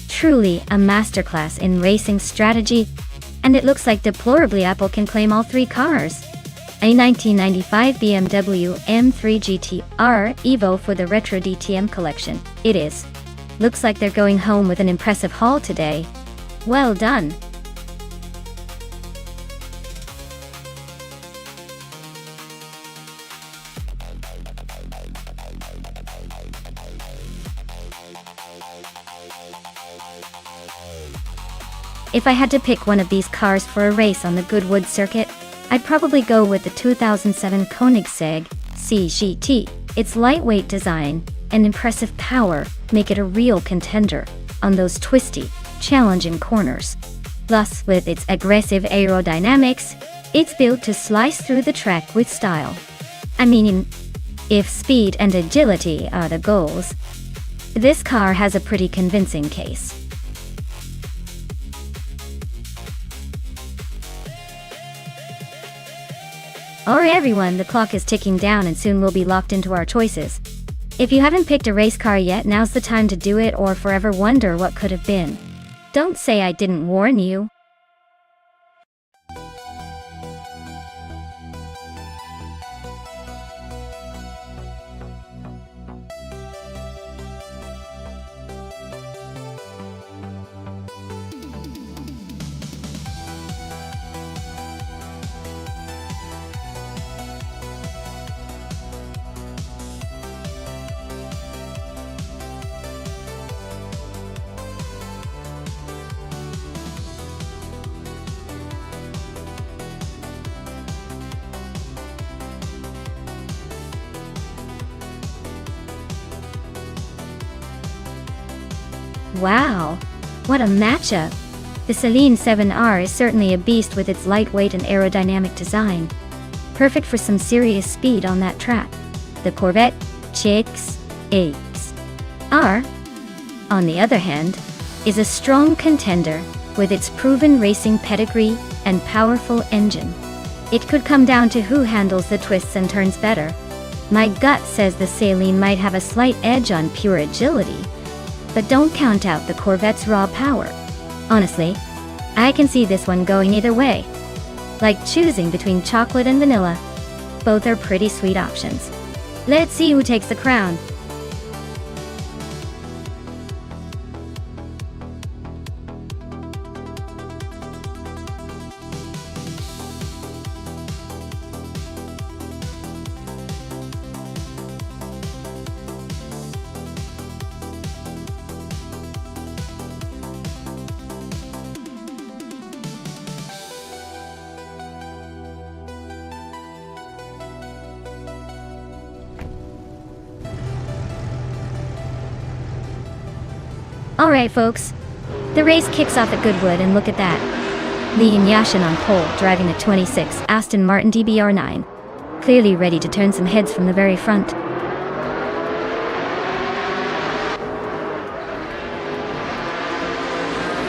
Truly a masterclass in racing strategy, and it looks like deplorably Apple can claim all 3 cars. A 1995 BMW M3 GT-R Evo for the Retro DTM collection, it is. Looks like they're going home with an impressive haul today. Well done. If I had to pick one of these cars for a race on the Goodwood circuit, I'd probably go with the 2007 Koenigsegg CGT. Its lightweight design and impressive power make it a real contender on those twisty, challenging corners. Plus, with its aggressive aerodynamics, it's built to slice through the track with style. I mean, if speed and agility are the goals, this car has a pretty convincing case. Alright everyone, the clock is ticking down and soon we'll be locked into our choices. If you haven't picked a race car yet, now's the time to do it or forever wonder what could have been. Don't say I didn't warn you. Wow, what a matchup! The Celine 7R is certainly a beast with its lightweight and aerodynamic design. Perfect for some serious speed on that track. The Corvette XR, on the other hand, is a strong contender with its proven racing pedigree and powerful engine. It could come down to who handles the twists and turns better. My gut says the Celine might have a slight edge on pure agility, but don't count out the Corvette's raw power. Honestly, I can see this one going either way. Like choosing between chocolate and vanilla. Both are pretty sweet options. Let's see who takes the crown. Alright folks, the race kicks off at Goodwood and look at that. Lee and Yashin on pole driving the 26 Aston Martin DBR9. Clearly ready to turn some heads from the very front.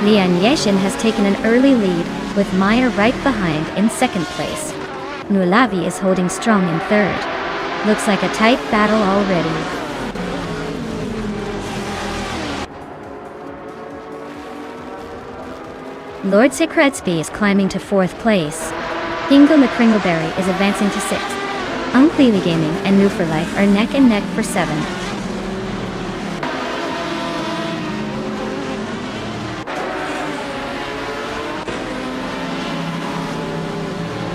Lian Yashin has taken an early lead with Meyer right behind in second place. Nulavi is holding strong in third. Looks like a tight battle already. Lord Secretsby is climbing to 4th place. Ingo McCringleberry is advancing to 6th. Uncleely Gaming and New for Life are neck and neck for 7th.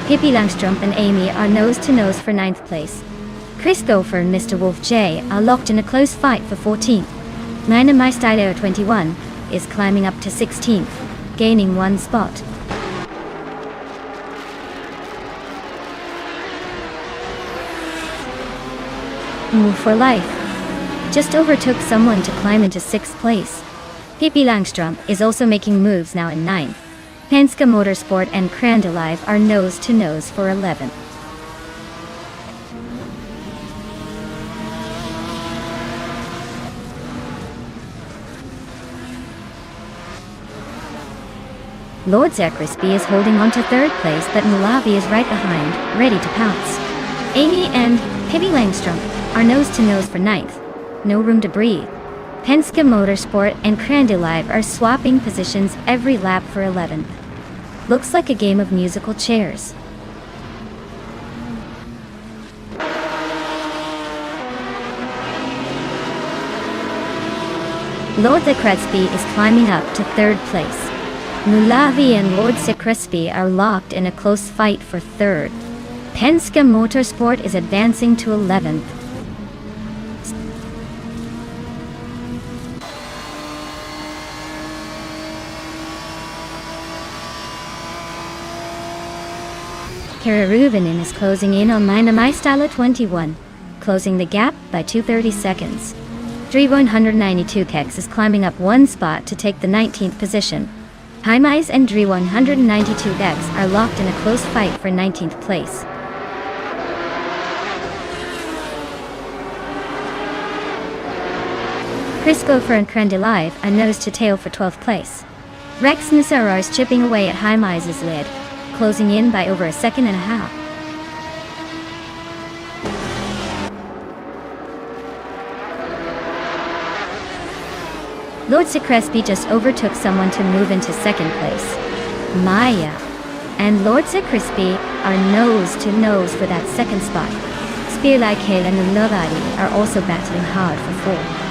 Pippi Langstrom and Amy are nose to nose for 9th place. Chris Gopher and Mr. Wolf J are locked in a close fight for 14th. Nina Mystyleo 21 is climbing up to 16th. Gaining 1 spot. Move for Life just overtook someone to climb into 6th place. Pippi Langstrom is also making moves now in 9th. Penske Motorsport and Crandalive are nose to nose for 11th. Lord Zekrisby is holding on to 3rd place, but Mulavi is right behind, ready to pounce. Amy and Pippi Langstrom are nose to nose for 9th. No room to breathe. Penske Motorsport and Crandalive are swapping positions every lap for 11th. Looks like a game of musical chairs. Lord Zekrisby is climbing up to 3rd place. Mulavi and Lord Secrespi are locked in a close fight for 3rd. Penske Motorsport is advancing to 11th. Kara Ruvinen is closing in on Nina Mystyleo 21, closing the gap by 2:30 seconds. 192 Kex is climbing up 1 spot to take the 19th position. Haimeis and 192X are locked in a close fight for 19th place. Chris Gopher and Crandalive are nose to tail for 12th place. Rex Nisara is chipping away at Haimeis' lead, closing in by over a second and a half. Lord Secrespi just overtook someone to move into 2nd place. Maya and Lord Secrespi are nose to nose for that 2nd spot. Spearlike Hill and Nulavadi are also battling hard for 4th.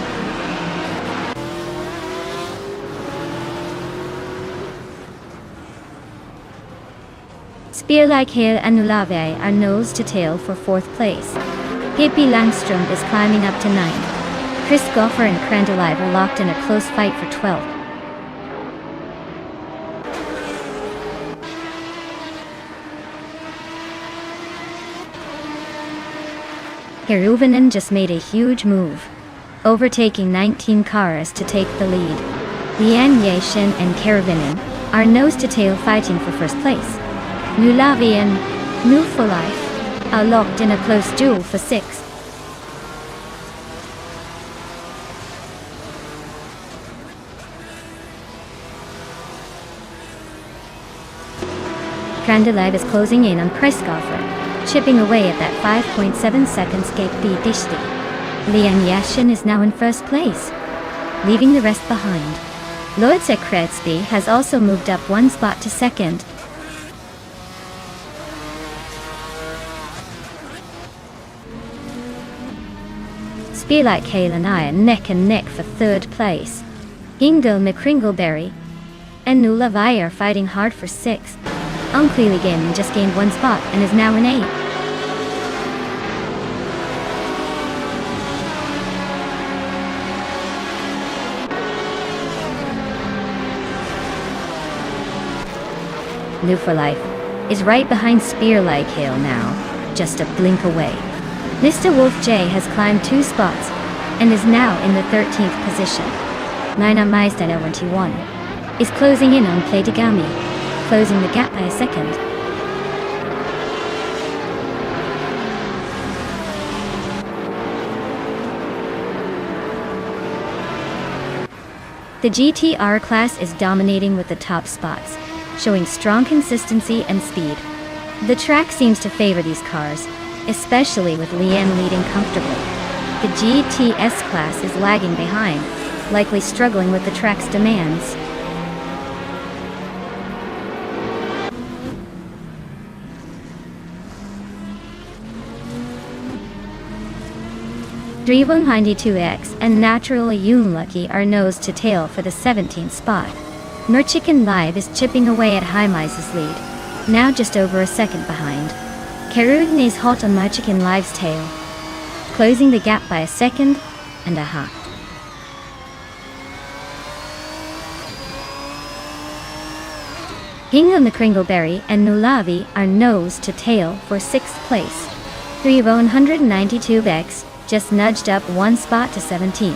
Spearlike Hill and Nulave are nose to tail for 4th place. Pippi Langstrom is climbing up to 9th. Chris Gopher and Crandalive are locked in a close fight for 12th. Heruvinen just made a huge move, overtaking 19 cars to take the lead. Lian Yashin and Karavinin are nose-to-tail fighting for first place. Nulavi and Nu for Life are locked in a close duel for 6th. Krandalive is closing in on Prescoffer, chipping away at that 5.7 seconds gate beat Dishti. Lian Yashin is now in first place, leaving the rest behind. Lodze Kretsby has also moved up one spot to second. Spearlight Kale and I are neck and neck for third place. Ingdil McCringleberry and Nulavi are fighting hard for 6th. Unclearly Gaming just gained one spot and is now in 8th. Nu for Life is right behind Spearlight Kale now, just a blink away. Mr. Wolf J has climbed 2 spots and is now in the 13th position. Nina Maistad 21 is closing in on Playtagami, closing the gap by a second. The GTR class is dominating with the top spots, showing strong consistency and speed. The track seems to favor these cars, especially with Lian leading comfortably. The GTS class is lagging behind, likely struggling with the track's demands. Driven 92X and Naturally Unlucky are nose to tail for the 17th spot. Merchicken Live is chipping away at Hymise's lead, now just over a second behind. Keruden is hot on Merchicken Live's tail, closing the gap by a second and a half. Hingham McCringleberry and Nulavi are nose to tail for 6th place. 392X just nudged up one spot to 17.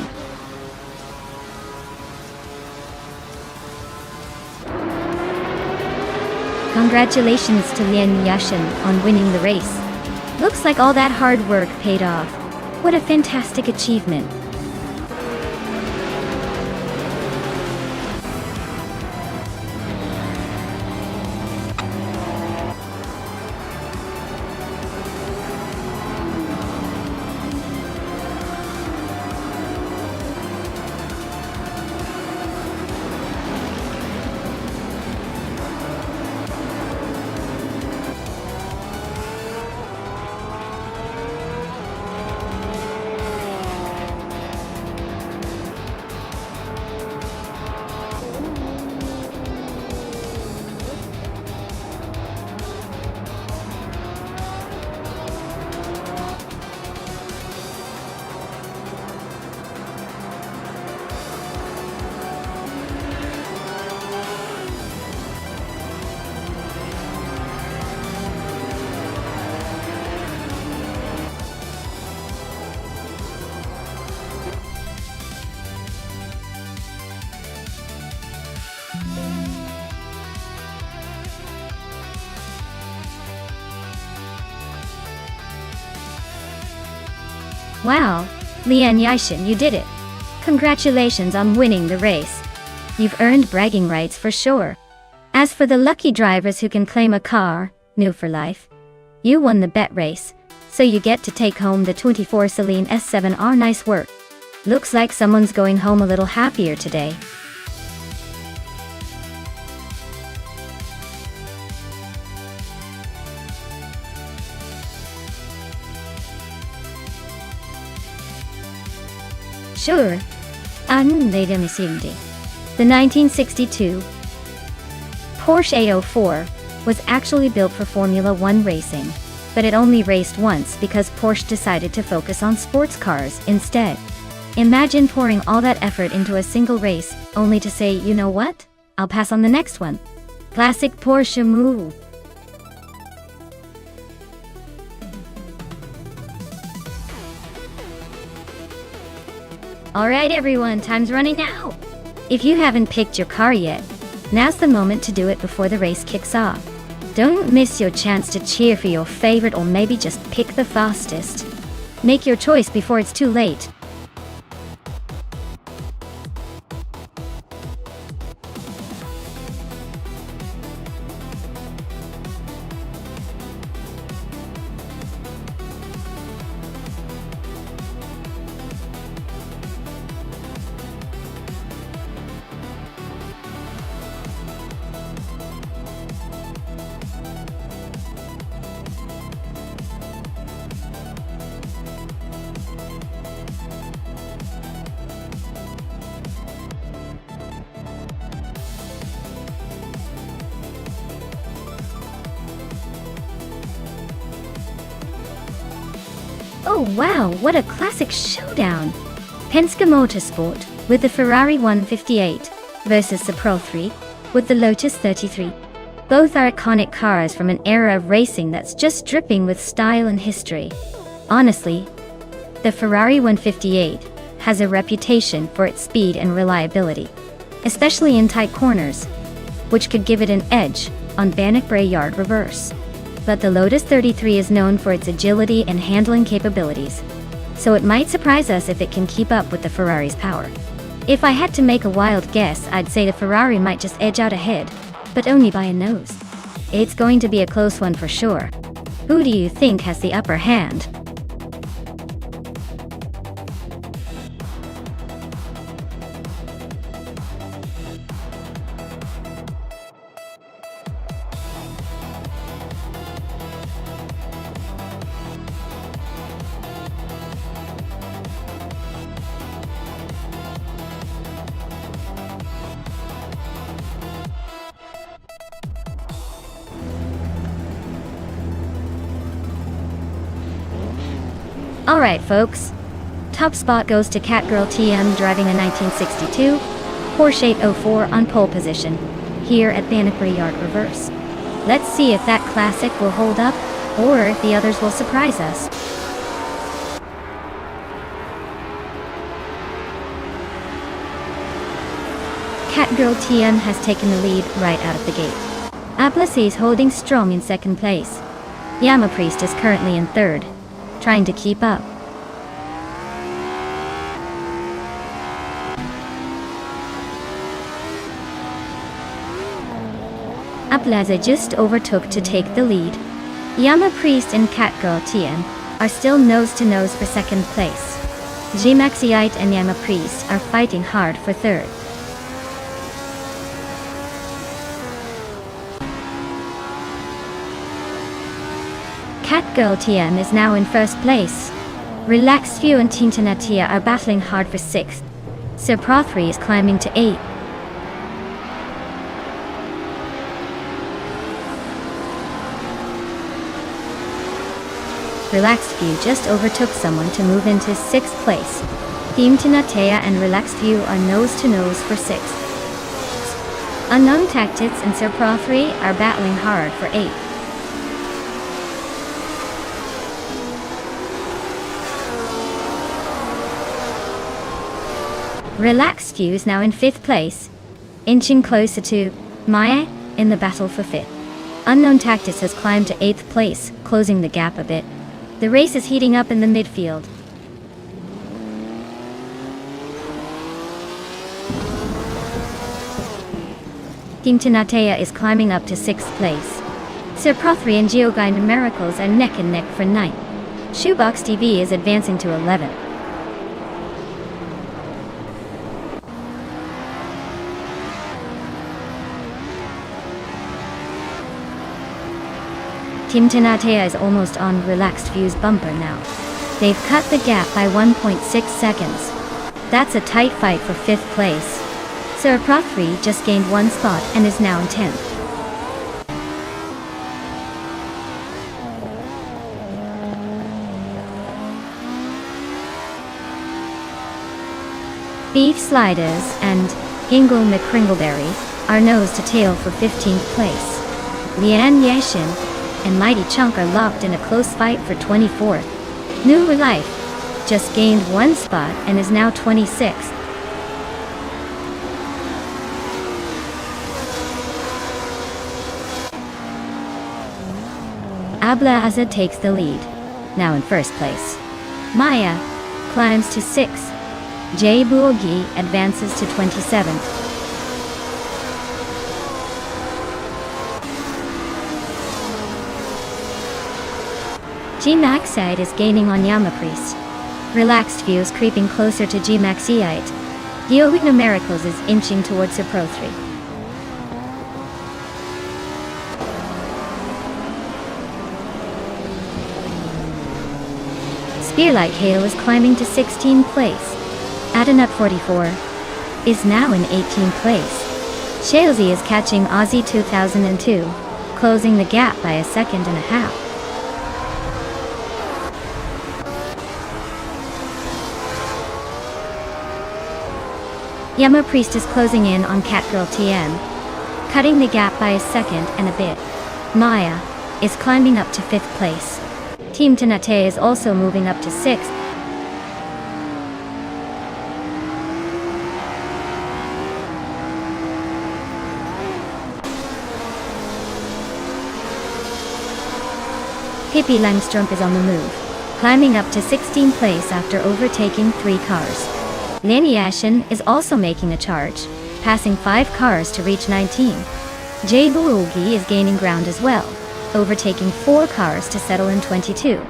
Congratulations to Lian Yashin on winning the race. Looks like all that hard work paid off. What a fantastic achievement. Wow, Lian Yashin, you did it. Congratulations on winning the race. You've earned bragging rights for sure. As for the lucky drivers who can claim a car, Nu for Life, you won the bet race, so you get to take home the 24 Celine S7R. Nice work. Looks like someone's going home a little happier today. Sure. The 1962 Porsche 804 was actually built for Formula One racing, but it only raced once because Porsche decided to focus on sports cars instead. Imagine pouring all that effort into a single race, only to say, you know what? I'll pass on the next one. Classic Porsche move. Alright everyone, time's running out. If you haven't picked your car yet, now's the moment to do it before the race kicks off. Don't miss your chance to cheer for your favorite, or maybe just pick the fastest. Make your choice before it's too late. Oh wow, what a classic showdown! Penske Motorsport with the Ferrari 158 versus the Pro 3 with the Lotus 33. Both are iconic cars from an era of racing that's just dripping with style and history. Honestly, the Ferrari 158 has a reputation for its speed and reliability, especially in tight corners, which could give it an edge on Bannockbury Yard reverse. But the Lotus 33 is known for its agility and handling capabilities, so it might surprise us if it can keep up with the Ferrari's power. If I had to make a wild guess, I'd say the Ferrari might just edge out ahead, but only by a nose. It's going to be a close one for sure. Who do you think has the upper hand? Alright folks, top spot goes to Catgirl TM driving a 1962 Porsche 804 on pole position, here at Bannockbury Yard reverse. Let's see if that classic will hold up, or if the others will surprise us. Catgirl TM has taken the lead right out of the gate. Ablasse is holding strong in second place. Yama Priest is currently in third, trying to keep up. Ablaze just overtook to take the lead. Yama Priest and Catgirl TM are still nose-to-nose for second place. G-Maxiite and Yama Priest are fighting hard for third. Catgirl TM is now in first place. Relaxed View and Tintanatia are battling hard for sixth. Sir Prothry is climbing to 8th. Relaxed View just overtook someone to move into 6th place. Team Tinatea and Relaxed View are nose-to-nose for 6th. Unknown Tactics and Sir Prothry are battling hard for 8th. Relaxed View is now in 5th place, inching closer to Maya in the battle for 5th. Unknown Tactics has climbed to 8th place, closing the gap a bit. The race is heating up in the midfield. Team Tinatea is climbing up to 6th place. Sir Prothry and Geogyne Miracles are neck and neck for 9th. Shoebox TV is advancing to 11th. Team Tinatea is almost on Relaxed View's bumper now. They've cut the gap by 1.6 seconds. That's a tight fight for 5th place. Sir Prothry just gained 1 spot and is now in 10th. Beef Sliders and Ingle McCringleberry are nose to tail for 15th place. Lian Yashin and Mighty Chunk are locked in a close fight for 24th. New Life just gained 1 spot and is now 26th. Ablaza takes the lead, now in first place. Maya climbs to 6th. J. Buogi advances to 27th. G. Maxite is gaining on Yamapriest. Relaxed Views creeping closer to G. Maxiite. Giolino Miracles is inching towards Sir Pro 3. Spearlight Hail is climbing to 16th place. Adenut 44 is now in 18th place. Shalesy is catching Aussie 2002, closing the gap by a second and a half. Yama Priest is closing in on Catgirl TM, cutting the gap by a second and a bit. Maya is climbing up to 5th place. Team Tanate is also moving up to 6th. Pippi Langstrumpf is on the move, climbing up to 16th place after overtaking 3 cars. Lenny Ashen is also making a charge, passing 5 cars to reach 19. Jay Buogi is gaining ground as well, overtaking 4 cars to settle in 22.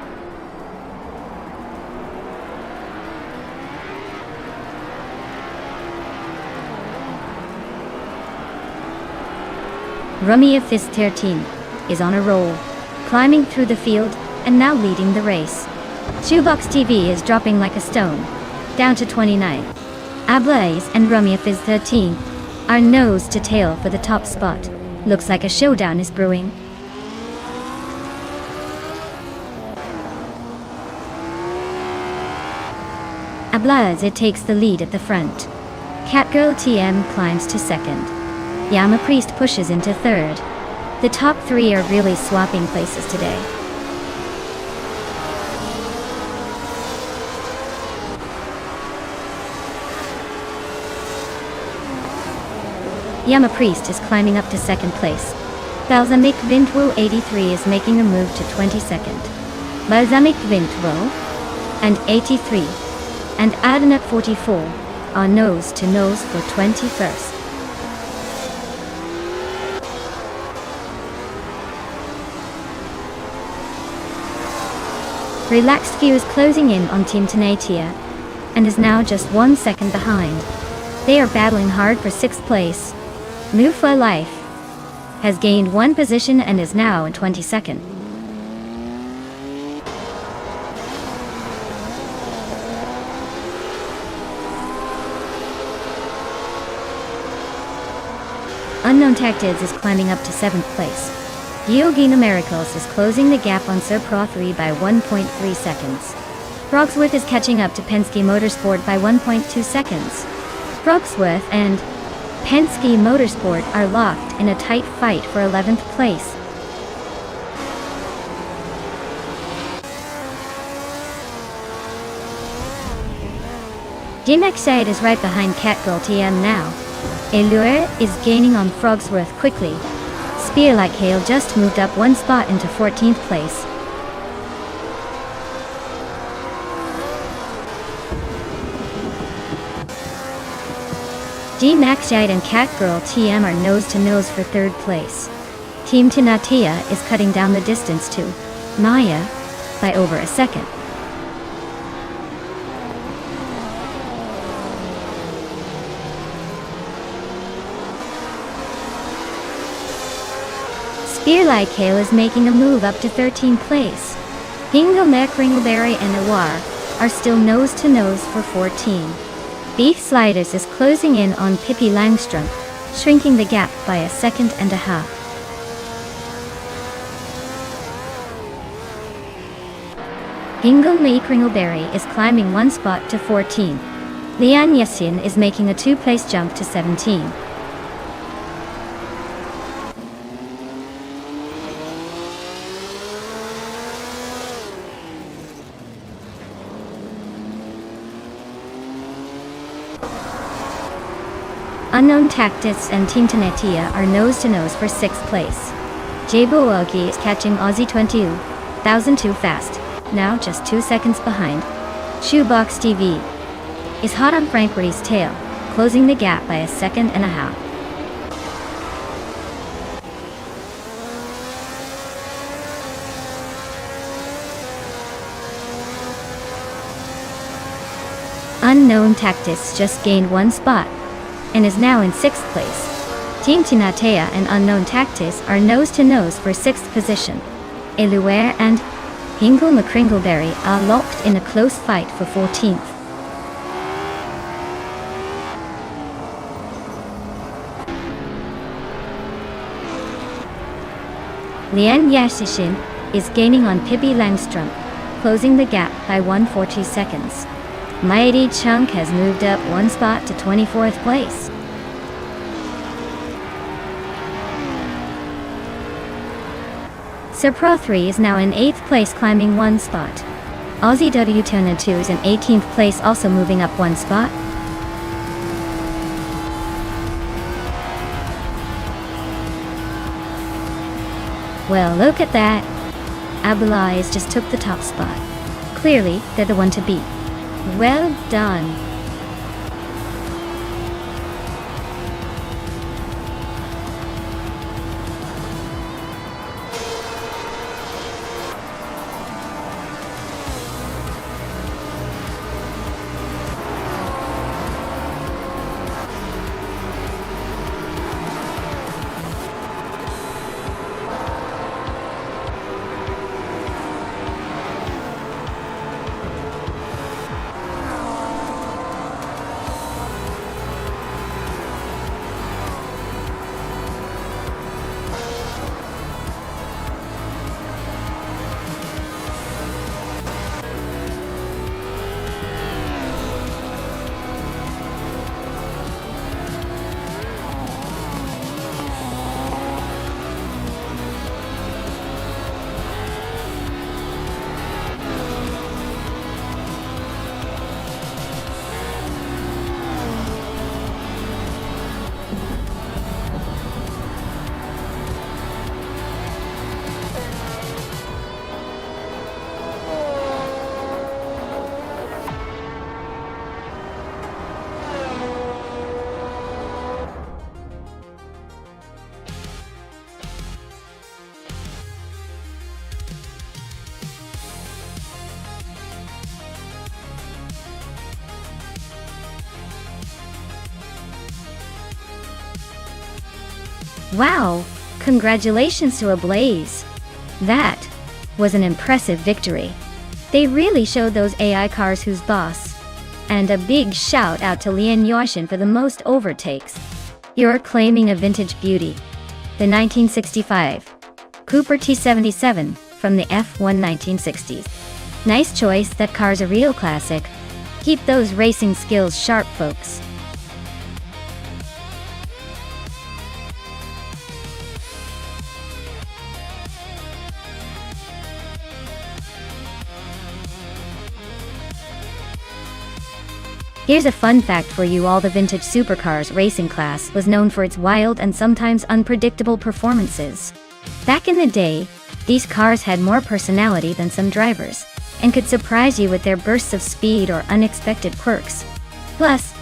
Rumia Fist 13 is on a roll, climbing through the field and now leading the race. Shoebox TV is dropping like a stone, down to 29. Ablaze and Rumia Fizz 13 are nose to tail for the top spot. Looks like a showdown is brewing. Ablaze takes the lead at the front. Catgirl TM climbs to 2nd. Yama Priest pushes into 3rd. The top 3 are really swapping places today. Yama Priest is climbing up to 2nd place. Balsamic Vintwo 83 is making a move to 22nd. Balsamic Vintwo and 83 and Adenut 44 are nose to nose for 21st. Relaxed View is closing in on Team Tenatia and is now just 1 second behind. They are battling hard for 6th place. Mufla Life has gained 1 position and is now in 22nd. Unknown Tactids is climbing up to 7th place. Giogina Miracles is closing the gap on Sir Pro 3 by 1.3 seconds. Frogsworth is catching up to Penske Motorsport by 1.2 seconds. Frogsworth and Penske Motorsport are locked in a tight fight for 11th place. G-Maxide is right behind Catgirl TM now. Elure is gaining on Frogsworth quickly. Spear Like Hail just moved up 1 spot into 14th place. G-Maxide and Catgirl TM are nose to nose for 3rd place. Team Tinatia is cutting down the distance to Maya by over a second. Spear Like Hail is making a move up to 13th place. Hingelmeck, Ringleberry and Noir are still nose to nose for 14. Beef Sliders is closing in on Pippi Langstrumpf, shrinking the gap by a second and a half. Hingelmeck Ringleberry is climbing 1 spot to 14. Lian Yesin is making a 2-place jump to 17. Unknown Tactics and Team Tenetia are nose to nose for 6th place. Ogi is catching Aussie 22,000 too fast, now just 2 seconds behind. Shoebox TV is hot on Frank Ree's tail, closing the gap by a second and a half. Unknown Tactis just gained 1 spot and is now in 6th place. Team Tinatea and Unknown Tactis are nose-to-nose for 6th position. Eluere and Hingle McCringleberry are locked in a close fight for 14th. Lien Yashishin is gaining on Pippi Langstrom, closing the gap by 140 seconds. Mighty Chunk has moved up 1 spot to 24th place. Sir Pro 3 is now in 8th place, climbing 1 spot. Aussie W Tuna 2 is in 18th place, also moving up 1 spot. Well, look at that. Abulais just took the top spot. Clearly, they're the one to beat. Well done. Wow! Congratulations to Ablaze! That was an impressive victory. They really showed those AI cars who's boss. And a big shout out to Lien Yoshin for the most overtakes. You're claiming a vintage beauty. The 1965 Cooper T77 from the F1 1960s. Nice choice, that car's a real classic. Keep those racing skills sharp, folks. Here's a fun fact for you all: the vintage supercars racing class was known for its wild and sometimes unpredictable performances. Back in the day, these cars had more personality than some drivers, and could surprise you with their bursts of speed or unexpected quirks. Plus,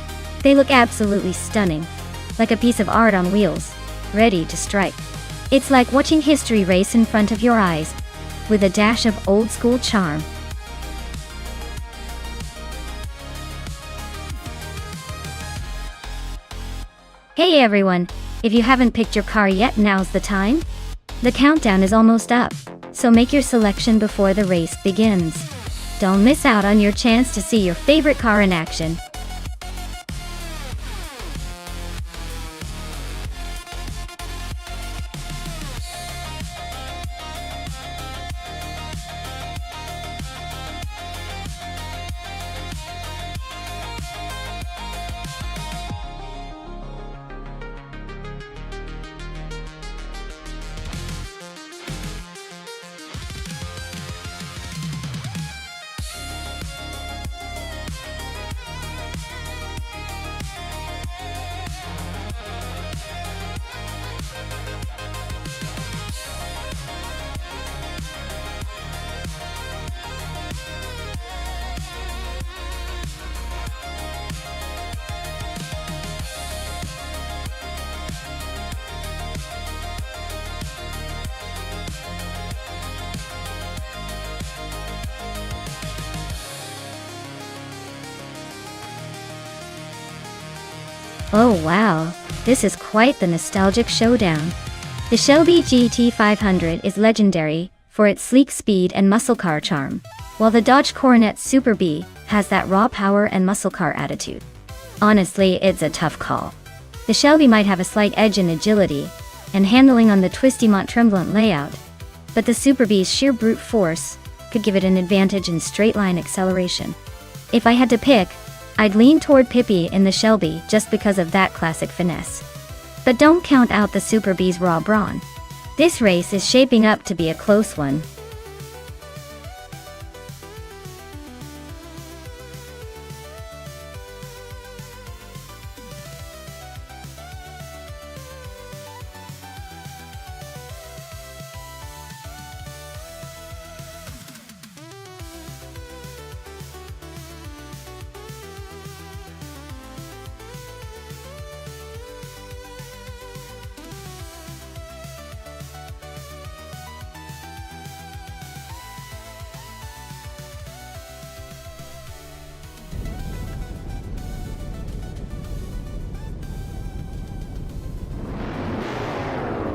they look absolutely stunning, like a piece of art on wheels, ready to strike. It's like watching history race in front of your eyes, with a dash of old-school charm. Hey everyone, if you haven't picked your car yet, now's the time. The countdown is almost up, so make your selection before the race begins. Don't miss out on your chance to see your favorite car in action. Oh wow, this is quite the nostalgic showdown. The Shelby GT500 is legendary for its sleek speed and muscle car charm, while the Dodge Coronet Super B has that raw power and muscle car attitude. Honestly, it's a tough call. The Shelby might have a slight edge in agility and handling on the twisty Mont-Tremblant layout, but the Super B's sheer brute force could give it an advantage in straight-line acceleration. If I had to pick, I'd lean toward Pippi in the Shelby just because of that classic finesse. But don't count out the Super B's raw brawn. This race is shaping up to be a close one.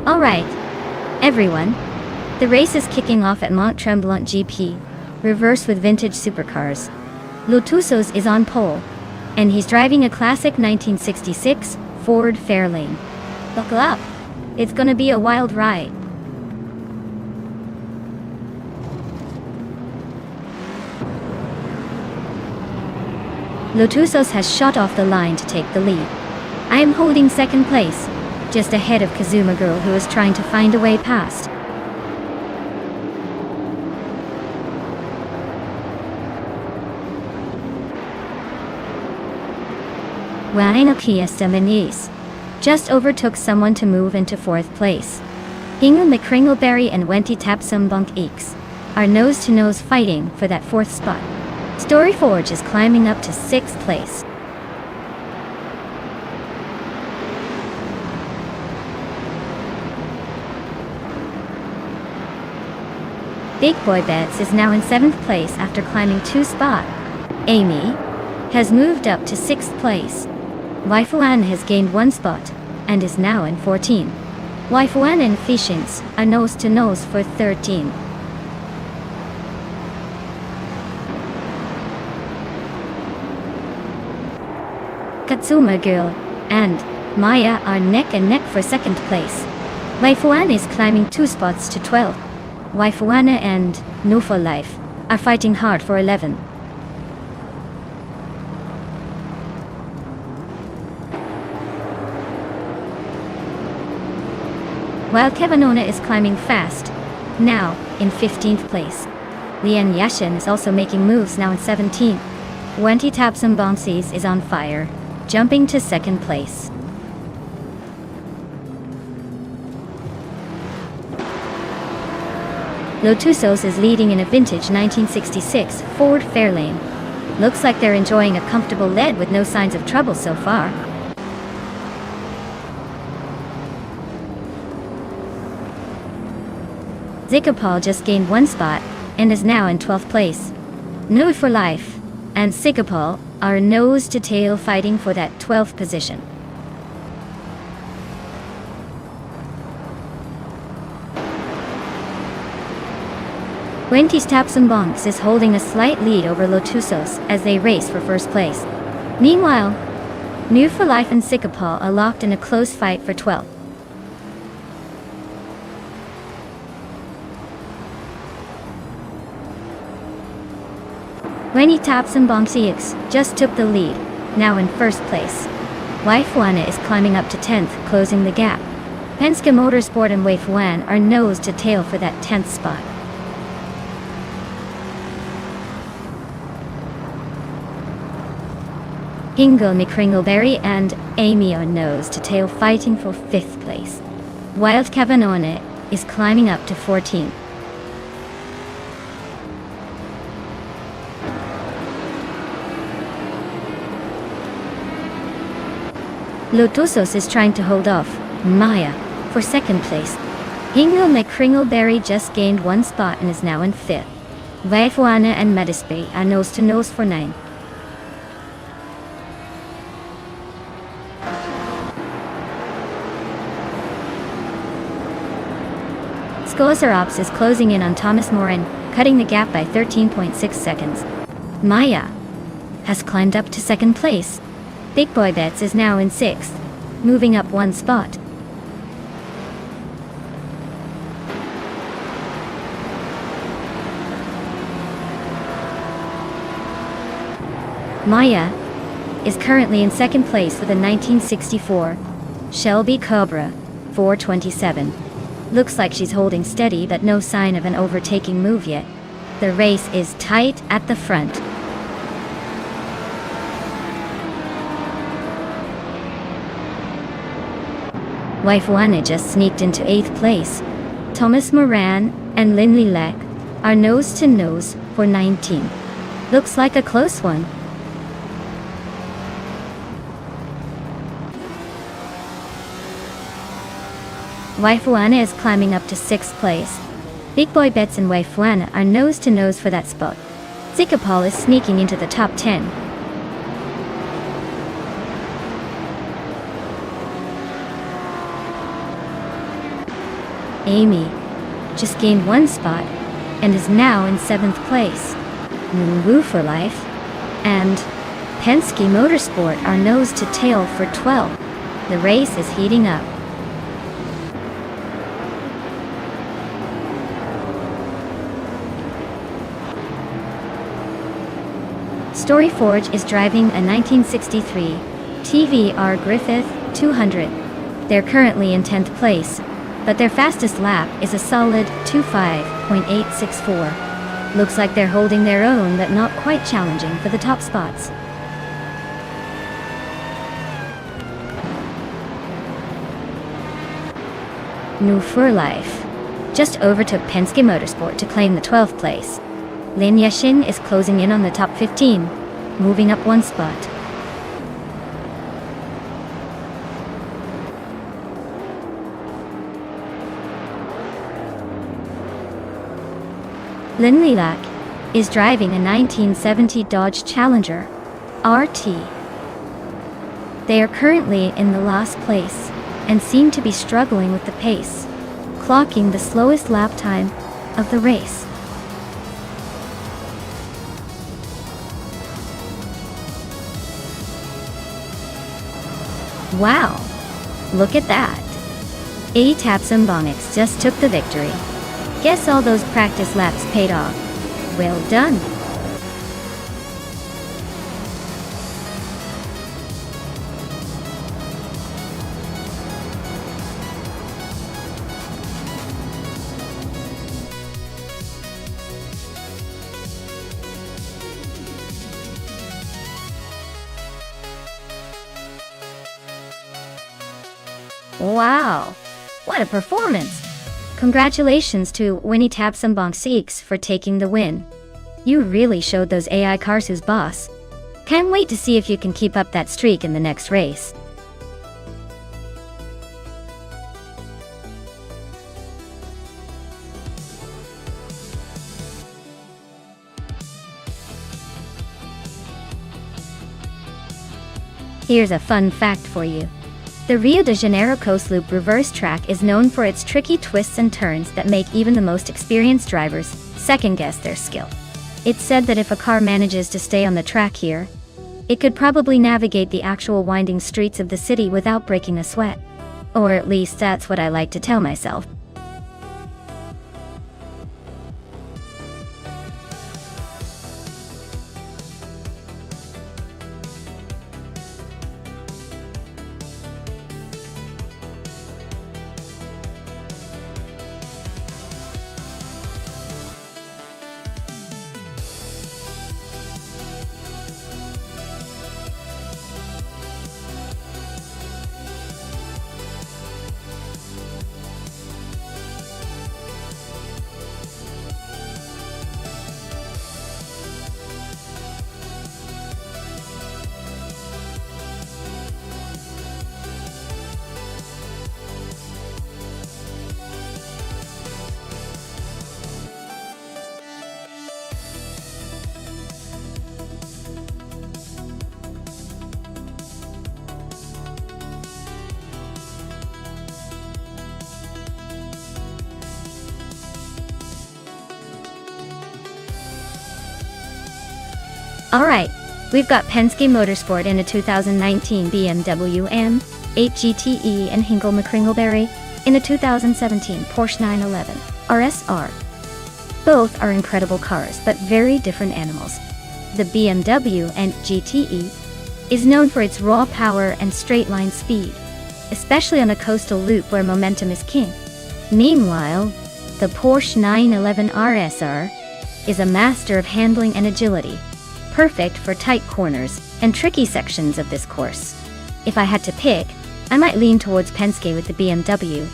Alright, everyone. The race is kicking off at Mont-Tremblant GP, reverse with vintage supercars. Lotusos is on pole, and he's driving a classic 1966 Ford Fairlane. Buckle up, it's gonna be a wild ride. Lotusos has shot off the line to take the lead. I am holding second place, just ahead of Kazuma Girl, who is trying to find a way past. Waina Fiesta Menis just overtook someone to move into fourth place. Ingo McCringleberry and Wenty Tapsum Bunk Eeks are nose-to-nose fighting for that fourth spot. Story Forge is climbing up to sixth place. Big Boy Bets is now in 7th place after climbing 2 spots. Amy has moved up to 6th place. Waifuan has gained 1 spot and is now in 14. Waifuan and Fishings are nose-to-nose for 13. Katsuma Girl and Maya are neck and neck for 2nd place. Waifuan is climbing 2 spots to 12. Waifuana and No for Life are fighting hard for 11. While Kevinona is climbing fast, now in 15th place. Lian Yashin is also making moves, now in 17th. Wenty Tapsum Bonsies is on fire, jumping to 2nd place. Lotusos is leading in a vintage 1966 Ford Fairlane. Looks like they're enjoying a comfortable lead with no signs of trouble so far. Zikapal just gained 1 spot and is now in 12th place. No for Life and Zikapal are nose-to-tail fighting for that 12th position. Wenty's Tapsum Bonks is holding a slight lead over Lotusos as they race for first place. Meanwhile, New for Life and Zikapal are locked in a close fight for 12th. Wenty Tapsum Bonks just took the lead, now in 1st place. Waifuana is climbing up to 10th, closing the gap. Penske Motorsport and Waifuan are nose-to-tail for that 10th spot. Ingo McCringleberry and Amy are nose-to-tail fighting for 5th place. Wild Kavanone is climbing up to 14th. Lotusos is trying to hold off Maya for 2nd place. Ingo McCringleberry just gained 1 spot and is now in 5th. Waifuana and Medispe are nose-to-nose for 9th. Gozarops is closing in on Thomas Morin, cutting the gap by 13.6 seconds. Maya has climbed up to second place. Big Boy Bets is now in 6th, moving up 1 spot. Maya is currently in 2nd place with a 1964 Shelby Cobra 427. Looks like she's holding steady, but no sign of an overtaking move yet. The race is tight at the front. Wife Wana just sneaked into 8th place. Thomas Moran and Lin Lilac are nose to nose for 19. Looks like a close one. Waifuana is climbing up to 6th place. Big Boy Bets and Waifuana are nose to nose for that spot. Zikapal is sneaking into the top 10. Amy just gained 1 spot and is now in 7th place. Woo for Life and Penske Motorsport are nose to tail for 12. The race is heating up. Storyforge is driving a 1963 TVR Griffith 200. They're currently in 10th place, but their fastest lap is a solid 25.864. Looks like they're holding their own, but not quite challenging for the top spots. New for Life just overtook Penske Motorsport to claim the 12th place. Lin Yashin is closing in on the top 15, moving up 1 spot. Lin Lilac is driving a 1970 Dodge Challenger RT. They are currently in the last place and seem to be struggling with the pace, clocking the slowest lap time of the race. Wow, look at that. Tapsambonix just took the victory. Guess all those practice laps paid off. Well done. Wow, what a performance! Congratulations to Winnie Tapsambong Seeks for taking the win. You really showed those AI cars who's boss. Can't wait to see if you can keep up that streak in the next race. Here's a fun fact for you. The Rio de Janeiro Coast Loop reverse track is known for its tricky twists and turns that make even the most experienced drivers second-guess their skill. It's said that if a car manages to stay on the track here, it could probably navigate the actual winding streets of the city without breaking a sweat. Or at least that's what I like to tell myself. Alright, we've got Penske Motorsport in a 2019 BMW M8 GTE and Hinkel McCringleberry in a 2017 Porsche 911 RSR. Both are incredible cars, but very different animals. The BMW and GTE is known for its raw power and straight-line speed, especially on a coastal loop where momentum is king. Meanwhile, the Porsche 911 RSR is a master of handling and agility, perfect for tight corners and tricky sections of this course. If I had to pick, I might lean towards Penske with the BMW.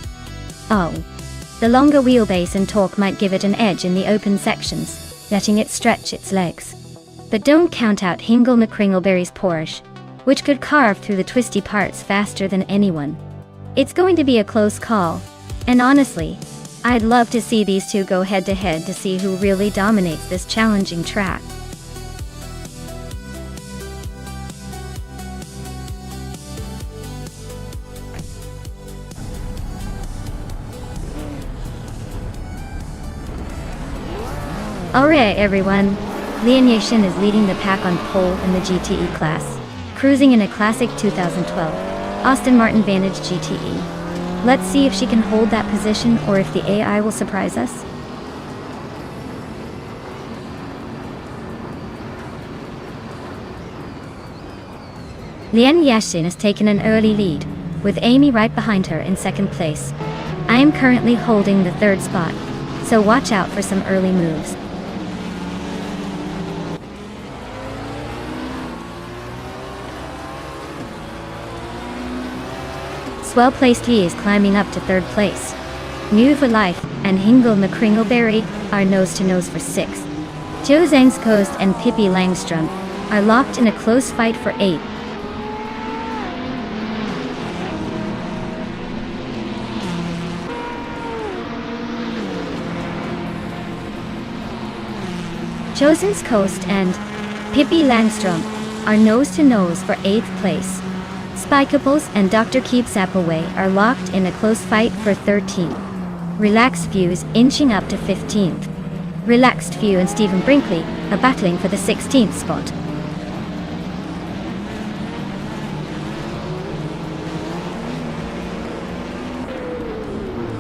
Oh, the longer wheelbase and torque might give it an edge in the open sections, letting it stretch its legs. But don't count out Hinkel McCringleberry's Porsche, which could carve through the twisty parts faster than anyone. It's going to be a close call, and honestly, I'd love to see these two go head-to-head to see who really dominates this challenging track. Alright everyone, Lian Yashin is leading the pack on pole in the GTE class, cruising in a classic 2012 Aston Martin Vantage GTE. Let's see if she can hold that position or if the AI will surprise us. Lian Yashin has taken an early lead, with Amy right behind her in second place. I am currently holding the third spot, so watch out for some early moves. Well-placed Lee is climbing up to third place. New for Life and Hinkel McCringleberry are nose-to-nose for sixth. Joe Zengskost and Pippi Langström are locked in a close fight for eighth. Joe Zengskost and Pippi Langström are nose-to-nose for eighth place. Spikeables and Dr. Keep Sapaway are locked in a close fight for 13th. Relaxed Views inching up to 15th. Relaxed View and Stephen Brinkley are battling for the 16th spot.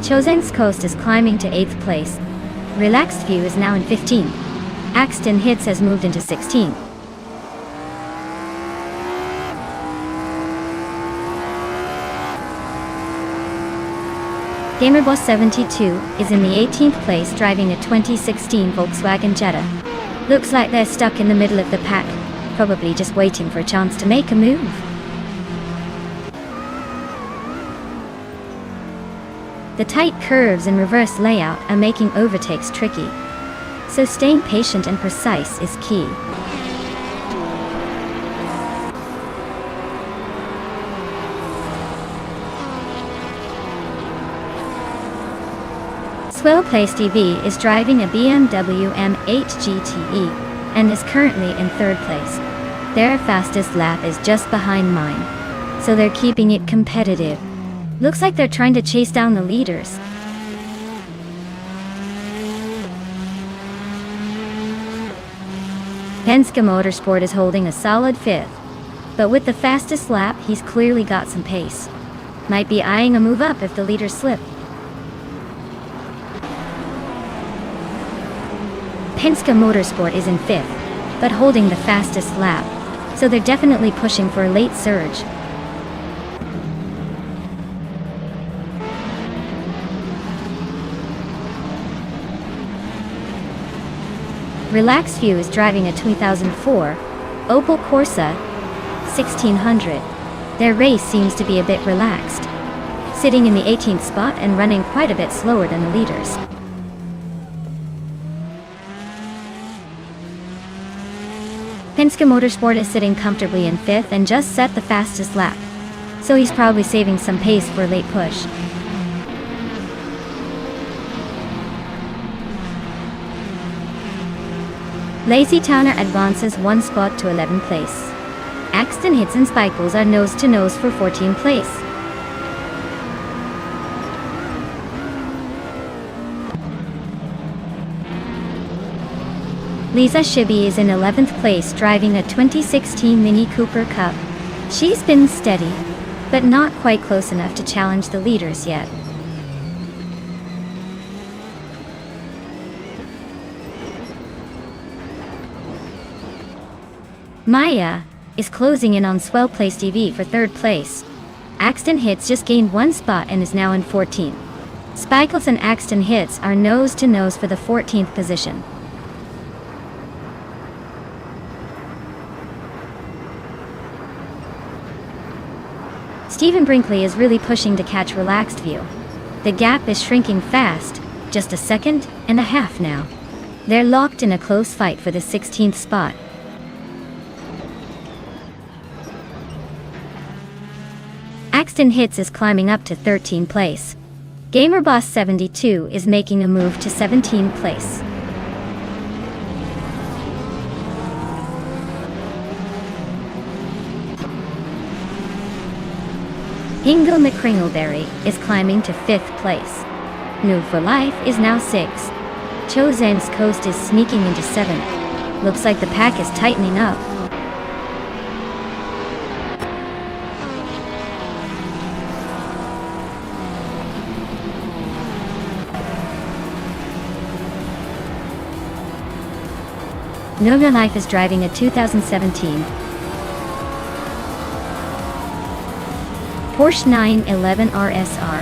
Chosen's Coast is climbing to 8th place. Relaxed View is now in 15th. Axton Hits has moved into 16th. GamerBoss 72 is in the 18th place driving a 2016 Volkswagen Jetta. Looks like they're stuck in the middle of the pack, probably just waiting for a chance to make a move. The tight curves and reverse layout are making overtakes tricky, so staying patient and precise is key. Well-placed EV is driving a BMW M8 GTE and is currently in third place. Their fastest lap is just behind mine, so they're keeping it competitive. Looks like they're trying to chase down the leaders. Penske Motorsport is holding a solid fifth, but with the fastest lap, he's clearly got some pace. Might be eyeing a move up if the leaders slip. Penske Motorsport is in fifth, but holding the fastest lap, so they're definitely pushing for a late surge. Relaxed View is driving a 2004 Opel Corsa 1600. Their race seems to be a bit relaxed, sitting in the 18th spot and running quite a bit slower than the leaders. Penske Motorsport is sitting comfortably in fifth and just set the fastest lap, so he's probably saving some pace for a late push. Lazy Towner advances one spot to 11th place. Axton Hits and Spikeables are nose-to-nose for 14th place. Lisa Shibby is in 11th place driving a 2016 Mini Cooper Cup. She's been steady, but not quite close enough to challenge the leaders yet. Maya is closing in on Swell Place TV for 3rd place. Axton Hits just gained 1 spot and is now in 14th. Spikles and Axton Hits are nose to nose for the 14th position. Stephen Brinkley is really pushing to catch Relaxed View. The gap is shrinking fast, just a second and a half now. They're locked in a close fight for the 16th spot. Axton Hits is climbing up to 13th place. GamerBoss72 is making a move to 17th place. Hingle McCringleberry is climbing to 5th place. New for Life is now 6th. Chosen's Coast is sneaking into 7th. Looks like the pack is tightening up. New for Life is driving a 2017 Porsche 911 RSR.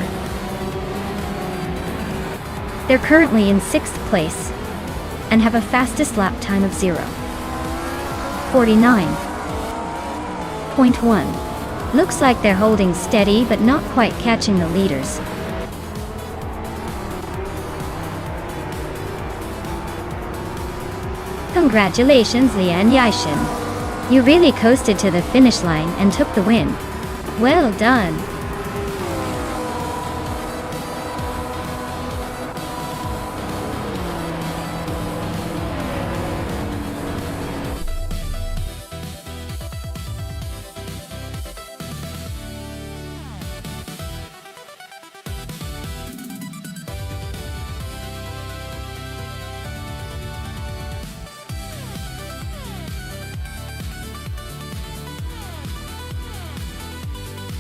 They're currently in 6th place and have a fastest lap time of 0:49.1. Looks like they're holding steady but not quite catching the leaders. Congratulations, Lian Yaishin. You really coasted to the finish line and took the win. Well done.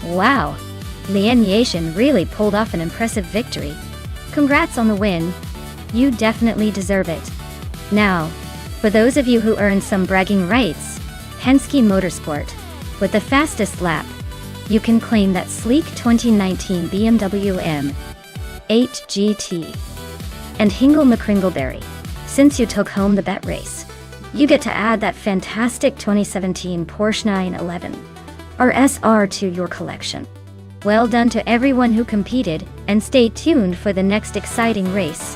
Wow, Lian Yashin really pulled off an impressive victory. Congrats on the win. You definitely deserve it. Now, for those of you who earned some bragging rights, Penske Motorsport, with the fastest lap, you can claim that sleek 2019 BMW M8 GT. And Hingle McCringleberry, since you took home the bet race, you get to add that fantastic 2017 Porsche 911 RSR to your collection. Well done to everyone who competed, and stay tuned for the next exciting race.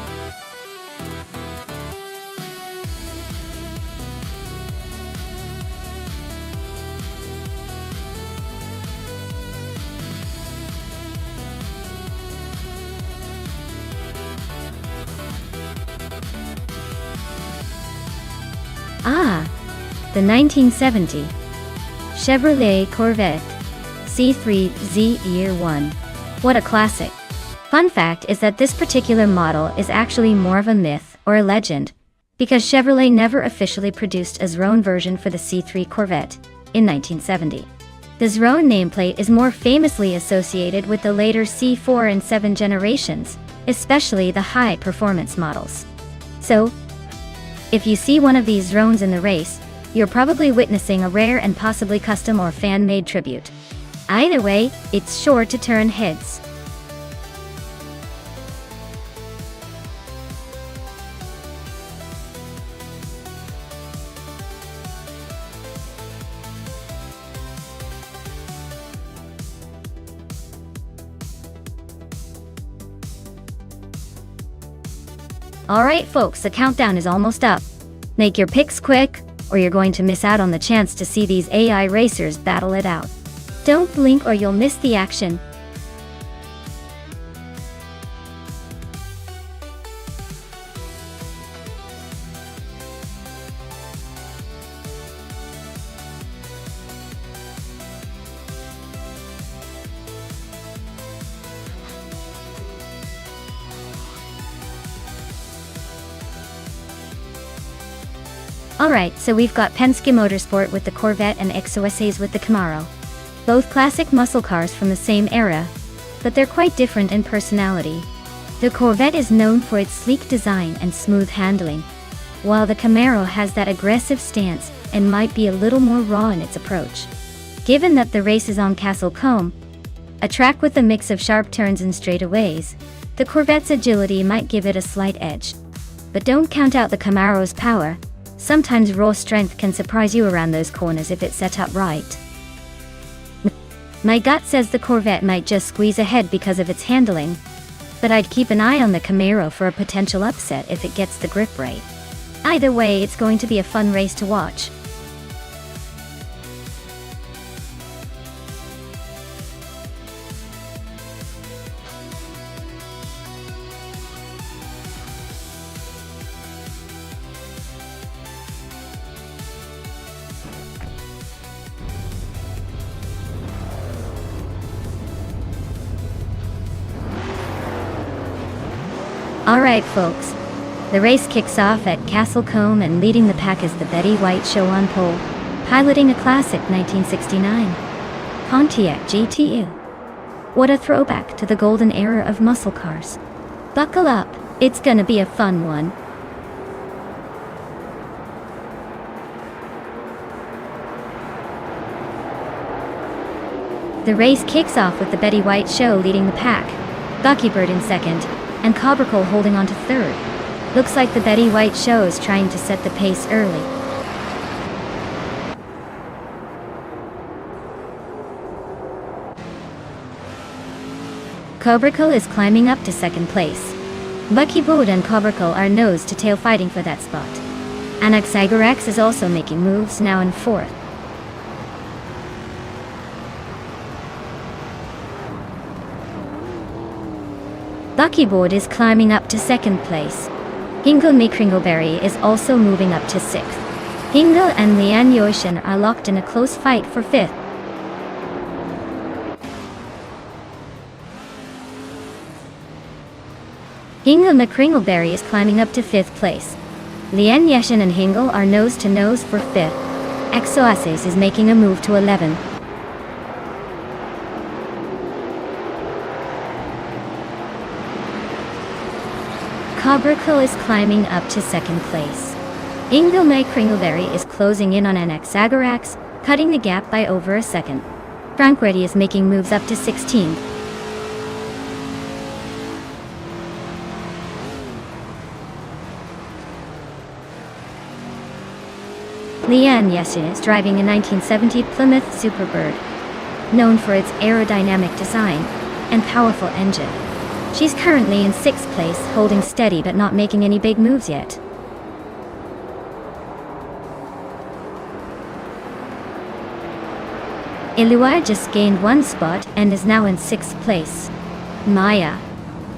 The 1970 Chevrolet Corvette C3Z Year 1. What a classic. Fun fact is that this particular model is actually more of a myth or a legend, because Chevrolet never officially produced a Zrone version for the C3 Corvette in 1970. The Zrone nameplate is more famously associated with the later C4 and 7 generations, especially the high-performance models. So, if you see one of these Zrones in the race, you're probably witnessing a rare and possibly custom or fan-made tribute. Either way, it's sure to turn heads. Alright folks, the countdown is almost up. Make your picks quick, or you're going to miss out on the chance to see these AI racers battle it out. Don't blink or you'll miss the action. Alright, so we've got Penske Motorsport with the Corvette and XOSAs with the Camaro. Both classic muscle cars from the same era, but they're quite different in personality. The Corvette is known for its sleek design and smooth handling, while the Camaro has that aggressive stance and might be a little more raw in its approach. Given that the race is on Castle Combe, a track with a mix of sharp turns and straightaways, the Corvette's agility might give it a slight edge. But don't count out the Camaro's power. Sometimes raw strength can surprise you around those corners if it's set up right. My gut says the Corvette might just squeeze ahead because of its handling, but I'd keep an eye on the Camaro for a potential upset if it gets the grip right. Either way, it's going to be a fun race to watch. Alright folks, the race kicks off at Castle Combe and leading the pack is the Betty White Show on pole, piloting a classic 1969 Pontiac GTU. What a throwback to the golden era of muscle cars. Buckle up, it's gonna be a fun one. The race kicks off with the Betty White Show leading the pack, Buckybird in second, and Cobracle holding on to third. Looks like the Betty White Show is trying to set the pace early. Cobracle is climbing up to second place. Buckybird and Cobracle are nose to tail fighting for that spot. Anaxagorax is also making moves, now in fourth. Buckybird is climbing up to second place. Hingle McCringleberry is also moving up to sixth. Hingle and Lian Yoshin are locked in a close fight for fifth. Hingle McCringleberry is climbing up to fifth place. Lian Yoshin and Hingle are nose to nose for fifth. XOSAs is making a move to 11. Cobracle is climbing up to second place. Hingle McCringleberry is closing in on Anaxagorax, cutting the gap by over a second. Frankretti is making moves up to 16th. Lian Yeshin is driving a 1970 Plymouth Superbird, known for its aerodynamic design and powerful engine. She's currently in sixth place, holding steady but not making any big moves yet. Ilua just gained one spot and is now in sixth place. Maya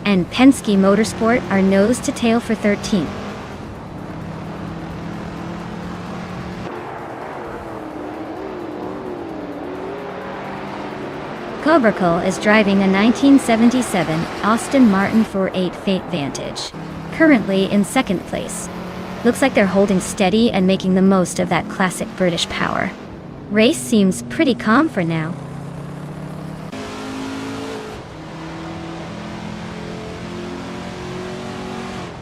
and Penske Motorsport are nose to tail for 13th. Cobracle is driving a 1977 Aston Martin 4.8 Fate Vantage, currently in second place. Looks like they're holding steady and making the most of that classic British power. Race seems pretty calm for now.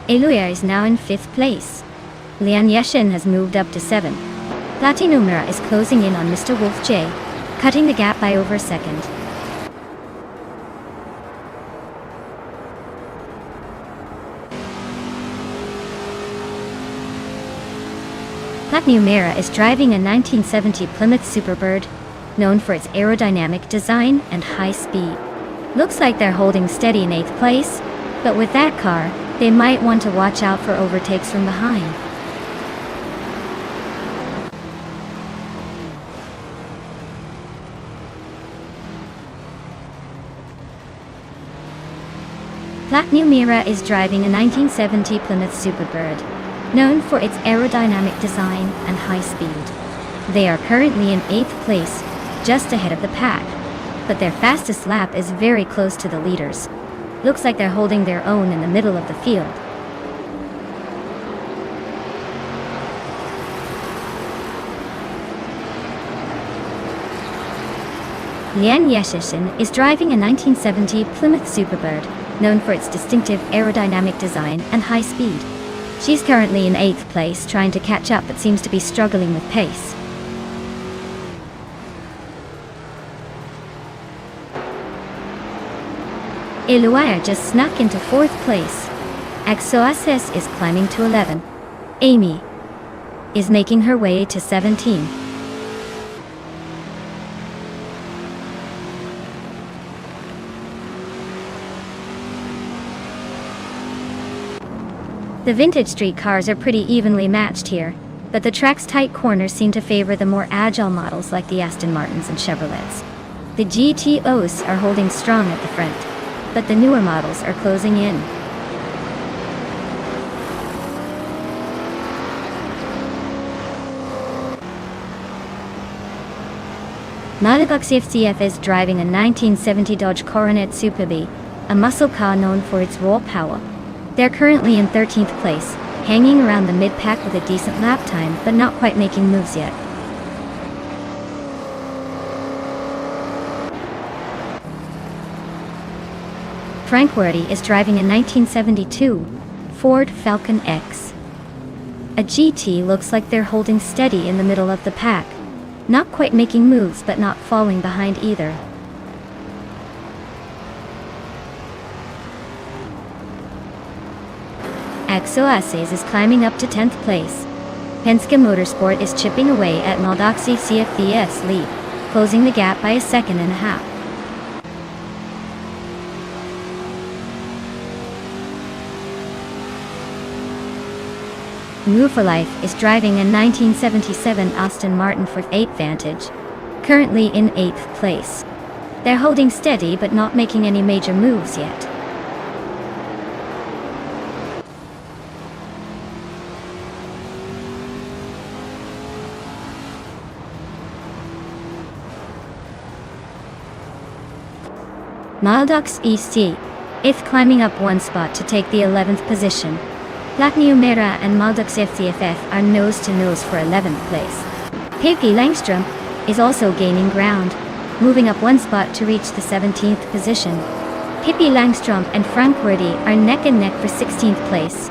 Eluia is now in fifth place. Lian Yeshin has moved up to 7. Platinumera is closing in on Mr. Wolf J, cutting the gap by over a second. Platinumera is driving a 1970 Plymouth Superbird, known for its aerodynamic design and high speed. Looks like they're holding steady in 8th place, but with that car, they might want to watch out for overtakes from behind. Platinumera is driving a 1970 Plymouth Superbird, known for its aerodynamic design and high speed. They are currently in 8th place, just ahead of the pack, but their fastest lap is very close to the leaders. Looks like they're holding their own in the middle of the field. Lian Yeshishin is driving a 1970 Plymouth Superbird, known for its distinctive aerodynamic design and high speed. She's currently in 8th place, trying to catch up but seems to be struggling with pace. Eluire just snuck into 4th place. Axoasis is climbing to 11. Amy is making her way to 17. The vintage street cars are pretty evenly matched here, but the track's tight corners seem to favor the more agile models like the Aston Martins and Chevrolets. The GTOs are holding strong at the front, but the newer models are closing in. Malibux FCF is driving a 1970 Dodge Coronet Superbee, a muscle car known for its raw power. They're currently in 13th place, hanging around the mid-pack with a decent lap time, but not quite making moves yet. Frank Werdy is driving a 1972 Ford Falcon X. A GT looks like they're holding steady in the middle of the pack, not quite making moves but not falling behind either. Axoaces is climbing up to 10th place. Penske Motorsport is chipping away at Maldoxy CFVS lead, closing the gap by a second and a half. Move for Life is driving a 1977 Aston Martin for 8 Vantage, currently in 8th place. They're holding steady but not making any major moves yet. Maldux EC is climbing up 1 spot to take the 11th position. Platniu Mera and Maldux FCFF are nose-to-nose for 11th place. Pippi Langstrom is also gaining ground, moving up 1 spot to reach the 17th position. Pippi Langstrom and Frank Werdy are neck and neck for 16th place.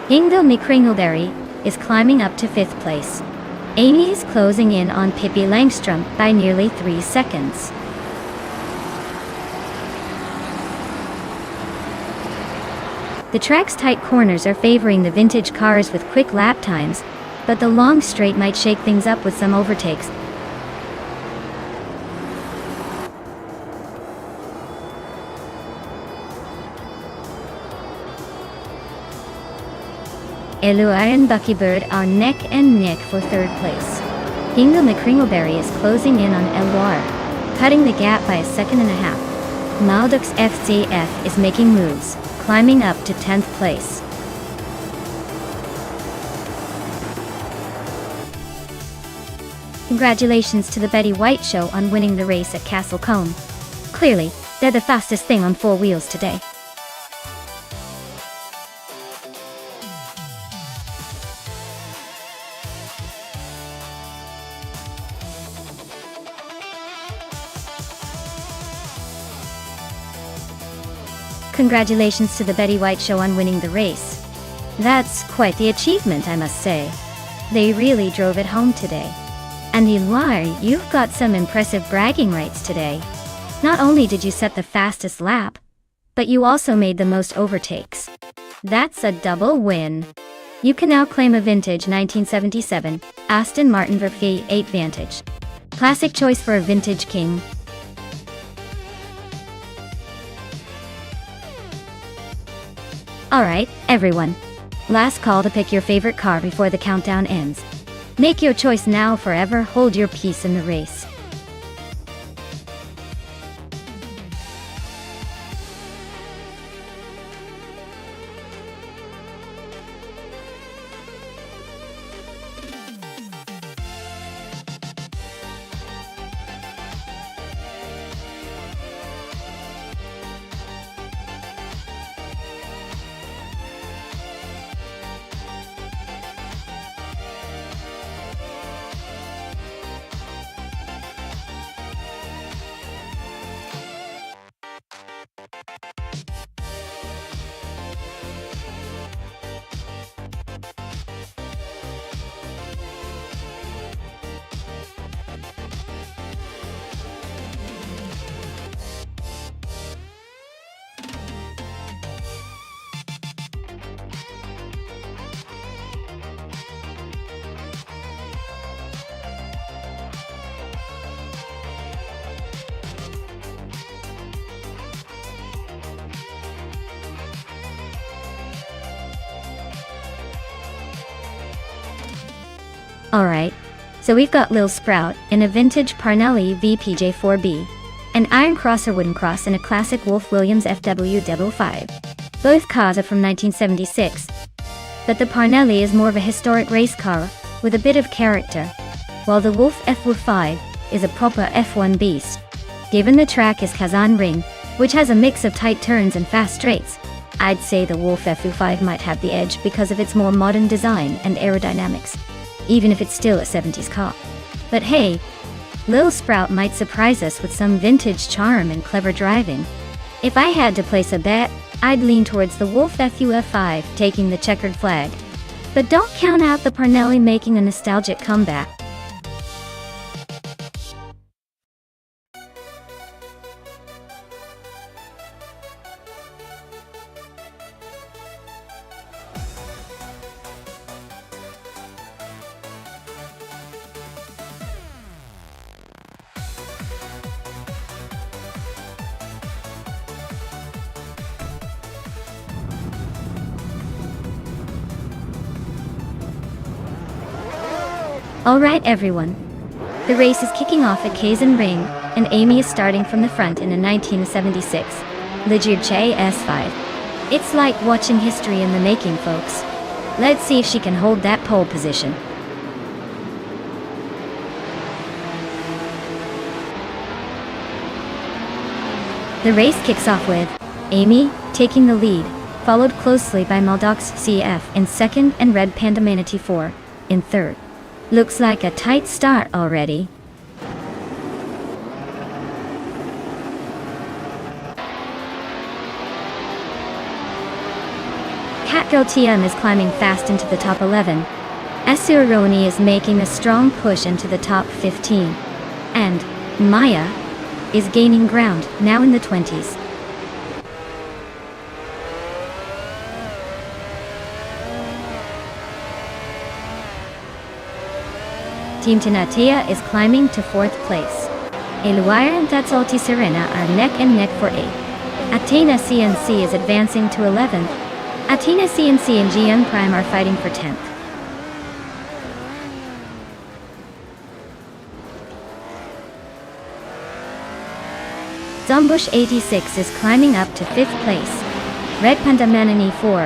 Ingvild Mikringleberry is climbing up to 5th place. Amy is closing in on Pippi Langstrom by nearly 3 seconds. The track's tight corners are favoring the vintage cars with quick lap times, but the long straight might shake things up with some overtakes. Eluire and Buckybird are neck and neck for 3rd place. Ingvild Mikringleberry is closing in on Eluire, cutting the gap by a second and a half. Maldux FCF is making moves, climbing up to 10th place. Congratulations to the Betty White Show on winning the race at Castle Combe. Clearly, they're the fastest thing on 4 wheels today. Congratulations to the Betty White Show on winning the race. That's quite the achievement, I must say. They really drove it home today. And Eluire, you've got some impressive bragging rights today. Not only did you set the fastest lap, but you also made the most overtakes. That's a double win. You can now claim a vintage 1977 Aston Martin Verfi 8 Vantage. Classic choice for a vintage king. Alright, everyone. Last call to pick your favorite car before the countdown ends. Make your choice now, forever hold your peace in the race. Alright, so we've got Lil Sprout in a vintage Parnelli VPJ4B, an Iron Crosser wooden cross and a classic Wolf Williams FW5. Both cars are from 1976, but the Parnelli is more of a historic race car with a bit of character, while the Wolf FW5 is a proper F1 beast. Given the track is Kazan Ring, which has a mix of tight turns and fast straights, I'd say the Wolf FW5 might have the edge because of its more modern design and aerodynamics, even if it's still a 70s car. But hey, Lil Sprout might surprise us with some vintage charm and clever driving. If I had to place a bet, I'd lean towards the Wolf FW5 taking the checkered flag. But don't count out the Parnelli making a nostalgic comeback. Alright everyone, the race is kicking off at Kazan Ring, and Amy is starting from the front in a 1976 Ligier Che S5. It's like watching history in the making, folks. Let's see if she can hold that pole position. The race kicks off with Amy taking the lead, followed closely by Maldox CF in second and Red Panda Manatee 4 in third. Looks like a tight start already. Catgirl TM is climbing fast into the top 11. Asuroni is making a strong push into the top 15. And Maya is gaining ground, now in the 20s. Team Tinatea is climbing to 4th place. Eluire and Tatsalti Serena are neck and neck for 8th. Athena CNC is advancing to 11th. Athena CNC and GN Prime are fighting for 10th. Zombush 86 is climbing up to 5th place. Red Panda Manani 4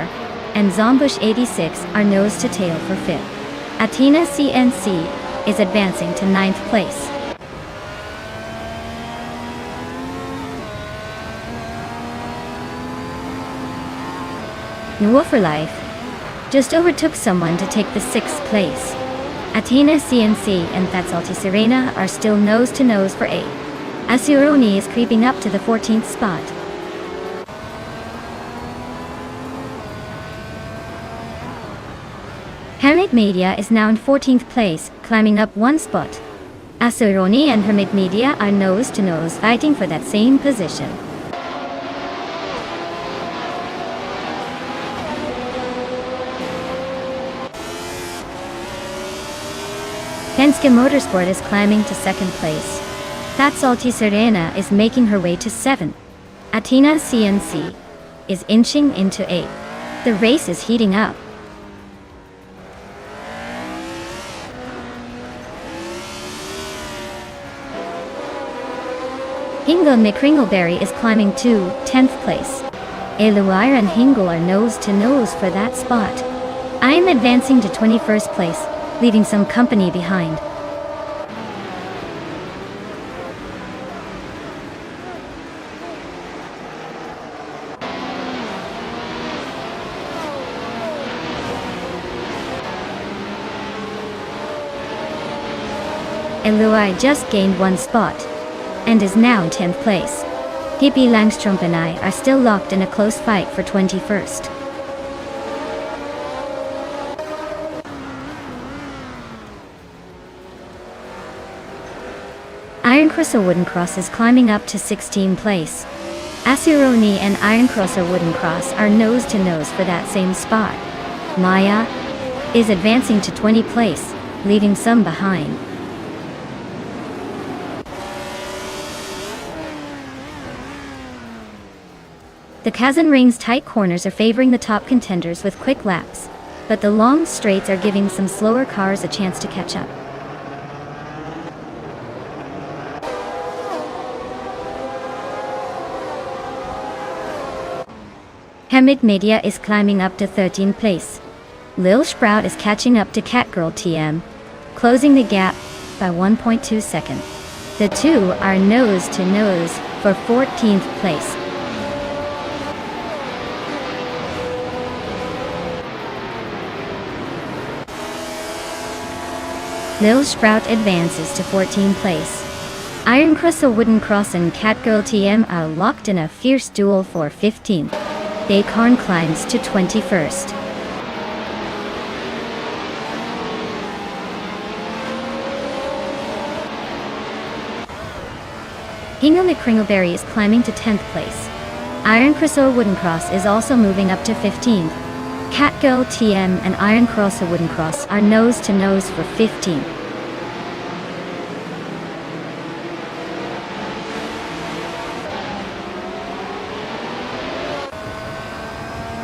and Zombush 86 are nose to tail for 5th. Athena CNC is advancing to 9th place. Noah for Life just overtook someone to take the 6th place. Athena CNC and Tatsalti Serena are still nose to nose for 8th. Asuroni is creeping up to the 14th spot. Hermit Media is now in 14th place, climbing up 1 spot. Asuroni and Hermit Media are nose to nose fighting for that same position. Penske Motorsport is climbing to 2nd place. Tatsalti Serena is making her way to 7th. Athena CNC is inching into 8th. The race is heating up. Hingle McCringleberry is climbing to 10th place. Eluire and Hingle are nose to nose for that spot. I am advancing to 21st place, leaving some company behind. Eluire just gained 1 spot and is now in 10th place. Hippie Langstrom and I are still locked in a close fight for 21st. Iron Crosser Wooden Cross is climbing up to 16th place. Asuroni and Iron Crosser Wooden Cross are nose to nose for that same spot. Maya is advancing to 20th place, leaving some behind. The Kazan Ring's tight corners are favoring the top contenders with quick laps. but the long straights are giving some slower cars a chance to catch up. Hamid Media is climbing up to 13th place. Lil Sprout is catching up to Catgirl TM, closing the gap by 1.2 seconds. The two are nose to nose for 14th place. Lil Sprout advances to 14th place. Iron Crystal Wooden Cross and Catgirl TM are locked in a fierce duel for 15th. Acorn climbs to 21st. Hingle McCringleberry is climbing to 10th place. Iron Crystal Wooden Cross is also moving up to 15th. Catgirl TM and Iron Crystal Wooden Cross are nose to nose for 15th.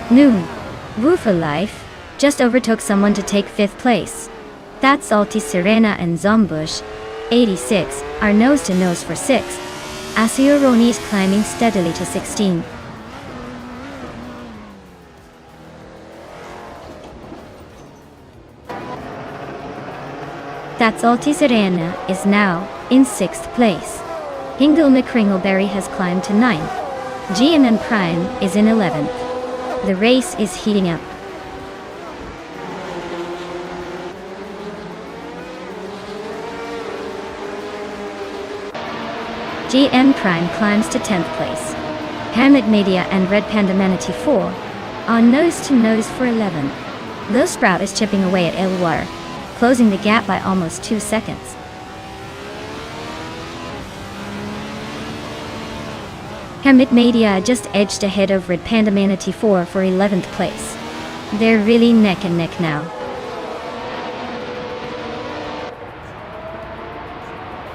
Noon. Woofer Life just overtook someone to take 5th place. That's Salty Serena and Zombush, 86, are nose to nose for 6th. Asioroni is climbing steadily to 16. That's Salty Serena is now in 6th place. Hingle McCringleberry has climbed to 9th. GMM Prime is in 11th. The race is heating up. GM Prime climbs to 10th place. Hamid Media and Red Panda Manatee 4 are nose to nose for 11th. Lil Sprout is chipping away at Elwar, closing the gap by almost 2 seconds. Hamid Media just edged ahead of Red Panda Manatee 4 for 11th place. They're really neck and neck now.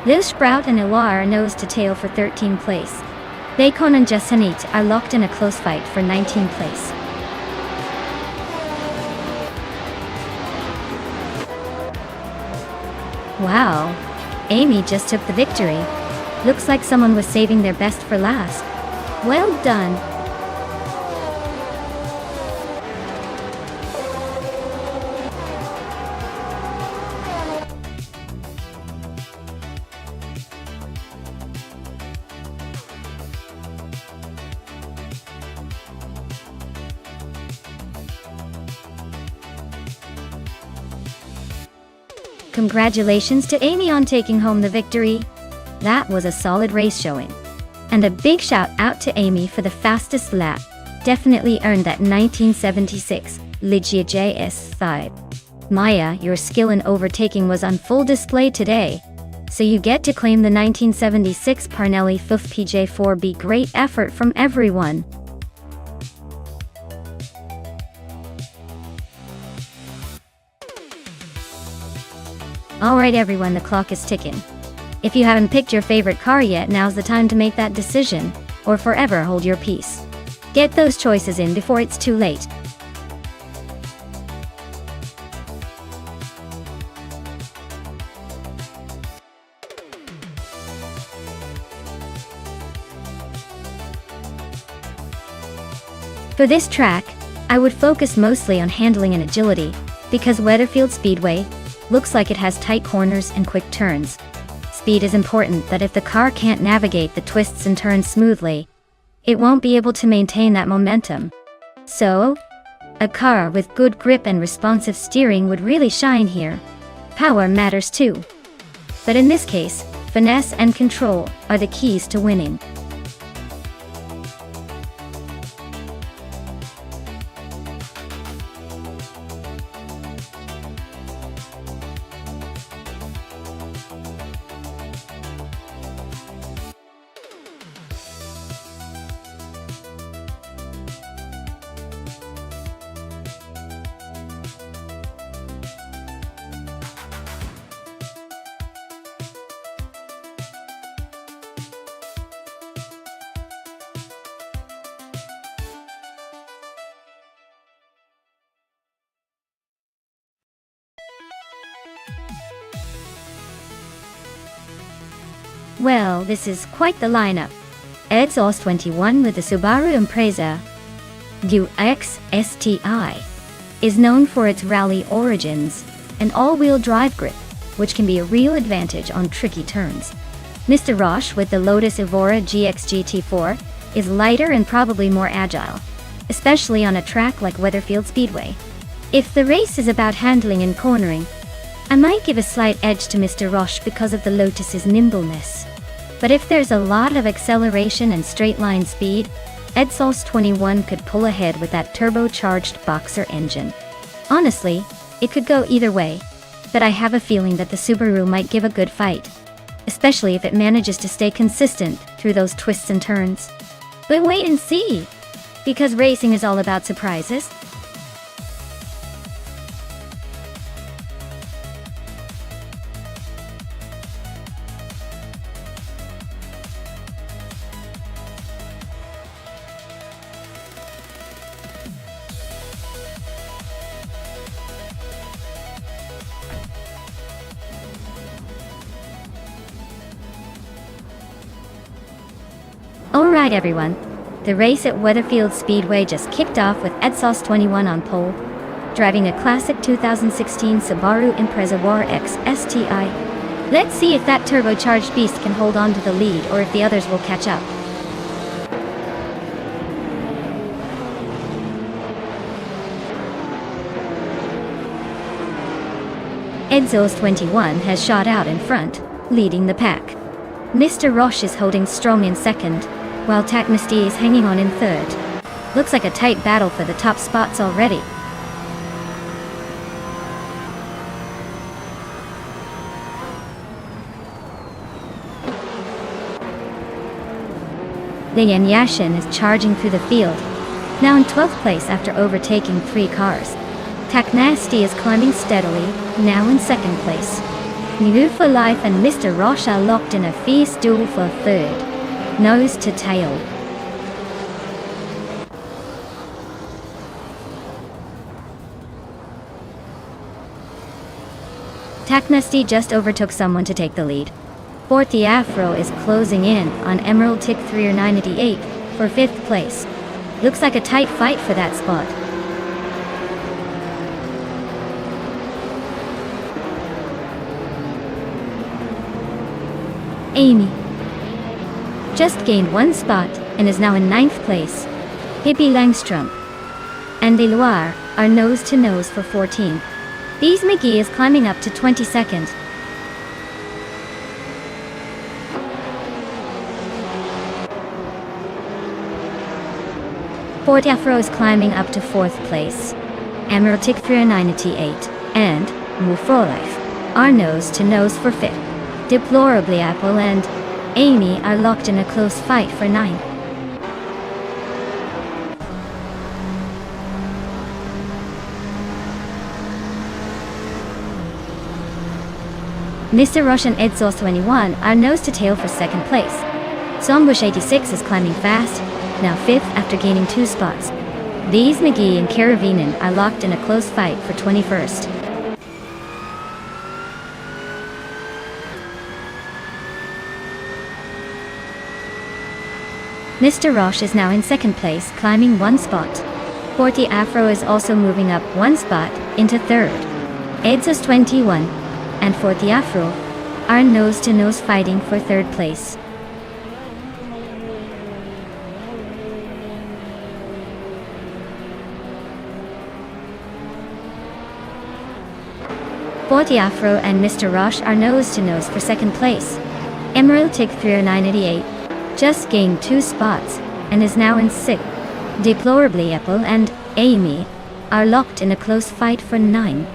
Lil Sprout and Elwar are nose to tail for 13th place. Bacon and Jessanit are locked in a close fight for 19th place. Wow, Amy just took the victory. Looks like someone was saving their best for last. Well done. Congratulations to Amy on taking home the victory. That was a solid race showing. And a big shout out to Amy for the fastest lap. Definitely earned that 1976 Ligia JS vibe. Maya, your skill in overtaking was on full display today. So you get to claim the 1976 Parnelli FUF PJ4B. Great effort from everyone. Alright everyone, the clock is ticking. If you haven't picked your favorite car yet, now's the time to make that decision, or forever hold your peace. Get those choices in before it's too late. For this track, I would focus mostly on handling and agility, because Weatherfield Speedway looks like it has tight corners and quick turns. Speed is important, but if the car can't navigate the twists and turns smoothly, it won't be able to maintain that momentum. So, a car with good grip and responsive steering would really shine here. Power matters too. But in this case, finesse and control are the keys to winning. Well, this is quite the lineup. Exhaust 21 with the Subaru Impreza UX STI is known for its rally origins and all-wheel drive grip, which can be a real advantage on tricky turns. Mr. Roche with the Lotus Evora GX GT4 is lighter and probably more agile, especially on a track like Weatherfield Speedway. If the race is about handling and cornering, I might give a slight edge to Mr. Roche because of the Lotus's nimbleness. But if there's a lot of acceleration and straight-line speed, Exhaust 21 could pull ahead with that turbocharged Boxer engine. Honestly, it could go either way, but I have a feeling that the Subaru might give a good fight, especially if it manages to stay consistent through those twists and turns. But wait and see, because racing is all about surprises. Alright everyone, the race at Weatherfield Speedway just kicked off with Exhaust 21 on pole, driving a classic 2016 Subaru Impreza UX STI. Let's see if that turbocharged beast can hold on to the lead or if the others will catch up. Exhaust 21 has shot out in front, leading the pack. Mr. Roche is holding strong in second, while Taknasty is hanging on in third. Looks like a tight battle for the top spots already. The Yashin is charging through the field, now in 12th place after overtaking 3 cars. Taknasty is climbing steadily, now in 2nd place. New for Life and Mr. Roche are locked in a fierce duel for 3rd, nose to tail. Taknasty just overtook someone to take the lead. Forty Afro is closing in on Emerald Tick 398 for 5th place. Looks like a tight fight for that spot. Amy just gained 1 spot and is now in 9th place. Hippie Langstrom and De Loire are nose to nose for 14th. Bees McGee is climbing up to 22nd. Fort Afro is climbing up to 4th place. Emerald Tick 398 and Move for Life are nose to nose for 5th. Deplorably Apple and Amy are locked in a close fight for 9th. Mr. Roche and Exhaust 21 are nose to tail for 2nd place. Zombush 86 is climbing fast, now 5th after gaining 2 spots. These McGee and Karavinen are locked in a close fight for 21st. Mr. Roche is now in 2nd place, climbing 1 spot. Forty Afro is also moving up 1 spot into 3rd. Exhaust 21 and Forty Afro are nose-to-nose fighting for 3rd place. Forty Afro and Mr. Roche are nose-to-nose for 2nd place. Emerald Tick 398 just gained 2 spots and is now in 6th. Deplorably Apple and Amy are locked in a close fight for 9.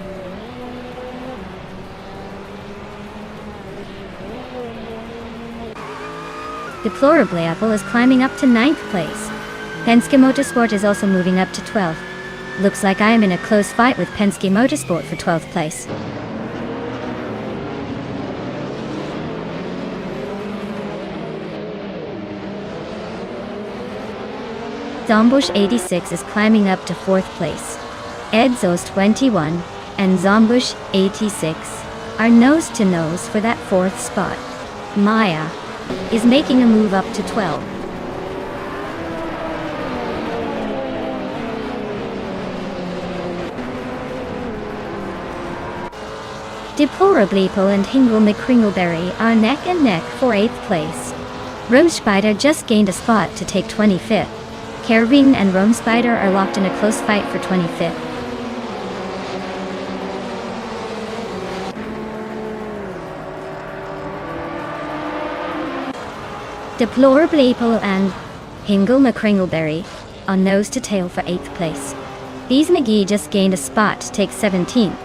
Deplorably Apple is climbing up to 9th place. Penske Motorsport is also moving up to 12th. Looks like I am in a close fight with Penske Motorsport for 12th place. Zombush 86 is climbing up to 4th place. Exhaust 21 and Zombush 86 are nose to nose for that 4th spot. Maya is making a move up to 12. Deplorableeple and Hingle McCringleberry are neck and neck for 8th place. Romespider just gained a spot to take 25th. Carabine and Romespider are locked in a close fight for 25th. Deplorableeple and Hingle McCringleberry are nose to tail for 8th place. Bees McGee just gained a spot to take 17th.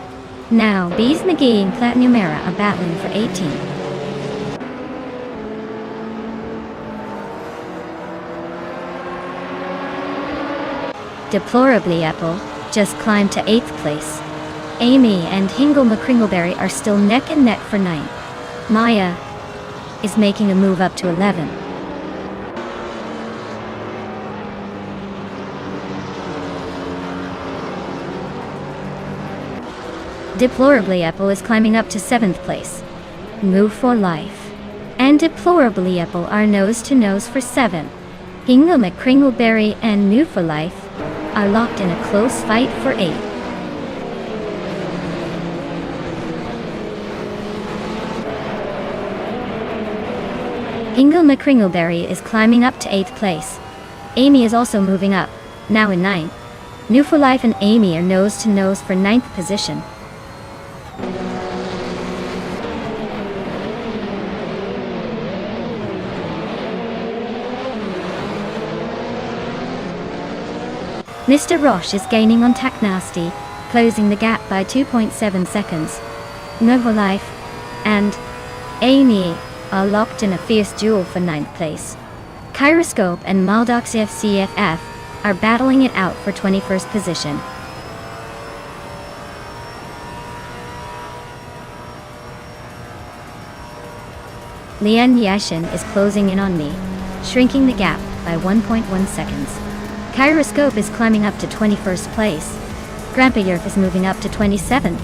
Now, Bees McGee and Platinumera are battling for 18th. Deplorableeple just climbed to 8th place. Amy and Hingle McCringleberry are still neck and neck for 9th. Maya is making a move up to 11. Deplorableeple is climbing up to 7th place. Move for Life and Deplorableeple are nose to nose for 7th. Hingle McCringleberry and Move for Life are locked in a close fight for 8th. Hingle McCringleberry is climbing up to 8th place. Amy is also moving up, now in 9th. New for Life and Amy are nose to nose for 9th position. Mr. Roche is gaining on Tack Nasty, closing the gap by 2.7 seconds. Nova Life and Amy are locked in a fierce duel for 9th place. Kyroscope and Maldox FCFF are battling it out for 21st position. Lian Yashin is closing in on me, shrinking the gap by 1.1 seconds. Kyroscope is climbing up to 21st place. Grandpa Yerf is moving up to 27th.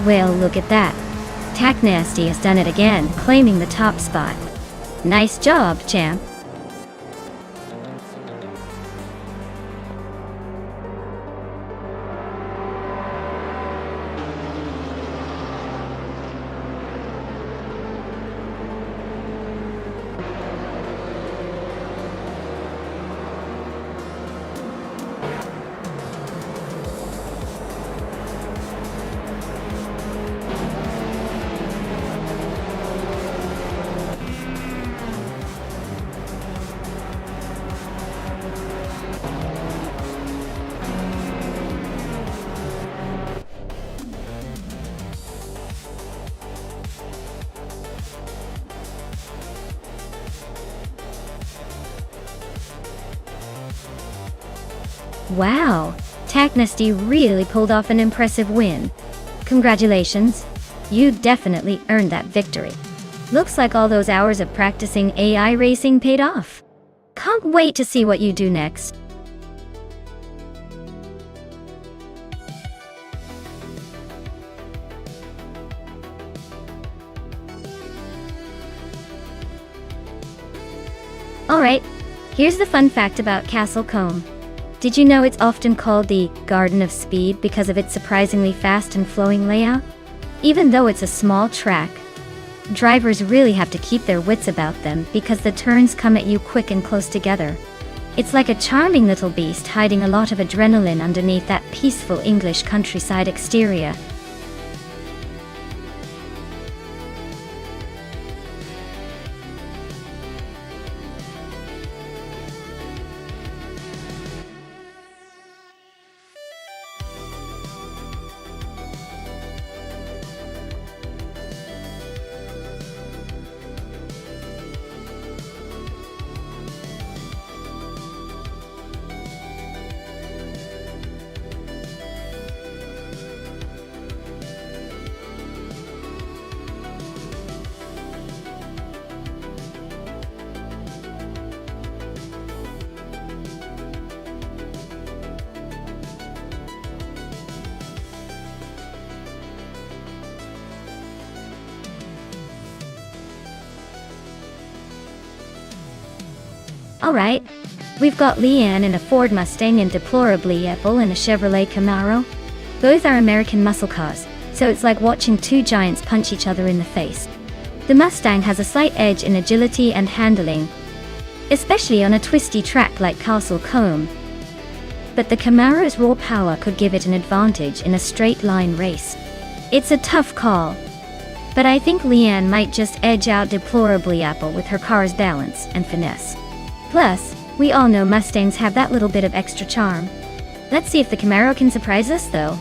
Well, look at that. Tack Nasty has done it again, claiming the top spot. Nice job, champ. Wow, Tack Nasty really pulled off an impressive win. Congratulations, you definitely earned that victory. Looks like all those hours of practicing AI racing paid off. Can't wait to see what you do next. Alright, here's the fun fact about Castle Combe. Did you know it's often called the Garden of Speed because of its surprisingly fast and flowing layout? Even though it's a small track, drivers really have to keep their wits about them because the turns come at you quick and close together. It's like a charming little beast hiding a lot of adrenaline underneath that peaceful English countryside exterior. Alright, we've got Leanne in a Ford Mustang and Deplorably Apple in a Chevrolet Camaro. Both are American muscle cars, so it's like watching two giants punch each other in the face. The Mustang has a slight edge in agility and handling, especially on a twisty track like Castle Combe. But the Camaro's raw power could give it an advantage in a straight-line race. It's a tough call, but I think Leanne might just edge out Deplorably Apple with her car's balance and finesse. Plus, we all know Mustangs have that little bit of extra charm. Let's see if the Camaro can surprise us, though.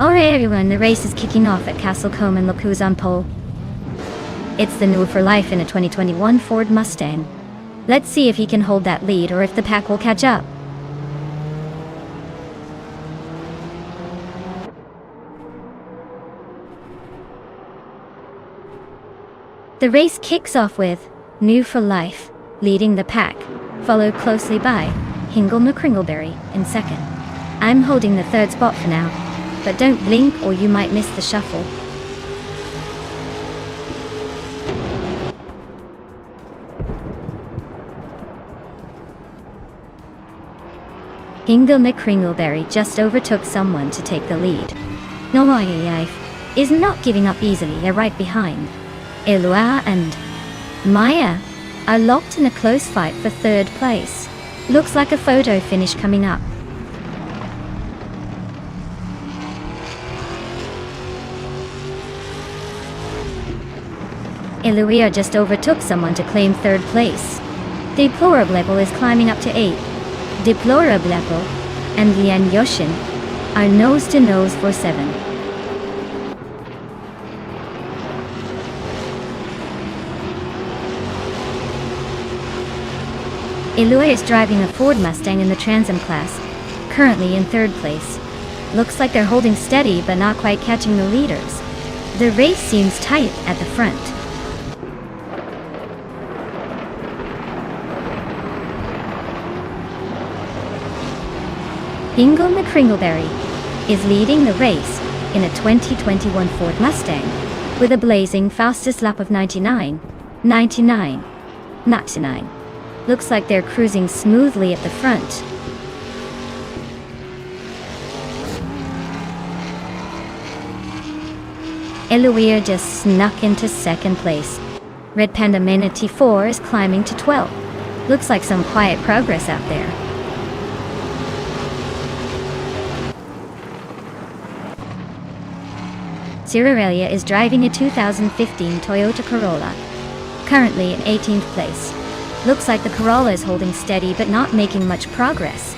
Alright everyone, the race is kicking off at Castle Combe and look who's on pole. It's the new for life in a 2021 Ford Mustang. Let's see if he can hold that lead or if the pack will catch up. The race kicks off with New for Life leading the pack, followed closely by Hingle McCringleberry in second. I'm holding the third spot for now, but don't blink or you might miss the shuffle. Hingle McCringleberry just overtook someone to take the lead. No, is not giving up easily, they're right behind. Elua and Maya are locked in a close fight for third place. Looks like a photo finish coming up. Eluia just overtook someone to claim third place. Deplorable is climbing up to 8. Deplorable and Lian Yoshin are nose to nose for 7. Elua is driving a Ford Mustang in the Trans Am class, currently in third place. Looks like they're holding steady but not quite catching the leaders. The race seems tight at the front. Hingle McCringleberry is leading the race in a 2021 Ford Mustang with a blazing fastest lap of 99. Looks like they're cruising smoothly at the front. Eluia just snuck into second place. Red Panda Manatee 4 is climbing to 12. Looks like some quiet progress out there. Cirarelia is driving a 2015 Toyota Corolla, currently in 18th place. Looks like the Corolla is holding steady but not making much progress.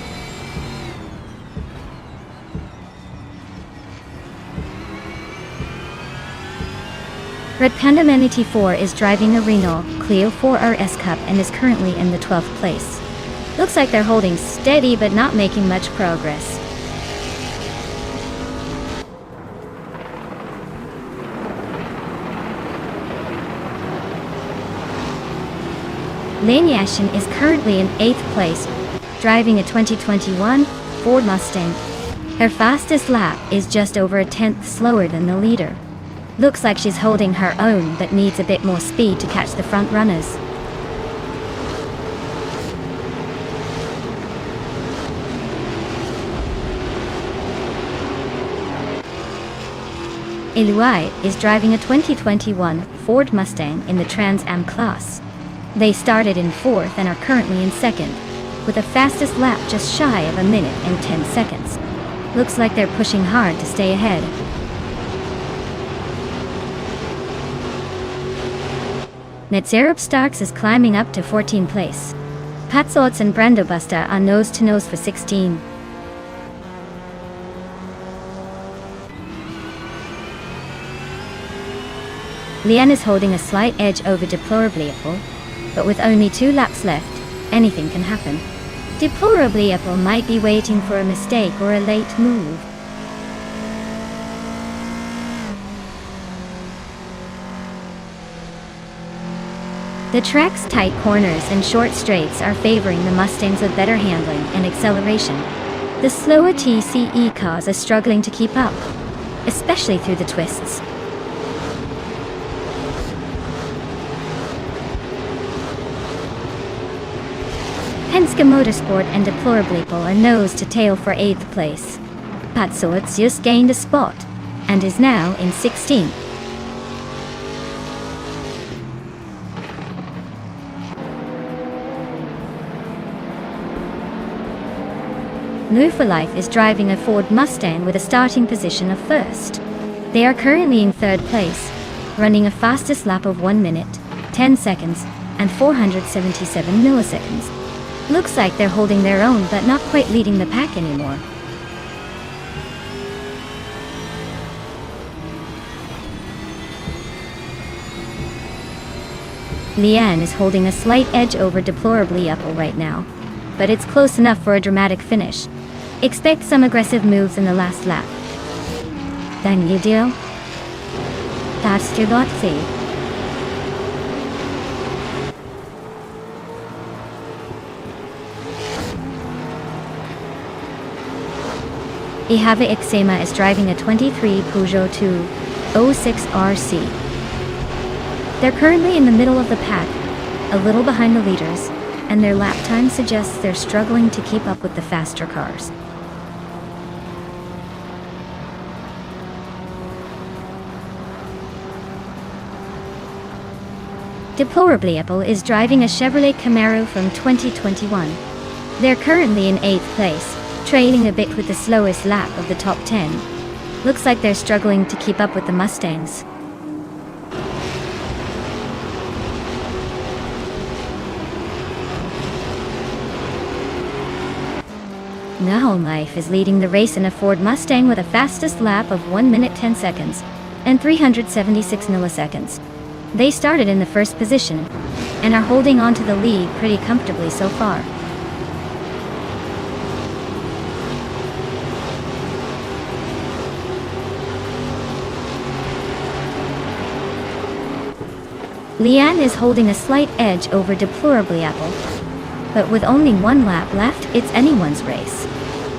Red Panda Manatee 4 is driving a Renault Clio 4 RS Cup and is currently in the 12th place. Looks like they're holding steady but not making much progress. Lane Yashin is currently in 8th place, driving a 2021 Ford Mustang. Her fastest lap is just over a tenth slower than the leader. Looks like she's holding her own but needs a bit more speed to catch the front runners. Eluai is driving a 2021 Ford Mustang in the Trans Am class. They started in 4th and are currently in 2nd, with a fastest lap just shy of a minute and 10 seconds. Looks like they're pushing hard to stay ahead. Netzerup Starks is climbing up to 14th place. Patsots and Brandobuster are nose to nose for 16. Leanne is holding a slight edge over Deplorably Apple, but with only 2 laps left, anything can happen. Deplorably Apple might be waiting for a mistake or a late move. The track's tight corners and short straights are favoring the Mustangs with better handling and acceleration. The slower TCE cars are struggling to keep up, especially through the twists. Penske Motorsport and Deplorably Apple are nose to tail for 8th place. Patsort's just gained a spot, and is now in 16th. Lou for Life is driving a Ford Mustang with a starting position of 1st. They are currently in 3rd place, running a fastest lap of 1 minute, 10 seconds, and 477 milliseconds. Looks like they're holding their own but not quite leading the pack anymore. Leanne is holding a slight edge over Deplorably Apple right now, but it's close enough for a dramatic finish. Expect some aggressive moves in the last lap. Then you deal? That's your got see. Ihave Ixema is driving a 23 Peugeot 206 RC. They're currently in the middle of the pack, a little behind the leaders, and their lap time suggests they're struggling to keep up with the faster cars. Deplorably Apple is driving a Chevrolet Camaro from 2021. They're currently in 8th place, trailing a bit with the slowest lap of the top 10. Looks like they're struggling to keep up with the Mustangs. Now Life is leading the race in a Ford Mustang with a fastest lap of 1 minute 10 seconds and 376 milliseconds. They started in the 1st position and are holding on to the lead pretty comfortably so far. Leanne is holding a slight edge over Deplorably Apple, but with only 1 lap left, it's anyone's race.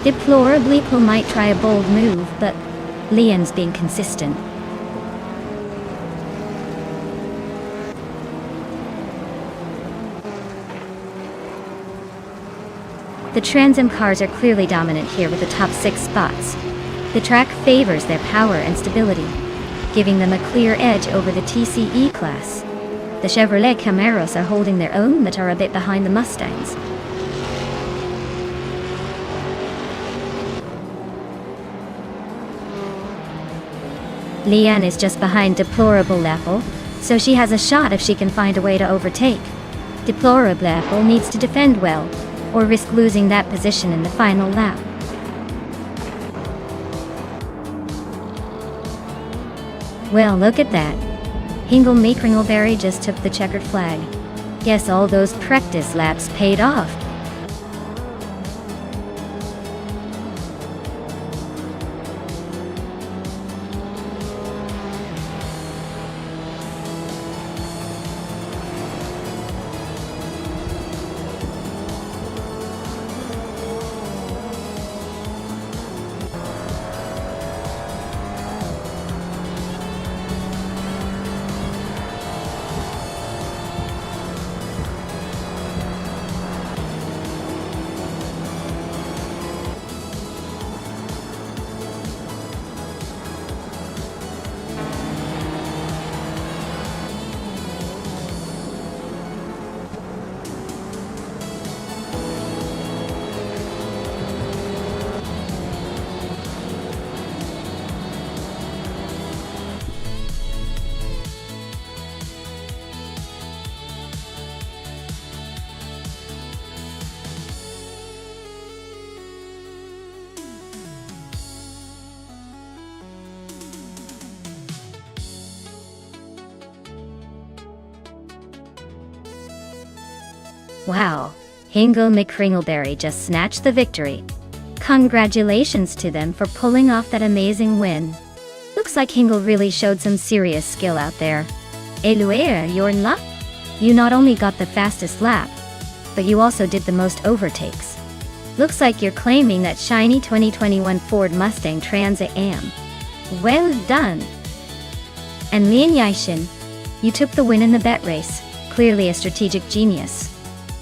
Deplorably Apple might try a bold move, but Leanne's being consistent. The Trans Am cars are clearly dominant here with the top 6 spots. The track favors their power and stability, giving them a clear edge over the TCE class. The Chevrolet Camaros are holding their own but are a bit behind the Mustangs. Leanne is just behind Deplorably Apple, so she has a shot if she can find a way to overtake. Deplorably Apple needs to defend well, or risk losing that position in the final lap. Well, look at that. Hingle Kringleberry just took the checkered flag. Guess all those practice laps paid off. Wow, Hingle McCringleberry just snatched the victory. Congratulations to them for pulling off that amazing win. Looks like Hingle really showed some serious skill out there. Eluer, you're in luck? You not only got the fastest lap, but you also did the most overtakes. Looks like you're claiming that shiny 2021 Ford Mustang Transit Am. Well done! And Lin Yishin, you took the win in the bet race, clearly a strategic genius.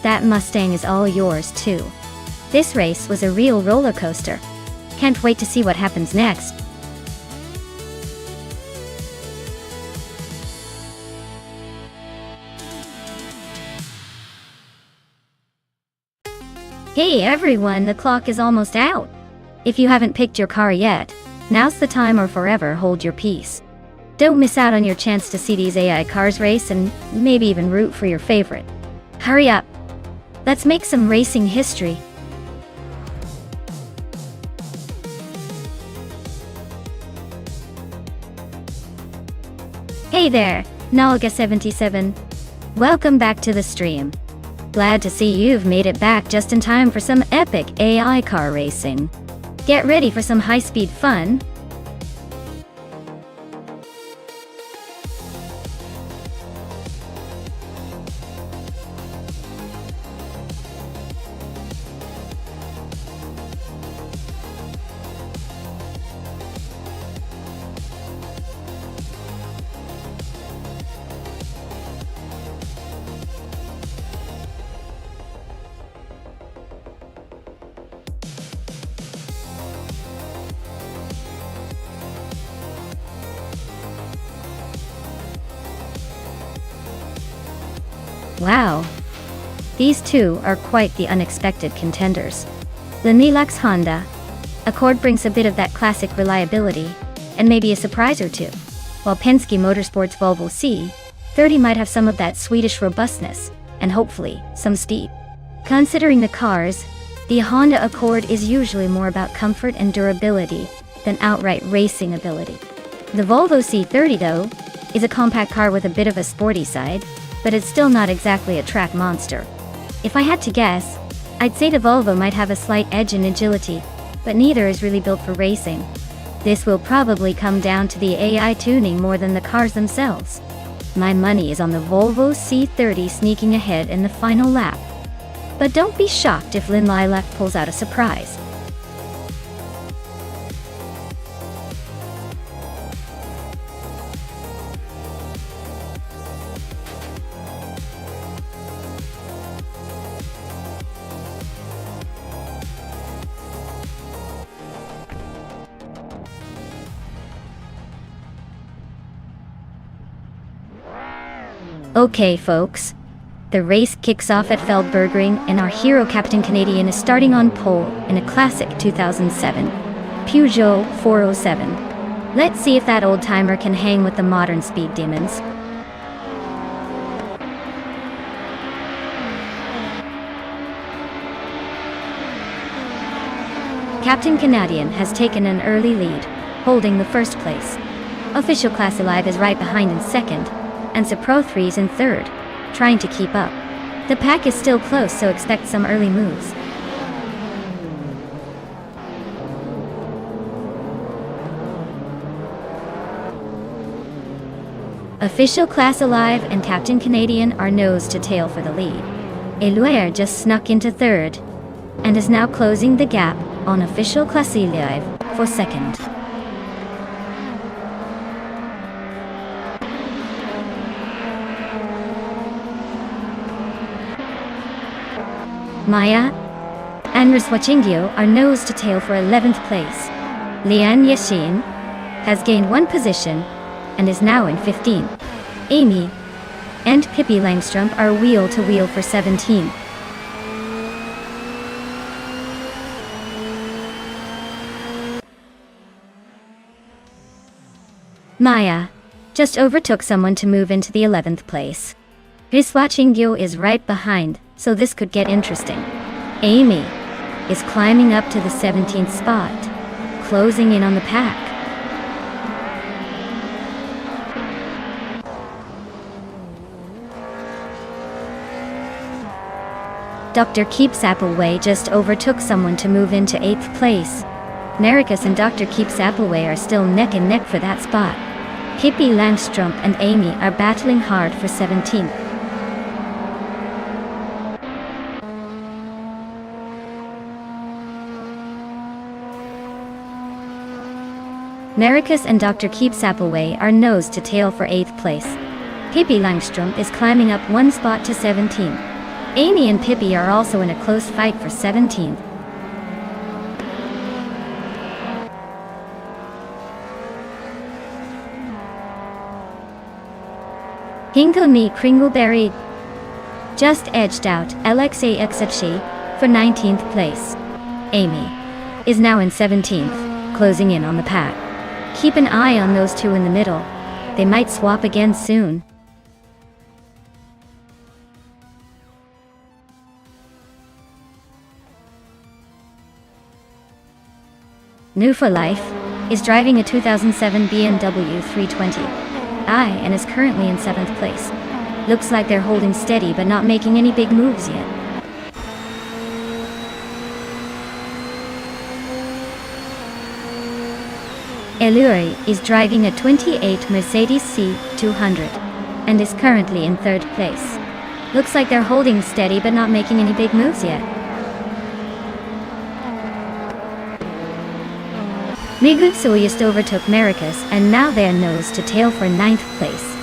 That Mustang is all yours too. This race was a real roller coaster. Can't wait to see what happens next. Hey everyone, the clock is almost out. If you haven't picked your car yet, now's the time or forever hold your peace. Don't miss out on your chance to see these AI cars race and maybe even root for your favorite. Hurry up. Let's make some racing history. Hey there, Nalga77. Welcome back to the stream. Glad to see you've made it back just in time for some epic AI car racing. Get ready for some high-speed fun. Wow. These two are quite the unexpected contenders. The Nilax Honda Accord brings a bit of that classic reliability, and maybe a surprise or two, while Penske Motorsports Volvo C30 might have some of that Swedish robustness, and hopefully, some speed. Considering the cars, the Honda Accord is usually more about comfort and durability than outright racing ability. The Volvo C30, though, is a compact car with a bit of a sporty side, but it's still not exactly a track monster. If I had to guess, I'd say the Volvo might have a slight edge in agility, but neither is really built for racing. This will probably come down to the AI tuning more than the cars themselves. My money is on the Volvo C30 sneaking ahead in the final lap. But don't be shocked if Lin Lilac pulls out a surprise. Okay folks, the race kicks off at Feldbergring and our hero Captain Canadian is starting on pole in a classic 2007 Peugeot 407. Let's see if that old-timer can hang with the modern speed demons. Captain Canadian has taken an early lead, holding the first place. Official Class Alive is right behind in second, and Pro 3 is in third, trying to keep up. The pack is still close, so expect some early moves. Official Class Alive and Captain Canadian are nose to tail for the lead. Eluer just snuck into third, and is now closing the gap on Official Class Alive for second. Maya and Riswachingyo are nose to tail for 11th place. Lian Yashin has gained one position and is now in 15th. Amy and Pippi Langstrom are wheel to wheel for 17th. Maya just overtook someone to move into the 11th place. Riswachingyo is right behind, so this could get interesting. Amy is climbing up to the 17th spot, closing in on the pack. Dr. Keeps Appleway just overtook someone to move into 8th place. Marcus and Dr. Keeps Appleway are still neck and neck for that spot. Pippi Langstrumpf and Amy are battling hard for 17th. Marcus and Dr. Keeps Appleway are nose to tail for 8th place. Pippi Langstrumpf is climbing up one spot to 17th. Amy and Pippi are also in a close fight for 17th. Hinklemy Kringleberry just edged out Alexei Exepshi for 19th place. Amy is now in 17th, closing in on the pack. Keep an eye on those two in the middle. They might swap again soon. New for Life is driving a 2007 BMW 320i and is currently in 7th place. Looks like they're holding steady but not making any big moves yet. Eluri is driving a 28 Mercedes C200 and is currently in 3rd place. Looks like they're holding steady but not making any big moves yet. Migutsu just overtook Marcus and now they're nose to tail for 9th place.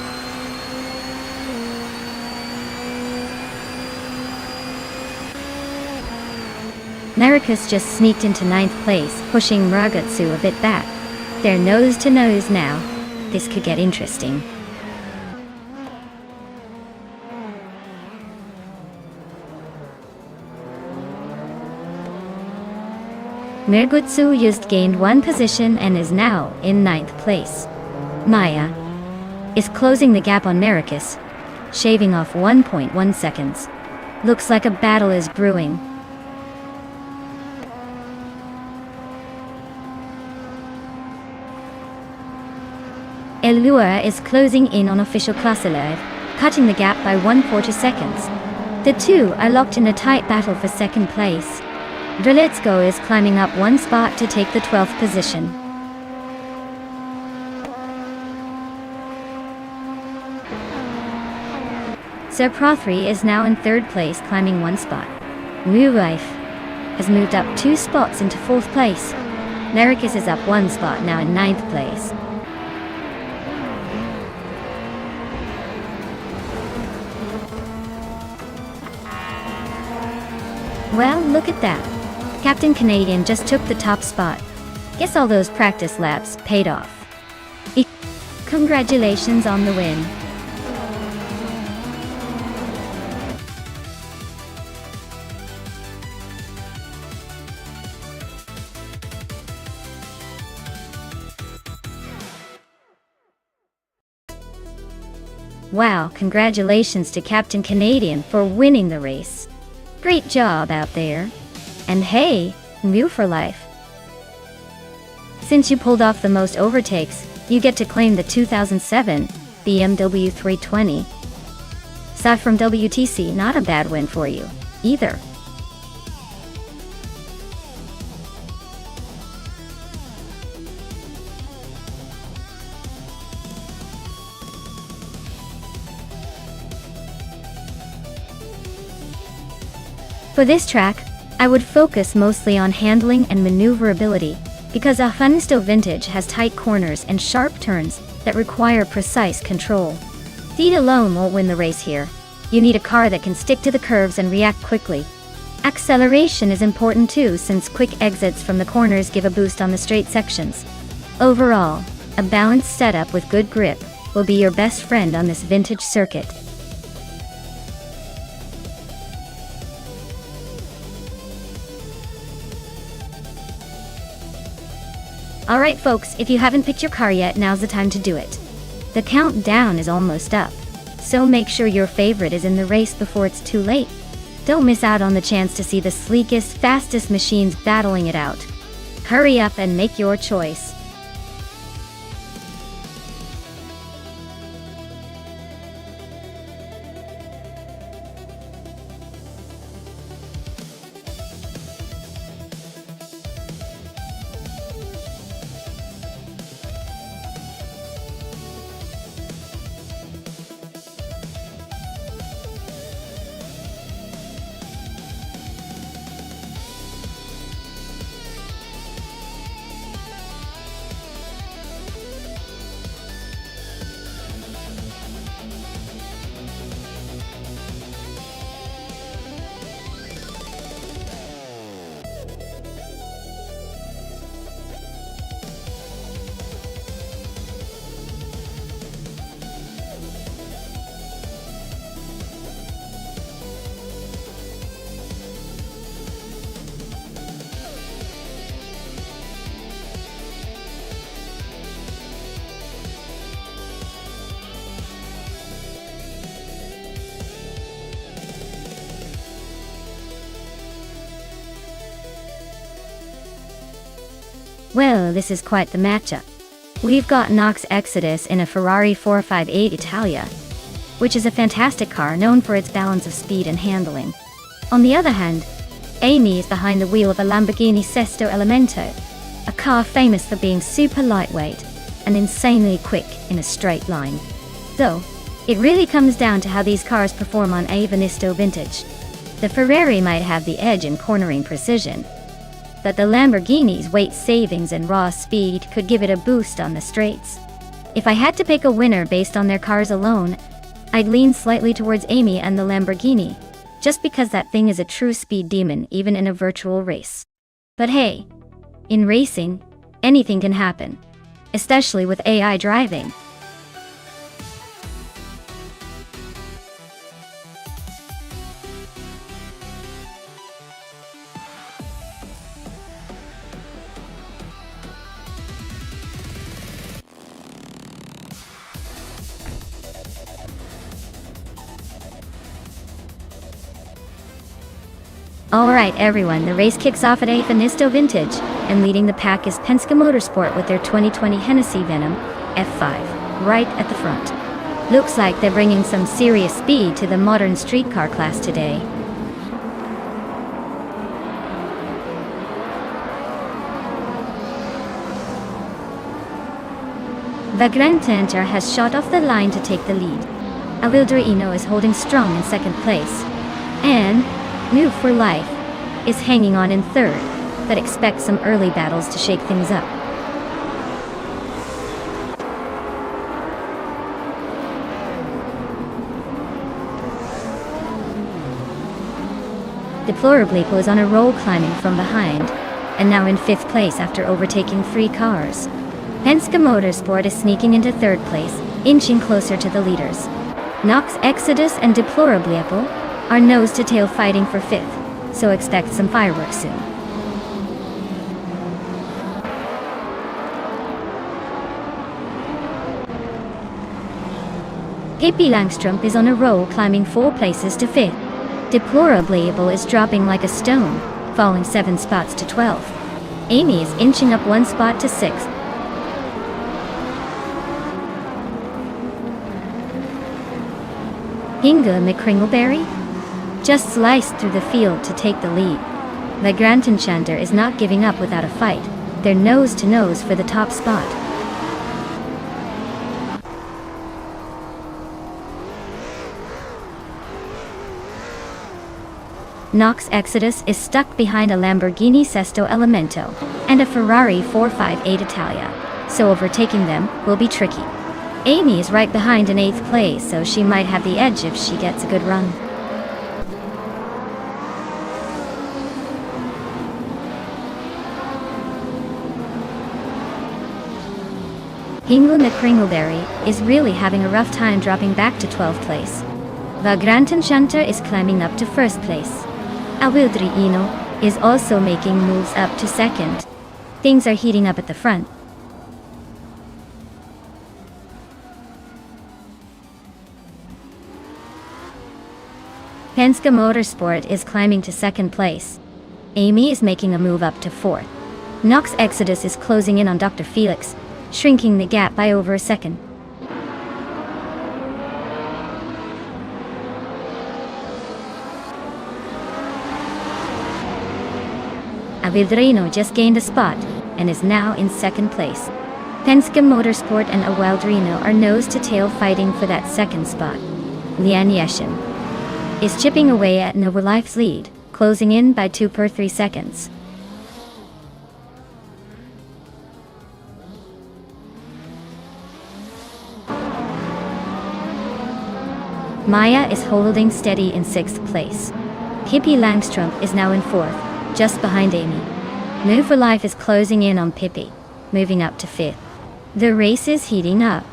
Marcus just sneaked into 9th place, pushing Mragutsu a bit back. They're nose to nose now. This could get interesting. Mragutsu just gained one position and is now in 9th place. Maya is closing the gap on Marcus, shaving off 1.1 seconds. Looks like a battle is brewing. Elua is closing in on official Klasselov, cutting the gap by 1/4 seconds. The two are locked in a tight battle for 2nd place. Drelitsko is climbing up one spot to take the 12th position. Sir Prothry is now in 3rd place, climbing one spot. Mulife has moved up 2 spots into 4th place. Marcus is up 1 spot, now in 9th place. Well, look at that. Captain Canadian just took the top spot. Guess all those practice laps paid off. Congratulations on the win. Wow, congratulations to Captain Canadian for winning the race. Great job out there. And hey, New for Life. Since you pulled off the most overtakes, you get to claim the 2007 BMW 320. Aside from WTC, not a bad win for you, either. For this track, I would focus mostly on handling and maneuverability, because a Hunsto Vintage has tight corners and sharp turns that require precise control. Speed alone won't win the race here. You need a car that can stick to the curves and react quickly. Acceleration is important too, since quick exits from the corners give a boost on the straight sections. Overall, a balanced setup with good grip will be your best friend on this vintage circuit. Alright folks, if you haven't picked your car yet, now's the time to do it. The countdown is almost up, so make sure your favorite is in the race before it's too late. Don't miss out on the chance to see the sleekest, fastest machines battling it out. Hurry up and make your choice. Well, this is quite the matchup. We've got Nox Exodus in a Ferrari 458 Italia, which is a fantastic car known for its balance of speed and handling. On the other hand, Amy is behind the wheel of a Lamborghini Sesto Elemento, a car famous for being super lightweight and insanely quick in a straight line. So, it really comes down to how these cars perform on a Venisto vintage. The Ferrari might have the edge in cornering precision, but the Lamborghini's weight savings and raw speed could give it a boost on the straights. If I had to pick a winner based on their cars alone, I'd lean slightly towards Amy and the Lamborghini, just because that thing is a true speed demon even in a virtual race. But hey, in racing, anything can happen, especially with AI driving. Alright everyone, the race kicks off at a Venisto Vintage, and leading the pack is Penske Motorsport with their 2020 Hennessy Venom F5, right at the front. Looks like they're bringing some serious speed to the modern streetcar class today. Vagrantenter has shot off the line to take the lead. Avildrino is holding strong in second place, and Move for Life is hanging on in third, but expect some early battles to shake things up. Deplorably was on a roll climbing from behind, and now in fifth place after overtaking 3 cars. Penske Motorsport is sneaking into third place, inching closer to the leaders. Nox Exodus and Deplorably are nose-to-tail fighting for fifth, so expect some fireworks soon. Pippi Langström is on a roll, climbing 4 places to fifth. Deplorably is dropping like a stone, falling 7 spots to 12th. Amy is inching up 1 spot to 6th. Hinga McCringleberry just sliced through the field to take the lead. The Grantenchanter is not giving up without a fight. They're nose to nose for the top spot. Nox Exodus is stuck behind a Lamborghini Sesto Elemento and a Ferrari 458 Italia, so overtaking them will be tricky. Amy is right behind in 8th place, so she might have the edge if she gets a good run. Hinga McCringleberry is really having a rough time dropping back to 12th place. The Grantenchanter is climbing up to 1st place. Avildrino is also making moves up to 2nd. Things are heating up at the front. Penske Motorsport is climbing to 2nd place. Amy is making a move up to 4th. Nox Exodus is closing in on Dr. Felix, shrinking the gap by over a second. Avildrino just gained a spot and is now in 2nd place. Penske Motorsport and Avildrino are nose-to-tail fighting for that 2nd spot. Lian Yeshin is chipping away at Novolife's lead, closing in by 2 per 3 seconds. Maya is holding steady in 6th place. Pippi Langström is now in 4th, just behind Amy. Move for Life is closing in on Pippi, moving up to 5th. The race is heating up.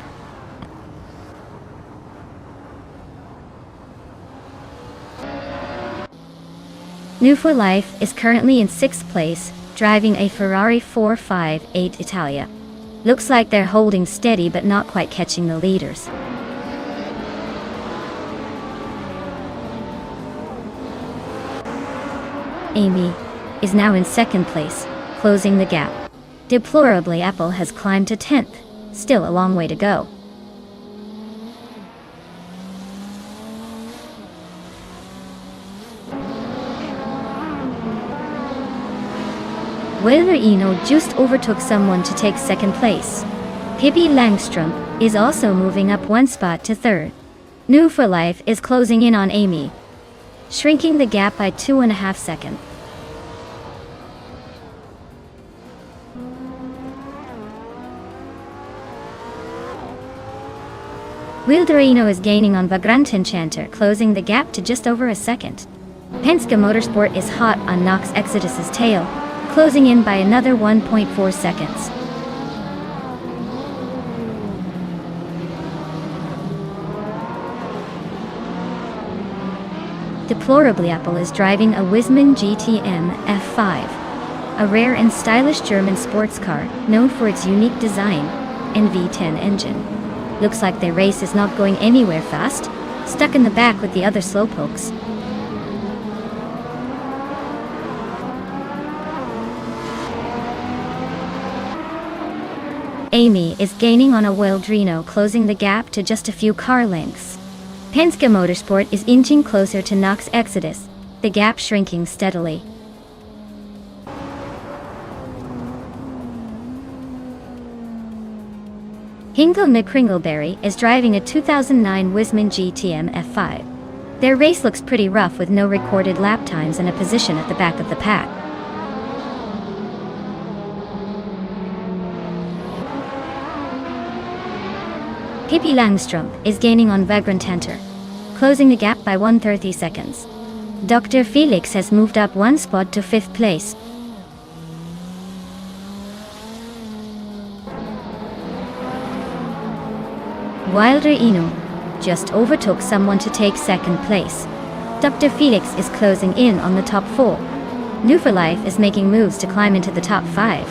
New for Life is currently in 6th place, driving a Ferrari 458 Italia. Looks like they're holding steady but not quite catching the leaders. Amy is now in 2nd place, closing the gap. Deplorably, Apple has climbed to 10th, still a long way to go. Wilder just overtook someone to take second place. Pippi Langström is also moving up one spot to third. New for Life is closing in on Amy, shrinking the gap by 2.5 seconds. Wilderino is gaining on Vagrant Enchanter, closing the gap to just over a second. Penske Motorsport is hot on Nox Exodus's tail, closing in by another 1.4 seconds. Deplorably, Apple is driving a Wisman GTM F5, a rare and stylish German sports car known for its unique design and V10 engine. Looks like the race is not going anywhere fast, stuck in the back with the other slowpokes. Amy is gaining on a Wildrino, closing the gap to just a few car lengths. Penske Motorsport is inching closer to Nox Exodus, the gap shrinking steadily. Hingle McCringleberry is driving a 2009 Wisman GTM F5. Their race looks pretty rough with no recorded lap times and a position at the back of the pack. Pippi Langström is gaining on Vagrant Enchanter, closing the gap by 130 seconds. Dr. Felix has moved up one spot to 5th place. Wilder Inu just overtook someone to take second place. Dr. Felix is closing in on the top 4. New for Life is making moves to climb into the top 5.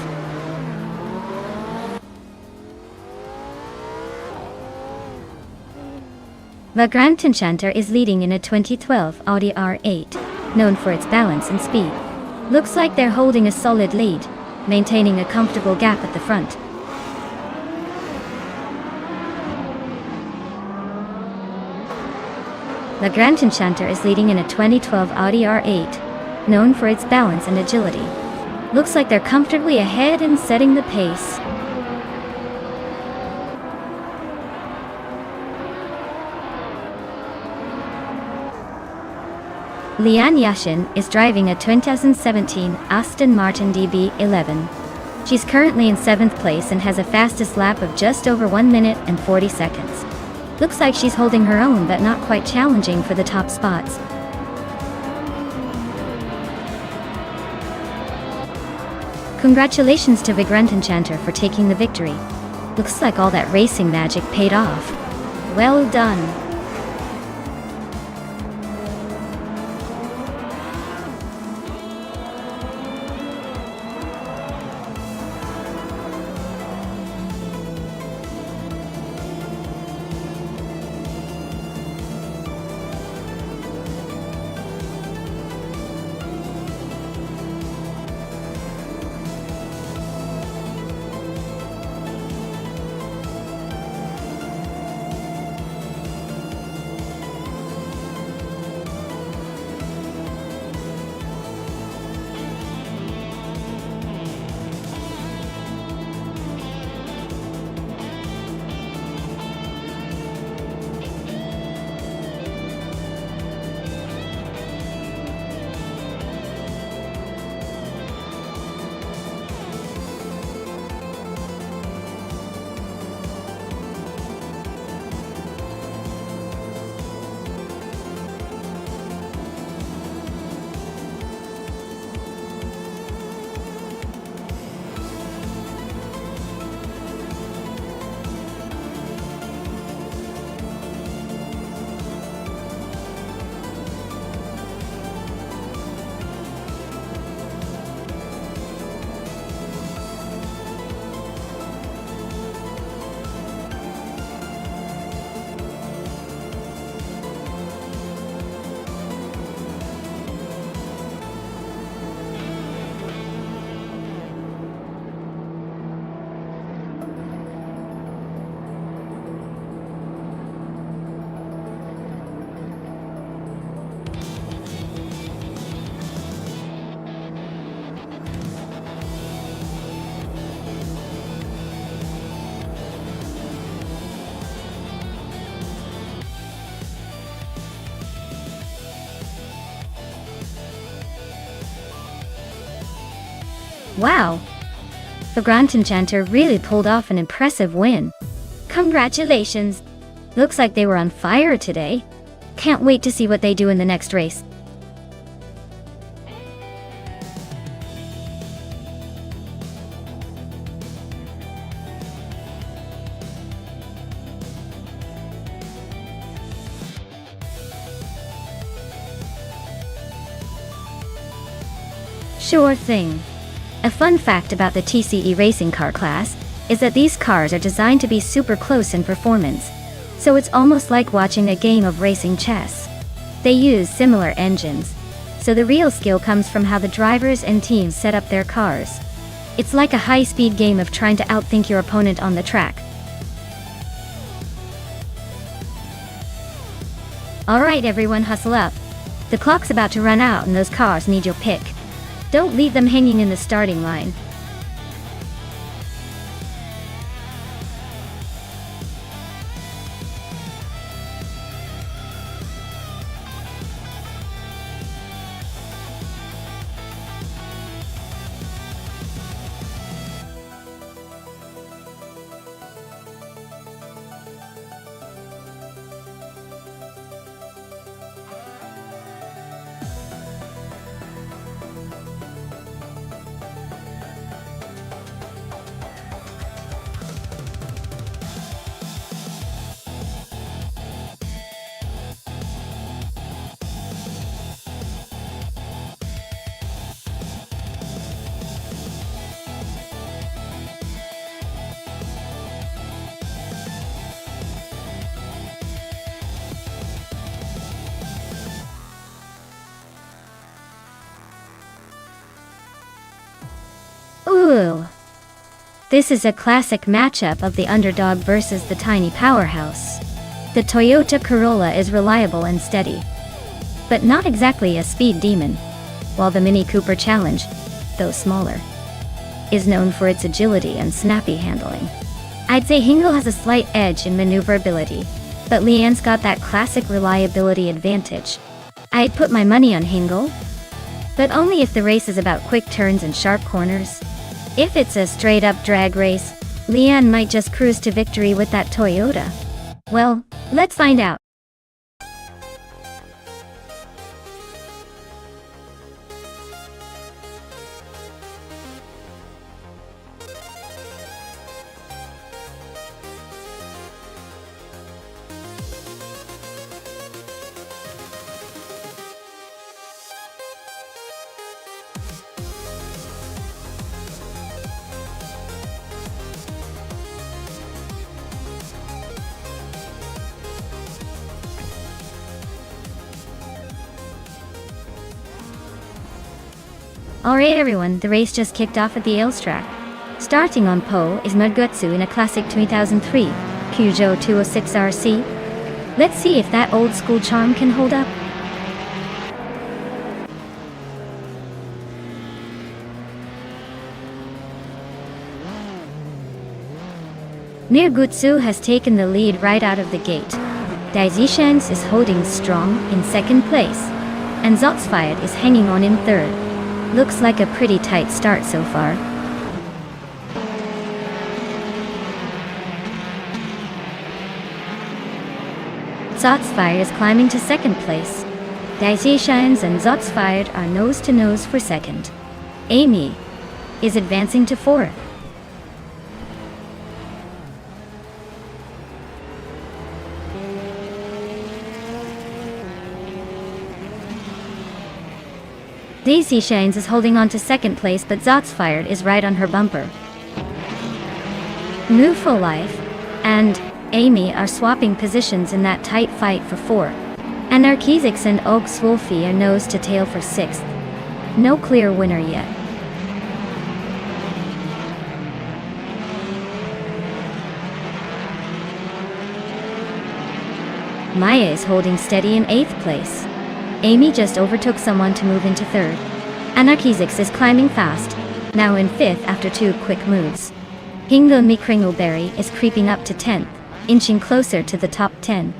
Vagrant Enchanter is leading in a 2012 Audi R8, known for its balance and speed. Looks like they're holding a solid lead, maintaining a comfortable gap at the front. Vagrant Enchanter is leading in a 2012 Audi R8, known for its balance and agility. Looks like they're comfortably ahead and setting the pace. Liane Yashin is driving a 2017 Aston Martin DB11. She's currently in 7th place and has a fastest lap of just over 1 minute and 40 seconds. Looks like she's holding her own but not quite challenging for the top spots. Congratulations to Vagrant Enchanter for taking the victory. Looks like all that racing magic paid off. Well done. Wow! The Grand Enchanter really pulled off an impressive win. Congratulations! Looks like they were on fire today. Can't wait to see what they do in the next race. Sure thing. A fun fact about the TCE racing car class is that these cars are designed to be super close in performance, so it's almost like watching a game of racing chess. They use similar engines, so the real skill comes from how the drivers and teams set up their cars. It's like a high-speed game of trying to outthink your opponent on the track. Alright everyone, hustle up. The clock's about to run out and those cars need your pick. Don't leave them hanging in the starting line. Ooh! This is a classic matchup of the underdog versus the tiny powerhouse. The Toyota Corolla is reliable and steady, but not exactly a speed demon, while the Mini Cooper Challenge, though smaller, is known for its agility and snappy handling. I'd say Hingle has a slight edge in maneuverability, but Leanne's got that classic reliability advantage. I'd put my money on Hingle, but only if the race is about quick turns and sharp corners. If it's a straight-up drag race, Leanne might just cruise to victory with that Toyota. Well, let's find out. Alright everyone, the race just kicked off at the Ails track. Starting on pole is Mudgutsu in a classic 2003 Peugeot 206RC. Let's see if that old school charm can hold up. Mirgutsu has taken the lead right out of the gate. Daizishans is holding strong in second place, and Zotsfired is hanging on in third. Looks like a pretty tight start so far. Zotsfire is climbing to second place. Daizishans and Zotsfired are nose to nose for second. Amy is advancing to fourth. Daisy Shines is holding on to second place, but Zotsfired is right on her bumper. New for Life and Amy are swapping positions in that tight fight for fourth. Anarchizix and Og Swolfie are nose to tail for sixth. No clear winner yet. Maya is holding steady in eighth place. Amy just overtook someone to move into third. Anarchizix is climbing fast, now in fifth after two quick moves. Hingo Mikringleberry is creeping up to 10th, inching closer to the top 10.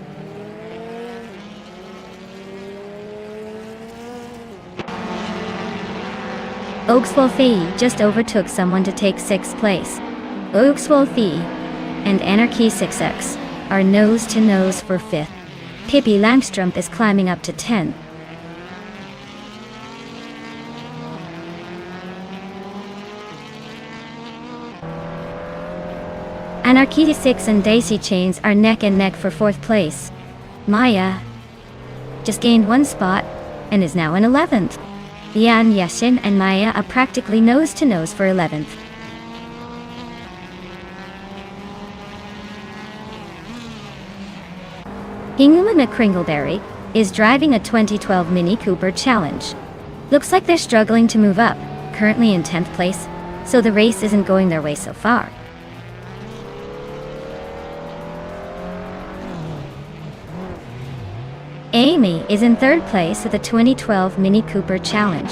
Oakswolfie just overtook someone to take 6th place. Oakswolfie and Anarchy 6X are nose to nose for 5th. Pippi Langstrumpf is climbing up to 10th. Anarchy 6 and Daisy Chains are neck and neck for 4th place. Maya just gained 1 spot and is now in 11th. Yan Yashin and Maya are practically nose to nose for 11th. Ingela Kringleberry is driving a 2012 Mini Cooper Challenge. Looks like they're struggling to move up, currently in 10th place, so the race isn't going their way so far. Amy is in 3rd place with the 2012 Mini Cooper Challenge.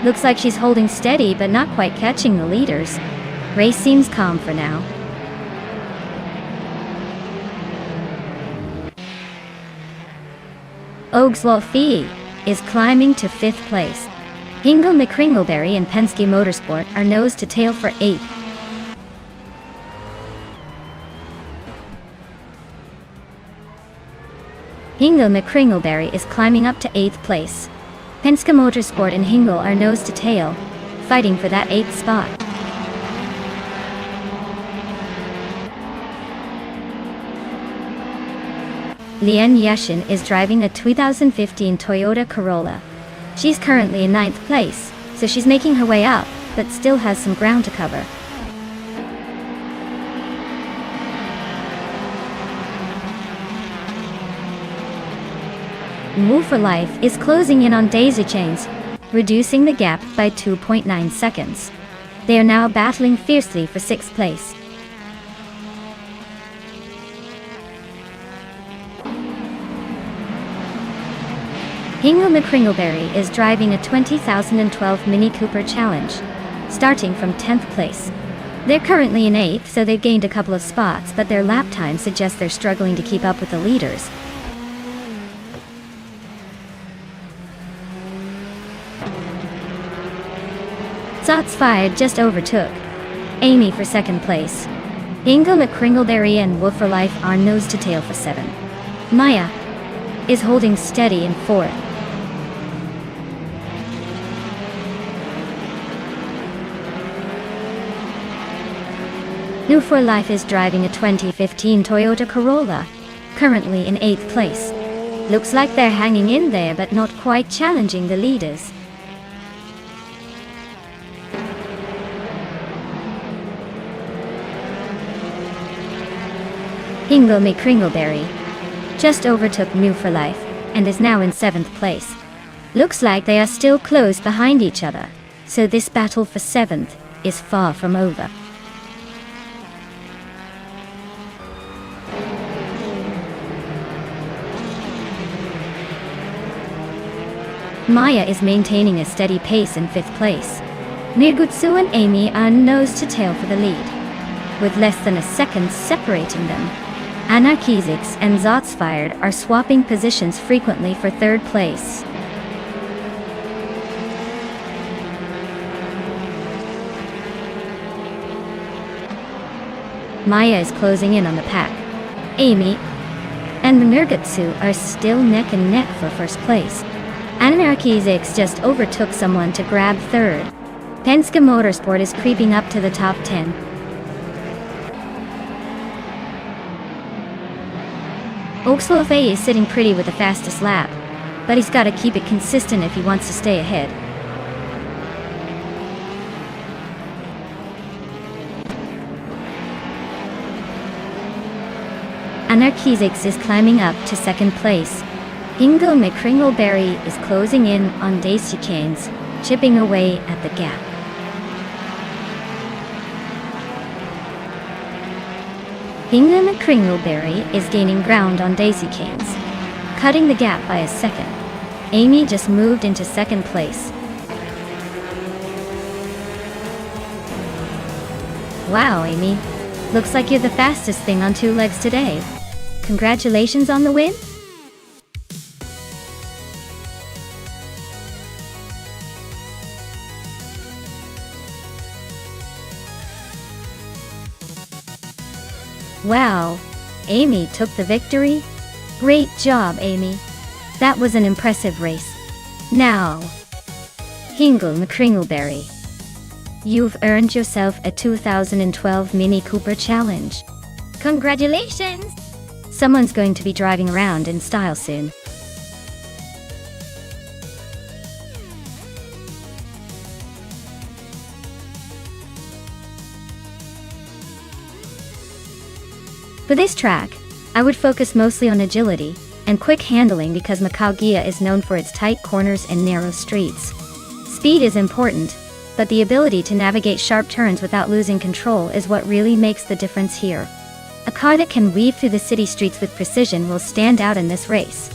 Looks like she's holding steady but not quite catching the leaders. Race seems calm for now. Oakswolfie is climbing to 5th place. Hingle McCringleberry and Penske Motorsport are nose to tail for 8th. Hingle McCringleberry is climbing up to 8th place. Penske Motorsport and Hingle are nose to tail, fighting for that 8th spot. Lian Yashin is driving a 2015 Toyota Corolla. She's currently in 9th place, so she's making her way up, but still has some ground to cover. Move for Life is closing in on Daisy Chains, reducing the gap by 2.9 seconds. They are now battling fiercely for 6th place. Hingle McCringleberry is driving a 2012 Mini Cooper Challenge, starting from 10th place. They're currently in 8th, so they've gained a couple of spots, but their lap time suggests they're struggling to keep up with the leaders. Shots Fired just overtook Amy for 2nd place. Hingle McCringleberry and Wolf for Life are nose to tail for 7. Maya is holding steady in 4th. New for Life is driving a 2015 Toyota Corolla, currently in 8th place. Looks like they're hanging in there but not quite challenging the leaders. Hingle McCringleberry just overtook New for Life and is now in 7th place. Looks like they are still close behind each other, so this battle for 7th is far from over. Maya is maintaining a steady pace in 5th place. Nirgutsu and Amy are nose to tail for the lead, with less than a second separating them. Anarchizix and Shots Fired are swapping positions frequently for 3rd place. Maya is closing in on the pack. Amy and Nirgutsu are still neck and neck for 1st place. Anarchizix just overtook someone to grab 3rd. Penske Motorsport is creeping up to the top 10. Oakswolfie is sitting pretty with the fastest lap, but he's got to keep it consistent if he wants to stay ahead. Anarchizix is climbing up to 2nd place. Hingle McCringleberry is closing in on Daisy Chains, chipping away at the gap. Hingle McCringleberry is gaining ground on Daisy Chains, cutting the gap by a second. Amy just moved into 2nd place. Wow, Amy. Looks like you're the fastest thing on 2 legs today. Congratulations on the win? Wow, Amy took the victory? Great job, Amy. That was an impressive race. Now, Hingle McCringleberry, you've earned yourself a 2012 Mini Cooper Challenge. Congratulations! Someone's going to be driving around in style soon. For this track, I would focus mostly on agility and quick handling because Macau Gia is known for its tight corners and narrow streets. Speed is important, but the ability to navigate sharp turns without losing control is what really makes the difference here. A car that can weave through the city streets with precision will stand out in this race.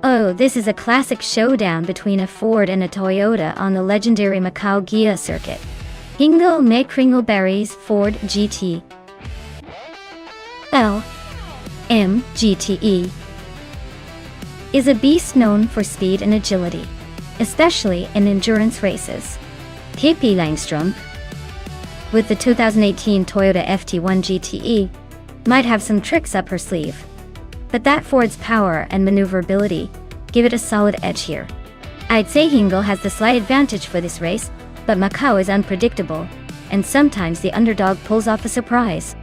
Oh, this is a classic showdown between a Ford and a Toyota on the legendary Macau Gia circuit. Hingle McCringleberry's Ford GT LM GTE is a beast known for speed and agility, especially in endurance races. Pippi Langstrup, with the 2018 Toyota FT1 GTE, might have some tricks up her sleeve. But that Ford's power and maneuverability give it a solid edge here. I'd say Hingle has the slight advantage for this race, but Macau is unpredictable, and sometimes the underdog pulls off a surprise.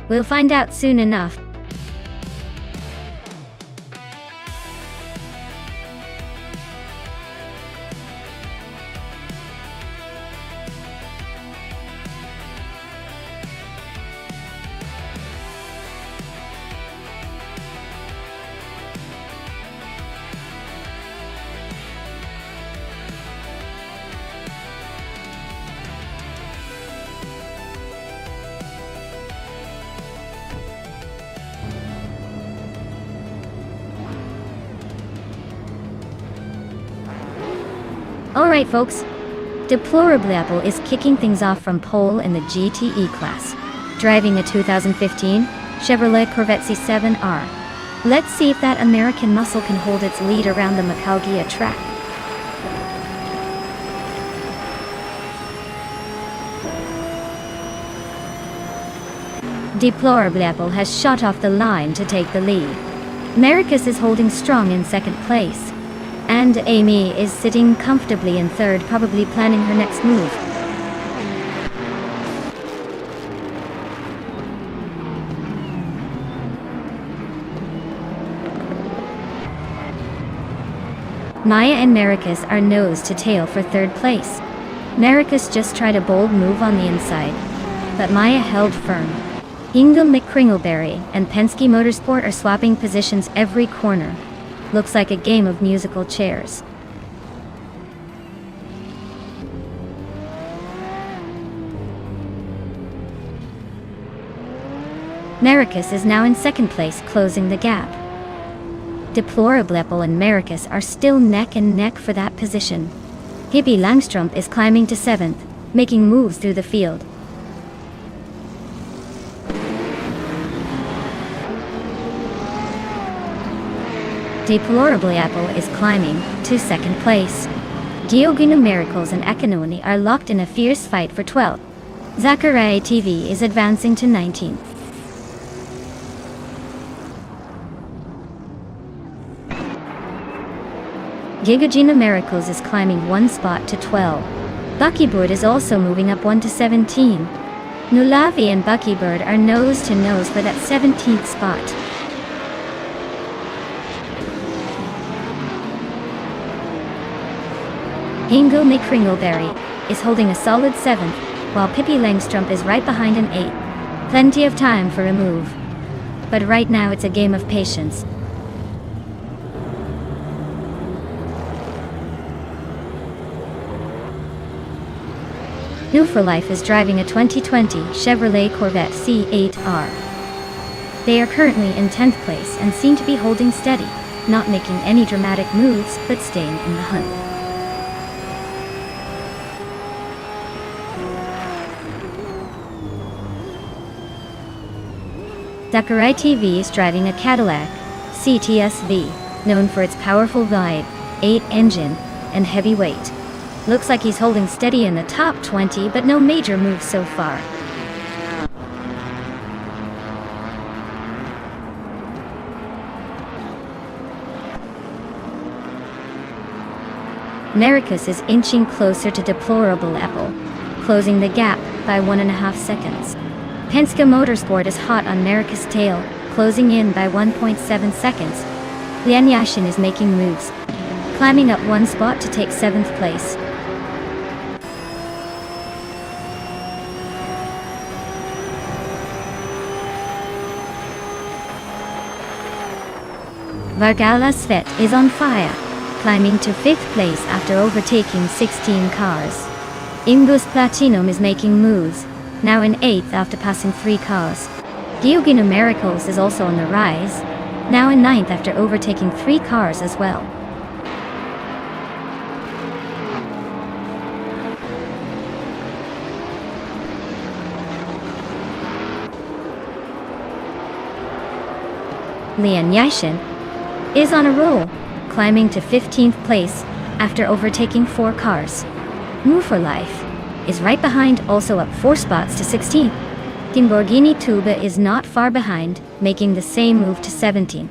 We'll find out soon enough. Alright folks, Deplorable is kicking things off from pole in the GTE class, driving a 2015 Chevrolet Corvette C7R. Let's see if that American muscle can hold its lead around the Macau Gia track. Deplorable has shot off the line to take the lead. Marcus is holding strong in second place. And Amy is sitting comfortably in third, probably planning her next move. Maya and Marcus are nose to tail for third place. Marcus just tried a bold move on the inside, but Maya held firm. Hingle McCringleberry and Penske Motorsport are swapping positions every corner. Looks like a game of musical chairs. Marcus is now in second place, closing the gap. Deplorable and Marcus are still neck and neck for that position. Pippi Langstrup is climbing to seventh, making moves through the field. Deplorable is climbing to second place. Giogino Miracles and Akinoni are locked in a fierce fight for 12th. Zachariah TV is advancing to 19th. Gigogino Miracles is climbing one spot to 12. Buckybird is also moving up 1 to 17. Nulavi and Buckybird are nose to nose for that 17th spot. Hingle McCringleberry is holding a solid 7th, while Pippi Langstrump is right behind in 8th. Plenty of time for a move. But right now it's a game of patience. New for Life is driving a 2020 Chevrolet Corvette C8R. They are currently in 10th place and seem to be holding steady, not making any dramatic moves but staying in the hunt. Zachary TV is driving a Cadillac CTS-V, known for its powerful V8 engine and heavy weight. Looks like he's holding steady in the top 20, but no major moves so far. Americus is inching closer to Deplorable Apple, closing the gap by 1.5 seconds. Penske Motorsport is hot on Americus' tail, closing in by 1.7 seconds. Lian Yashin is making moves, climbing up 1 spot to take 7th place. Vargala Svet is on fire, climbing to 5th place after overtaking 16 cars. Imbus Platinum is making moves, now in 8th after passing 3 cars. Giogino Miracles is also on the rise, now in 9th after overtaking 3 cars as well. Lian Yashin is on a roll, climbing to 15th place after overtaking 4 cars. Move for Life is right behind, also up 4 spots to 16th. Lamborghini Tuba is not far behind, making the same move to 17.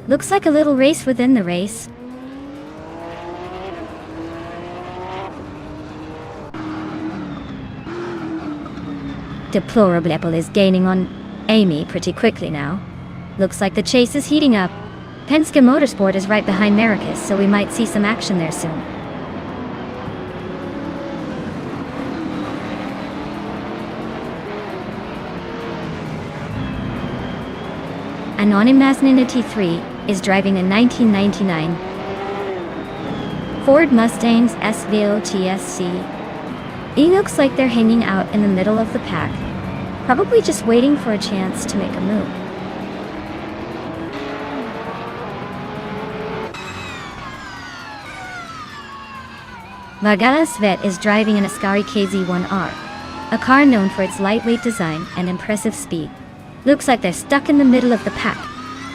Looks like a little race within the race. Deplorable Apple is gaining on Amy pretty quickly now. Looks like the chase is heating up. Penske Motorsport is right behind Maracas, so we might see some action there soon. Anonymous Ninity 3 is driving a 1999 Ford Mustangs SVOTSC. It looks like they're hanging out in the middle of the pack, probably just waiting for a chance to make a move. Vargala Svet is driving an Ascari KZ1R, a car known for its lightweight design and impressive speed. Looks like they're stuck in the middle of the pack,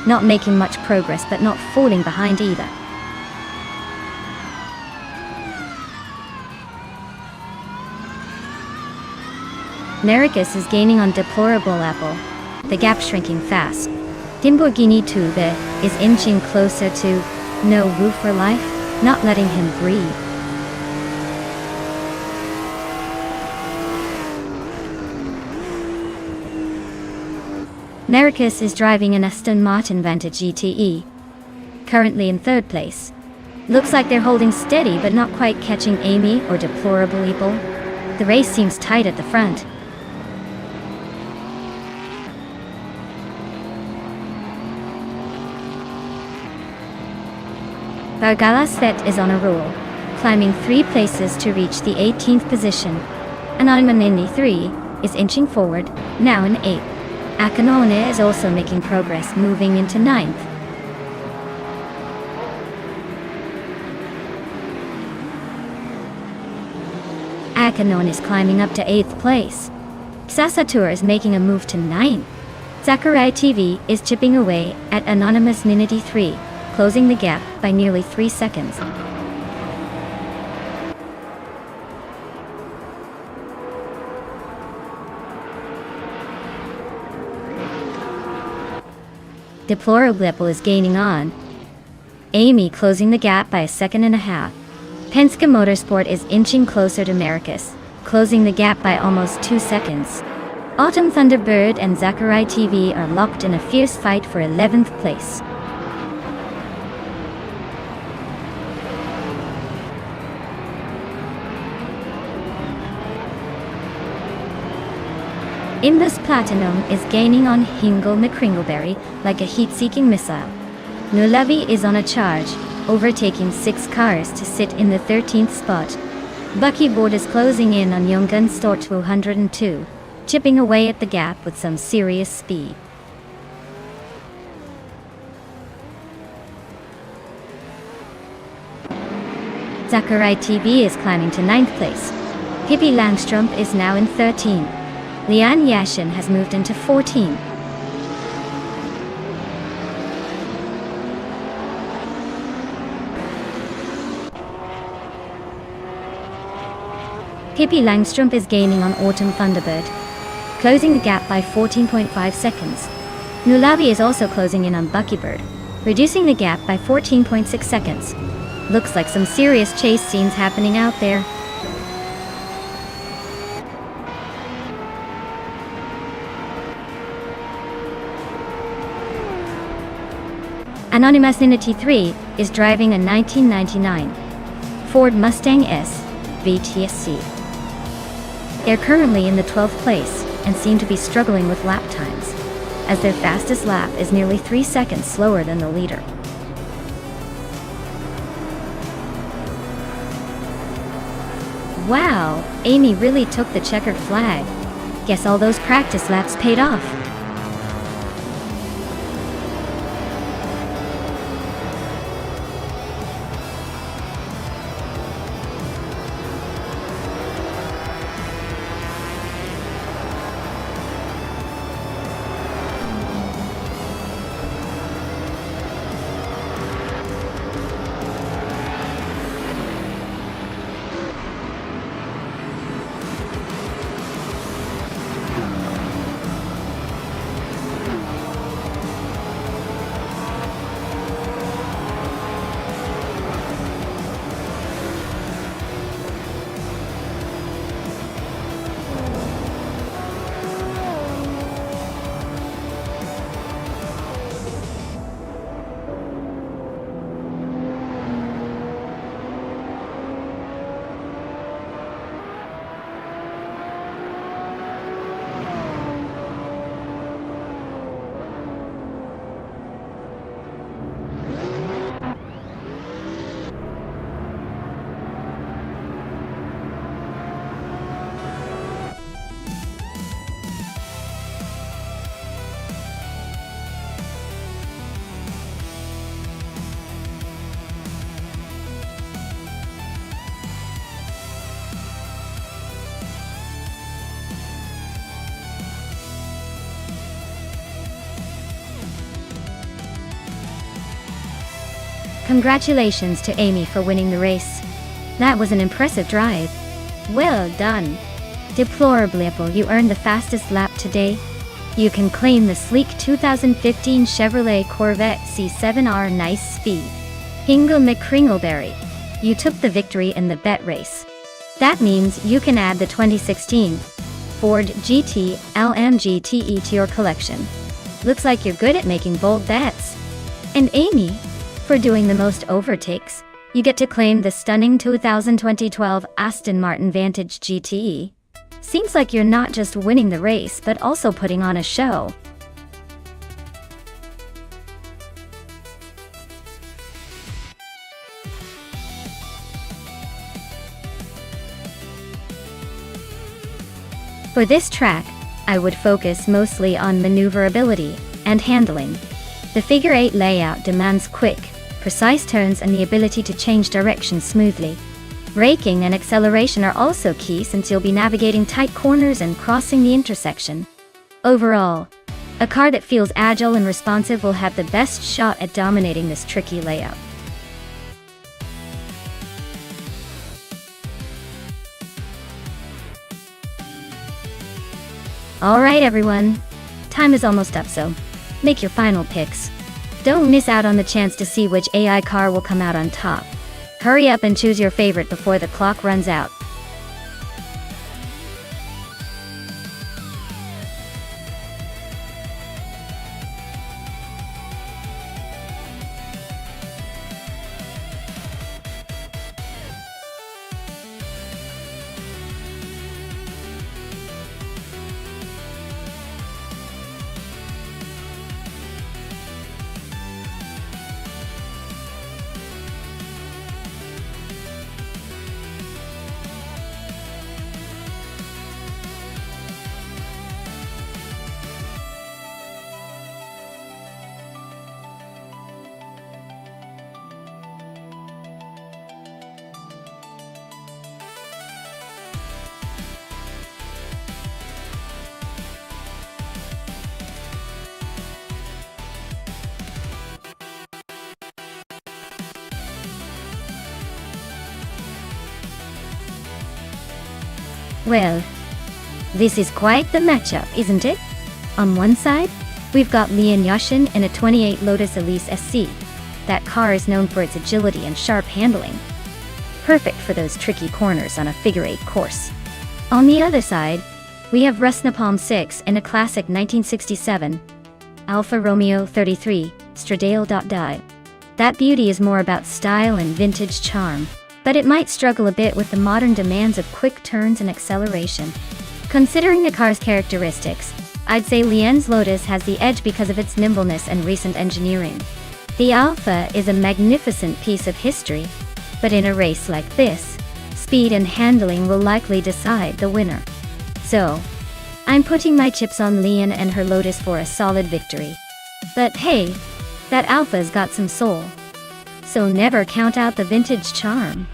not making much progress but not falling behind either. Maracas is gaining on Deplorable Apple, the gap shrinking fast. Lamborghini Tuba is inching closer to No Roof for Life, not letting him breathe. Maracas is driving an Aston Martin Vantage GTE, currently in 3rd place. Looks like they're holding steady but not quite catching Amy or Deplorable Apple. The race seems tight at the front. Vargala Svet is on a roll, climbing 3 places to reach the 18th position. Anonymous 3 is inching forward, now in 8th. Akanone is also making progress, moving into 9th. Akanone is climbing up to 8th place. Sasatur is making a move to 9th. Zachary TV is chipping away at Anonymous Ninity 3, closing the gap by nearly 3 seconds. Deplorable Apple is gaining on Amy, closing the gap by 1.5 seconds. Penske Motorsport is inching closer to Maracas, closing the gap by almost 2 seconds. Autumn Thunderbird and Zachary TV are locked in a fierce fight for 11th place. Imbus Platinum is gaining on Hingle McCringleberry like a heat-seeking missile. Nulevi is on a charge, overtaking 6 cars to sit in the 13th spot. Buckyboard is closing in on Younggun Store 202, chipping away at the gap with some serious speed. Zachary TV is climbing to 9th place. Pippi Langstrumpf is now in 13. Lian Yashin has moved into 14. Pippi Langstrumpf is gaining on Autumn Thunderbird, closing the gap by 14.5 seconds. Nulavi is also closing in on Buckybird, reducing the gap by 14.6 seconds. Looks like some serious chase scenes happening out there. Anonymous Ninity 3 is driving a 1999 Ford Mustang S VTSC. They're currently in the 12th place and seem to be struggling with lap times, as their fastest lap is nearly 3 seconds slower than the leader. Wow, Amy really took the checkered flag. Guess all those practice laps paid off. Congratulations to Amy for winning the race. That was an impressive drive. Well done. Deplorably, you earned the fastest lap today. You can claim the sleek 2015 Chevrolet Corvette C7R Nice Speed. Hingle McCringleberry, you took the victory in the bet race. That means you can add the 2016 Ford GT LMGTE to your collection. Looks like you're good at making bold bets. And Amy, for doing the most overtakes, you get to claim the stunning 2012 Aston Martin Vantage GTE. Seems like you're not just winning the race but also putting on a show. For this track, I would focus mostly on maneuverability and handling. The figure 8 layout demands quick, precise turns and the ability to change direction smoothly. Braking and acceleration are also key since you'll be navigating tight corners and crossing the intersection. Overall, a car that feels agile and responsive will have the best shot at dominating this tricky layout. Alright everyone, time is almost up, so make your final picks. Don't miss out on the chance to see which AI car will come out on top. Hurry up and choose your favorite before the clock runs out. Well, this is quite the matchup, isn't it? On one side, we've got Lian Yashin in a 28 Lotus Elise SC. That car is known for its agility and sharp handling. Perfect for those tricky corners on a figure-8 course. On the other side, we have Rusnapalm 6 in a classic 1967 Alfa Romeo 33 Stradale.die. That beauty is more about style and vintage charm, but it might struggle a bit with the modern demands of quick turns and acceleration. Considering the car's characteristics, I'd say Lian's Lotus has the edge because of its nimbleness and recent engineering. The Alfa is a magnificent piece of history, but in a race like this, speed and handling will likely decide the winner. So, I'm putting my chips on Lian and her Lotus for a solid victory. But hey, that Alpha's got some soul. So never count out the vintage charm.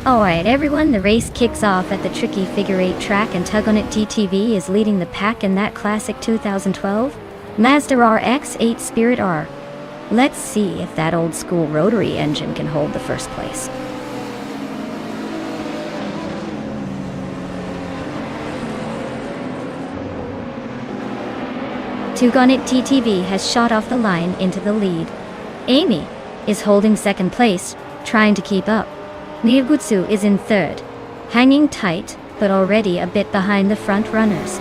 Alright everyone, the race kicks off at the tricky figure-8 track and Tug On It TTV is leading the pack in that classic 2012 Mazda RX-8 Spirit R. Let's see if that old school rotary engine can hold the first place. Tug On It TTV has shot off the line into the lead. Amy is holding second place, trying to keep up. Nirgutsu is in third, hanging tight, but already a bit behind the front runners.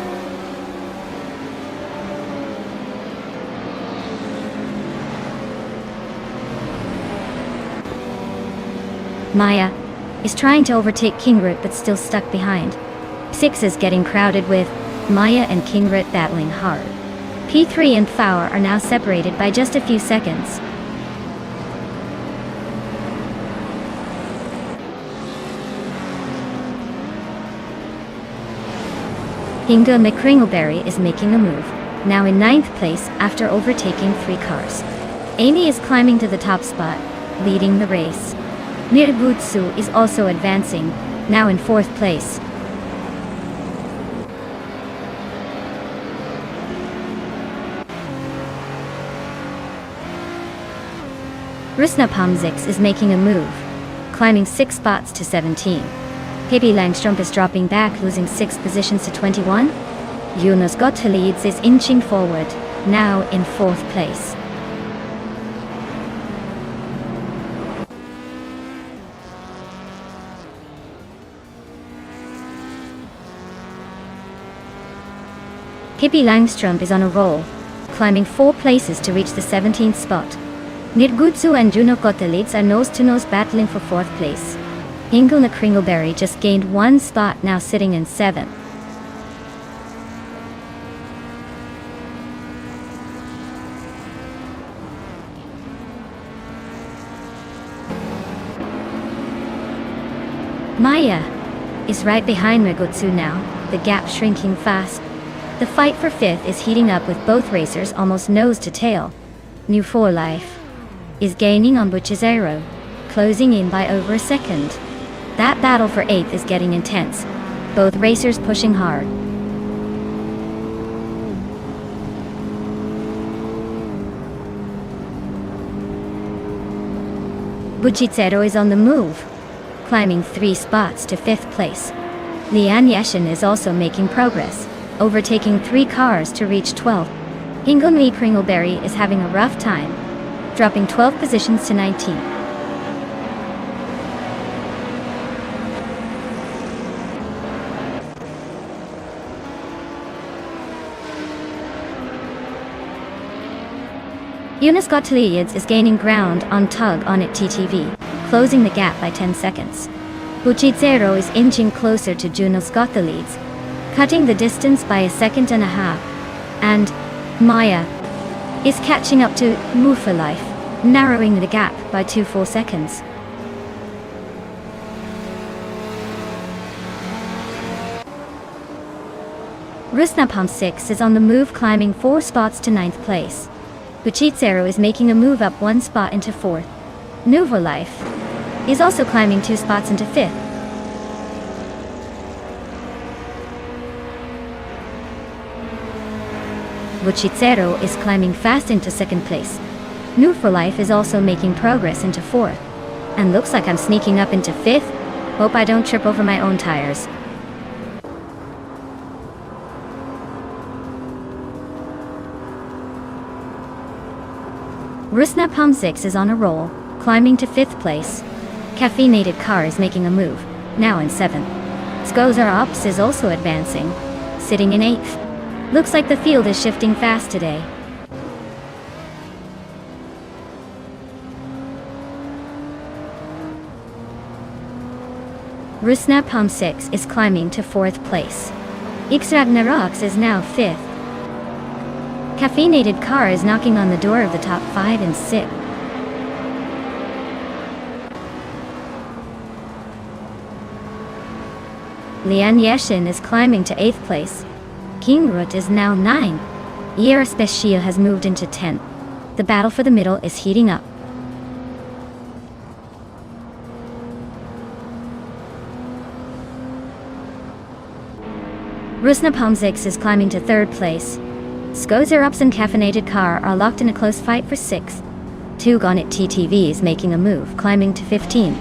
Maya is trying to overtake Kingrit but still stuck behind. 6 is getting crowded with Maya and Kingrit battling hard. P3 and Faur are now separated by just a few seconds. Inga McCringleberry is making a move, now in 9th place after overtaking 3 cars. Amy is climbing to the top spot, leading the race. Nirgutsu is also advancing, now in 4th place. Rusnapalm is making a move, climbing 6 spots to 17. Pippi Langstrup is dropping back, losing 6 positions to 21. Jonas Gottlieb is inching forward, now in 4th place. Pippi Langstrup is on a roll, climbing 4 places to reach the 17th spot. Nirgutsu and Juno Gottlieb are nose-to-nose battling for 4th place. Inga McCringleberry just gained 1 spot, now sitting in 7th. Maya is right behind Nirgutsu now, the gap shrinking fast. The fight for 5th is heating up with both racers almost nose to tail. New 4 Life is gaining on Buchizero, closing in by over a second. That battle for 8th is getting intense, both racers pushing hard. Buchizero is on the move, climbing 3 spots to 5th place. Lian Yashin is also making progress, overtaking 3 cars to reach 12th. Inga McCringleberry is having a rough time, dropping 12 positions to 19th. Jonas Gottlieb is gaining ground on Tug On It TTV, closing the gap by 10 seconds. Buchizero is inching closer to Jonas Gottlieb, cutting the distance by 1.5 seconds. And Maya is catching up to Mufa Life, narrowing the gap by 2 full seconds. Rusnapalm 6 is on the move, climbing 4 spots to 9th place. Buchizero is making a move up 1 spot into 4th. Nouveau Life is also climbing 2 spots into 5th. Vucicero is climbing fast into second place. New for Life is also making progress into fourth. And looks like I'm sneaking up into fifth. Hope I don't trip over my own tires. Rusna Palm 6 is on a roll, climbing to fifth place. Caffeinated Car is making a move, now in seventh. Skozar Ops is also advancing, sitting in eighth. Looks like the field is shifting fast today. Rusna Palm 6 is climbing to fourth place. Xragnarox is now fifth. Caffeinated Car is knocking on the door of the top 5 and 6. Lian Yeshin is climbing to 8th place. Kingrut is now 9. Yera Special has moved into 10th. The battle for the middle is heating up. Rusna Palm 6 is climbing to 3rd place. Skozar Ups and Caffeinated Car are locked in a close fight for 6th. Tugonit TTV is making a move, climbing to 15.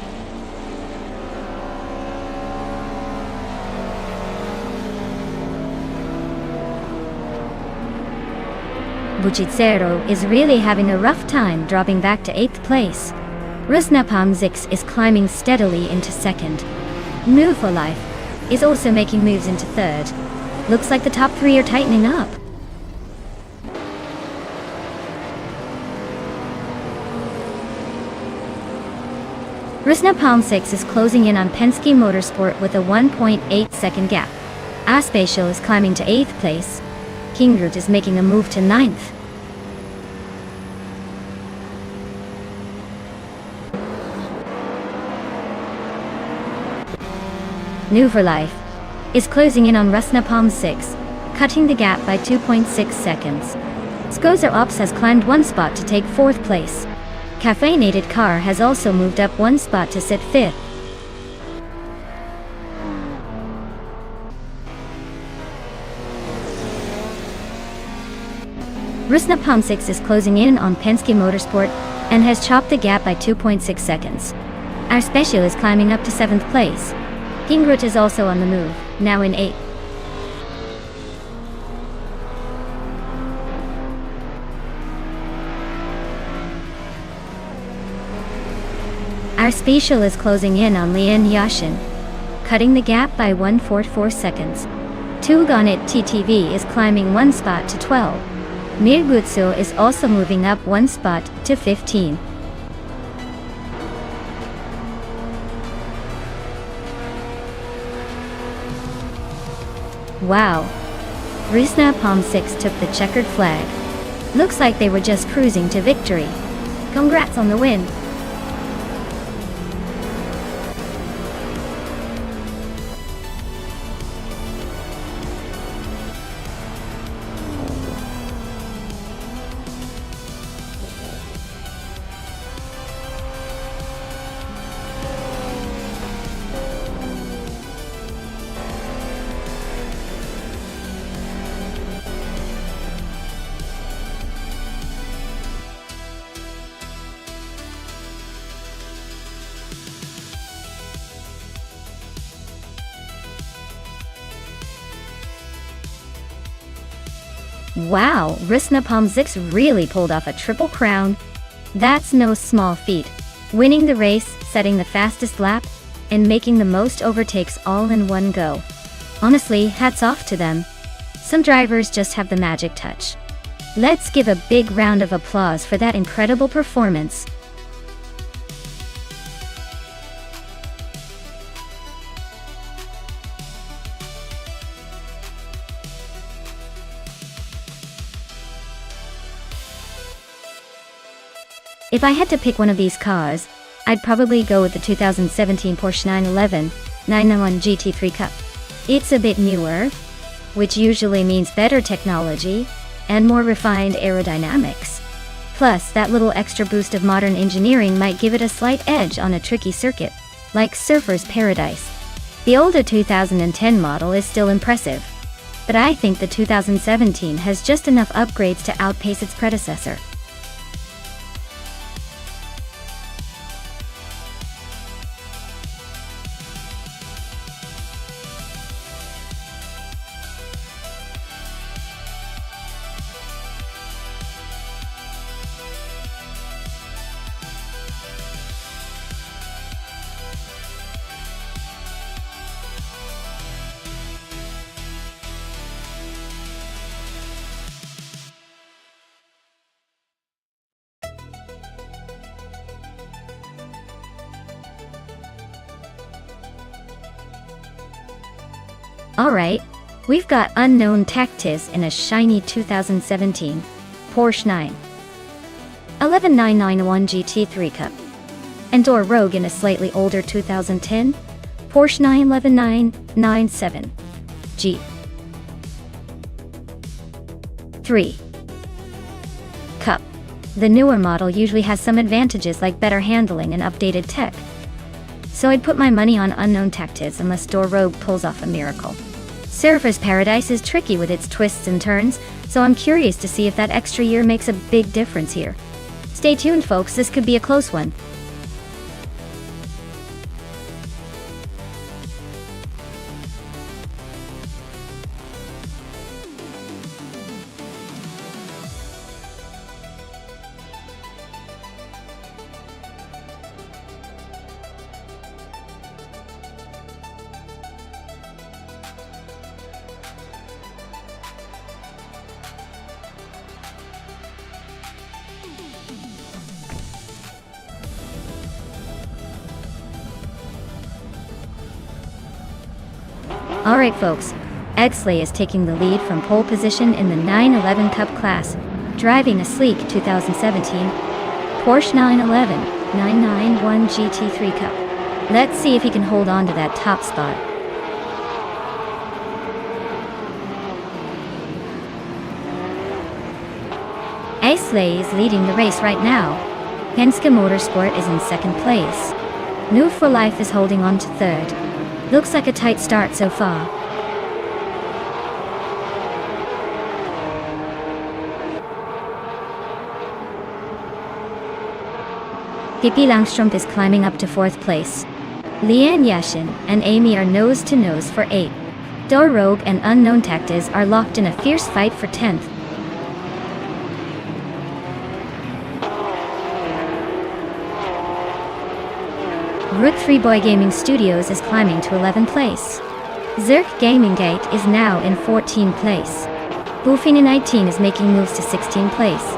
Vucicero is really having a rough time, dropping back to 8th place. Rusna Palm 6 is climbing steadily into 2nd. New for Life is also making moves into 3rd. Looks like the top 3 are tightening up. Rusna Palm 6 is closing in on Penske Motorsport with a 1.8 second gap. Aspatial is climbing to 8th place. Kingrut is making a move to 9th. New for Life is closing in on Rusna Palm 6, cutting the gap by 2.6 seconds. Skozar Ops has climbed 1 spot to take 4th place. Caffeinated Car has also moved up 1 spot to sit 5th. Rusna Palm 6 is closing in on Penske Motorsport and has chopped the gap by 2.6 seconds. Our Special is climbing up to 7th place. Kingrut is also on the move, now in 8th. Our Special is closing in on Lian Yashin, cutting the gap by 1.44 seconds. Tugonit TTV is climbing 1 spot to 12. Mirgutsu is also moving up 1 spot to 15. Wow! Rusna Palm 6 took the checkered flag. Looks like they were just cruising to victory. Congrats on the win! Wow, Rusna Palm 6 really pulled off a triple crown. That's no small feat. Winning the race, setting the fastest lap, and making the most overtakes all in one go. Honestly, hats off to them. Some drivers just have the magic touch. Let's give a big round of applause for that incredible performance. If I had to pick one of these cars, I'd probably go with the 2017 Porsche 911 991 GT3 Cup. It's a bit newer, which usually means better technology and more refined aerodynamics. Plus, that little extra boost of modern engineering might give it a slight edge on a tricky circuit, like Surfer's Paradise. The older 2010 model is still impressive, but I think the 2017 has just enough upgrades to outpace its predecessor. Alright, we've got Unknown Tactics in a shiny 2017 Porsche 911 GT3 Cup, and Door Rogue in a slightly older 2010 Porsche 911997 G3 Cup. The newer model usually has some advantages like better handling and updated tech, so I'd put my money on Unknown Tactics unless Door Rogue pulls off a miracle. Surfer's Paradise is tricky with its twists and turns, so I'm curious to see if that extra year makes a big difference here. Stay tuned folks, this could be a close one. Alright folks, Exley is taking the lead from pole position in the 911 Cup class, driving a sleek 2017 Porsche 911 991 GT3 Cup. Let's see if he can hold on to that top spot. Exley is leading the race right now. Penske Motorsport is in second place. New for Life is holding on to third. Looks like a tight start so far. Pippi Langstrup is climbing up to fourth place. Leanne Yashin and Amy are nose to nose for 8th. Door Rogue and Unknown Tactics are locked in a fierce fight for 10th. Root 3 Boy Gaming Studios is climbing to 11th place. Zirk Gaming Gate is now in 14th place. Bufina 19 is making moves to 16th place.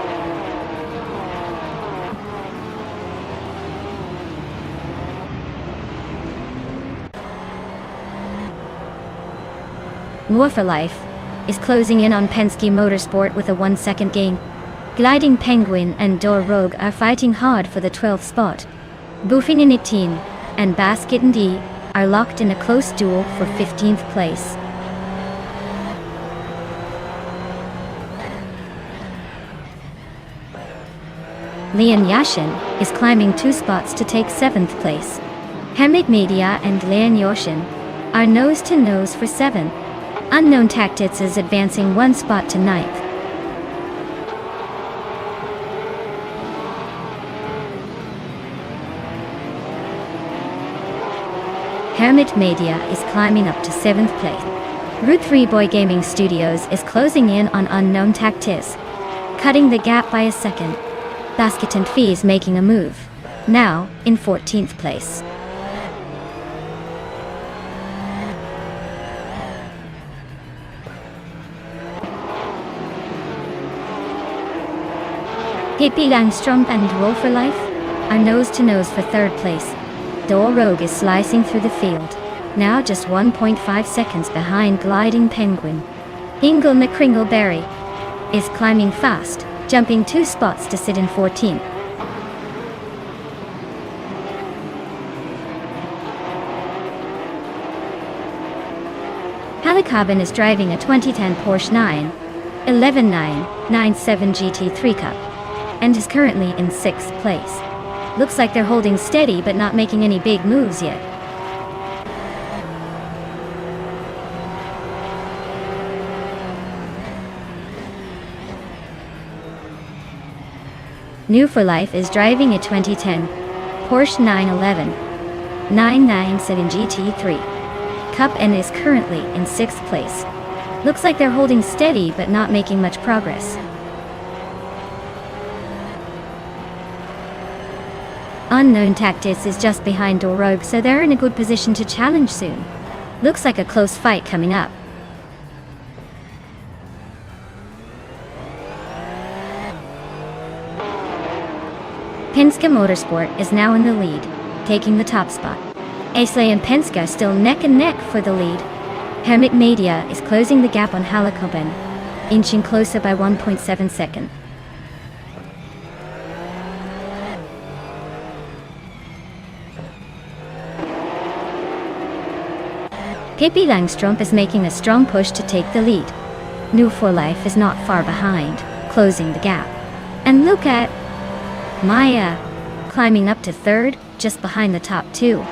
War for Life is closing in on Penske Motorsport with a 1-second gain. Gliding Penguin and Door Rogue are fighting hard for the 12th spot. Bufina 19 and Basket and D are locked in a close duel for 15th place. Leanne Yashin is climbing 2 spots to take 7th place. Hamid Media and Leanne Yashin are nose to nose for 7th. Unknown Tactics is advancing 1 spot to 9th. Hermit Media is climbing up to 7th place. Root 3 Boy Gaming Studios is closing in on Unknown Tactics, cutting the gap by a second. Basket and Fee is making a move, now in 14th place. Pippi Langstrup and Wolf for Life are nose to nose for 3rd place. Door Rogue is slicing through the field, now just 1.5 seconds behind Gliding Penguin. Ingle McCringleberry is climbing fast, jumping 2 spots to sit in 14th. Halicarbon is driving a 2010 Porsche 911 GT3 Cup and is currently in 6th place. Looks like they're holding steady but not making any big moves yet. New for Life is driving a 2010 Porsche 911 997 GT3 Cup and is currently in 6th place. Looks like they're holding steady but not making much progress. Unknown Tactics is just behind Rogue, so they're in a good position to challenge soon. Looks like a close fight coming up. Penske Motorsport is now in the lead, taking the top spot. Aisley and Penske still neck and neck for the lead. Hermit Media is closing the gap on Halakoben, inching closer by 1.7 seconds. Pippi Langstrup is making a strong push to take the lead. New for Life is not far behind, closing the gap. And look at Maya, climbing up to 3rd, just behind the top 2.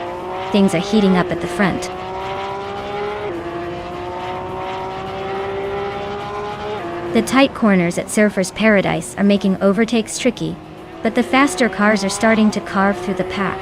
Things are heating up at the front. The tight corners at Surfers Paradise are making overtakes tricky, but the faster cars are starting to carve through the pack.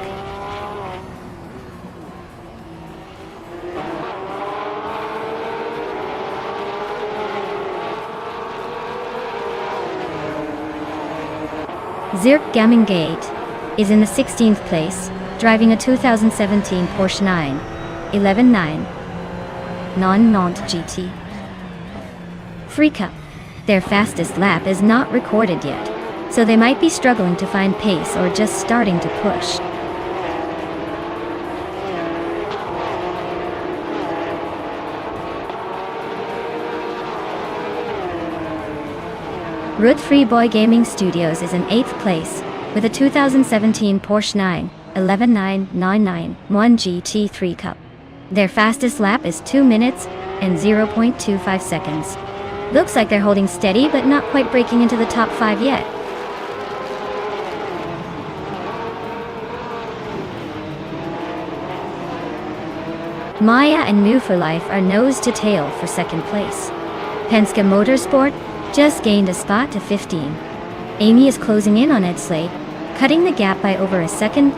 Zirk Gamingate is in the 16th place, driving a 2017 Porsche 911 9 GT 3 Cup. Their fastest lap is not recorded yet, so they might be struggling to find pace or just starting to push. Root 3 Boy Gaming Studios is in 8th place, with a 2017 Porsche 911 991 GT3 Cup. Their fastest lap is 2 minutes and 0.25 seconds. Looks like they're holding steady but not quite breaking into the top 5 yet. Maya and New for Life are nose to tail for 2nd place. Penske Motorsport just gained a spot to 15. Amy is closing in on Ed Slade, cutting the gap by over 1.5 seconds.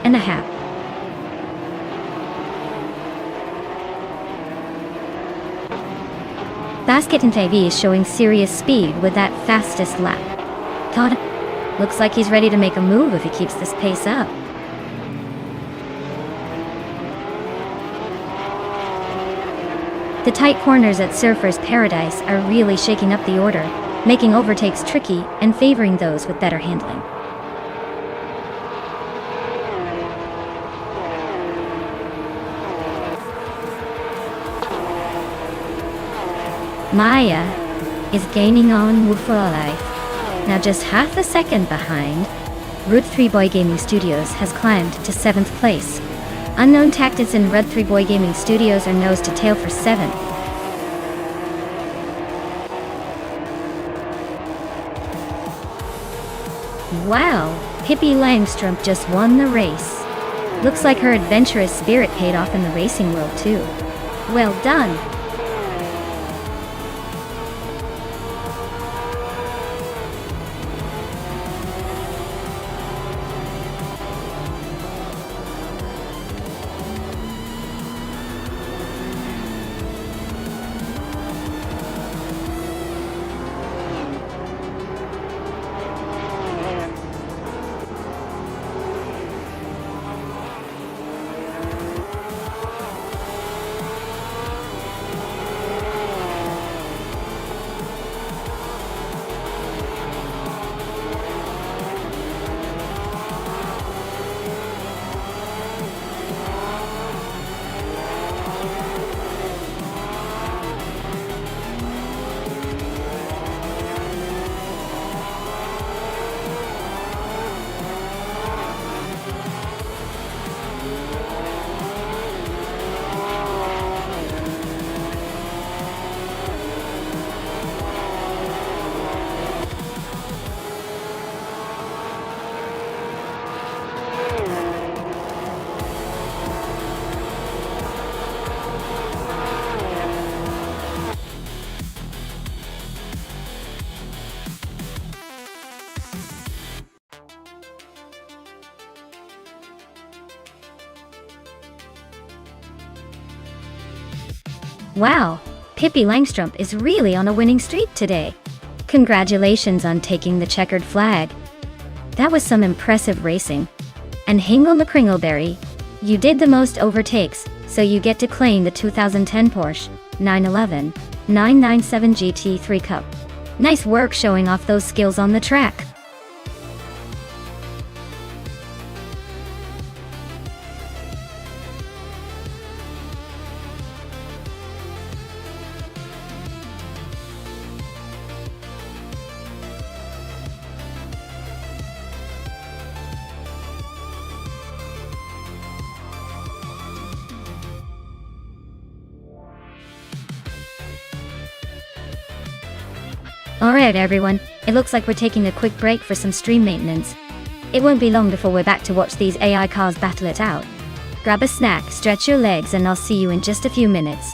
Basket and TV is showing serious speed with that fastest lap. Todd looks like he's ready to make a move if he keeps this pace up. The tight corners at Surfers Paradise are really shaking up the order, making overtakes tricky and favoring those with better handling. Maya is gaining on New for Life, now just half a second behind. Root 3 Boy Gaming Studios has climbed to 7th place. Unknown Tactics and Red 3 Boy Gaming Studios are nose to tail for 7th. Wow, Pippi Langstrup just won the race. Looks like her adventurous spirit paid off in the racing world too. Well done. Wow, Pippi Langstrumpf is really on a winning streak today. Congratulations on taking the checkered flag. That was some impressive racing. And Hingle McCringleberry, you did the most overtakes, so you get to claim the 2010 Porsche 911 997 GT3 Cup. Nice work showing off those skills on the track. Alright everyone, it looks like we're taking a quick break for some stream maintenance. It won't be long before we're back to watch these AI cars battle it out. Grab a snack, stretch your legs, and I'll see you in just a few minutes.